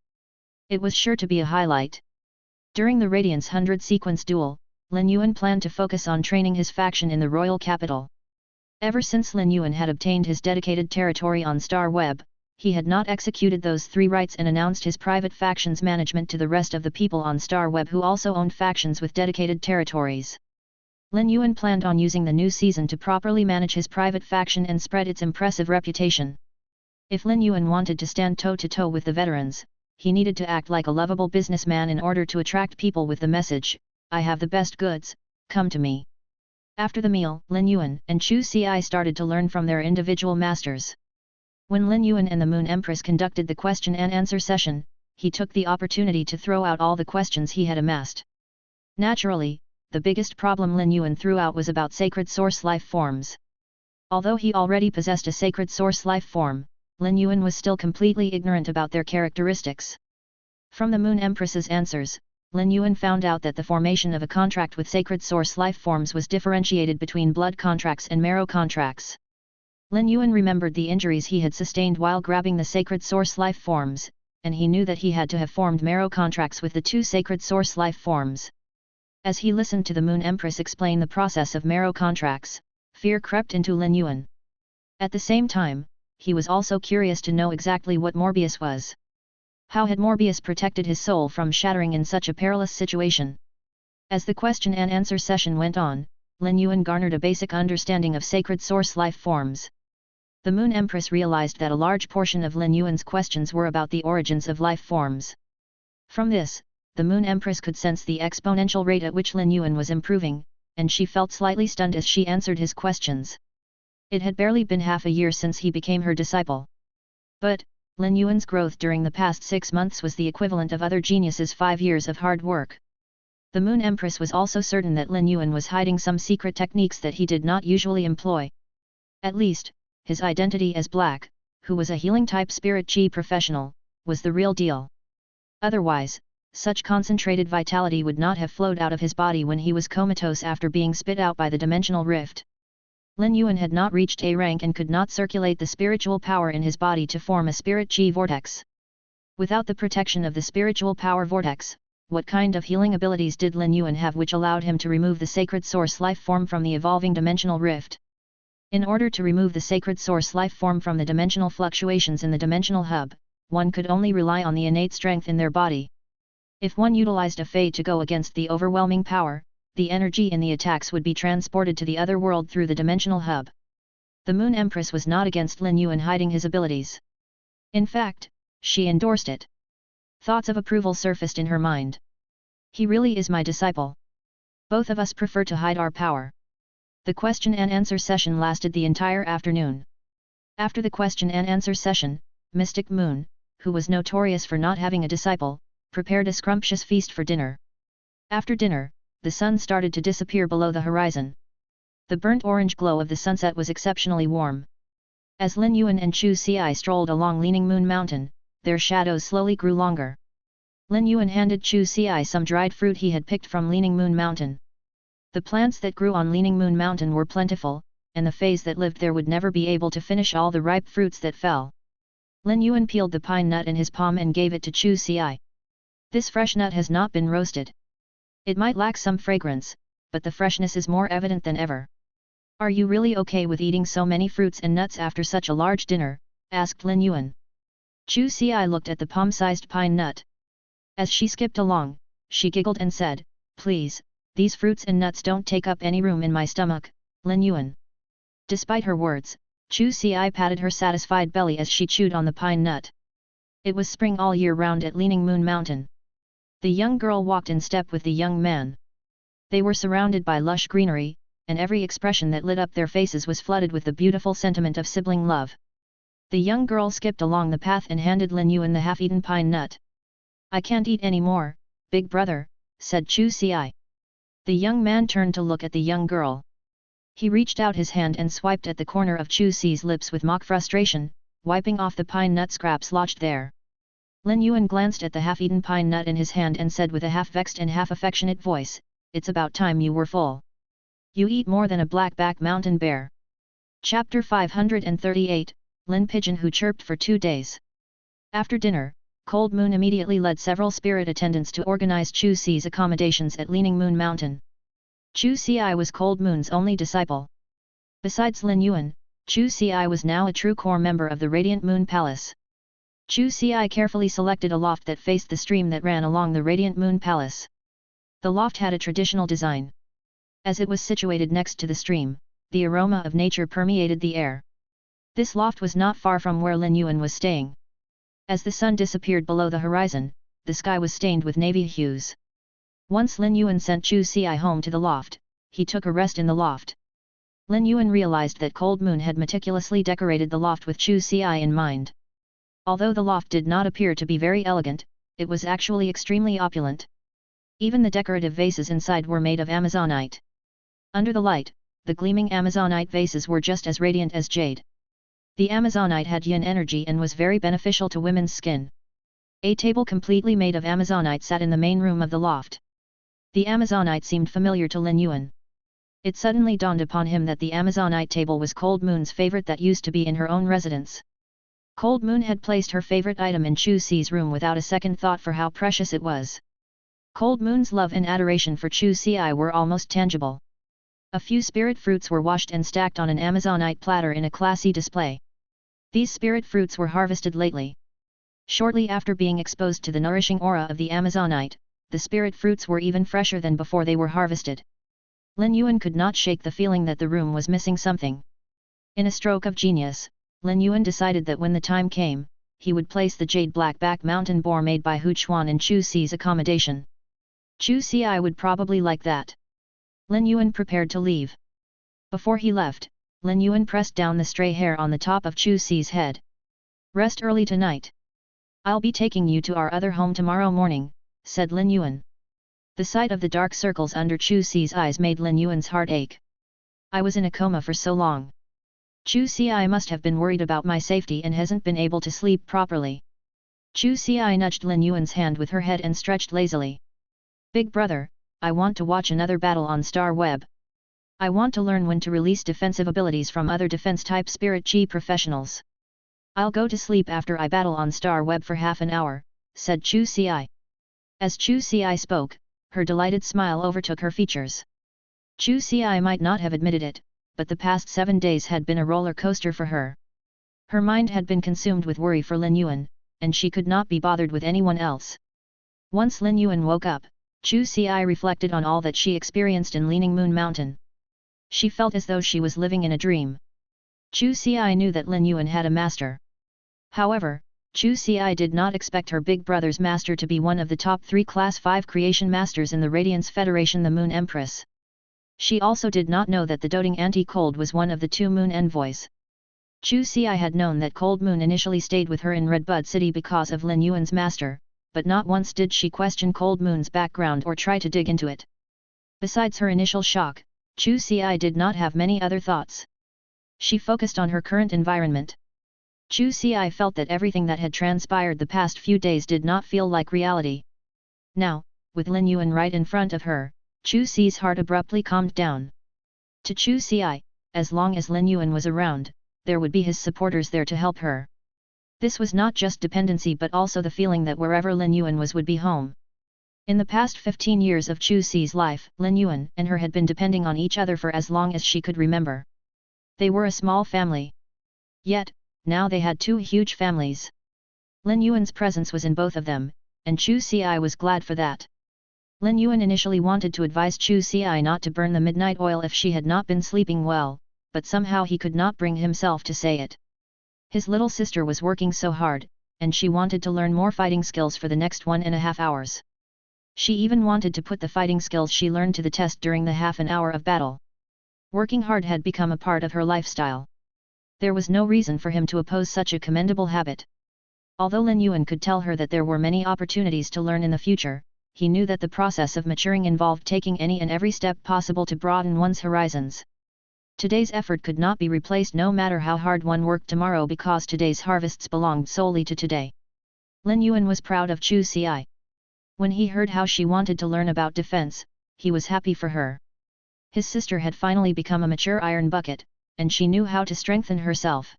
It was sure to be a highlight. During the Radiance 100 sequence duel, Lin Yuan planned to focus on training his faction in the royal capital. Ever since Lin Yuan had obtained his dedicated territory on Star Web, he had not executed those 3 rights and announced his private faction's management to the rest of the people on Star Web who also owned factions with dedicated territories. Lin Yuan planned on using the new season to properly manage his private faction and spread its impressive reputation. If Lin Yuan wanted to stand toe-to-toe with the veterans, he needed to act like a lovable businessman in order to attract people with the message, "I have the best goods, come to me." After the meal, Lin Yuan and Chu Ci started to learn from their individual masters. When Lin Yuan and the Moon Empress conducted the question and answer session, he took the opportunity to throw out all the questions he had amassed. Naturally, the biggest problem Lin Yuan threw out was about sacred source life forms. Although he already possessed a sacred source life form, Lin Yuan was still completely ignorant about their characteristics. From the Moon Empress's answers, Lin Yuan found out that the formation of a contract with sacred source life forms was differentiated between blood contracts and marrow contracts. Lin Yuan remembered the injuries he had sustained while grabbing the sacred source life forms, and he knew that he had to have formed marrow contracts with the 2 sacred source life forms. As he listened to the Moon Empress explain the process of marrow contracts, fear crept into Lin Yuan. At the same time, he was also curious to know exactly what Morbius was. How had Morbius protected his soul from shattering in such a perilous situation? As the question and answer session went on, Lin Yuan garnered a basic understanding of sacred source life forms. The Moon Empress realized that a large portion of Lin Yuan's questions were about the origins of life forms. From this, the Moon Empress could sense the exponential rate at which Lin Yuan was improving, and she felt slightly stunned as she answered his questions. It had barely been half a year since he became her disciple. But, Lin Yuan's growth during the past 6 months was the equivalent of other geniuses' 5 years of hard work. The Moon Empress was also certain that Lin Yuan was hiding some secret techniques that he did not usually employ. At least, his identity as Black, who was a healing-type spirit chi professional, was the real deal. Otherwise, such concentrated vitality would not have flowed out of his body when he was comatose after being spit out by the dimensional rift. Lin Yuan had not reached A rank and could not circulate the spiritual power in his body to form a spirit chi vortex. Without the protection of the spiritual power vortex, what kind of healing abilities did Lin Yuan have which allowed him to remove the sacred source life form from the evolving dimensional rift? In order to remove the sacred source life form from the dimensional fluctuations in the dimensional hub, one could only rely on the innate strength in their body. If one utilized a fey to go against the overwhelming power, the energy in the attacks would be transported to the other world through the dimensional hub. The Moon Empress was not against Lin Yuan hiding his abilities. In fact, she endorsed it. Thoughts of approval surfaced in her mind. He really is my disciple. Both of us prefer to hide our power. The question and answer session lasted the entire afternoon. After the question and answer session, Mystic Moon, who was notorious for not having a disciple, prepared a scrumptious feast for dinner. After dinner, the sun started to disappear below the horizon. The burnt orange glow of the sunset was exceptionally warm. As Lin Yuan and Chu Xi strolled along Leaning Moon Mountain, their shadows slowly grew longer. Lin Yuan handed Chu Xi some dried fruit he had picked from Leaning Moon Mountain. The plants that grew on Leaning Moon Mountain were plentiful, and the feys that lived there would never be able to finish all the ripe fruits that fell. Lin Yuan peeled the pine nut in his palm and gave it to Chu Xi. This fresh nut has not been roasted. It might lack some fragrance, but the freshness is more evident than ever. Are you really okay with eating so many fruits and nuts after such a large dinner? Asked Lin Yuan. Chu Xi looked at the palm-sized pine nut. As she skipped along, she giggled and said, "Please, these fruits and nuts don't take up any room in my stomach, Lin Yuan." Despite her words, Chu Xi patted her satisfied belly as she chewed on the pine nut. It was spring all year round at Leaning Moon Mountain. The young girl walked in step with the young man. They were surrounded by lush greenery, and every expression that lit up their faces was flooded with the beautiful sentiment of sibling love. The young girl skipped along the path and handed Lin Yuan the half-eaten pine nut. "I can't eat any more, big brother," said Chu Xi. The young man turned to look at the young girl. He reached out his hand and swiped at the corner of Chu Xi's lips with mock frustration, wiping off the pine nut scraps lodged there. Lin Yuan glanced at the half-eaten pine nut in his hand and said with a half-vexed and half-affectionate voice, "It's about time you were full. You eat more than a black-back mountain bear." Chapter 538, Lin Pigeon Who Chirped for 2 days. After dinner, Cold Moon immediately led several spirit attendants to organize Chu Xi's accommodations at Leaning Moon Mountain. Chu Xi was Cold Moon's only disciple. Besides Lin Yuan, Chu Xi was now a true core member of the Radiant Moon Palace. Chu Xi carefully selected a loft that faced the stream that ran along the Radiant Moon Palace. The loft had a traditional design. As it was situated next to the stream, the aroma of nature permeated the air. This loft was not far from where Lin Yuan was staying. As the sun disappeared below the horizon, the sky was stained with navy hues. Once Lin Yuan sent Chu Xi home to the loft, he took a rest in the loft. Lin Yuan realized that Cold Moon had meticulously decorated the loft with Chu Xi in mind. Although the loft did not appear to be very elegant, it was actually extremely opulent. Even the decorative vases inside were made of Amazonite. Under the light, the gleaming Amazonite vases were just as radiant as jade. The Amazonite had yin energy and was very beneficial to women's skin. A table completely made of Amazonite sat in the main room of the loft. The Amazonite seemed familiar to Lin Yuan. It suddenly dawned upon him that the Amazonite table was Cold Moon's favorite that used to be in her own residence. Cold Moon had placed her favorite item in Chu Xi's room without a second thought for how precious it was. Cold Moon's love and adoration for Chu Xi were almost tangible. A few spirit fruits were washed and stacked on an Amazonite platter in a classy display. These spirit fruits were harvested lately. Shortly after being exposed to the nourishing aura of the Amazonite, the spirit fruits were even fresher than before they were harvested. Lin Yuan could not shake the feeling that the room was missing something. In a stroke of genius, Lin Yuan decided that when the time came, he would place the jade black-back mountain boar made by Hu Chuan in Chu Xi's accommodation. Chu Xi would probably like that. Lin Yuan prepared to leave. Before he left, Lin Yuan pressed down the stray hair on the top of Chu Xi's head. "Rest early tonight. I'll be taking you to our other home tomorrow morning," said Lin Yuan. The sight of the dark circles under Chu Xi's eyes made Lin Yuan's heart ache. "I was in a coma for so long. Chu Xi must have been worried about my safety and hasn't been able to sleep properly." Chu Xi nudged Lin Yuan's hand with her head and stretched lazily. Big brother, I want to watch another battle on Star Web. I want to learn when to release defensive abilities from other defense-type spirit chi professionals. I'll go to sleep after I battle on Star Web for half an hour, said Chu Xi. As Chu Xi spoke, her delighted smile overtook her features. Chu Xi might not have admitted it, but the past 7 days had been a roller coaster for her. Her mind had been consumed with worry for Lin Yuan, and she could not be bothered with anyone else. Once Lin Yuan woke up, Chu Xi reflected on all that she experienced in Leaning Moon Mountain. She felt as though she was living in a dream. Chu Xi knew that Lin Yuan had a master. However, Chu Xi did not expect her big brother's master to be one of the top 3 Class 5 creation masters in the Radiance Federation, the Moon Empress. She also did not know that the doting Anti-Cold was one of the 2 Moon Envoys. Chu Xi had known that Cold Moon initially stayed with her in Redbud City because of Lin Yuan's master, but not once did she question Cold Moon's background or try to dig into it. Besides her initial shock, Chu Xi did not have many other thoughts. She focused on her current environment. Chu Xi felt that everything that had transpired the past few days did not feel like reality. Now, with Lin Yuan right in front of her, Chu Xi's heart abruptly calmed down. To Chu Xi, as long as Lin Yuan was around, there would be his supporters there to help her. This was not just dependency but also the feeling that wherever Lin Yuan was would be home. In the past 15 years of Chu Xi's life, Lin Yuan and her had been depending on each other for as long as she could remember. They were a small family. Yet, now they had 2 huge families. Lin Yuan's presence was in both of them, and Chu Xi was glad for that. Lin Yuan initially wanted to advise Chu Xi not to burn the midnight oil if she had not been sleeping well, but somehow he could not bring himself to say it. His little sister was working so hard, and she wanted to learn more fighting skills for the next 1.5 hours. She even wanted to put the fighting skills she learned to the test during the half an hour of battle. Working hard had become a part of her lifestyle. There was no reason for him to oppose such a commendable habit. Although Lin Yuan could tell her that there were many opportunities to learn in the future, he knew that the process of maturing involved taking any and every step possible to broaden one's horizons. Today's effort could not be replaced no matter how hard one worked tomorrow because today's harvests belonged solely to today. Lin Yuan was proud of Chu Xi. When he heard how she wanted to learn about defense, he was happy for her. His sister had finally become a mature iron bucket, and she knew how to strengthen herself.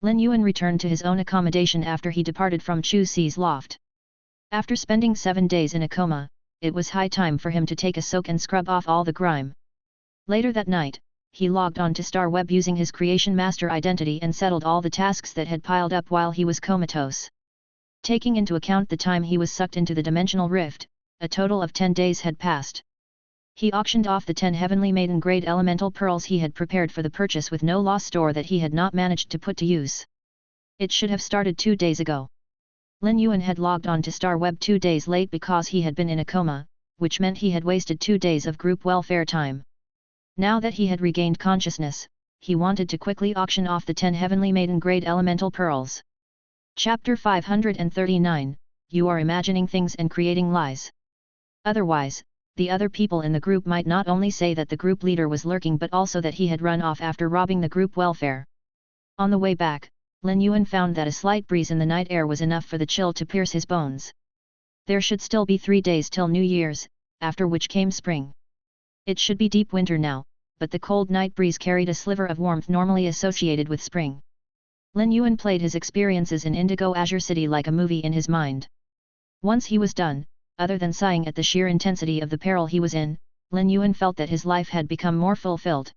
Lin Yuan returned to his own accommodation after he departed from Chu Xi's loft. After spending 7 days in a coma, it was high time for him to take a soak and scrub off all the grime. Later that night, he logged on to Star Web using his Creation Master identity and settled all the tasks that had piled up while he was comatose. Taking into account the time he was sucked into the dimensional rift, a total of 10 days had passed. He auctioned off the 10 heavenly maiden grade elemental pearls he had prepared for the purchase with no loss store that he had not managed to put to use. It should have started 2 days ago. Lin Yuan had logged on to Star Web 2 days late because he had been in a coma, which meant he had wasted 2 days of group welfare time. Now that he had regained consciousness, he wanted to quickly auction off the 10 heavenly maiden grade elemental pearls. Chapter 539, You are imagining things and creating lies. Otherwise, the other people in the group might not only say that the group leader was lurking but also that he had run off after robbing the group welfare. On the way back, Lin Yuan found that a slight breeze in the night air was enough for the chill to pierce his bones. There should still be 3 days till New Year's, after which came spring. It should be deep winter now, but the cold night breeze carried a sliver of warmth normally associated with spring. Lin Yuan played his experiences in Indigo Azure City like a movie in his mind. Once he was done, other than sighing at the sheer intensity of the peril he was in, Lin Yuan felt that his life had become more fulfilled.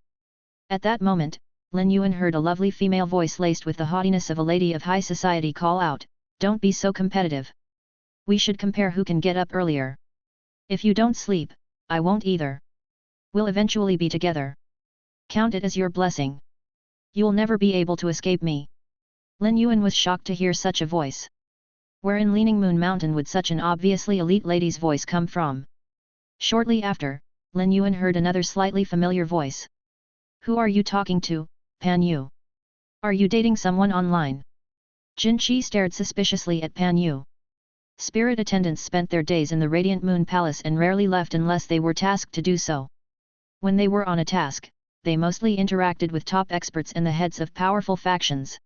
At that moment, Lin Yuan heard a lovely female voice laced with the haughtiness of a lady of high society call out, "Don't be so competitive. We should compare who can get up earlier. If you don't sleep, I won't either. We'll eventually be together. Count it as your blessing. You'll never be able to escape me." Lin Yuan was shocked to hear such a voice. Where in Leaning Moon Mountain would such an obviously elite lady's voice come from? Shortly after, Lin Yuan heard another slightly familiar voice. "Who are you talking to, Pan Yu? Are you dating someone online?" Jin Qi stared suspiciously at Pan Yu. Spirit attendants spent their days in the Radiant Moon Palace and rarely left unless they were tasked to do so. When they were on a task, they mostly interacted with top experts and the heads of powerful factions.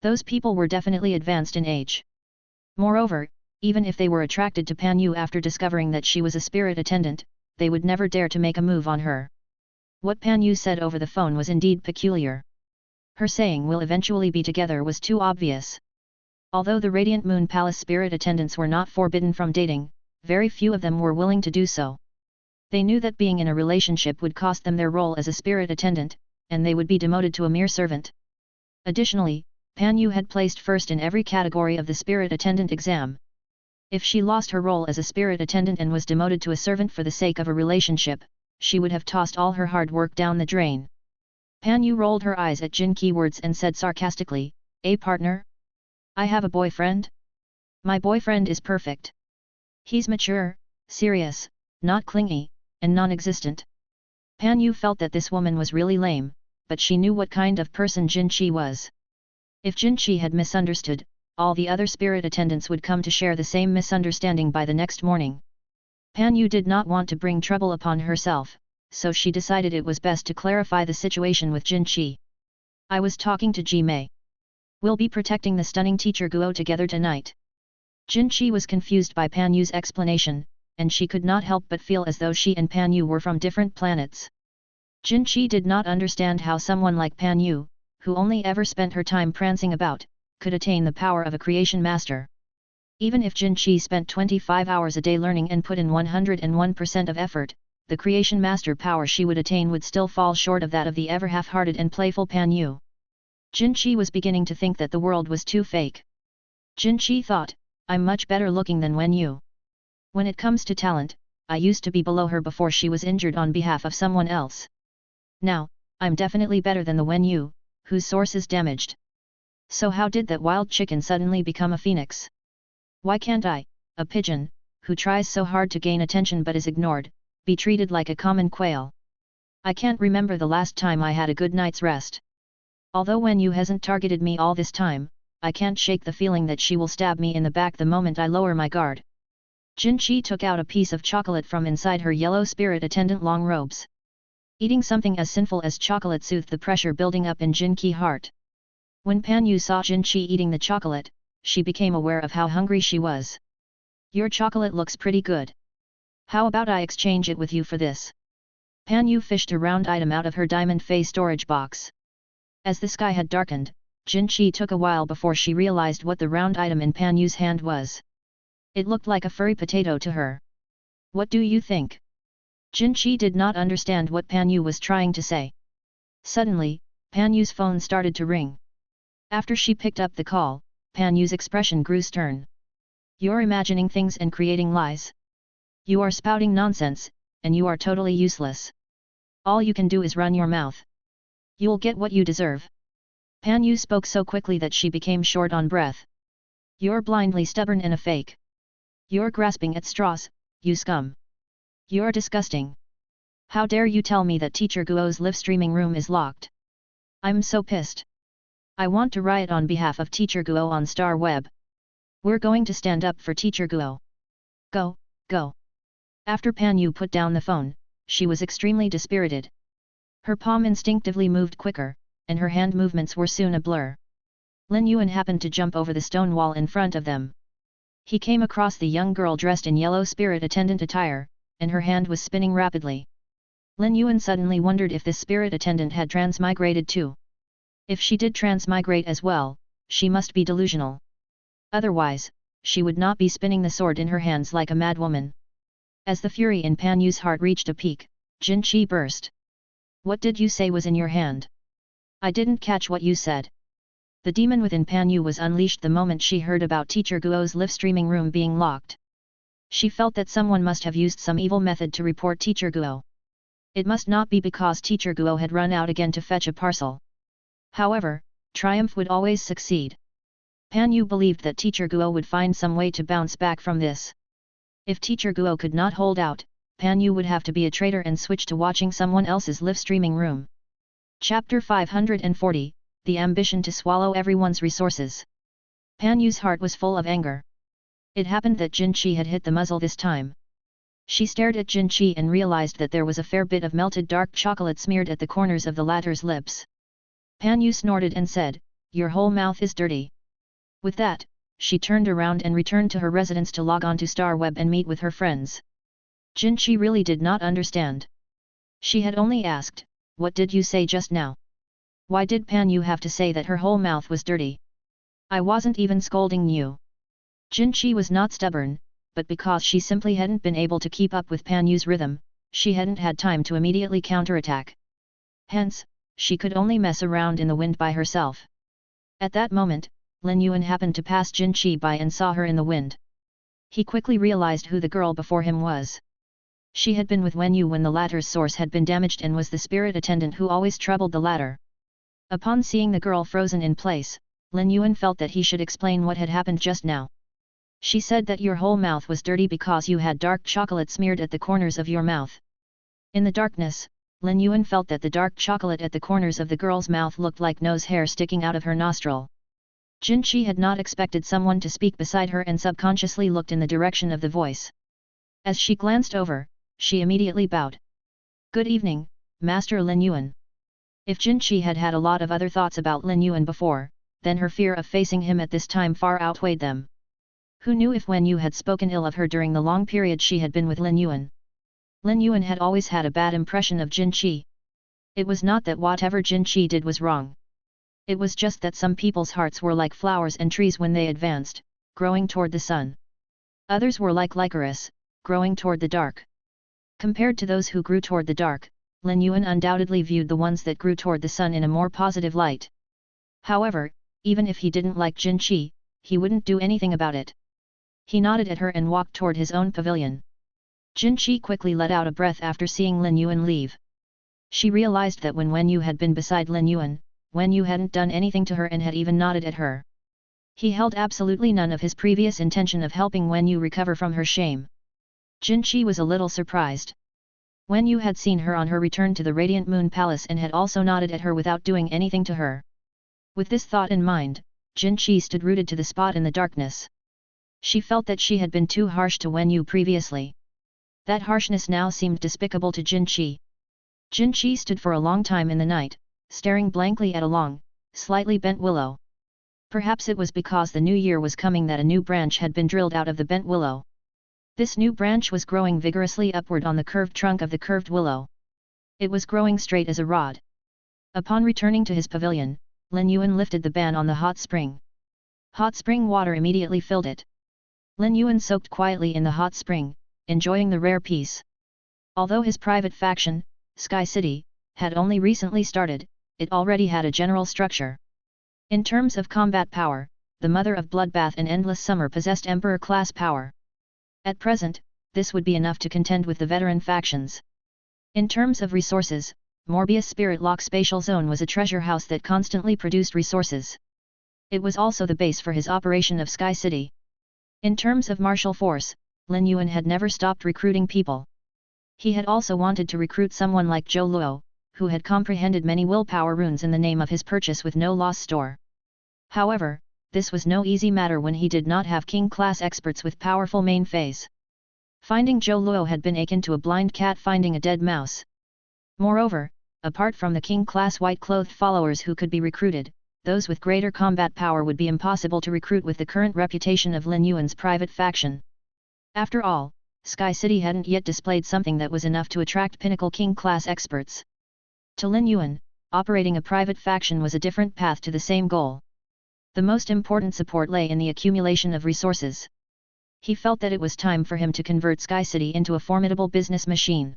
Those people were definitely advanced in age. Moreover, even if they were attracted to Pan Yu after discovering that she was a spirit attendant, they would never dare to make a move on her. What Pan Yu said over the phone was indeed peculiar. Her saying "we'll eventually be together" was too obvious. Although the Radiant Moon Palace spirit attendants were not forbidden from dating, very few of them were willing to do so. They knew that being in a relationship would cost them their role as a spirit attendant, and they would be demoted to a mere servant. Additionally, Pan Yu had placed first in every category of the spirit attendant exam. If she lost her role as a spirit attendant and was demoted to a servant for the sake of a relationship, she would have tossed all her hard work down the drain. Pan Yu rolled her eyes at Jin Qi words and said sarcastically, "A partner? I have a boyfriend? My boyfriend is perfect. He's mature, serious, not clingy, and non-existent." Pan Yu felt that this woman was really lame, but she knew what kind of person Jin Qi was. If Jin Qi had misunderstood, all the other spirit attendants would come to share the same misunderstanding by the next morning. Pan Yu did not want to bring trouble upon herself, so she decided it was best to clarify the situation with Jin Qi. "I was talking to Ji Mei. We'll be protecting the stunning teacher Guo together tonight." Jin Qi was confused by Pan Yu's explanation, and she could not help but feel as though she and Pan Yu were from different planets. Jin Qi did not understand how someone like Pan Yu, who only ever spent her time prancing about, could attain the power of a creation master. Even if Jin Qi spent 25 hours a day learning and put in 101% of effort, the creation master power she would attain would still fall short of that of the ever half-hearted and playful Pan Yu. Jin Qi was beginning to think that the world was too fake. Jin Qi thought, "I'm much better looking than Wen Yu. When it comes to talent, I used to be below her before she was injured on behalf of someone else. Now, I'm definitely better than the Wen Yu, whose source is damaged. So how did that wild chicken suddenly become a phoenix? Why can't I, a pigeon, who tries so hard to gain attention but is ignored, be treated like a common quail? I can't remember the last time I had a good night's rest. Although Wen Yu hasn't targeted me all this time, I can't shake the feeling that she will stab me in the back the moment I lower my guard." Jin Qi took out a piece of chocolate from inside her yellow spirit attendant long robes. Eating something as sinful as chocolate soothed the pressure building up in Jin Qi's heart. When Pan Yu saw Jin Qi eating the chocolate, she became aware of how hungry she was. "Your chocolate looks pretty good. How about I exchange it with you for this?" Pan Yu fished a round item out of her diamond fey storage box. As the sky had darkened, Jin Qi took a while before she realized what the round item in Pan Yu's hand was. It looked like a furry potato to her. "What do you think?" Jin Qi did not understand what Pan Yu was trying to say. Suddenly, Pan Yu's phone started to ring. After she picked up the call, Pan Yu's expression grew stern. "You're imagining things and creating lies. You are spouting nonsense, and you are totally useless. All you can do is run your mouth. You'll get what you deserve." Pan Yu spoke so quickly that she became short on breath. "You're blindly stubborn and a fake. You're grasping at straws, you scum. You're disgusting. How dare you tell me that Teacher Guo's live streaming room is locked? I'm so pissed. I want to riot on behalf of Teacher Guo on Star Web. We're going to stand up for Teacher Guo. Go, go." After Pan Yu put down the phone, she was extremely dispirited. Her palm instinctively moved quicker, and her hand movements were soon a blur. Lin Yuan happened to jump over the stone wall in front of them. He came across the young girl dressed in yellow spirit attendant attire, and her hand was spinning rapidly. Lin Yuan suddenly wondered if this spirit attendant had transmigrated too. If she did transmigrate as well, she must be delusional. Otherwise, she would not be spinning the sword in her hands like a madwoman. As the fury in Pan Yu's heart reached a peak, Jin Qi burst. "What did you say was in your hand? I didn't catch what you said." The demon within Pan Yu was unleashed the moment she heard about Teacher Guo's live streaming room being locked. She felt that someone must have used some evil method to report Teacher Guo. It must not be because Teacher Guo had run out again to fetch a parcel. However, triumph would always succeed. Pan Yu believed that Teacher Guo would find some way to bounce back from this. If Teacher Guo could not hold out, Pan Yu would have to be a traitor and switch to watching someone else's live streaming room. Chapter 540, The Ambition to Swallow Everyone's Resources. Pan Yu's heart was full of anger. It happened that Jin Qi had hit the muzzle this time. She stared at Jin Qi and realized that there was a fair bit of melted dark chocolate smeared at the corners of the latter's lips. Pan Yu snorted and said, "Your whole mouth is dirty." With that, she turned around and returned to her residence to log on to Starweb and meet with her friends. Jinqi really did not understand. She had only asked, "What did you say just now? Why did Pan Yu have to say that her whole mouth was dirty? I wasn't even scolding you." Jinqi was not stubborn, but because she simply hadn't been able to keep up with Pan Yu's rhythm, she hadn't had time to immediately counterattack. Hence, she could only mess around in the wind by herself. At that moment, Lin Yuan happened to pass Jinqi by and saw her in the wind. He quickly realized who the girl before him was. She had been with Wen Yu when the latter's source had been damaged and was the spirit attendant who always troubled the latter. Upon seeing the girl frozen in place, Lin Yuan felt that he should explain what had happened just now. She said that your whole mouth was dirty because you had dark chocolate smeared at the corners of your mouth. In the darkness, Lin Yuan felt that the dark chocolate at the corners of the girl's mouth looked like nose hair sticking out of her nostril. Jinqi had not expected someone to speak beside her and subconsciously looked in the direction of the voice. As she glanced over, she immediately bowed. "Good evening, Master Lin Yuan." If Jinqi had had a lot of other thoughts about Lin Yuan before, then her fear of facing him at this time far outweighed them. Who knew if Wen Yu had spoken ill of her during the long period she had been with Lin Yuan? Lin Yuan had always had a bad impression of Jinqi. It was not that whatever Jinqi did was wrong. It was just that some people's hearts were like flowers and trees when they advanced, growing toward the sun. Others were like licorice, growing toward the dark. Compared to those who grew toward the dark, Lin Yuan undoubtedly viewed the ones that grew toward the sun in a more positive light. However, even if he didn't like Jinqi, he wouldn't do anything about it. He nodded at her and walked toward his own pavilion. Jinqi quickly let out a breath after seeing Lin Yuan leave. She realized that when Wen Yu had been beside Lin Yuan, Wen Yu hadn't done anything to her and had even nodded at her. He held absolutely none of his previous intention of helping Wen Yu recover from her shame. Jinqi was a little surprised. Wen Yu had seen her on her return to the Radiant Moon Palace and had also nodded at her without doing anything to her. With this thought in mind, Jinqi stood rooted to the spot in the darkness. She felt that she had been too harsh to Wen Yu previously. That harshness now seemed despicable to Jinqi. Jinqi stood for a long time in the night, staring blankly at a long, slightly bent willow. Perhaps it was because the new year was coming that a new branch had been drilled out of the bent willow. This new branch was growing vigorously upward on the curved trunk of the curved willow. It was growing straight as a rod. Upon returning to his pavilion, Lin Yuan lifted the ban on the hot spring. Hot spring water immediately filled it. Lin Yuan soaked quietly in the hot spring, enjoying the rare peace. Although his private faction, Sky City, had only recently started, it already had a general structure. In terms of combat power, the Mother of Bloodbath and Endless Summer possessed Emperor-class power. At present, this would be enough to contend with the veteran factions. In terms of resources, Morbius Spirit Lock Spatial Zone was a treasure house that constantly produced resources. It was also the base for his operation of Sky City. In terms of martial force, Lin Yuan had never stopped recruiting people. He had also wanted to recruit someone like Zhou Luo, who had comprehended many willpower runes in the name of his purchase with no loss store. However, this was no easy matter when he did not have king-class experts with powerful main phase. Finding Zhou Luo had been akin to a blind cat finding a dead mouse. Moreover, apart from the king-class white-clothed followers who could be recruited, those with greater combat power would be impossible to recruit with the current reputation of Lin Yuan's private faction. After all, Sky City hadn't yet displayed something that was enough to attract pinnacle king-class experts. To Lin Yuan, operating a private faction was a different path to the same goal. The most important support lay in the accumulation of resources. He felt that it was time for him to convert Sky City into a formidable business machine.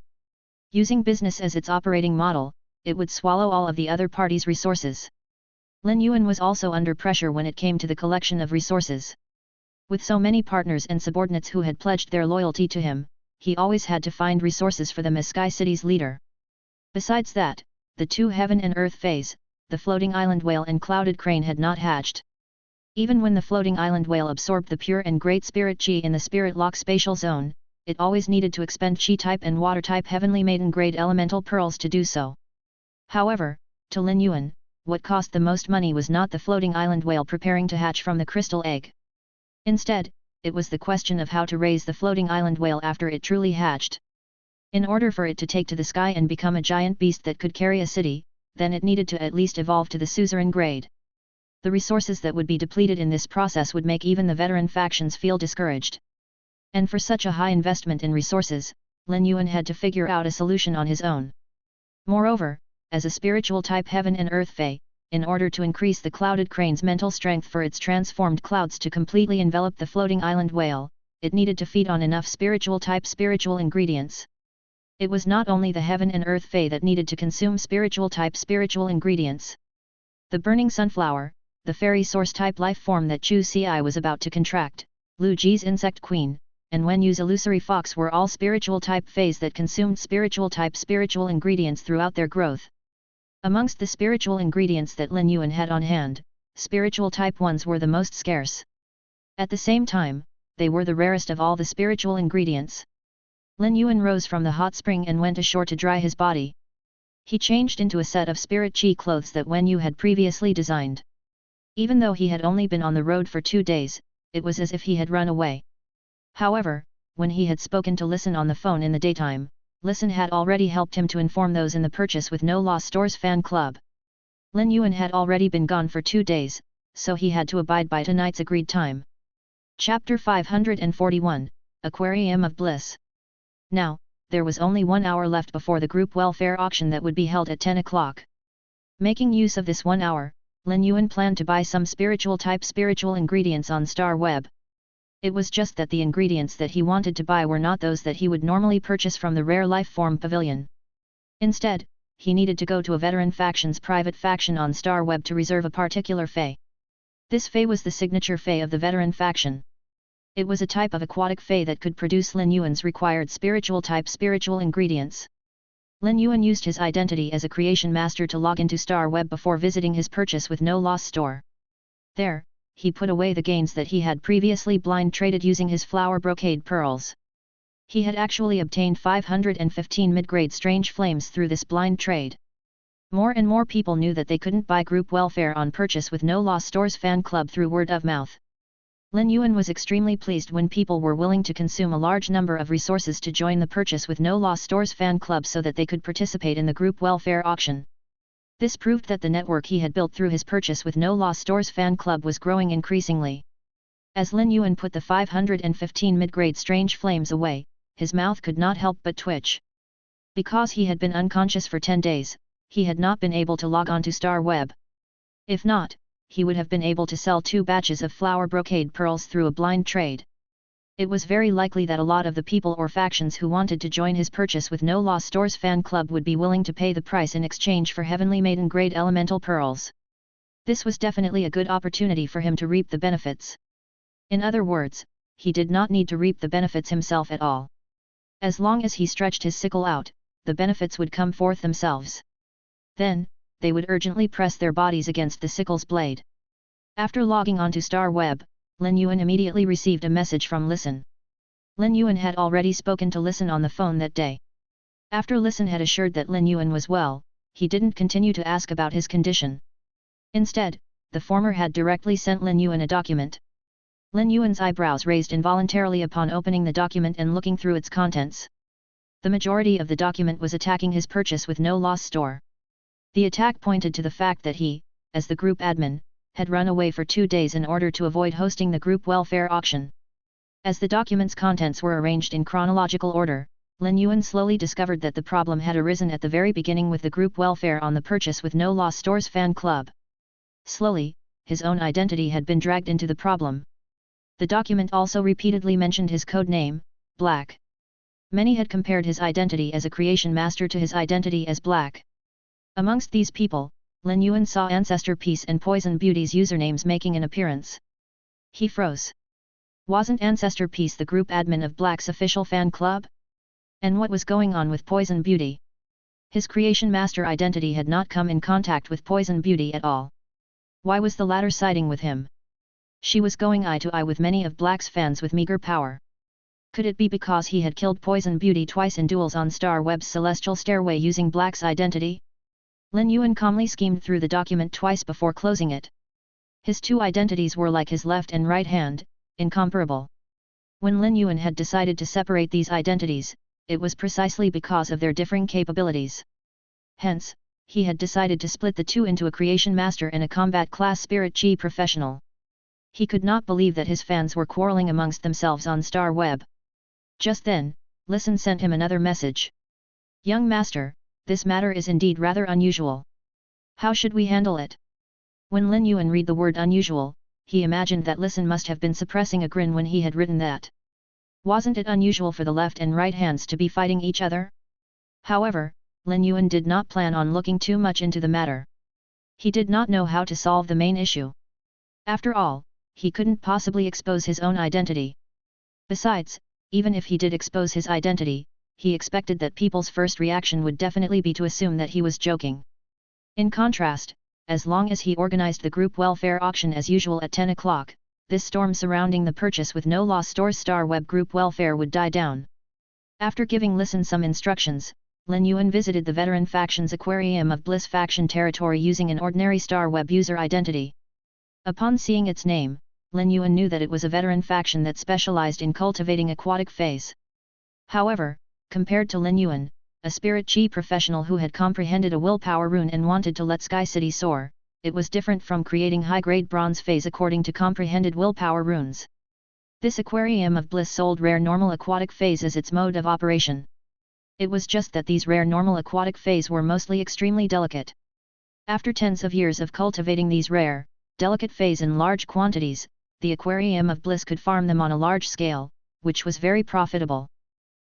Using business as its operating model, it would swallow all of the other parties' resources. Lin Yuan was also under pressure when it came to the collection of resources. With so many partners and subordinates who had pledged their loyalty to him, he always had to find resources for them as Sky City's leader. Besides that, the two heaven and earth phase, the floating island whale and clouded crane had not hatched. Even when the floating island whale absorbed the pure and great spirit chi in the spirit lock spatial zone, it always needed to expend chi-type and water-type heavenly maiden-grade elemental pearls to do so. However, to Lin Yuan, what cost the most money was not the floating island whale preparing to hatch from the crystal egg. Instead, it was the question of how to raise the floating island whale after it truly hatched. In order for it to take to the sky and become a giant beast that could carry a city, then it needed to at least evolve to the suzerain grade. The resources that would be depleted in this process would make even the veteran factions feel discouraged. And for such a high investment in resources, Lin Yuan had to figure out a solution on his own. Moreover, as a spiritual type heaven and earth fey, in order to increase the clouded crane's mental strength for its transformed clouds to completely envelop the floating island whale, it needed to feed on enough spiritual type spiritual ingredients. It was not only the heaven and earth fey that needed to consume spiritual type spiritual ingredients. The burning sunflower, the fairy source type life form that Chu Ci was about to contract, Lu Ji's insect queen, and Wen Yu's illusory fox were all spiritual type feys that consumed spiritual type spiritual ingredients throughout their growth. Amongst the spiritual ingredients that Lin Yuan had on hand, spiritual type ones were the most scarce. At the same time, they were the rarest of all the spiritual ingredients. Lin Yuan rose from the hot spring and went ashore to dry his body. He changed into a set of spirit chi clothes that Wen Yu had previously designed. Even though he had only been on the road for 2 days, it was as if he had run away. However, when he had spoken to Listen on the phone in the daytime, Listen had already helped him to inform those in the Purchase with No Loss Stores fan club. Lin Yuan had already been gone for 2 days, so he had to abide by tonight's agreed time. Chapter 541, Aquarium of Bliss. Now, there was only 1 hour left before the group welfare auction that would be held at 10 o'clock. Making use of this 1 hour, Lin Yuan planned to buy some spiritual type spiritual ingredients on Star Web. It was just that the ingredients that he wanted to buy were not those that he would normally purchase from the Rare Life Form Pavilion. Instead, he needed to go to a veteran faction's private faction on Star Web to reserve a particular fey. This fey was the signature fey of the veteran faction. It was a type of aquatic fey that could produce Lin Yuan's required spiritual type spiritual ingredients. Lin Yuan used his identity as a creation master to log into Star Web before visiting his Purchase with No Loss store. There, he put away the gains that he had previously blind traded using his flower brocade pearls. He had actually obtained 515 mid-grade strange flames through this blind trade. More and more people knew that they couldn't buy group welfare on Purchase with No Loss Stores fan club through word of mouth. Lin Yuan was extremely pleased when people were willing to consume a large number of resources to join the Purchase with No Loss Stores fan club so that they could participate in the group welfare auction. This proved that the network he had built through his Purchase with No Loss Stores fan club was growing increasingly. As Lin Yuan put the 515 mid-grade strange flames away, his mouth could not help but twitch. Because he had been unconscious for 10 days, he had not been able to log on to Star Web. If not, he would have been able to sell 2 batches of flower brocade pearls through a blind trade. It was very likely that a lot of the people or factions who wanted to join his Purchase with No Loss Stores fan club would be willing to pay the price in exchange for heavenly maiden grade elemental pearls. This was definitely a good opportunity for him to reap the benefits. In other words, he did not need to reap the benefits himself at all. As long as he stretched his sickle out, the benefits would come forth themselves. Then, they would urgently press their bodies against the sickle's blade. After logging onto Star Web, Lin Yuan immediately received a message from Listen. Lin Yuan had already spoken to Listen on the phone that day. After Listen had assured that Lin Yuan was well, he didn't continue to ask about his condition. Instead, the former had directly sent Lin Yuan a document. Lin Yuan's eyebrows raised involuntarily upon opening the document and looking through its contents. The majority of the document was attacking his Purchase with No Loss store. The attack pointed to the fact that he, as the group admin, had run away for 2 days in order to avoid hosting the group welfare auction. As the document's contents were arranged in chronological order, Lin Yuan slowly discovered that the problem had arisen at the very beginning with the group welfare on the Purchase with No Loss Stores fan club. Slowly, his own identity had been dragged into the problem. The document also repeatedly mentioned his code name, Black. Many had compared his identity as a creation master to his identity as Black. Amongst these people, Lin Yuan saw Ancestor Peace and Poison Beauty's usernames making an appearance. He froze. Wasn't Ancestor Peace the group admin of Black's official fan club? And what was going on with Poison Beauty? His creation master identity had not come in contact with Poison Beauty at all. Why was the latter siding with him? She was going eye to eye with many of Black's fans with meager power. Could it be because he had killed Poison Beauty twice in duels on Star Web's Celestial Stairway using Black's identity? Lin Yuan calmly schemed through the document twice before closing it. His 2 identities were like his left and right hand, incomparable. When Lin Yuan had decided to separate these identities, it was precisely because of their differing capabilities. Hence, he had decided to split the two into a creation master and a combat class spirit chi professional. He could not believe that his fans were quarreling amongst themselves on Star Web. Just then, Listen sent him another message. Young master, this matter is indeed rather unusual. How should we handle it? When Lin Yuan read the word unusual, he imagined that Listen must have been suppressing a grin when he had written that. Wasn't it unusual for the left and right hands to be fighting each other? However, Lin Yuan did not plan on looking too much into the matter. He did not know how to solve the main issue. After all, he couldn't possibly expose his own identity. Besides, even if he did expose his identity, he expected that people's first reaction would definitely be to assume that he was joking. In contrast, as long as he organized the group welfare auction as usual at 10 o'clock, this storm surrounding the purchase with no loss stores Star Web group welfare would die down. After giving Listen some instructions, Lin Yuan visited the veteran faction's Aquarium of Bliss faction territory using an ordinary Star Web user identity. Upon seeing its name, Lin Yuan knew that it was a veteran faction that specialized in cultivating aquatic feys. However, compared to Lin Yuan, a spirit chi professional who had comprehended a willpower rune and wanted to let Sky City soar, it was different from creating high-grade bronze feys according to comprehended willpower runes. This Aquarium of Bliss sold rare normal aquatic feys as its mode of operation. It was just that these rare normal aquatic feys were mostly extremely delicate. After tens of years of cultivating these rare, delicate feys in large quantities, the Aquarium of Bliss could farm them on a large scale, which was very profitable.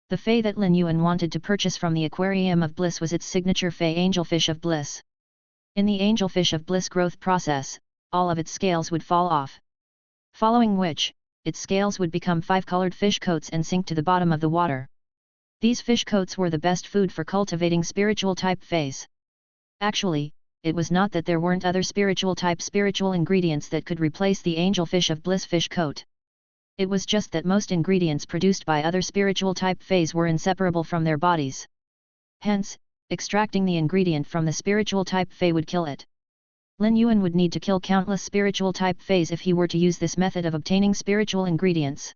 The fey that Lin Yuan wanted to purchase from the Aquarium of Bliss was its signature fey Angelfish of Bliss. In the Angelfish of Bliss growth process, all of its scales would fall off. Following which, its scales would become 5-colored fish coats and sink to the bottom of the water. These fish coats were the best food for cultivating spiritual type feys. Actually, it was not that there weren't other spiritual ingredients that could replace the Angelfish of Bliss fish coat. It was just that most ingredients produced by other spiritual type feys were inseparable from their bodies. Hence, extracting the ingredient from the spiritual type fey would kill it. Lin Yuan would need to kill countless spiritual type feys if he were to use this method of obtaining spiritual ingredients.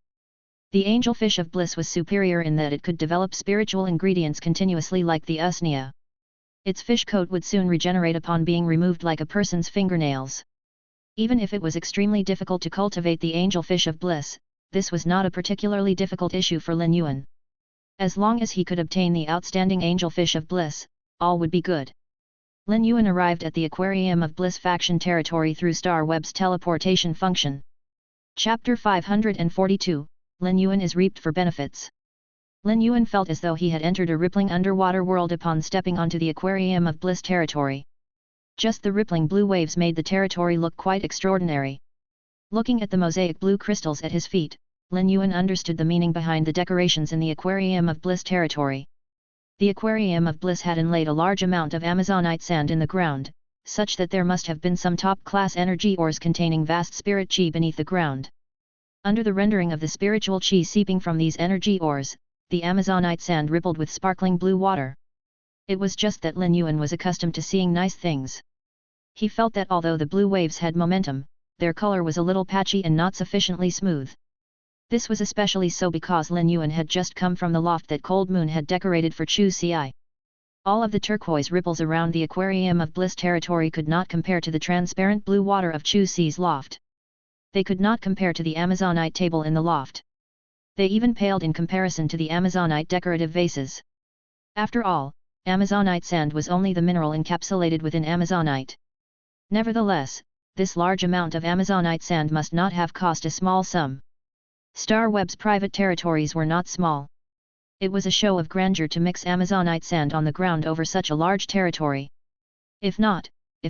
The Angelfish of Bliss was superior in that it could develop spiritual ingredients continuously like the usnea. Its fish coat would soon regenerate upon being removed like a person's fingernails. Even if it was extremely difficult to cultivate the Angelfish of Bliss, this was not a particularly difficult issue for Lin Yuan. As long as he could obtain the outstanding Angelfish of Bliss, all would be good. Lin Yuan arrived at the Aquarium of Bliss faction territory through Star Web's teleportation function. Chapter 542, Lin Yuan is reaped for benefits. Lin Yuan felt as though he had entered a rippling underwater world upon stepping onto the Aquarium of Bliss territory. Just the rippling blue waves made the territory look quite extraordinary. Looking at the mosaic blue crystals at his feet, Lin Yuan understood the meaning behind the decorations in the Aquarium of Bliss territory. The Aquarium of Bliss had inlaid a large amount of Amazonite sand in the ground, such that there must have been some top-class energy ores containing vast spirit chi beneath the ground. Under the rendering of the spiritual chi seeping from these energy ores, the Amazonite sand rippled with sparkling blue water. It was just that Lin Yuan was accustomed to seeing nice things. He felt that although the blue waves had momentum, their color was a little patchy and not sufficiently smooth. This was especially so because Lin Yuan had just come from the loft that Cold Moon had decorated for Chu Ci. All of the turquoise ripples around the Aquarium of Bliss territory could not compare to the transparent blue water of Chu Ci's loft. They could not compare to the Amazonite table in the loft. They even paled in comparison to the Amazonite decorative vases. After all, Amazonite sand was only the mineral encapsulated within Amazonite. Nevertheless, this large amount of Amazonite sand must not have cost a small sum. Star Web's private territories were not small. It was a show of grandeur to mix Amazonite sand on the ground over such a large territory. If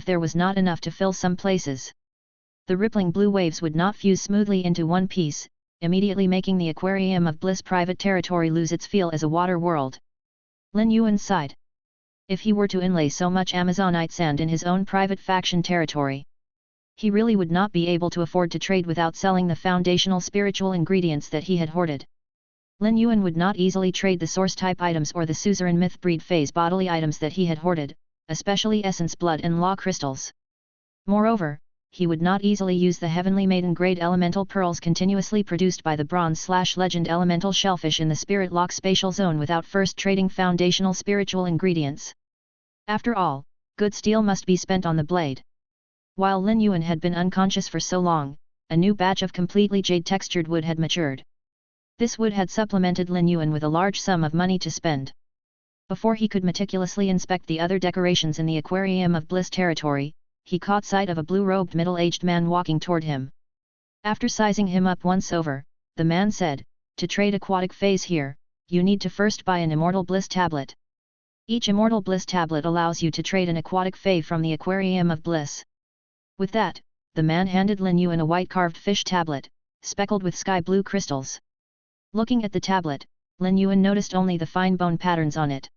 there was not enough to fill some places, the rippling blue waves would not fuse smoothly into one piece, immediately making the Aquarium of Bliss private territory lose its feel as a water world. Lin Yuan sighed. If he were to inlay so much Amazonite sand in his own private faction territory, he really would not be able to afford to trade without selling the foundational spiritual ingredients that he had hoarded. Lin Yuan would not easily trade the source-type items or the suzerain myth-breed phase bodily items that he had hoarded, especially essence blood and law crystals. Moreover, he would not easily use the heavenly maiden-grade elemental pearls continuously produced by the bronze/legend elemental shellfish in the spirit lock spatial zone without first trading foundational spiritual ingredients. After all, Good steel must be spent on the blade. While Lin Yuan had been unconscious for so long, a new batch of completely jade-textured wood had matured. This wood had supplemented Lin Yuan with a large sum of money to spend. Before he could meticulously inspect the other decorations in the Aquarium of Bliss territory, he caught sight of a blue-robed middle-aged man walking toward him. After sizing him up once over, the man said, "To trade aquatic feys here, you need to first buy an Immortal Bliss tablet. Each Immortal Bliss tablet allows you to trade an aquatic fey from the Aquarium of Bliss." With that, the man handed Lin Yuan a white carved fish tablet, speckled with sky blue crystals. Looking at the tablet, Lin Yuan noticed only the fine bone patterns on it.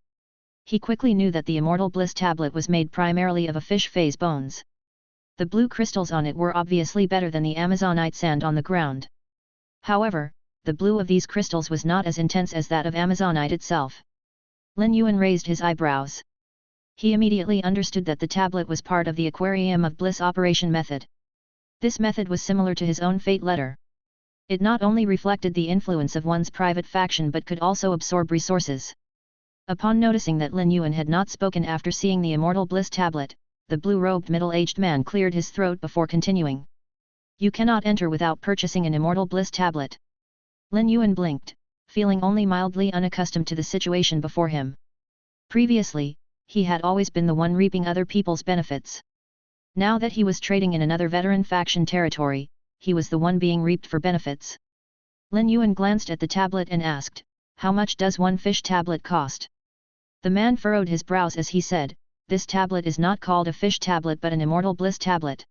He quickly knew that the Immortal Bliss tablet was made primarily of a fish fey's bones. The blue crystals on it were obviously better than the Amazonite sand on the ground. However, the blue of these crystals was not as intense as that of Amazonite itself. Lin Yuan raised his eyebrows. He immediately understood that the tablet was part of the Aquarium of Bliss operation method. This method was similar to his own fate letter. It not only reflected the influence of one's private faction but could also absorb resources. Upon noticing that Lin Yuan had not spoken after seeing the Immortal Bliss tablet, the blue-robed middle-aged man cleared his throat before continuing. "You cannot enter without purchasing an Immortal Bliss tablet." Lin Yuan blinked, feeling only mildly unaccustomed to the situation before him. Previously, he had always been the one reaping other people's benefits. Now that he was trading in another veteran faction territory, he was the one being reaped for benefits. Lin Yuan glanced at the tablet and asked, "How much does one fish tablet cost?" The man furrowed his brows as he said, "This tablet is not called a fish tablet but an Immortal Bliss tablet.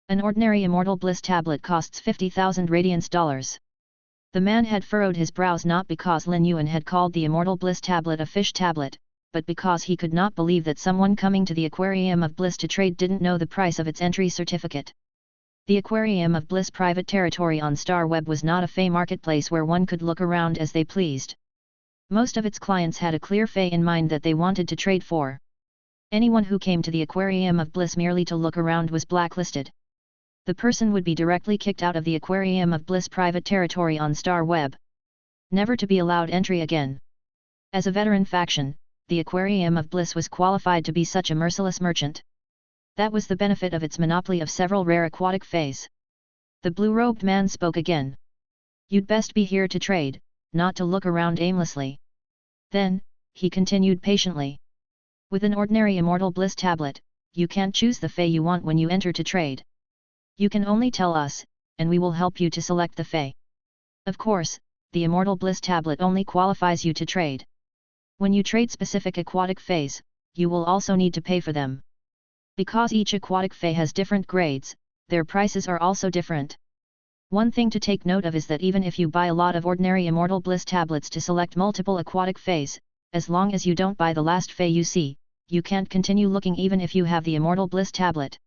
An ordinary Immortal Bliss tablet costs 50,000 radiance dollars." The man had furrowed his brows not because Lin Yuan had called the Immortal Bliss tablet a fish tablet, but because he could not believe that someone coming to the Aquarium of Bliss to trade didn't know the price of its entry certificate. The Aquarium of Bliss private territory on Star Web was not a fey marketplace where one could look around as they pleased. Most of its clients had a clear fey in mind that they wanted to trade for. Anyone who came to the Aquarium of Bliss merely to look around was blacklisted. The person would be directly kicked out of the Aquarium of Bliss private territory on Star Web, never to be allowed entry again. As a veteran faction, the Aquarium of Bliss was qualified to be such a merciless merchant. That was the benefit of its monopoly of several rare aquatic feys. The blue-robed man spoke again. "You'd best be here to trade, not to look around aimlessly." Then, he continued patiently. "With an ordinary Immortal Bliss tablet, you can't choose the fey you want when you enter to trade. You can only tell us, and we will help you to select the fey. Of course, the Immortal Bliss tablet only qualifies you to trade. When you trade specific aquatic feys, you will also need to pay for them. Because each aquatic fey has different grades, their prices are also different. One thing to take note of is that even if you buy a lot of ordinary Immortal Bliss tablets to select multiple aquatic feys, as long as you don't buy the last fey you see, you can't continue looking even if you have the Immortal Bliss tablet."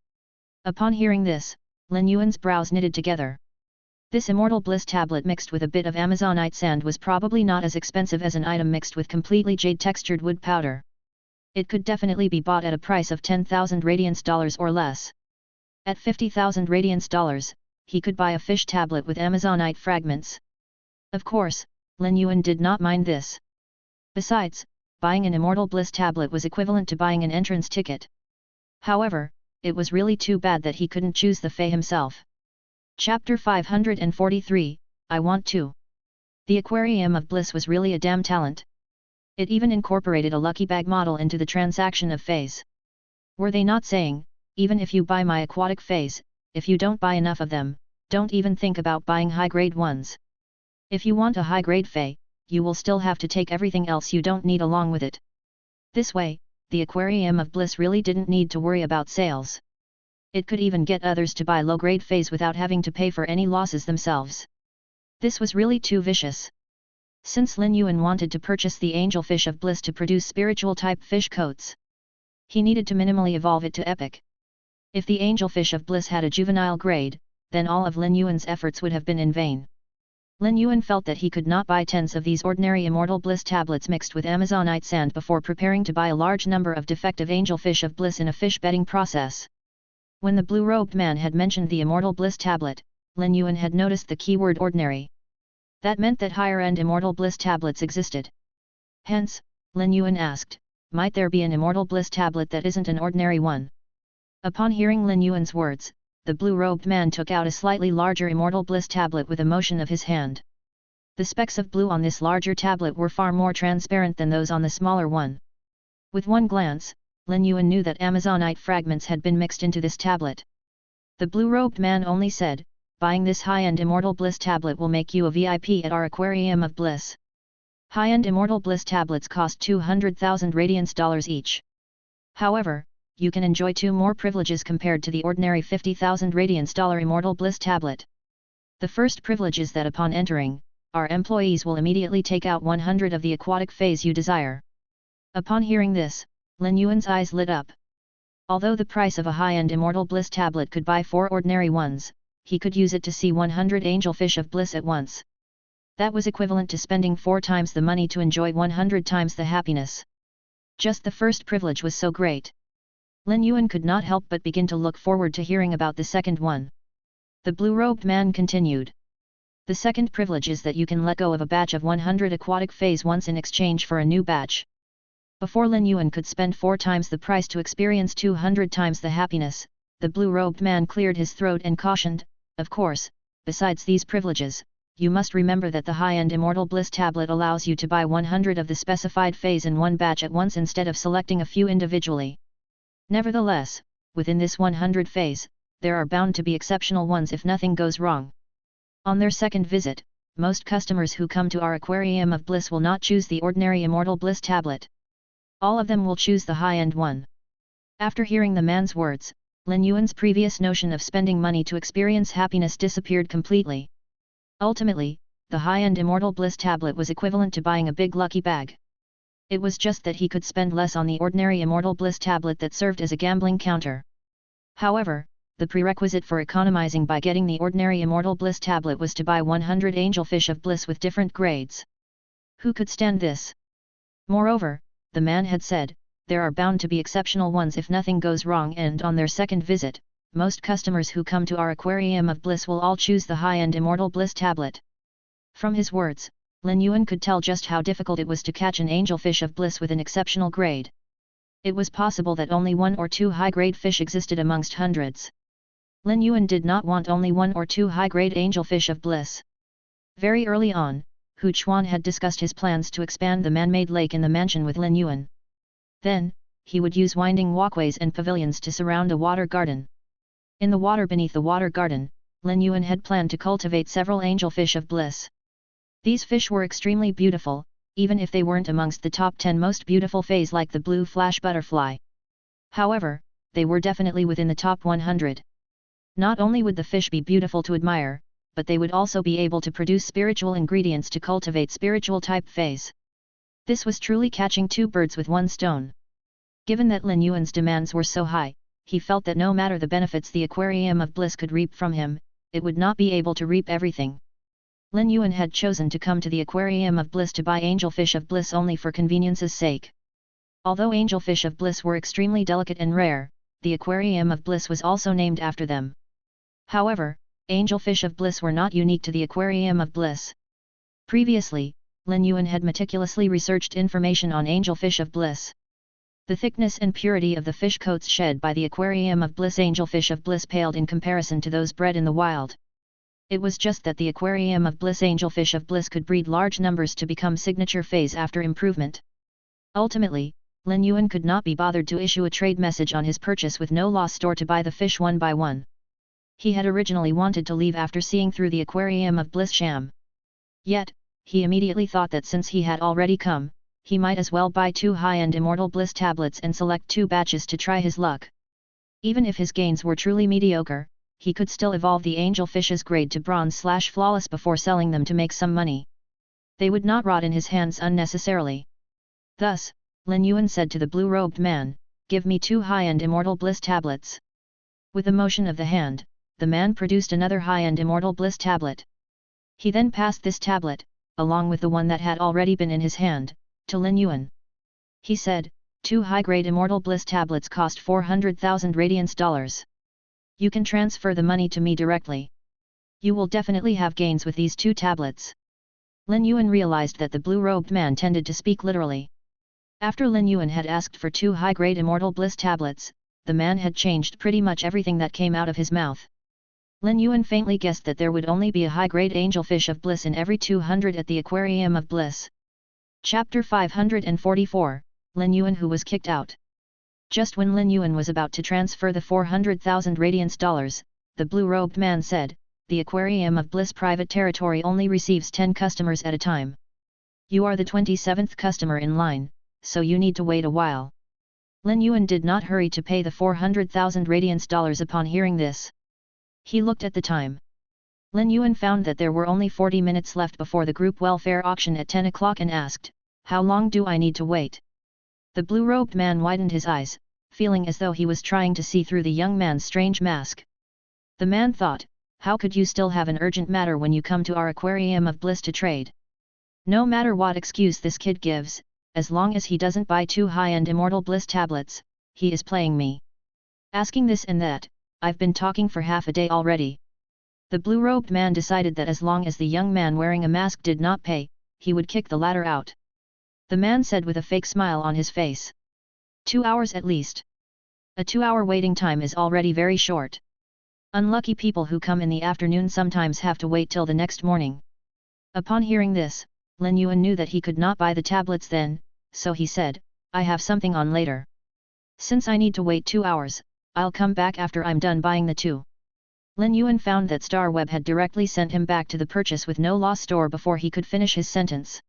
Upon hearing this, Lin Yuan's brows knitted together. This Immortal Bliss tablet mixed with a bit of Amazonite sand was probably not as expensive as an item mixed with completely jade-textured wood powder. It could definitely be bought at a price of 10,000 radiance dollars or less. At 50,000 radiance dollars, he could buy a fish tablet with Amazonite fragments. Of course, Lin Yuan did not mind this. Besides, buying an Immortal Bliss tablet was equivalent to buying an entrance ticket. However, it was really too bad that he couldn't choose the fey himself. Chapter 543, I Want To. The Aquarium of Bliss was really a damn talent. It even incorporated a lucky bag model into the transaction of feys. Were they not saying, "Even if you buy my aquatic feys, if you don't buy enough of them, don't even think about buying high-grade ones. If you want a high-grade fey, you will still have to take everything else you don't need along with it." This way, the Aquarium of Bliss really didn't need to worry about sales. It could even get others to buy low-grade feys without having to pay for any losses themselves. This was really too vicious. Since Lin Yuan wanted to purchase the Angelfish of Bliss to produce spiritual-type fish coats, he needed to minimally evolve it to epic. If the Angelfish of Bliss had a juvenile grade, then all of Lin Yuan's efforts would have been in vain. Lin Yuan felt that he could not buy tens of these ordinary Immortal Bliss tablets mixed with Amazonite sand before preparing to buy a large number of defective Angelfish of Bliss in a fish betting process. When the blue-robed man had mentioned the Immortal Bliss tablet, Lin Yuan had noticed the keyword ordinary. That meant that higher-end Immortal Bliss tablets existed. Hence, Lin Yuan asked, might there be an immortal bliss tablet that isn't an ordinary one? Upon hearing Lin Yuan's words, the blue-robed man took out a slightly larger immortal bliss tablet with a motion of his hand. The specks of blue on this larger tablet were far more transparent than those on the smaller one. With one glance, Lin Yuan knew that Amazonite fragments had been mixed into this tablet. The blue-robed man only said, "Buying this high-end immortal bliss tablet will make you a VIP at our aquarium of bliss." High-end immortal bliss tablets cost 200,000 radiance dollars each. However, you can enjoy 2 more privileges compared to the ordinary 50,000 radiance dollar immortal bliss tablet. The first privilege is that upon entering, our employees will immediately take out 100 of the aquatic feys you desire. Upon hearing this, Lin Yuan's eyes lit up. Although the price of a high-end immortal bliss tablet could buy 4 ordinary ones, he could use it to see 100 angelfish of bliss at once. That was equivalent to spending 4 times the money to enjoy 100 times the happiness. Just the first privilege was so great. Lin Yuan could not help but begin to look forward to hearing about the second one. The blue-robed man continued. The second privilege is that you can let go of a batch of 100 aquatic feys once in exchange for a new batch. Before Lin Yuan could spend 4 times the price to experience 200 times the happiness, the blue-robed man cleared his throat and cautioned, "Of course, besides these privileges, you must remember that the high-end immortal bliss tablet allows you to buy 100 of the specified feys in one batch at once instead of selecting a few individually. Nevertheless, within this 100 feys, there are bound to be exceptional ones if nothing goes wrong. On their second visit, most customers who come to our aquarium of bliss will not choose the ordinary immortal bliss tablet. All of them will choose the high-end one." After hearing the man's words, Lin Yuan's previous notion of spending money to experience happiness disappeared completely. Ultimately, the high-end immortal bliss tablet was equivalent to buying a big lucky bag. It was just that he could spend less on the ordinary immortal bliss tablet that served as a gambling counter. However, the prerequisite for economizing by getting the ordinary immortal bliss tablet was to buy 100 angelfish of bliss with different grades. Who could stand this? Moreover, the man had said, there are bound to be exceptional ones if nothing goes wrong, and on their second visit, most customers who come to our aquarium of bliss will all choose the high-end immortal bliss tablet. From his words, Lin Yuan could tell just how difficult it was to catch an angelfish of bliss with an exceptional grade. It was possible that only 1 or 2 high-grade fish existed amongst hundreds. Lin Yuan did not want only 1 or 2 high-grade angelfish of bliss. Very early on, Hu Chuan had discussed his plans to expand the man-made lake in the mansion with Lin Yuan. Then, he would use winding walkways and pavilions to surround a water garden. In the water beneath the water garden, Lin Yuan had planned to cultivate several angelfish of bliss. These fish were extremely beautiful, even if they weren't amongst the top 10 most beautiful feys like the blue flash butterfly. However, they were definitely within the top 100. Not only would the fish be beautiful to admire, but they would also be able to produce spiritual ingredients to cultivate spiritual type feys. This was truly catching 2 birds with 1 stone. Given that Lin Yuan's demands were so high, he felt that no matter the benefits the aquarium of bliss could reap from him, it would not be able to reap everything. Lin Yuan had chosen to come to the aquarium of bliss to buy angelfish of bliss only for convenience's sake. Although angelfish of bliss were extremely delicate and rare, the aquarium of bliss was also named after them. However, angelfish of bliss were not unique to the aquarium of bliss. Previously, Lin Yuan had meticulously researched information on angelfish of bliss. The thickness and purity of the fish coats shed by the aquarium of bliss angelfish of bliss paled in comparison to those bred in the wild. It was just that the aquarium of bliss angelfish of bliss could breed large numbers to become signature feys after improvement. Ultimately, Lin Yuan could not be bothered to issue a trade message on his purchase with no loss store to buy the fish one by one. He had originally wanted to leave after seeing through the aquarium of bliss sham. Yet, he immediately thought that since he had already come, he might as well buy 2 high-end immortal bliss tablets and select 2 batches to try his luck. Even if his gains were truly mediocre, he could still evolve the angelfish's grade to bronze/flawless before selling them to make some money. They would not rot in his hands unnecessarily. Thus, Lin Yuan said to the blue-robed man, "Give me 2 high-end immortal bliss tablets." With a motion of the hand, the man produced another high-end immortal bliss tablet. He then passed this tablet, along with the one that had already been in his hand, to Lin Yuan. He said, "2 high-grade immortal bliss tablets cost 400,000 radiance dollars. You can transfer the money to me directly. You will definitely have gains with these 2 tablets." Lin Yuan realized that the blue-robed man tended to speak literally. After Lin Yuan had asked for 2 high-grade immortal bliss tablets, the man had changed pretty much everything that came out of his mouth. Lin Yuan faintly guessed that there would only be a high-grade angelfish of bliss in every 200 at the aquarium of bliss. Chapter 544, Lin Yuan who was kicked out. Just when Lin Yuan was about to transfer the 400,000 radiance dollars, the blue-robed man said, "The aquarium of bliss private territory only receives 10 customers at a time. You are the 27th customer in line, so you need to wait a while." Lin Yuan did not hurry to pay the 400,000 radiance dollars upon hearing this. He looked at the time. Lin Yuan found that there were only 40 minutes left before the group welfare auction at 10 o'clock and asked, "How long do I need to wait?" The blue-robed man widened his eyes, feeling as though he was trying to see through the young man's strange mask. The man thought, "How could you still have an urgent matter when you come to our aquarium of bliss to trade? No matter what excuse this kid gives, as long as he doesn't buy 2 high-end immortal bliss tablets, he is playing me. Asking this and that, I've been talking for half a day already." The blue-robed man decided that as long as the young man wearing a mask did not pay, he would kick the latter out. The man said with a fake smile on his face. 2 hours at least. A 2-hour waiting time is already very short. Unlucky people who come in the afternoon sometimes have to wait till the next morning. Upon hearing this, Lin Yuan knew that he could not buy the tablets then, so he said, "I have something on later. Since I need to wait 2 hours, I'll come back after I'm done buying the 2. Lin Yuan found that StarWeb had directly sent him back to the purchase with no loss store before he could finish his sentence.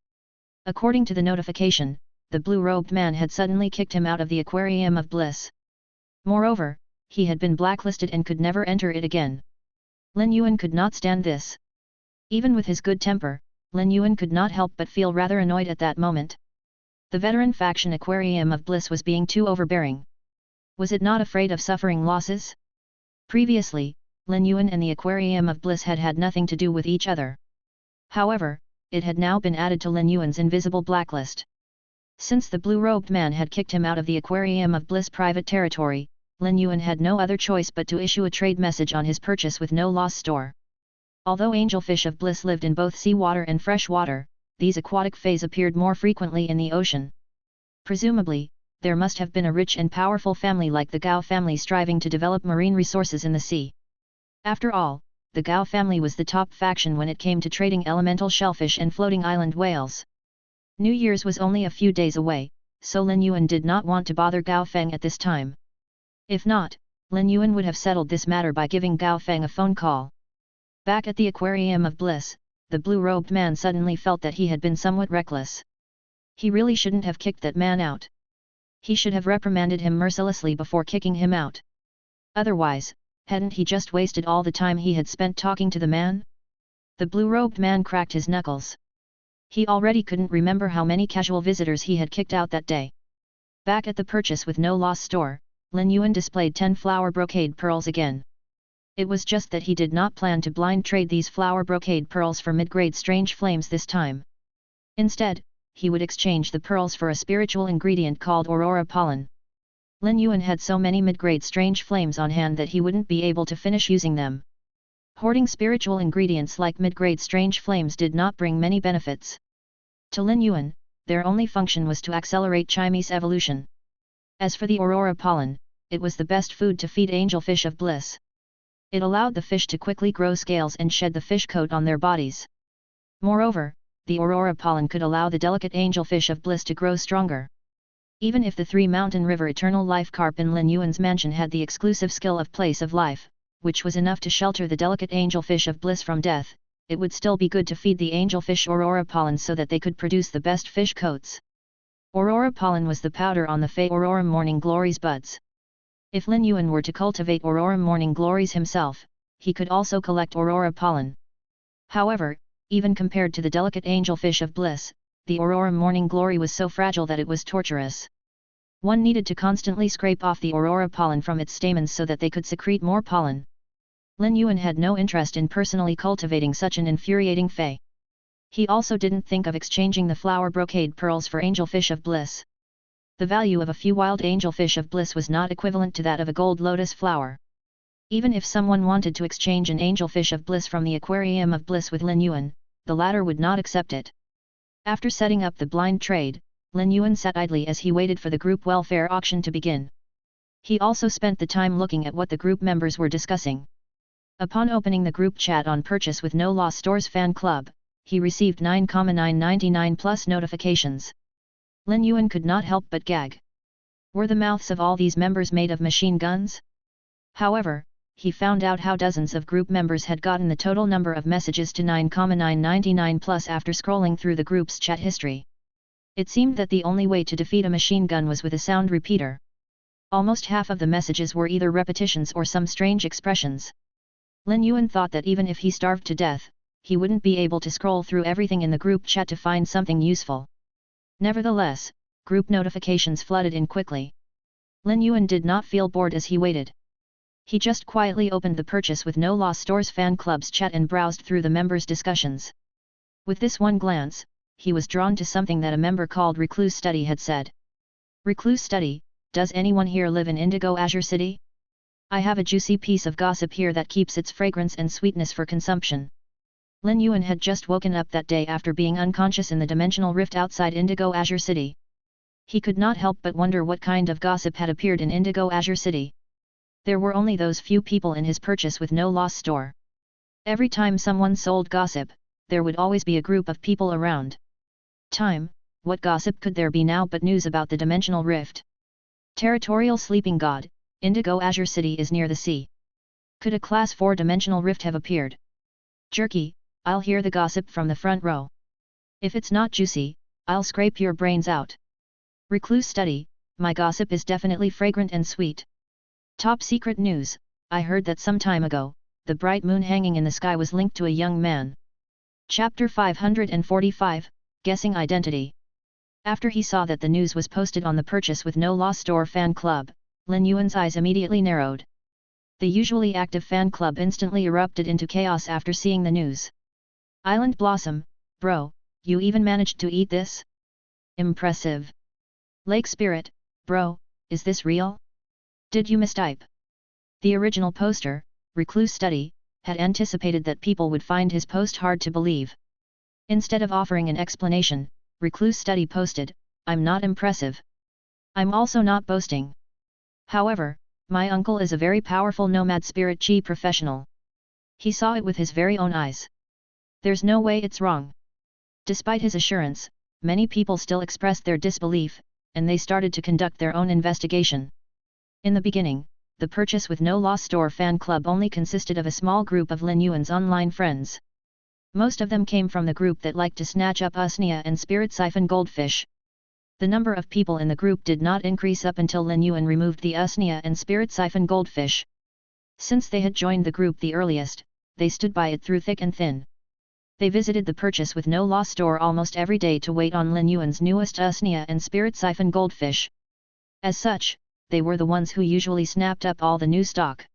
According to the notification, the blue-robed man had suddenly kicked him out of the aquarium of bliss. Moreover, he had been blacklisted and could never enter it again. Lin Yuan could not stand this. Even with his good temper, Lin Yuan could not help but feel rather annoyed at that moment. The veteran faction aquarium of bliss was being too overbearing. Was it not afraid of suffering losses? Previously, Lin Yuan and the aquarium of bliss had had nothing to do with each other. However, it had now been added to Lin Yuan's invisible blacklist. Since the blue-robed man had kicked him out of the aquarium of bliss private territory, Lin Yuan had no other choice but to issue a trade message on his purchase with no loss store. Although angelfish of bliss lived in both seawater and fresh water, these aquatic feys appeared more frequently in the ocean. Presumably, there must have been a rich and powerful family like the Gao family striving to develop marine resources in the sea. After all, the Gao family was the top faction when it came to trading elemental shellfish and floating island whales. New Year's was only a few days away, so Lin Yuan did not want to bother Gao Feng at this time. If not, Lin Yuan would have settled this matter by giving Gao Feng a phone call. Back at the aquarium of bliss, the blue-robed man suddenly felt that he had been somewhat reckless. He really shouldn't have kicked that man out. He should have reprimanded him mercilessly before kicking him out. Otherwise, hadn't he just wasted all the time he had spent talking to the man? The blue-robed man cracked his knuckles. He already couldn't remember how many casual visitors he had kicked out that day. Back at the purchase with no loss store, Lin Yuan displayed 10 flower brocade pearls again. It was just that he did not plan to blind trade these flower brocade pearls for mid-grade strange flames this time. Instead, he would exchange the pearls for a spiritual ingredient called aurora pollen. Lin Yuan had so many mid-grade strange flames on hand that he wouldn't be able to finish using them. Hoarding spiritual ingredients like mid-grade strange flames did not bring many benefits. To Lin Yuan, their only function was to accelerate Chime's evolution. As for the aurora pollen, it was the best food to feed angelfish of bliss. It allowed the fish to quickly grow scales and shed the fish coat on their bodies. Moreover, the aurora pollen could allow the delicate angelfish of bliss to grow stronger. Even if the 3-mountain river eternal life carp in Lin Yuan's mansion had the exclusive skill of place of life, which was enough to shelter the delicate angelfish of bliss from death, it would still be good to feed the angelfish aurora pollen so that they could produce the best fish coats. Aurora pollen was the powder on the Fey Aurora Morning Glory's buds. If Lin Yuan were to cultivate Aurora Morning Glories himself, he could also collect aurora pollen. However, even compared to the delicate angelfish of bliss, the Aurora Morning Glory was so fragile that it was torturous. One needed to constantly scrape off the aurora pollen from its stamens so that they could secrete more pollen. Lin Yuan had no interest in personally cultivating such an infuriating fey. He also didn't think of exchanging the flower brocade pearls for angelfish of bliss. The value of a few wild angelfish of bliss was not equivalent to that of a gold lotus flower. Even if someone wanted to exchange an angelfish of bliss from the aquarium of bliss with Lin Yuan, the latter would not accept it. After setting up the blind trade, Lin Yuan sat idly as he waited for the group welfare auction to begin. He also spent the time looking at what the group members were discussing. Upon opening the group chat on Purchase with No Loss Stores Fan Club, he received 9,999 plus notifications. Lin Yuan could not help but gag. Were the mouths of all these members made of machine guns? However, he found out how dozens of group members had gotten the total number of messages to 9,999 plus after scrolling through the group's chat history. It seemed that the only way to defeat a machine gun was with a sound repeater. Almost half of the messages were either repetitions or some strange expressions. Lin Yuan thought that even if he starved to death, he wouldn't be able to scroll through everything in the group chat to find something useful. Nevertheless, group notifications flooded in quickly. Lin Yuan did not feel bored as he waited. He just quietly opened the Purchase with No Loss Stores Fan Club's chat and browsed through the members' discussions. With this one glance, he was drawn to something that a member called Recluse Study had said. Recluse Study, does anyone here live in Indigo Azure City? I have a juicy piece of gossip here that keeps its fragrance and sweetness for consumption. Lin Yuan had just woken up that day after being unconscious in the dimensional rift outside Indigo Azure City. He could not help but wonder what kind of gossip had appeared in Indigo Azure City. There were only those few people in his Purchase with No Loss store. Every time someone sold gossip, there would always be a group of people around. What gossip could there be now but news about the dimensional rift? Territorial sleeping god, Indigo Azure City is near the sea. Could a Class 4 dimensional rift have appeared? Jerky, I'll hear the gossip from the front row. If it's not juicy, I'll scrape your brains out. Recluse Study, my gossip is definitely fragrant and sweet. Top secret news, I heard that some time ago, the bright moon hanging in the sky was linked to a young man. Chapter 545, Guessing Identity. After he saw that the news was posted on the Purchase with No Loss Store Fan Club, Lin Yuan's eyes immediately narrowed. The usually active fan club instantly erupted into chaos after seeing the news. Island Blossom, bro, you even managed to eat this? Impressive. Lake Spirit, bro, is this real? Did you mistype? The original poster, Recluse Study, had anticipated that people would find his post hard to believe. Instead of offering an explanation, Recluse Study posted, I'm not impressive. I'm also not boasting. However, my uncle is a very powerful nomad spirit chi professional. He saw it with his very own eyes. There's no way it's wrong. Despite his assurance, many people still expressed their disbelief, and they started to conduct their own investigation. In the beginning, the Purchase with No Loss Store Fan Club only consisted of a small group of Lin Yuan's online friends. Most of them came from the group that liked to snatch up usnea and spirit siphon goldfish. The number of people in the group did not increase up until Lin Yuan removed the usnea and spirit siphon goldfish. Since they had joined the group the earliest, they stood by it through thick and thin. They visited the Purchase with No Loss store almost every day to wait on Lin Yuan's newest usnea and spirit siphon goldfish. As such, they were the ones who usually snapped up all the new stock.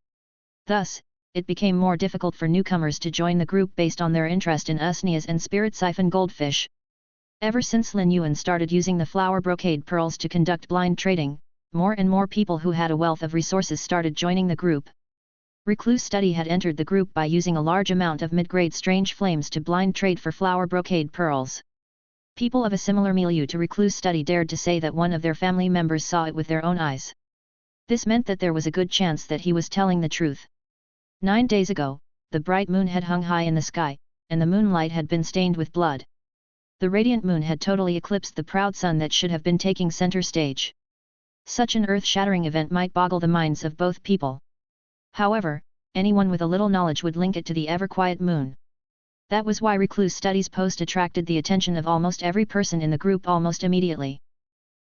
Thus, it became more difficult for newcomers to join the group based on their interest in usneas and spirit siphon goldfish. Ever since Lin Yuan started using the flower brocade pearls to conduct blind trading, more and more people who had a wealth of resources started joining the group. Recluse Study had entered the group by using a large amount of mid-grade strange flames to blind trade for flower brocade pearls. People of a similar milieu to Recluse Study dared to say that one of their family members saw it with their own eyes. This meant that there was a good chance that he was telling the truth. 9 days ago, the bright moon had hung high in the sky, and the moonlight had been stained with blood. The radiant moon had totally eclipsed the proud sun that should have been taking center stage. Such an earth-shattering event might boggle the minds of both people. However, anyone with a little knowledge would link it to the ever-quiet moon. That was why Recluse Study's post attracted the attention of almost every person in the group almost immediately.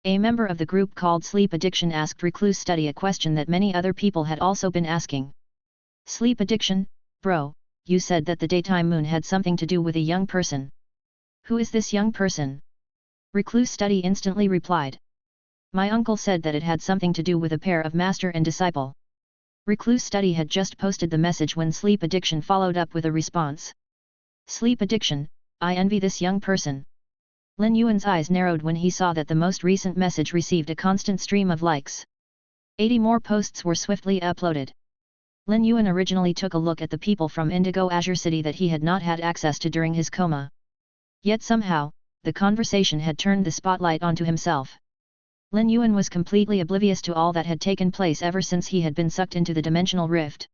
A member of the group called Sleep Addiction asked Recluse Study a question that many other people had also been asking. Sleep addiction, bro, you said that the daytime moon had something to do with a young person. Who is this young person? Recluse Study instantly replied. My uncle said that it had something to do with a pair of master and disciple. Recluse Study had just posted the message when Sleep Addiction followed up with a response. Sleep Addiction, I envy this young person. Lin Yuan's eyes narrowed when he saw that the most recent message received a constant stream of likes. 80 more posts were swiftly uploaded. Lin Yuan originally took a look at the people from Indigo Azure City that he had not had access to during his coma. Yet somehow, the conversation had turned the spotlight onto himself. Lin Yuan was completely oblivious to all that had taken place ever since he had been sucked into the dimensional rift.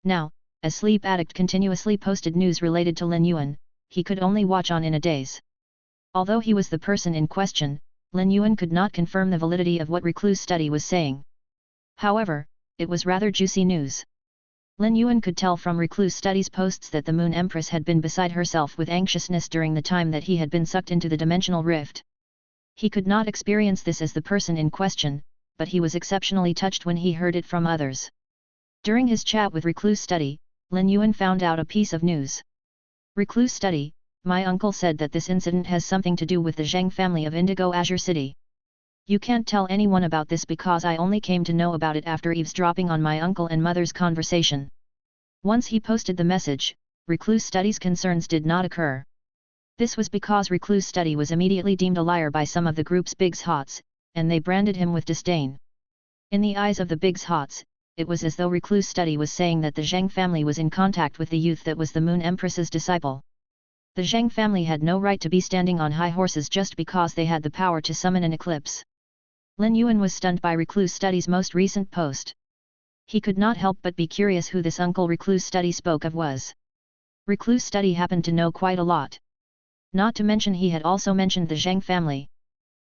Now, as Sleep Addict continuously posted news related to Lin Yuan, he could only watch on in a daze. Although he was the person in question, Lin Yuan could not confirm the validity of what Recluse Study was saying. However, it was rather juicy news. Lin Yuan could tell from Recluse Study's posts that the Moon Empress had been beside herself with anxiousness during the time that he had been sucked into the dimensional rift. He could not experience this as the person in question, but he was exceptionally touched when he heard it from others. During his chat with Recluse Study, Lin Yuan found out a piece of news. Recluse Study, my uncle said that this incident has something to do with the Zheng family of Indigo Azure City. You can't tell anyone about this because I only came to know about it after eavesdropping on my uncle and mother's conversation. Once he posted the message, Recluse Study's concerns did not occur. This was because Recluse Study was immediately deemed a liar by some of the group's Big's Hots, and they branded him with disdain. In the eyes of the Big's Hots, it was as though Recluse Study was saying that the Zheng family was in contact with the youth that was the Moon Empress's disciple. The Zheng family had no right to be standing on high horses just because they had the power to summon an eclipse. Lin Yuan was stunned by Recluse Study's most recent post. He could not help but be curious who this uncle Recluse Study spoke of was. Recluse Study happened to know quite a lot. Not to mention he had also mentioned the Zheng family.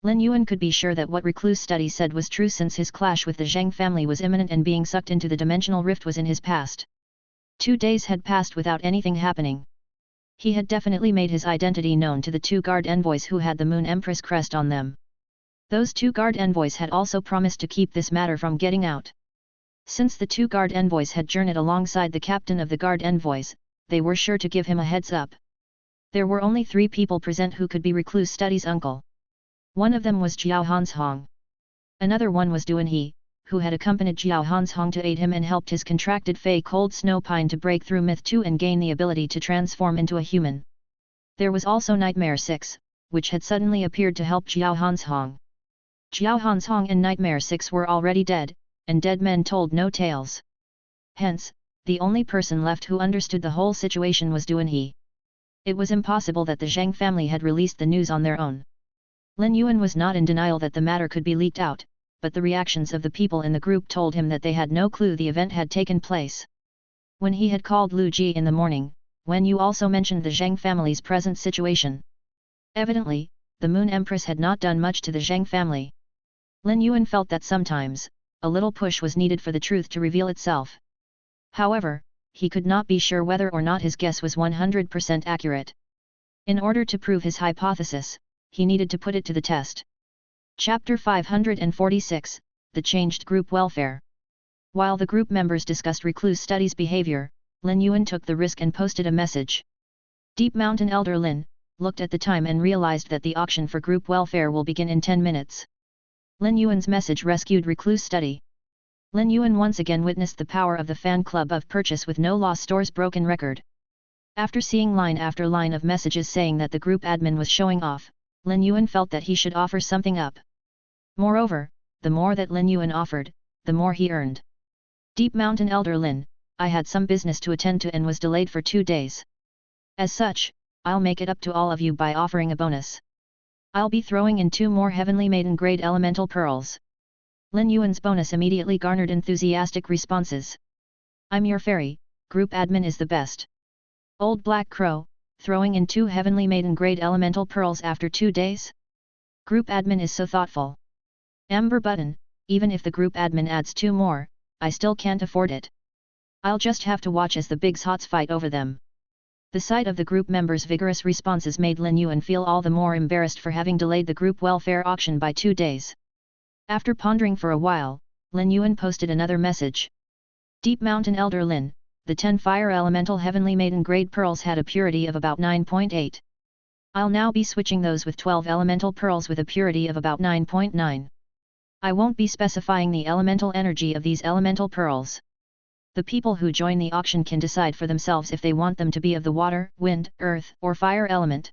Lin Yuan could be sure that what Recluse Study said was true since his clash with the Zheng family was imminent and being sucked into the dimensional rift was in his past. 2 days had passed without anything happening. He had definitely made his identity known to the 2 guard envoys who had the Moon Empress crest on them. Those 2 guard envoys had also promised to keep this matter from getting out. Since the 2 guard envoys had journeyed alongside the captain of the guard envoys, they were sure to give him a heads up. There were only 3 people present who could be Recluse Study's uncle. One of them was Jiao Hanshong. Another one was Duan He, who had accompanied Jiao Hanshong to aid him and helped his contracted Fey Cold Snow Pine to break through Myth 2 and gain the ability to transform into a human. There was also Nightmare 6, which had suddenly appeared to help Jiao Hanshong. Jiao Hanshong and Nightmare 6 were already dead, and dead men told no tales. Hence, the only person left who understood the whole situation was Duan He. It was impossible that the Zheng family had released the news on their own. Lin Yuan was not in denial that the matter could be leaked out, but the reactions of the people in the group told him that they had no clue the event had taken place. When he had called Lu Ji in the morning, Wen Yu also mentioned the Zheng family's present situation. Evidently, the Moon Empress had not done much to the Zheng family. Lin Yuan felt that sometimes, a little push was needed for the truth to reveal itself. However, he could not be sure whether or not his guess was 100% accurate. In order to prove his hypothesis, he needed to put it to the test. Chapter 546, The Changed Group Welfare. While the group members discussed Recluse Study's behavior, Lin Yuan took the risk and posted a message. Deep Mountain Elder Lin looked at the time and realized that the auction for group welfare will begin in 10 minutes. Lin Yuan's message rescued Recluse Study. Lin Yuan once again witnessed the power of the fan club of purchase with no loss store's broken record. After seeing line after line of messages saying that the group admin was showing off, Lin Yuan felt that he should offer something up. Moreover, the more that Lin Yuan offered, the more he earned. Deep Mountain Elder Lin, I had some business to attend to and was delayed for 2 days. As such, I'll make it up to all of you by offering a bonus. I'll be throwing in 2 more Heavenly Maiden grade elemental pearls. Lin Yuan's bonus immediately garnered enthusiastic responses. I'm your fairy, group admin is the best. Old Black Crow, throwing in 2 Heavenly Maiden grade elemental pearls after 2 days? Group admin is so thoughtful. Amber Button, even if the group admin adds 2 more, I still can't afford it. I'll just have to watch as the Bigs Hots fight over them. The sight of the group members' vigorous responses made Lin Yuan feel all the more embarrassed for having delayed the group welfare auction by 2 days. After pondering for a while, Lin Yuan posted another message. Deep Mountain Elder Lin, the 10 Fire Elemental Heavenly Maiden grade pearls had a purity of about 9.8. I'll now be switching those with 12 Elemental pearls with a purity of about 9.9. I won't be specifying the elemental energy of these elemental pearls. The people who join the auction can decide for themselves if they want them to be of the water, wind, earth, or fire element.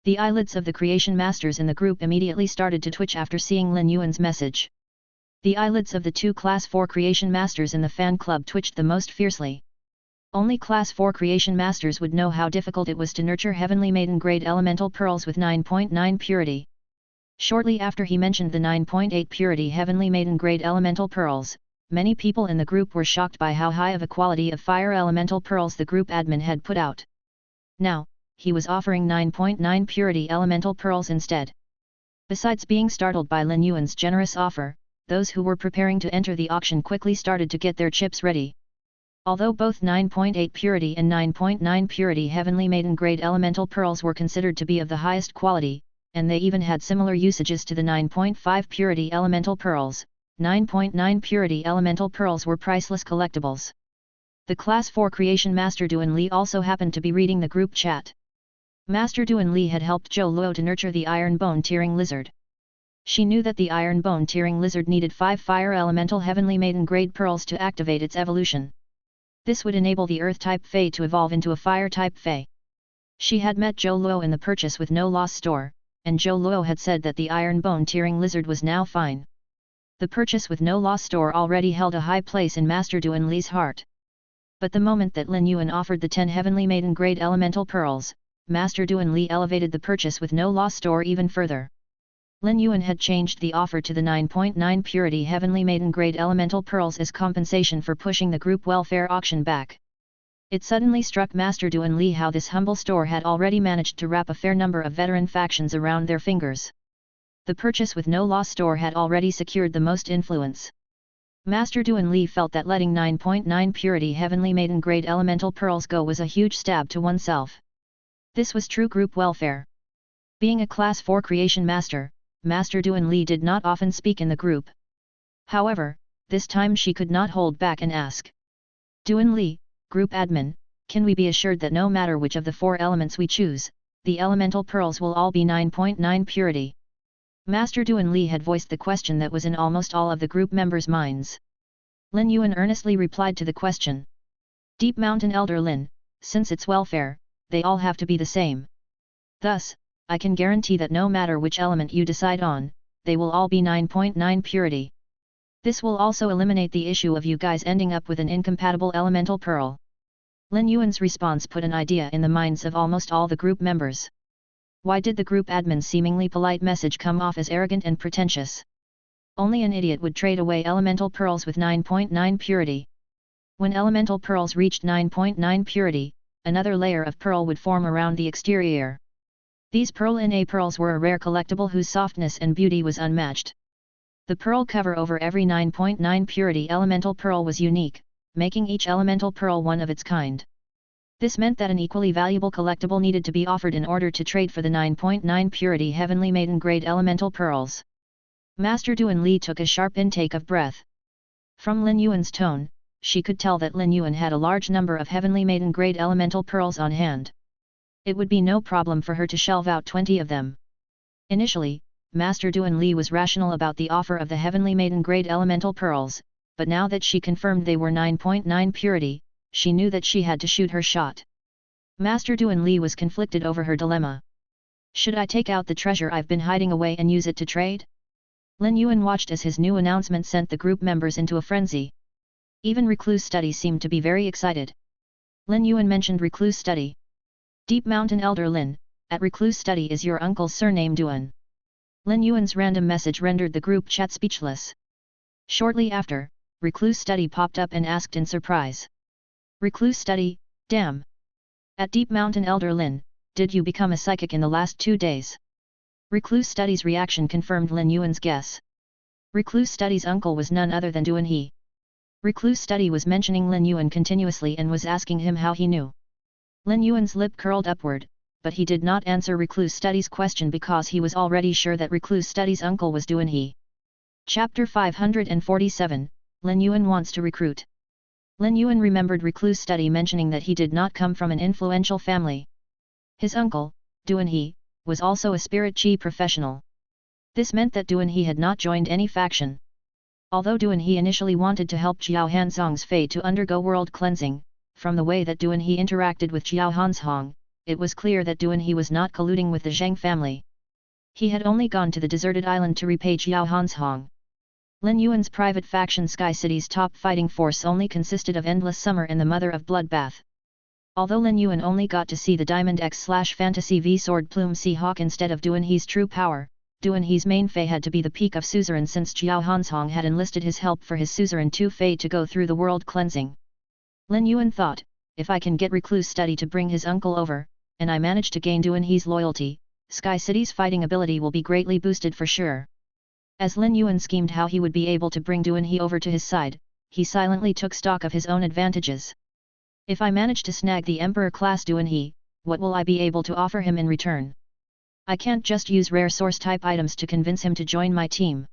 The eyelids of the creation masters in the group immediately started to twitch after seeing Lin Yuan's message. The eyelids of the 2 Class 4 creation masters in the fan club twitched the most fiercely. Only Class 4 Creation Masters would know how difficult it was to nurture Heavenly Maiden grade elemental pearls with 9.9 purity. Shortly after he mentioned the 9.8 purity Heavenly Maiden grade elemental pearls, many people in the group were shocked by how high of a quality of fire elemental pearls the group admin had put out. Now, he was offering 9.9 purity elemental pearls instead. Besides being startled by Lin Yuan's generous offer, those who were preparing to enter the auction quickly started to get their chips ready. Although both 9.8 purity and 9.9 purity Heavenly Maiden grade elemental pearls were considered to be of the highest quality, and they even had similar usages to the 9.5 purity elemental pearls, 9.9 purity elemental pearls were priceless collectibles. The Class 4 Creation Master Duan Li also happened to be reading the group chat. Master Duan Li had helped Zhou Luo to nurture the iron bone tearing lizard. She knew that the iron bone tearing lizard needed 5 fire elemental Heavenly Maiden grade pearls to activate its evolution. This would enable the earth-type Fey to evolve into a fire-type Fey. She had met Zhou Luo in the purchase with no loss store, and Zhou Luo had said that the iron bone tearing lizard was now fine. The purchase with no loss store already held a high place in Master Duan Li's heart. But the moment that Lin Yuan offered the 10 Heavenly Maiden grade elemental pearls, Master Duan Li elevated the purchase with no loss store even further. Lin Yuan had changed the offer to the 9.9 purity Heavenly Maiden grade elemental pearls as compensation for pushing the group welfare auction back. It suddenly struck Master Duan Li how this humble store had already managed to wrap a fair number of veteran factions around their fingers. The purchase with no loss store had already secured the most influence. Master Duan Li felt that letting 9.9 purity Heavenly Maiden grade elemental pearls go was a huge stab to oneself. This was true group welfare. Being a Class 4 Creation Master, Master Duan Li did not often speak in the group. However, this time she could not hold back and ask. Duan Li, Group Admin, can we be assured that no matter which of the 4 elements we choose, the elemental pearls will all be 9.9 purity? Master Duan Li had voiced the question that was in almost all of the group members' minds. Lin Yuan earnestly replied to the question. Deep Mountain Elder Lin, since it's welfare, they all have to be the same. Thus, I can guarantee that no matter which element you decide on, they will all be 9.9 purity. This will also eliminate the issue of you guys ending up with an incompatible elemental pearl. Lin Yuan's response put an idea in the minds of almost all the group members. Why did the group admin's seemingly polite message come off as arrogant and pretentious? Only an idiot would trade away elemental pearls with 9.9 purity. When elemental pearls reached 9.9 purity, another layer of pearl would form around the exterior. These pearl-in-a pearls were a rare collectible whose softness and beauty was unmatched. The pearl cover over every 9.9 purity elemental pearl was unique, making each elemental pearl one of its kind. This meant that an equally valuable collectible needed to be offered in order to trade for the 9.9 purity Heavenly Maiden grade elemental pearls. Master Duan Li took a sharp intake of breath. From Lin Yuan's tone, she could tell that Lin Yuan had a large number of Heavenly Maiden grade elemental pearls on hand. It would be no problem for her to shelve out 20 of them. Initially, Master Duan Li was rational about the offer of the Heavenly Maiden grade elemental pearls, but now that she confirmed they were 9.9 purity, she knew that she had to shoot her shot. Master Duan Li was conflicted over her dilemma. Should I take out the treasure I've been hiding away and use it to trade? Lin Yuan watched as his new announcement sent the group members into a frenzy. Even Recluse Study seemed to be very excited. Lin Yuan mentioned Recluse Study. Deep Mountain Elder Lin, at Recluse Study is your uncle's surname Duan. Lin Yuan's random message rendered the group chat speechless. Shortly after, Recluse Study popped up and asked in surprise. Recluse Study, damn. At Deep Mountain Elder Lin, did you become a psychic in the last 2 days? Recluse Study's reaction confirmed Lin Yuan's guess. Recluse Study's uncle was none other than Duan He. Recluse Study was mentioning Lin Yuan continuously and was asking him how he knew. Lin Yuan's lip curled upward, but he did not answer Recluse Study's question because he was already sure that Recluse Study's uncle was Duan He. Chapter 547, Lin Yuan wants to recruit. Lin Yuan remembered Recluse Study mentioning that he did not come from an influential family. His uncle, Duan He, was also a spirit chi professional. This meant that Duan He had not joined any faction. Although Duan He initially wanted to help Jiao Hanzong's Fei to undergo world cleansing, from the way that Duan He interacted with Jiao Hanzong, it was clear that Duan He was not colluding with the Zhang family. He had only gone to the deserted island to repay Jiao Hanzong. Lin Yuan's private faction Sky City's top fighting force only consisted of Endless Summer and the Mother of Bloodbath. Although Lin Yuan only got to see the Diamond X/Fantasy V Sword Plume Seahawk instead of Duanhe's true power, Duanhe's main fei had to be the peak of suzerain since Jiao Hanzhong had enlisted his help for his suzerain 2 fei to go through the world cleansing. Lin Yuan thought, if I can get Recluse Study to bring his uncle over, and I manage to gain Duanhe's loyalty, Sky City's fighting ability will be greatly boosted for sure. As Lin Yuan schemed how he would be able to bring Duanhe over to his side, he silently took stock of his own advantages. If I manage to snag the Emperor-class Duanhe, what will I be able to offer him in return? I can't just use rare source-type items to convince him to join my team.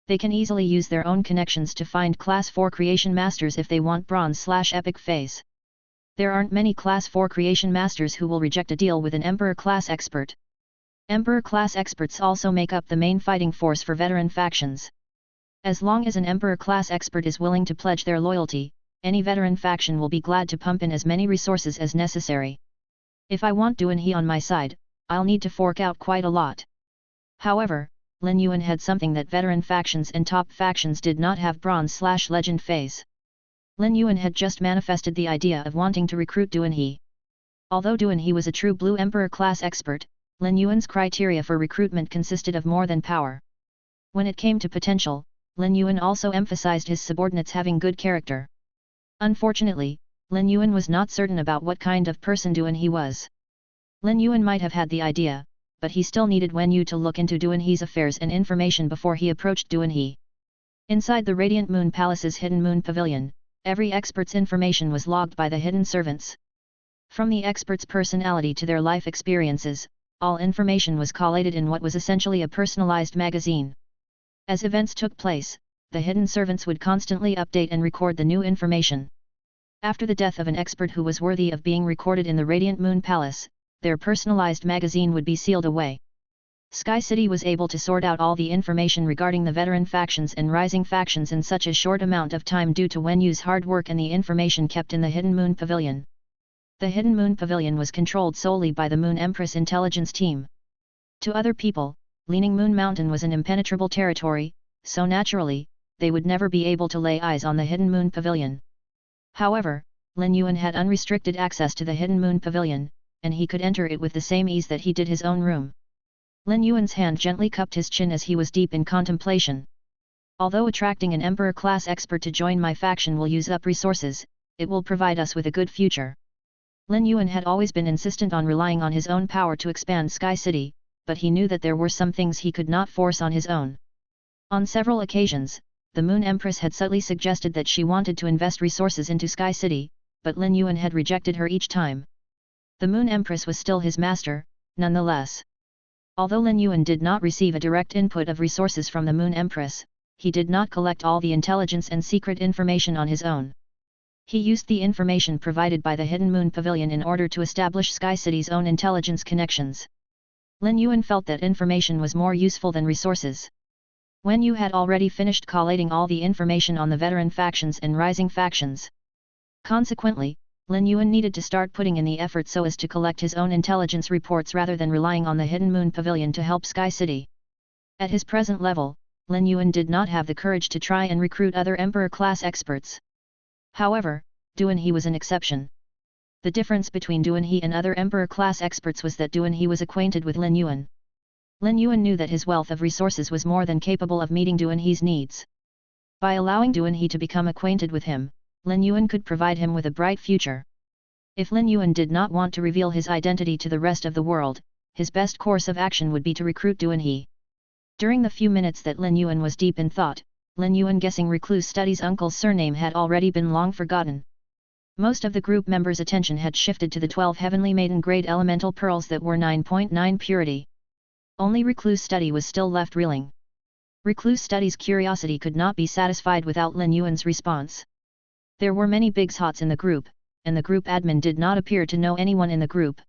They can easily use their own connections to find Class 4 Creation Masters if they want Bronze/Epic phase. There aren't many Class 4 Creation Masters who will reject a deal with an Emperor-class expert. Emperor-class experts also make up the main fighting force for veteran factions. As long as an Emperor-class expert is willing to pledge their loyalty, any veteran faction will be glad to pump in as many resources as necessary. If I want Duanhe on my side, I'll need to fork out quite a lot. However, Lin Yuan had something that veteran factions and top factions did not have: Bronze/Legend phase. Lin Yuan had just manifested the idea of wanting to recruit Duanhe. Although Duanhe was a true blue Emperor-class expert, Lin Yuan's criteria for recruitment consisted of more than power. When it came to potential, Lin Yuan also emphasized his subordinates having good character. Unfortunately, Lin Yuan was not certain about what kind of person Duanhe was. Lin Yuan might have had the idea, but he still needed Wen Yu to look into Duanhe's affairs and information before he approached Duanhe. Inside the Radiant Moon Palace's Hidden Moon Pavilion, every expert's information was logged by the hidden servants. From the expert's personality to their life experiences, all information was collated in what was essentially a personalized magazine. As events took place, the hidden servants would constantly update and record the new information. After the death of an expert who was worthy of being recorded in the Radiant Moon Palace, their personalized magazine would be sealed away. Sky City was able to sort out all the information regarding the veteran factions and rising factions in such a short amount of time due to Wen Yu's hard work and the information kept in the Hidden Moon Pavilion. The Hidden Moon Pavilion was controlled solely by the Moon Empress intelligence team. To other people, Leaning Moon Mountain was an impenetrable territory, so naturally, they would never be able to lay eyes on the Hidden Moon Pavilion. However, Lin Yuan had unrestricted access to the Hidden Moon Pavilion, and he could enter it with the same ease that he did his own room. Lin Yuan's hand gently cupped his chin as he was deep in contemplation. Although attracting an Emperor-class expert to join my faction will use up resources, it will provide us with a good future. Lin Yuan had always been insistent on relying on his own power to expand Sky City, but he knew that there were some things he could not force on his own. On several occasions, the Moon Empress had subtly suggested that she wanted to invest resources into Sky City, but Lin Yuan had rejected her each time. The Moon Empress was still his master, nonetheless. Although Lin Yuan did not receive a direct input of resources from the Moon Empress, he did not collect all the intelligence and secret information on his own. He used the information provided by the Hidden Moon Pavilion in order to establish Sky City's own intelligence connections. Lin Yuan felt that information was more useful than resources. Wen Yu had already finished collating all the information on the veteran factions and rising factions. Consequently, Lin Yuan needed to start putting in the effort so as to collect his own intelligence reports rather than relying on the Hidden Moon Pavilion to help Sky City. At his present level, Lin Yuan did not have the courage to try and recruit other Emperor-class experts. However, Duanhe was an exception. The difference between Duanhe and other Emperor-class experts was that Duanhe was acquainted with Lin Yuan. Lin Yuan knew that his wealth of resources was more than capable of meeting Duanhe's needs. By allowing Duanhe to become acquainted with him, Lin Yuan could provide him with a bright future. If Lin Yuan did not want to reveal his identity to the rest of the world, his best course of action would be to recruit Duanhe. During the few minutes that Lin Yuan was deep in thought, Lin Yuan guessing Recluse Study's uncle's surname had already been long forgotten. Most of the group members' attention had shifted to the 12 Heavenly Maiden grade elemental pearls that were 9.9 purity. Only Recluse Study was still left reeling. Recluse Study's curiosity could not be satisfied without Lin Yuan's response. There were many big hots in the group, and the group admin did not appear to know anyone in the group.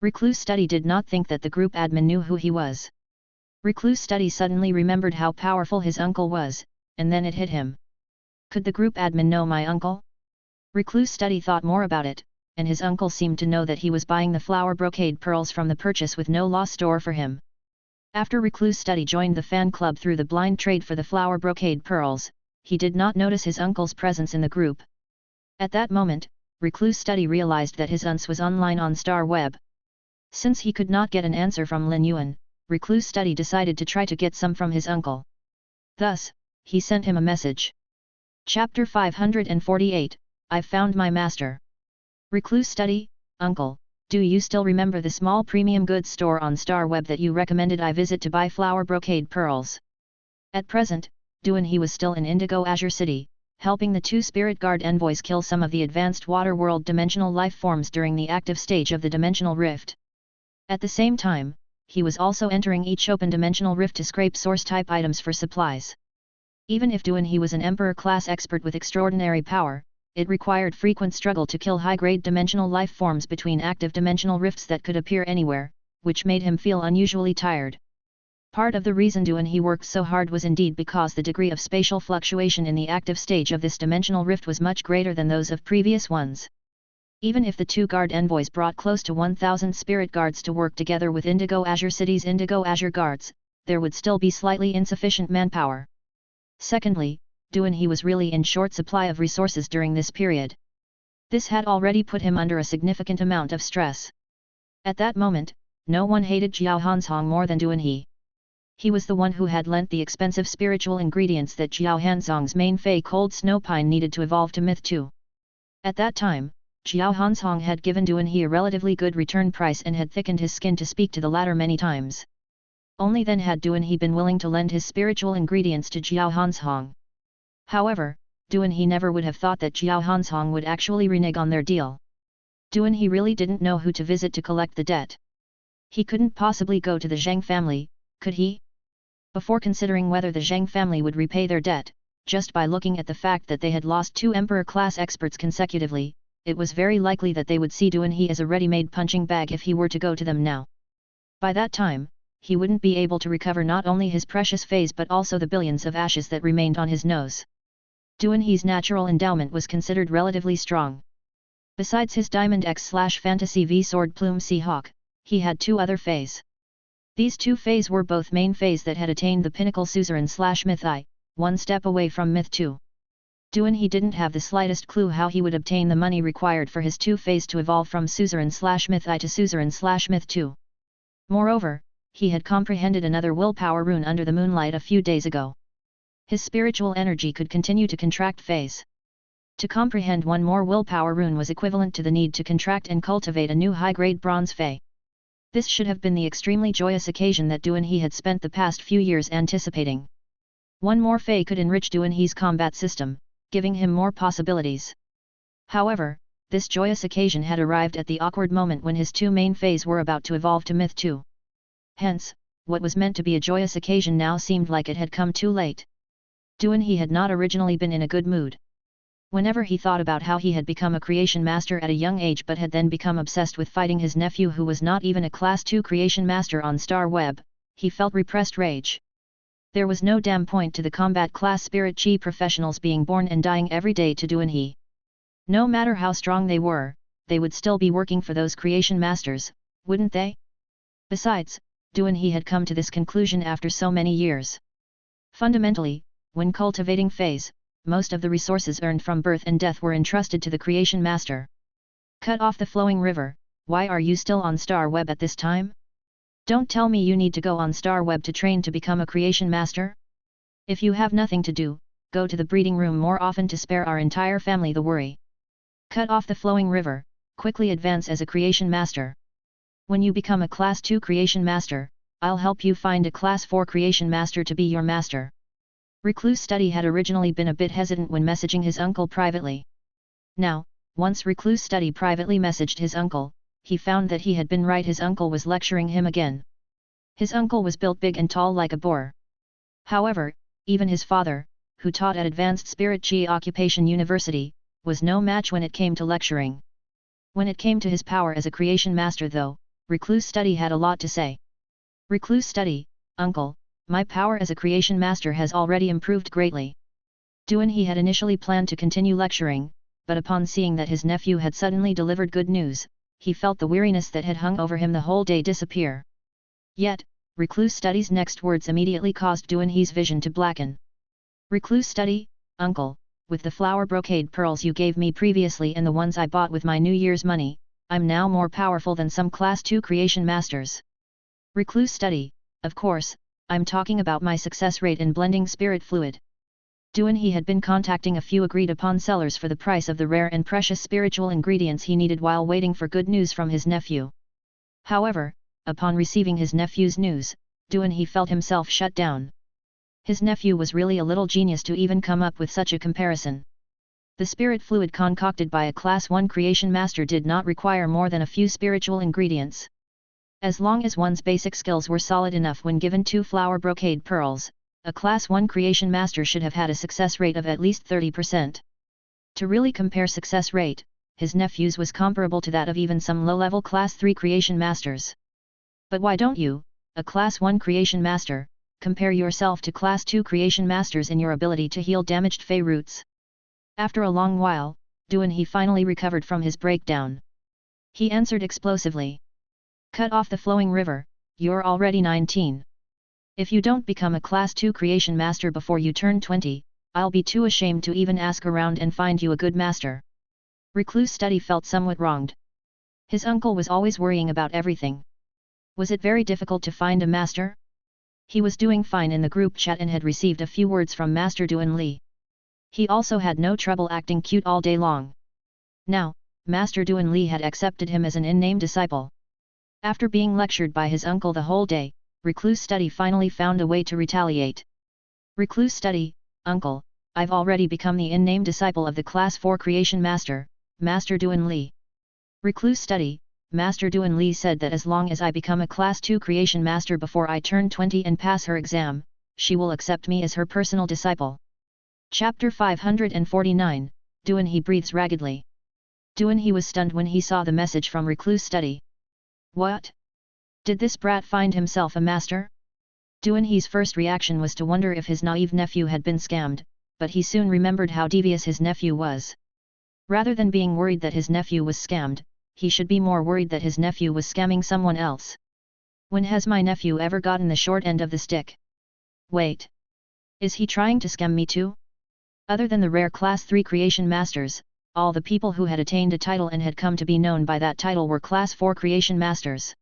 Recluse Study did not think that the group admin knew who he was. Recluse Study suddenly remembered how powerful his uncle was, and then it hit him. Could the group admin know my uncle? Recluse Study thought more about it, and his uncle seemed to know that he was buying the flower brocade pearls from the purchase with no loss store for him. After Recluse Study joined the fan club through the blind trade for the flower brocade pearls, he did not notice his uncle's presence in the group. At that moment, Recluse Study realized that his aunt was online on Star Web. Since he could not get an answer from Lin Yuan, Recluse Study decided to try to get some from his uncle. Thus, he sent him a message. Chapter 548, I've found my master. Recluse Study, Uncle, do you still remember the small premium goods store on Star Web that you recommended I visit to buy flower brocade pearls? At present, he was still in Indigo Azure City, helping the 2 Spirit Guard envoys kill some of the advanced water world dimensional life forms during the active stage of the dimensional rift. At the same time, he was also entering each open dimensional rift to scrape source-type items for supplies. Even if he was an Emperor-class expert with extraordinary power, it required frequent struggle to kill high-grade dimensional life forms between active dimensional rifts that could appear anywhere, which made him feel unusually tired. Part of the reason he worked so hard was indeed because the degree of spatial fluctuation in the active stage of this dimensional rift was much greater than those of previous ones. Even if the 2 guard envoys brought close to 1,000 spirit guards to work together with Indigo Azure City's Indigo Azure guards, there would still be slightly insufficient manpower. Secondly, he was really in short supply of resources during this period. This had already put him under a significant amount of stress. At that moment, no one hated Jiao Hanzhong more than he. He was the one who had lent the expensive spiritual ingredients that Jiao Hanzhong's main Fey Cold Snow Pine needed to evolve to Myth 2. At that time, Jiao Hanzhong had given he a relatively good return price and had thickened his skin to speak to the latter many times. Only then had he been willing to lend his spiritual ingredients to Jiao Hanzhong. However, he never would have thought that Jiao Hanzhong would actually renege on their deal. He really didn't know who to visit to collect the debt. He couldn't possibly go to the Zhang family, could he? Before considering whether the Zhang family would repay their debt, just by looking at the fact that they had lost 2 Emperor-class experts consecutively, it was very likely that they would see he as a ready-made punching bag if he were to go to them now. By that time, he wouldn't be able to recover not only his precious feys but also the billions of ashes that remained on his nose. He's natural endowment was considered relatively strong. Besides his Diamond X/Fantasy V Sword Plume Seahawk, he had 2 other feys. These 2 feys were both main feys that had attained the pinnacle suzerain/myth I, 1 step away from myth 2. He didn't have the slightest clue how he would obtain the money required for his 2 feys to evolve from suzerain/myth I to suzerain/myth 2. Moreover, he had comprehended another willpower rune under the moonlight a few days ago. His spiritual energy could continue to contract feys. To comprehend 1 more willpower rune was equivalent to the need to contract and cultivate a new high-grade bronze fey. This should have been the extremely joyous occasion that he had spent the past few years anticipating. 1 more fey could enrich he's combat system, giving him more possibilities. However, this joyous occasion had arrived at the awkward moment when his 2 main feys were about to evolve to myth 2. Hence, what was meant to be a joyous occasion now seemed like it had come too late. He had not originally been in a good mood. Whenever he thought about how he had become a creation master at a young age but had then become obsessed with fighting his nephew who was not even a Class 2 creation master on Star Web, he felt repressed rage. There was no damn point to the combat class spirit chi professionals being born and dying every day to he. No matter how strong they were, they would still be working for those creation masters, wouldn't they? Besides, he had come to this conclusion after so many years. Fundamentally, when cultivating feys, most of the resources earned from birth and death were entrusted to the creation master. Cut off the flowing river, why are you still on Star Web at this time? Don't tell me you need to go on Star Web to train to become a creation master? If you have nothing to do, go to the breeding room more often to spare our entire family the worry. Cut off the flowing river, quickly advance as a creation master. When you become a Class 2 creation master, I'll help you find a Class 4 creation master to be your master. Recluse Study had originally been a bit hesitant when messaging his uncle privately. Now, once Recluse Study privately messaged his uncle, he found that he had been right. His uncle was lecturing him again. His uncle was built big and tall like a boar. However, even his father, who taught at Advanced Spirit Chi Occupation University, was no match when it came to lecturing. When it came to his power as a creation master though, Recluse Study had a lot to say. Recluse Study, Uncle, my power as a creation master has already improved greatly. He had initially planned to continue lecturing, but upon seeing that his nephew had suddenly delivered good news, he felt the weariness that had hung over him the whole day disappear. Yet, Recluse Study's next words immediately caused Duanhe's vision to blacken. Recluse Study, uncle, with the flower brocade pearls you gave me previously and the ones I bought with my New Year's money, I'm now more powerful than some Class 2 creation masters. Recluse Study, of course, I'm talking about my success rate in blending spirit fluid. Duanhe had been contacting a few agreed-upon sellers for the price of the rare and precious spiritual ingredients he needed while waiting for good news from his nephew. However, upon receiving his nephew's news, Duanhe felt himself shut down. His nephew was really a little genius to even come up with such a comparison. The spirit fluid concocted by a Class 1 creation master did not require more than a few spiritual ingredients. As long as one's basic skills were solid enough when given 2 flower brocade pearls, a Class 1 creation master should have had a success rate of at least 30%. To really compare success rate, his nephew's was comparable to that of even some low-level Class 3 creation masters. But why don't you, a Class 1 creation master, compare yourself to Class 2 creation masters in your ability to heal damaged fey roots? After a long while, Duanhe finally recovered from his breakdown. He answered explosively. Cut off the flowing river, you're already 19. If you don't become a Class 2 creation master before you turn 20, I'll be too ashamed to even ask around and find you a good master. Recluse Study felt somewhat wronged. His uncle was always worrying about everything. Was it very difficult to find a master? He was doing fine in the group chat and had received a few words from Master Duanhe. He also had no trouble acting cute all day long. Now, Master Duanhe had accepted him as an in-name disciple. After being lectured by his uncle the whole day, Recluse Study finally found a way to retaliate. Recluse Study, uncle, I've already become the in-name disciple of the Class 4 creation master, Master Duanhe. Recluse Study, Master Duanhe said that as long as I become a Class 2 creation master before I turn 20 and pass her exam, she will accept me as her personal disciple. Chapter 549, Duanhe breathes raggedly. Duanhe was stunned when he saw the message from Recluse Study. What? Did this brat find himself a master? Duanhe's first reaction was to wonder if his naive nephew had been scammed, but he soon remembered how devious his nephew was. Rather than being worried that his nephew was scammed, he should be more worried that his nephew was scamming someone else. When has my nephew ever gotten the short end of the stick? Wait. Is he trying to scam me too? Other than the rare Class 3 creation masters, all the people who had attained a title and had come to be known by that title were Class 4 creation masters.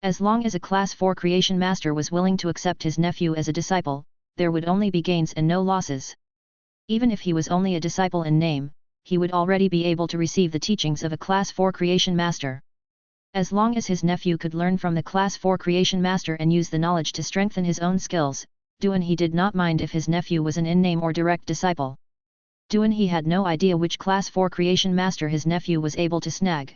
As long as a Class 4 creation master was willing to accept his nephew as a disciple, there would only be gains and no losses. Even if he was only a disciple in name, he would already be able to receive the teachings of a Class 4 creation master. As long as his nephew could learn from the Class 4 creation master and use the knowledge to strengthen his own skills, Duanhe did not mind if his nephew was an in-name or direct disciple. Duanhe had no idea which Class 4 creation master his nephew was able to snag.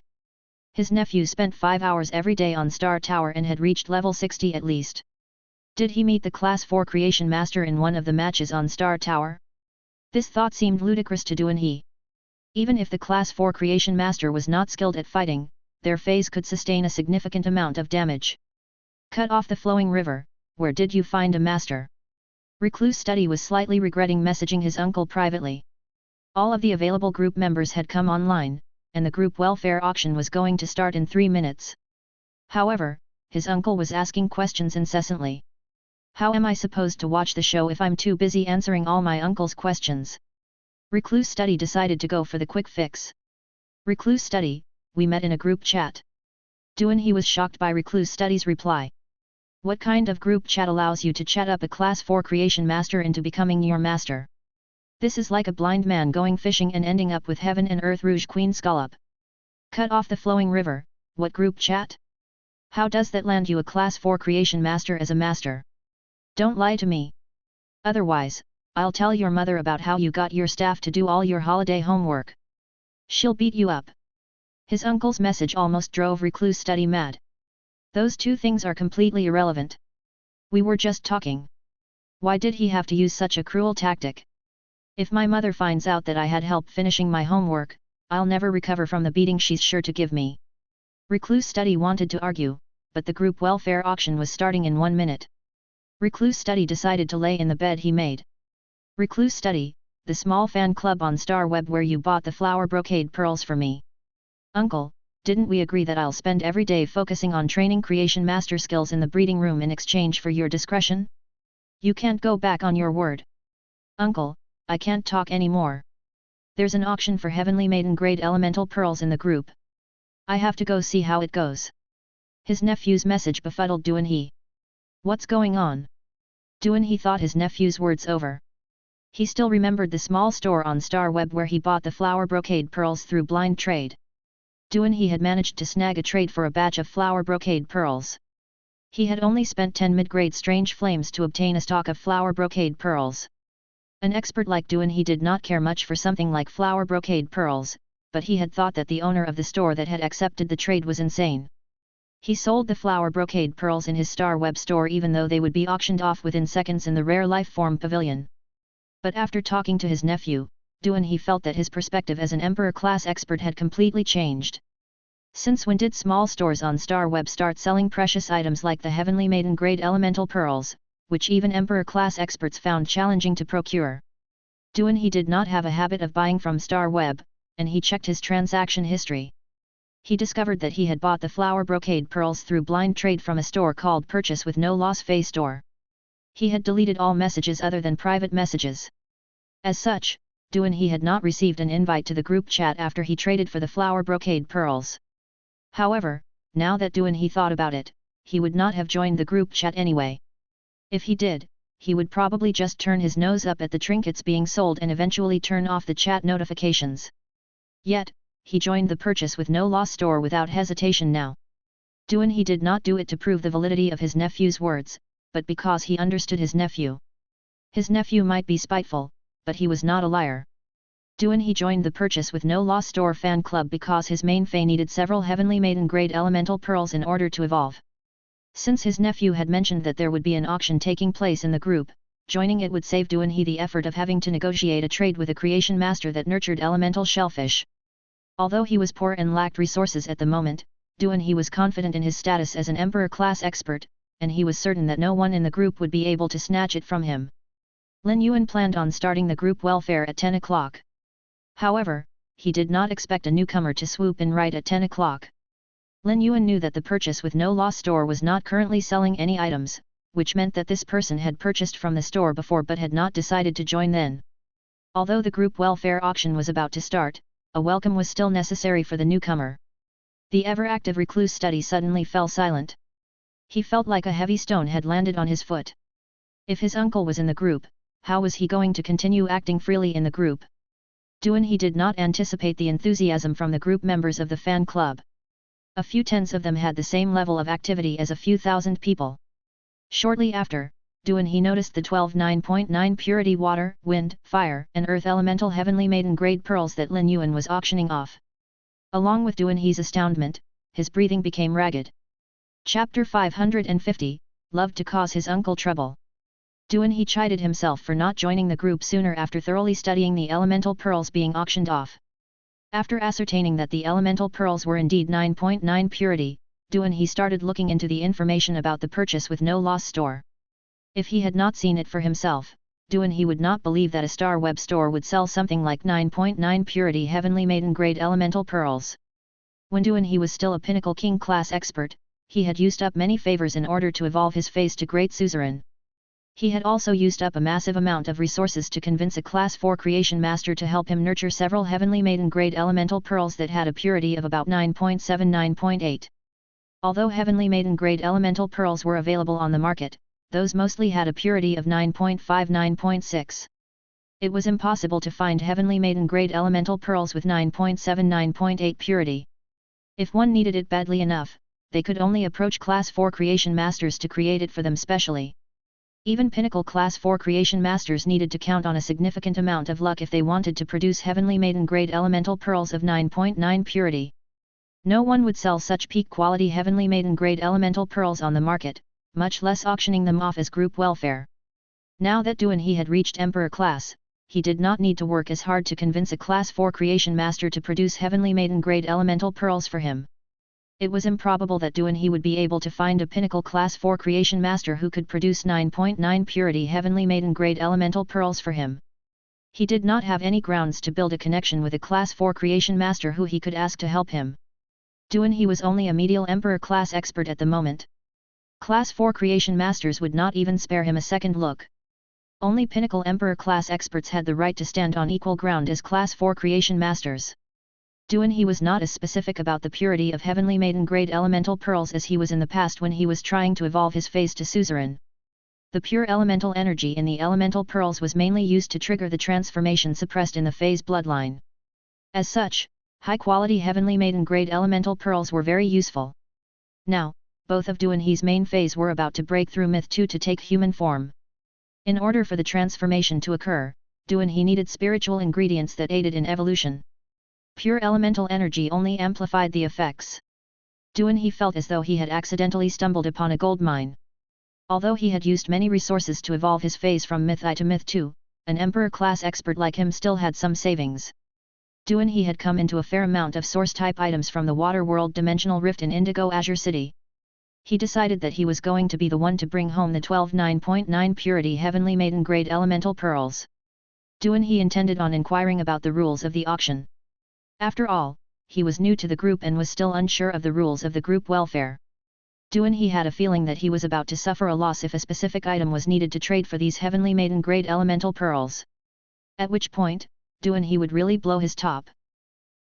His nephew spent 5 hours every day on Star Tower and had reached level 60 at least. Did he meet the Class 4 creation master in one of the matches on Star Tower? This thought seemed ludicrous to Duanhe. Even if the Class 4 creation master was not skilled at fighting, their feys could sustain a significant amount of damage. Cut off the flowing river, where did you find a master? Recluse Study was slightly regretting messaging his uncle privately. All of the available group members had come online, and the group welfare auction was going to start in 3 minutes. However, his uncle was asking questions incessantly. How am I supposed to watch the show if I'm too busy answering all my uncle's questions? Recluse Study decided to go for the quick fix. Recluse Study, we met in a group chat. Duanhe was shocked by Recluse Study's reply. What kind of group chat allows you to chat up a Class 4 creation master into becoming your master? This is like a blind man going fishing and ending up with Heaven and Earth Rouge Queen Scallop. Cut off the flowing river, what group chat? How does that land you a Class 4 creation master as a master? Don't lie to me. Otherwise, I'll tell your mother about how you got your staff to do all your holiday homework. She'll beat you up. His uncle's message almost drove Recluse Study mad. Those two things are completely irrelevant. We were just talking. Why did he have to use such a cruel tactic? If my mother finds out that I had help finishing my homework, I'll never recover from the beating she's sure to give me. Recluse Study wanted to argue, but the group welfare auction was starting in 1 minute. Recluse Study decided to lay in the bed he made. Recluse Study, the small fan club on Star Web where you bought the flower brocade pearls for me. Uncle, Didn't we agree that I'll spend every day focusing on training creation master skills in the breeding room in exchange for your discretion? You can't go back on your word. Uncle, I can't talk anymore. There's an auction for heavenly maiden grade elemental pearls in the group. I have to go see how it goes. His nephew's message befuddled Duanhe. What's going on? Duanhe thought his nephew's words over. He still remembered the small store on Star Web where he bought the flower brocade pearls through blind trade. Duanhe had managed to snag a trade for a batch of flower brocade pearls. He had only spent 10 mid-grade strange flames to obtain a stock of flower brocade pearls. An expert like Duanhe did not care much for something like flower brocade pearls, but he had thought that the owner of the store that had accepted the trade was insane. He sold the flower brocade pearls in his Star Web store even though they would be auctioned off within seconds in the rare life form pavilion. But after talking to his nephew, Duanhe felt that his perspective as an Emperor-class expert had completely changed. Since when did small stores on Star Web start selling precious items like the Heavenly Maiden grade elemental pearls, which even Emperor-class experts found challenging to procure? Duanhe did not have a habit of buying from Star Web, and he checked his transaction history. He discovered that he had bought the flower brocade pearls through blind trade from a store called Purchase with No Loss Fey Store. He had deleted all messages other than private messages. As such, Duanhe had not received an invite to the group chat after he traded for the flower brocade pearls. However, now that Duanhe thought about it, he would not have joined the group chat anyway. If he did, he would probably just turn his nose up at the trinkets being sold and eventually turn off the chat notifications. Yet, he joined the Purchase with No Loss store without hesitation now. Duanhe did not do it to prove the validity of his nephew's words, but because he understood his nephew. His nephew might be spiteful, but he was not a liar. Duanhe joined the Purchase with No Loss store fan club because his main Fey needed several Heavenly Maiden grade elemental pearls in order to evolve. Since his nephew had mentioned that there would be an auction taking place in the group, joining it would save Duanhe the effort of having to negotiate a trade with a creation master that nurtured elemental shellfish. Although he was poor and lacked resources at the moment, Duanhe was confident in his status as an Emperor-class expert, and he was certain that no one in the group would be able to snatch it from him. Lin Yuan planned on starting the group welfare at 10 o'clock. However, he did not expect a newcomer to swoop in right at 10 o'clock. Lin Yuan knew that the Purchase with No Loss store was not currently selling any items, which meant that this person had purchased from the store before but had not decided to join then. Although the group welfare auction was about to start, a welcome was still necessary for the newcomer. The ever-active recluse study suddenly fell silent. He felt like a heavy stone had landed on his foot. If his uncle was in the group, how was he going to continue acting freely in the group? Duanhe did not anticipate the enthusiasm from the group members of the fan club. A few tens of them had the same level of activity as a few thousand people. Shortly after, Duanhe noticed the 12 9.9 purity water, wind, fire, and earth elemental heavenly maiden grade pearls that Lin Yuan was auctioning off. Along with Duanhe's astoundment, his breathing became ragged. Chapter 550, Loved to cause his uncle trouble. Duanhe chided himself for not joining the group sooner after thoroughly studying the elemental pearls being auctioned off. After ascertaining that the elemental pearls were indeed 9.9 purity, Duanhe started looking into the information about the Purchase with No Loss store. If he had not seen it for himself, Duanhe would not believe that a Star Web store would sell something like 9.9 purity Heavenly Maiden grade elemental pearls. When Duanhe was still a Pinnacle King class expert, he had used up many favors in order to evolve his Feys to Great Suzerain. He had also used up a massive amount of resources to convince a Class 4 Creation Master to help him nurture several Heavenly Maiden grade elemental pearls that had a purity of about 9.7-9.8. Although Heavenly Maiden grade elemental pearls were available on the market, those mostly had a purity of 9.5-9.6. It was impossible to find Heavenly Maiden grade elemental pearls with 9.7-9.8 purity. If one needed it badly enough, they could only approach Class 4 Creation Masters to create it for them specially. Even Pinnacle Class 4 Creation Masters needed to count on a significant amount of luck if they wanted to produce Heavenly Maiden grade elemental pearls of 9.9 purity. No one would sell such peak quality Heavenly Maiden grade elemental pearls on the market, much less auctioning them off as group welfare. Now that Duanhe had reached Emperor class, he did not need to work as hard to convince a Class 4 Creation Master to produce Heavenly Maiden grade elemental pearls for him. It was improbable that Duanhe would be able to find a Pinnacle Class 4 Creation Master who could produce 9.9 purity Heavenly Maiden grade elemental pearls for him. He did not have any grounds to build a connection with a Class 4 Creation Master who he could ask to help him. Duan He was only a medial Emperor class expert at the moment. Class 4 creation masters would not even spare him a second look. Only pinnacle Emperor class experts had the right to stand on equal ground as Class 4 creation masters. Duan He was not as specific about the purity of heavenly maiden grade elemental pearls as he was in the past when he was trying to evolve his feys to suzerain. The pure elemental energy in the elemental pearls was mainly used to trigger the transformation suppressed in the feys bloodline. As such, high-quality heavenly maiden grade elemental pearls were very useful. Now, both of Duan He's main feys were about to break through Myth 2 to take human form. In order for the transformation to occur, Duan He needed spiritual ingredients that aided in evolution. Pure elemental energy only amplified the effects. Duan He felt as though he had accidentally stumbled upon a gold mine. Although he had used many resources to evolve his feys from Myth I to Myth 2, an Emperor class expert like him still had some savings. Duan He had come into a fair amount of source-type items from the Water World Dimensional Rift in Indigo Azure City. He decided that he was going to be the one to bring home the 12.9.9 purity heavenly maiden grade elemental pearls. Duan He intended on inquiring about the rules of the auction. After all, he was new to the group and was still unsure of the rules of the group welfare. Duan He had a feeling that he was about to suffer a loss if a specific item was needed to trade for these heavenly maiden grade elemental pearls. At which point, Duan He would really blow his top.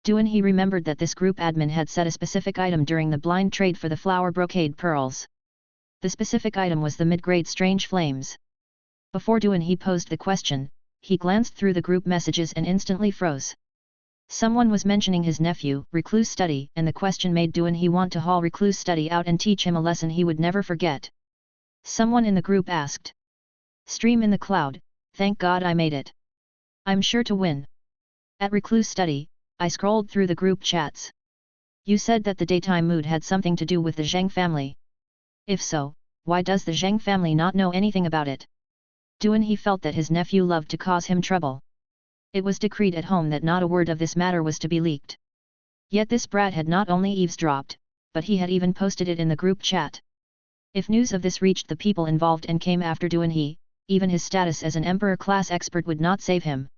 Duan He remembered that this group admin had set a specific item during the blind trade for the flower brocade pearls. The specific item was the mid-grade strange flames. Before Duan He posed the question, he glanced through the group messages and instantly froze. Someone was mentioning his nephew, Recluse Study, and the question made Duan He want to haul Recluse Study out and teach him a lesson he would never forget. Someone in the group asked. Stream in the cloud, thank God I made it. I'm sure to win. At Recluse Study, I scrolled through the group chats. You said that the daytime mood had something to do with the Zheng family. If so, why does the Zheng family not know anything about it? Duan He felt that his nephew loved to cause him trouble. It was decreed at home that not a word of this matter was to be leaked. Yet this brat had not only eavesdropped, but he had even posted it in the group chat. If news of this reached the people involved and came after Duan He, even his status as an Emperor class expert would not save him.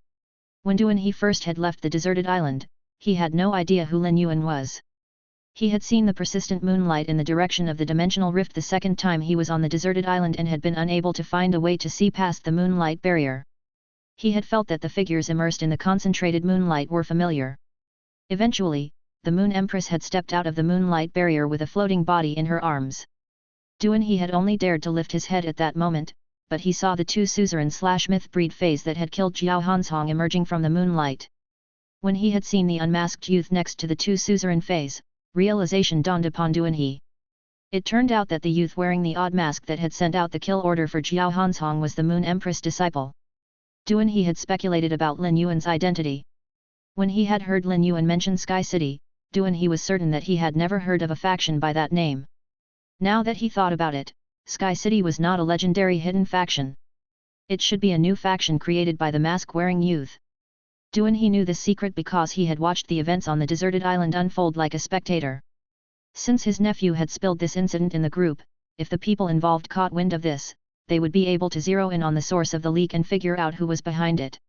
When Duan He first had left the deserted island, he had no idea who Lin Yuan was. He had seen the persistent moonlight in the direction of the dimensional rift the second time he was on the deserted island and had been unable to find a way to see past the moonlight barrier. He had felt that the figures immersed in the concentrated moonlight were familiar. Eventually, the Moon Empress had stepped out of the moonlight barrier with a floating body in her arms. Duan He had only dared to lift his head at that moment, but he saw the two suzerain/myth breed feys that had killed Jiao Hanzhong emerging from the moonlight. When he had seen the unmasked youth next to the two suzerain feys, realization dawned upon Duan He. It turned out that the youth wearing the odd mask that had sent out the kill order for Jiao Hanzhong was the Moon Empress disciple. Duan He had speculated about Lin Yuan's identity. When he had heard Lin Yuan mention Sky City, Duan He was certain that he had never heard of a faction by that name. Now that he thought about it, Sky City was not a legendary hidden faction. It should be a new faction created by the mask-wearing youth. Duan He knew this secret because he had watched the events on the deserted island unfold like a spectator. Since his nephew had spilled this incident in the group, if the people involved caught wind of this, they would be able to zero in on the source of the leak and figure out who was behind it.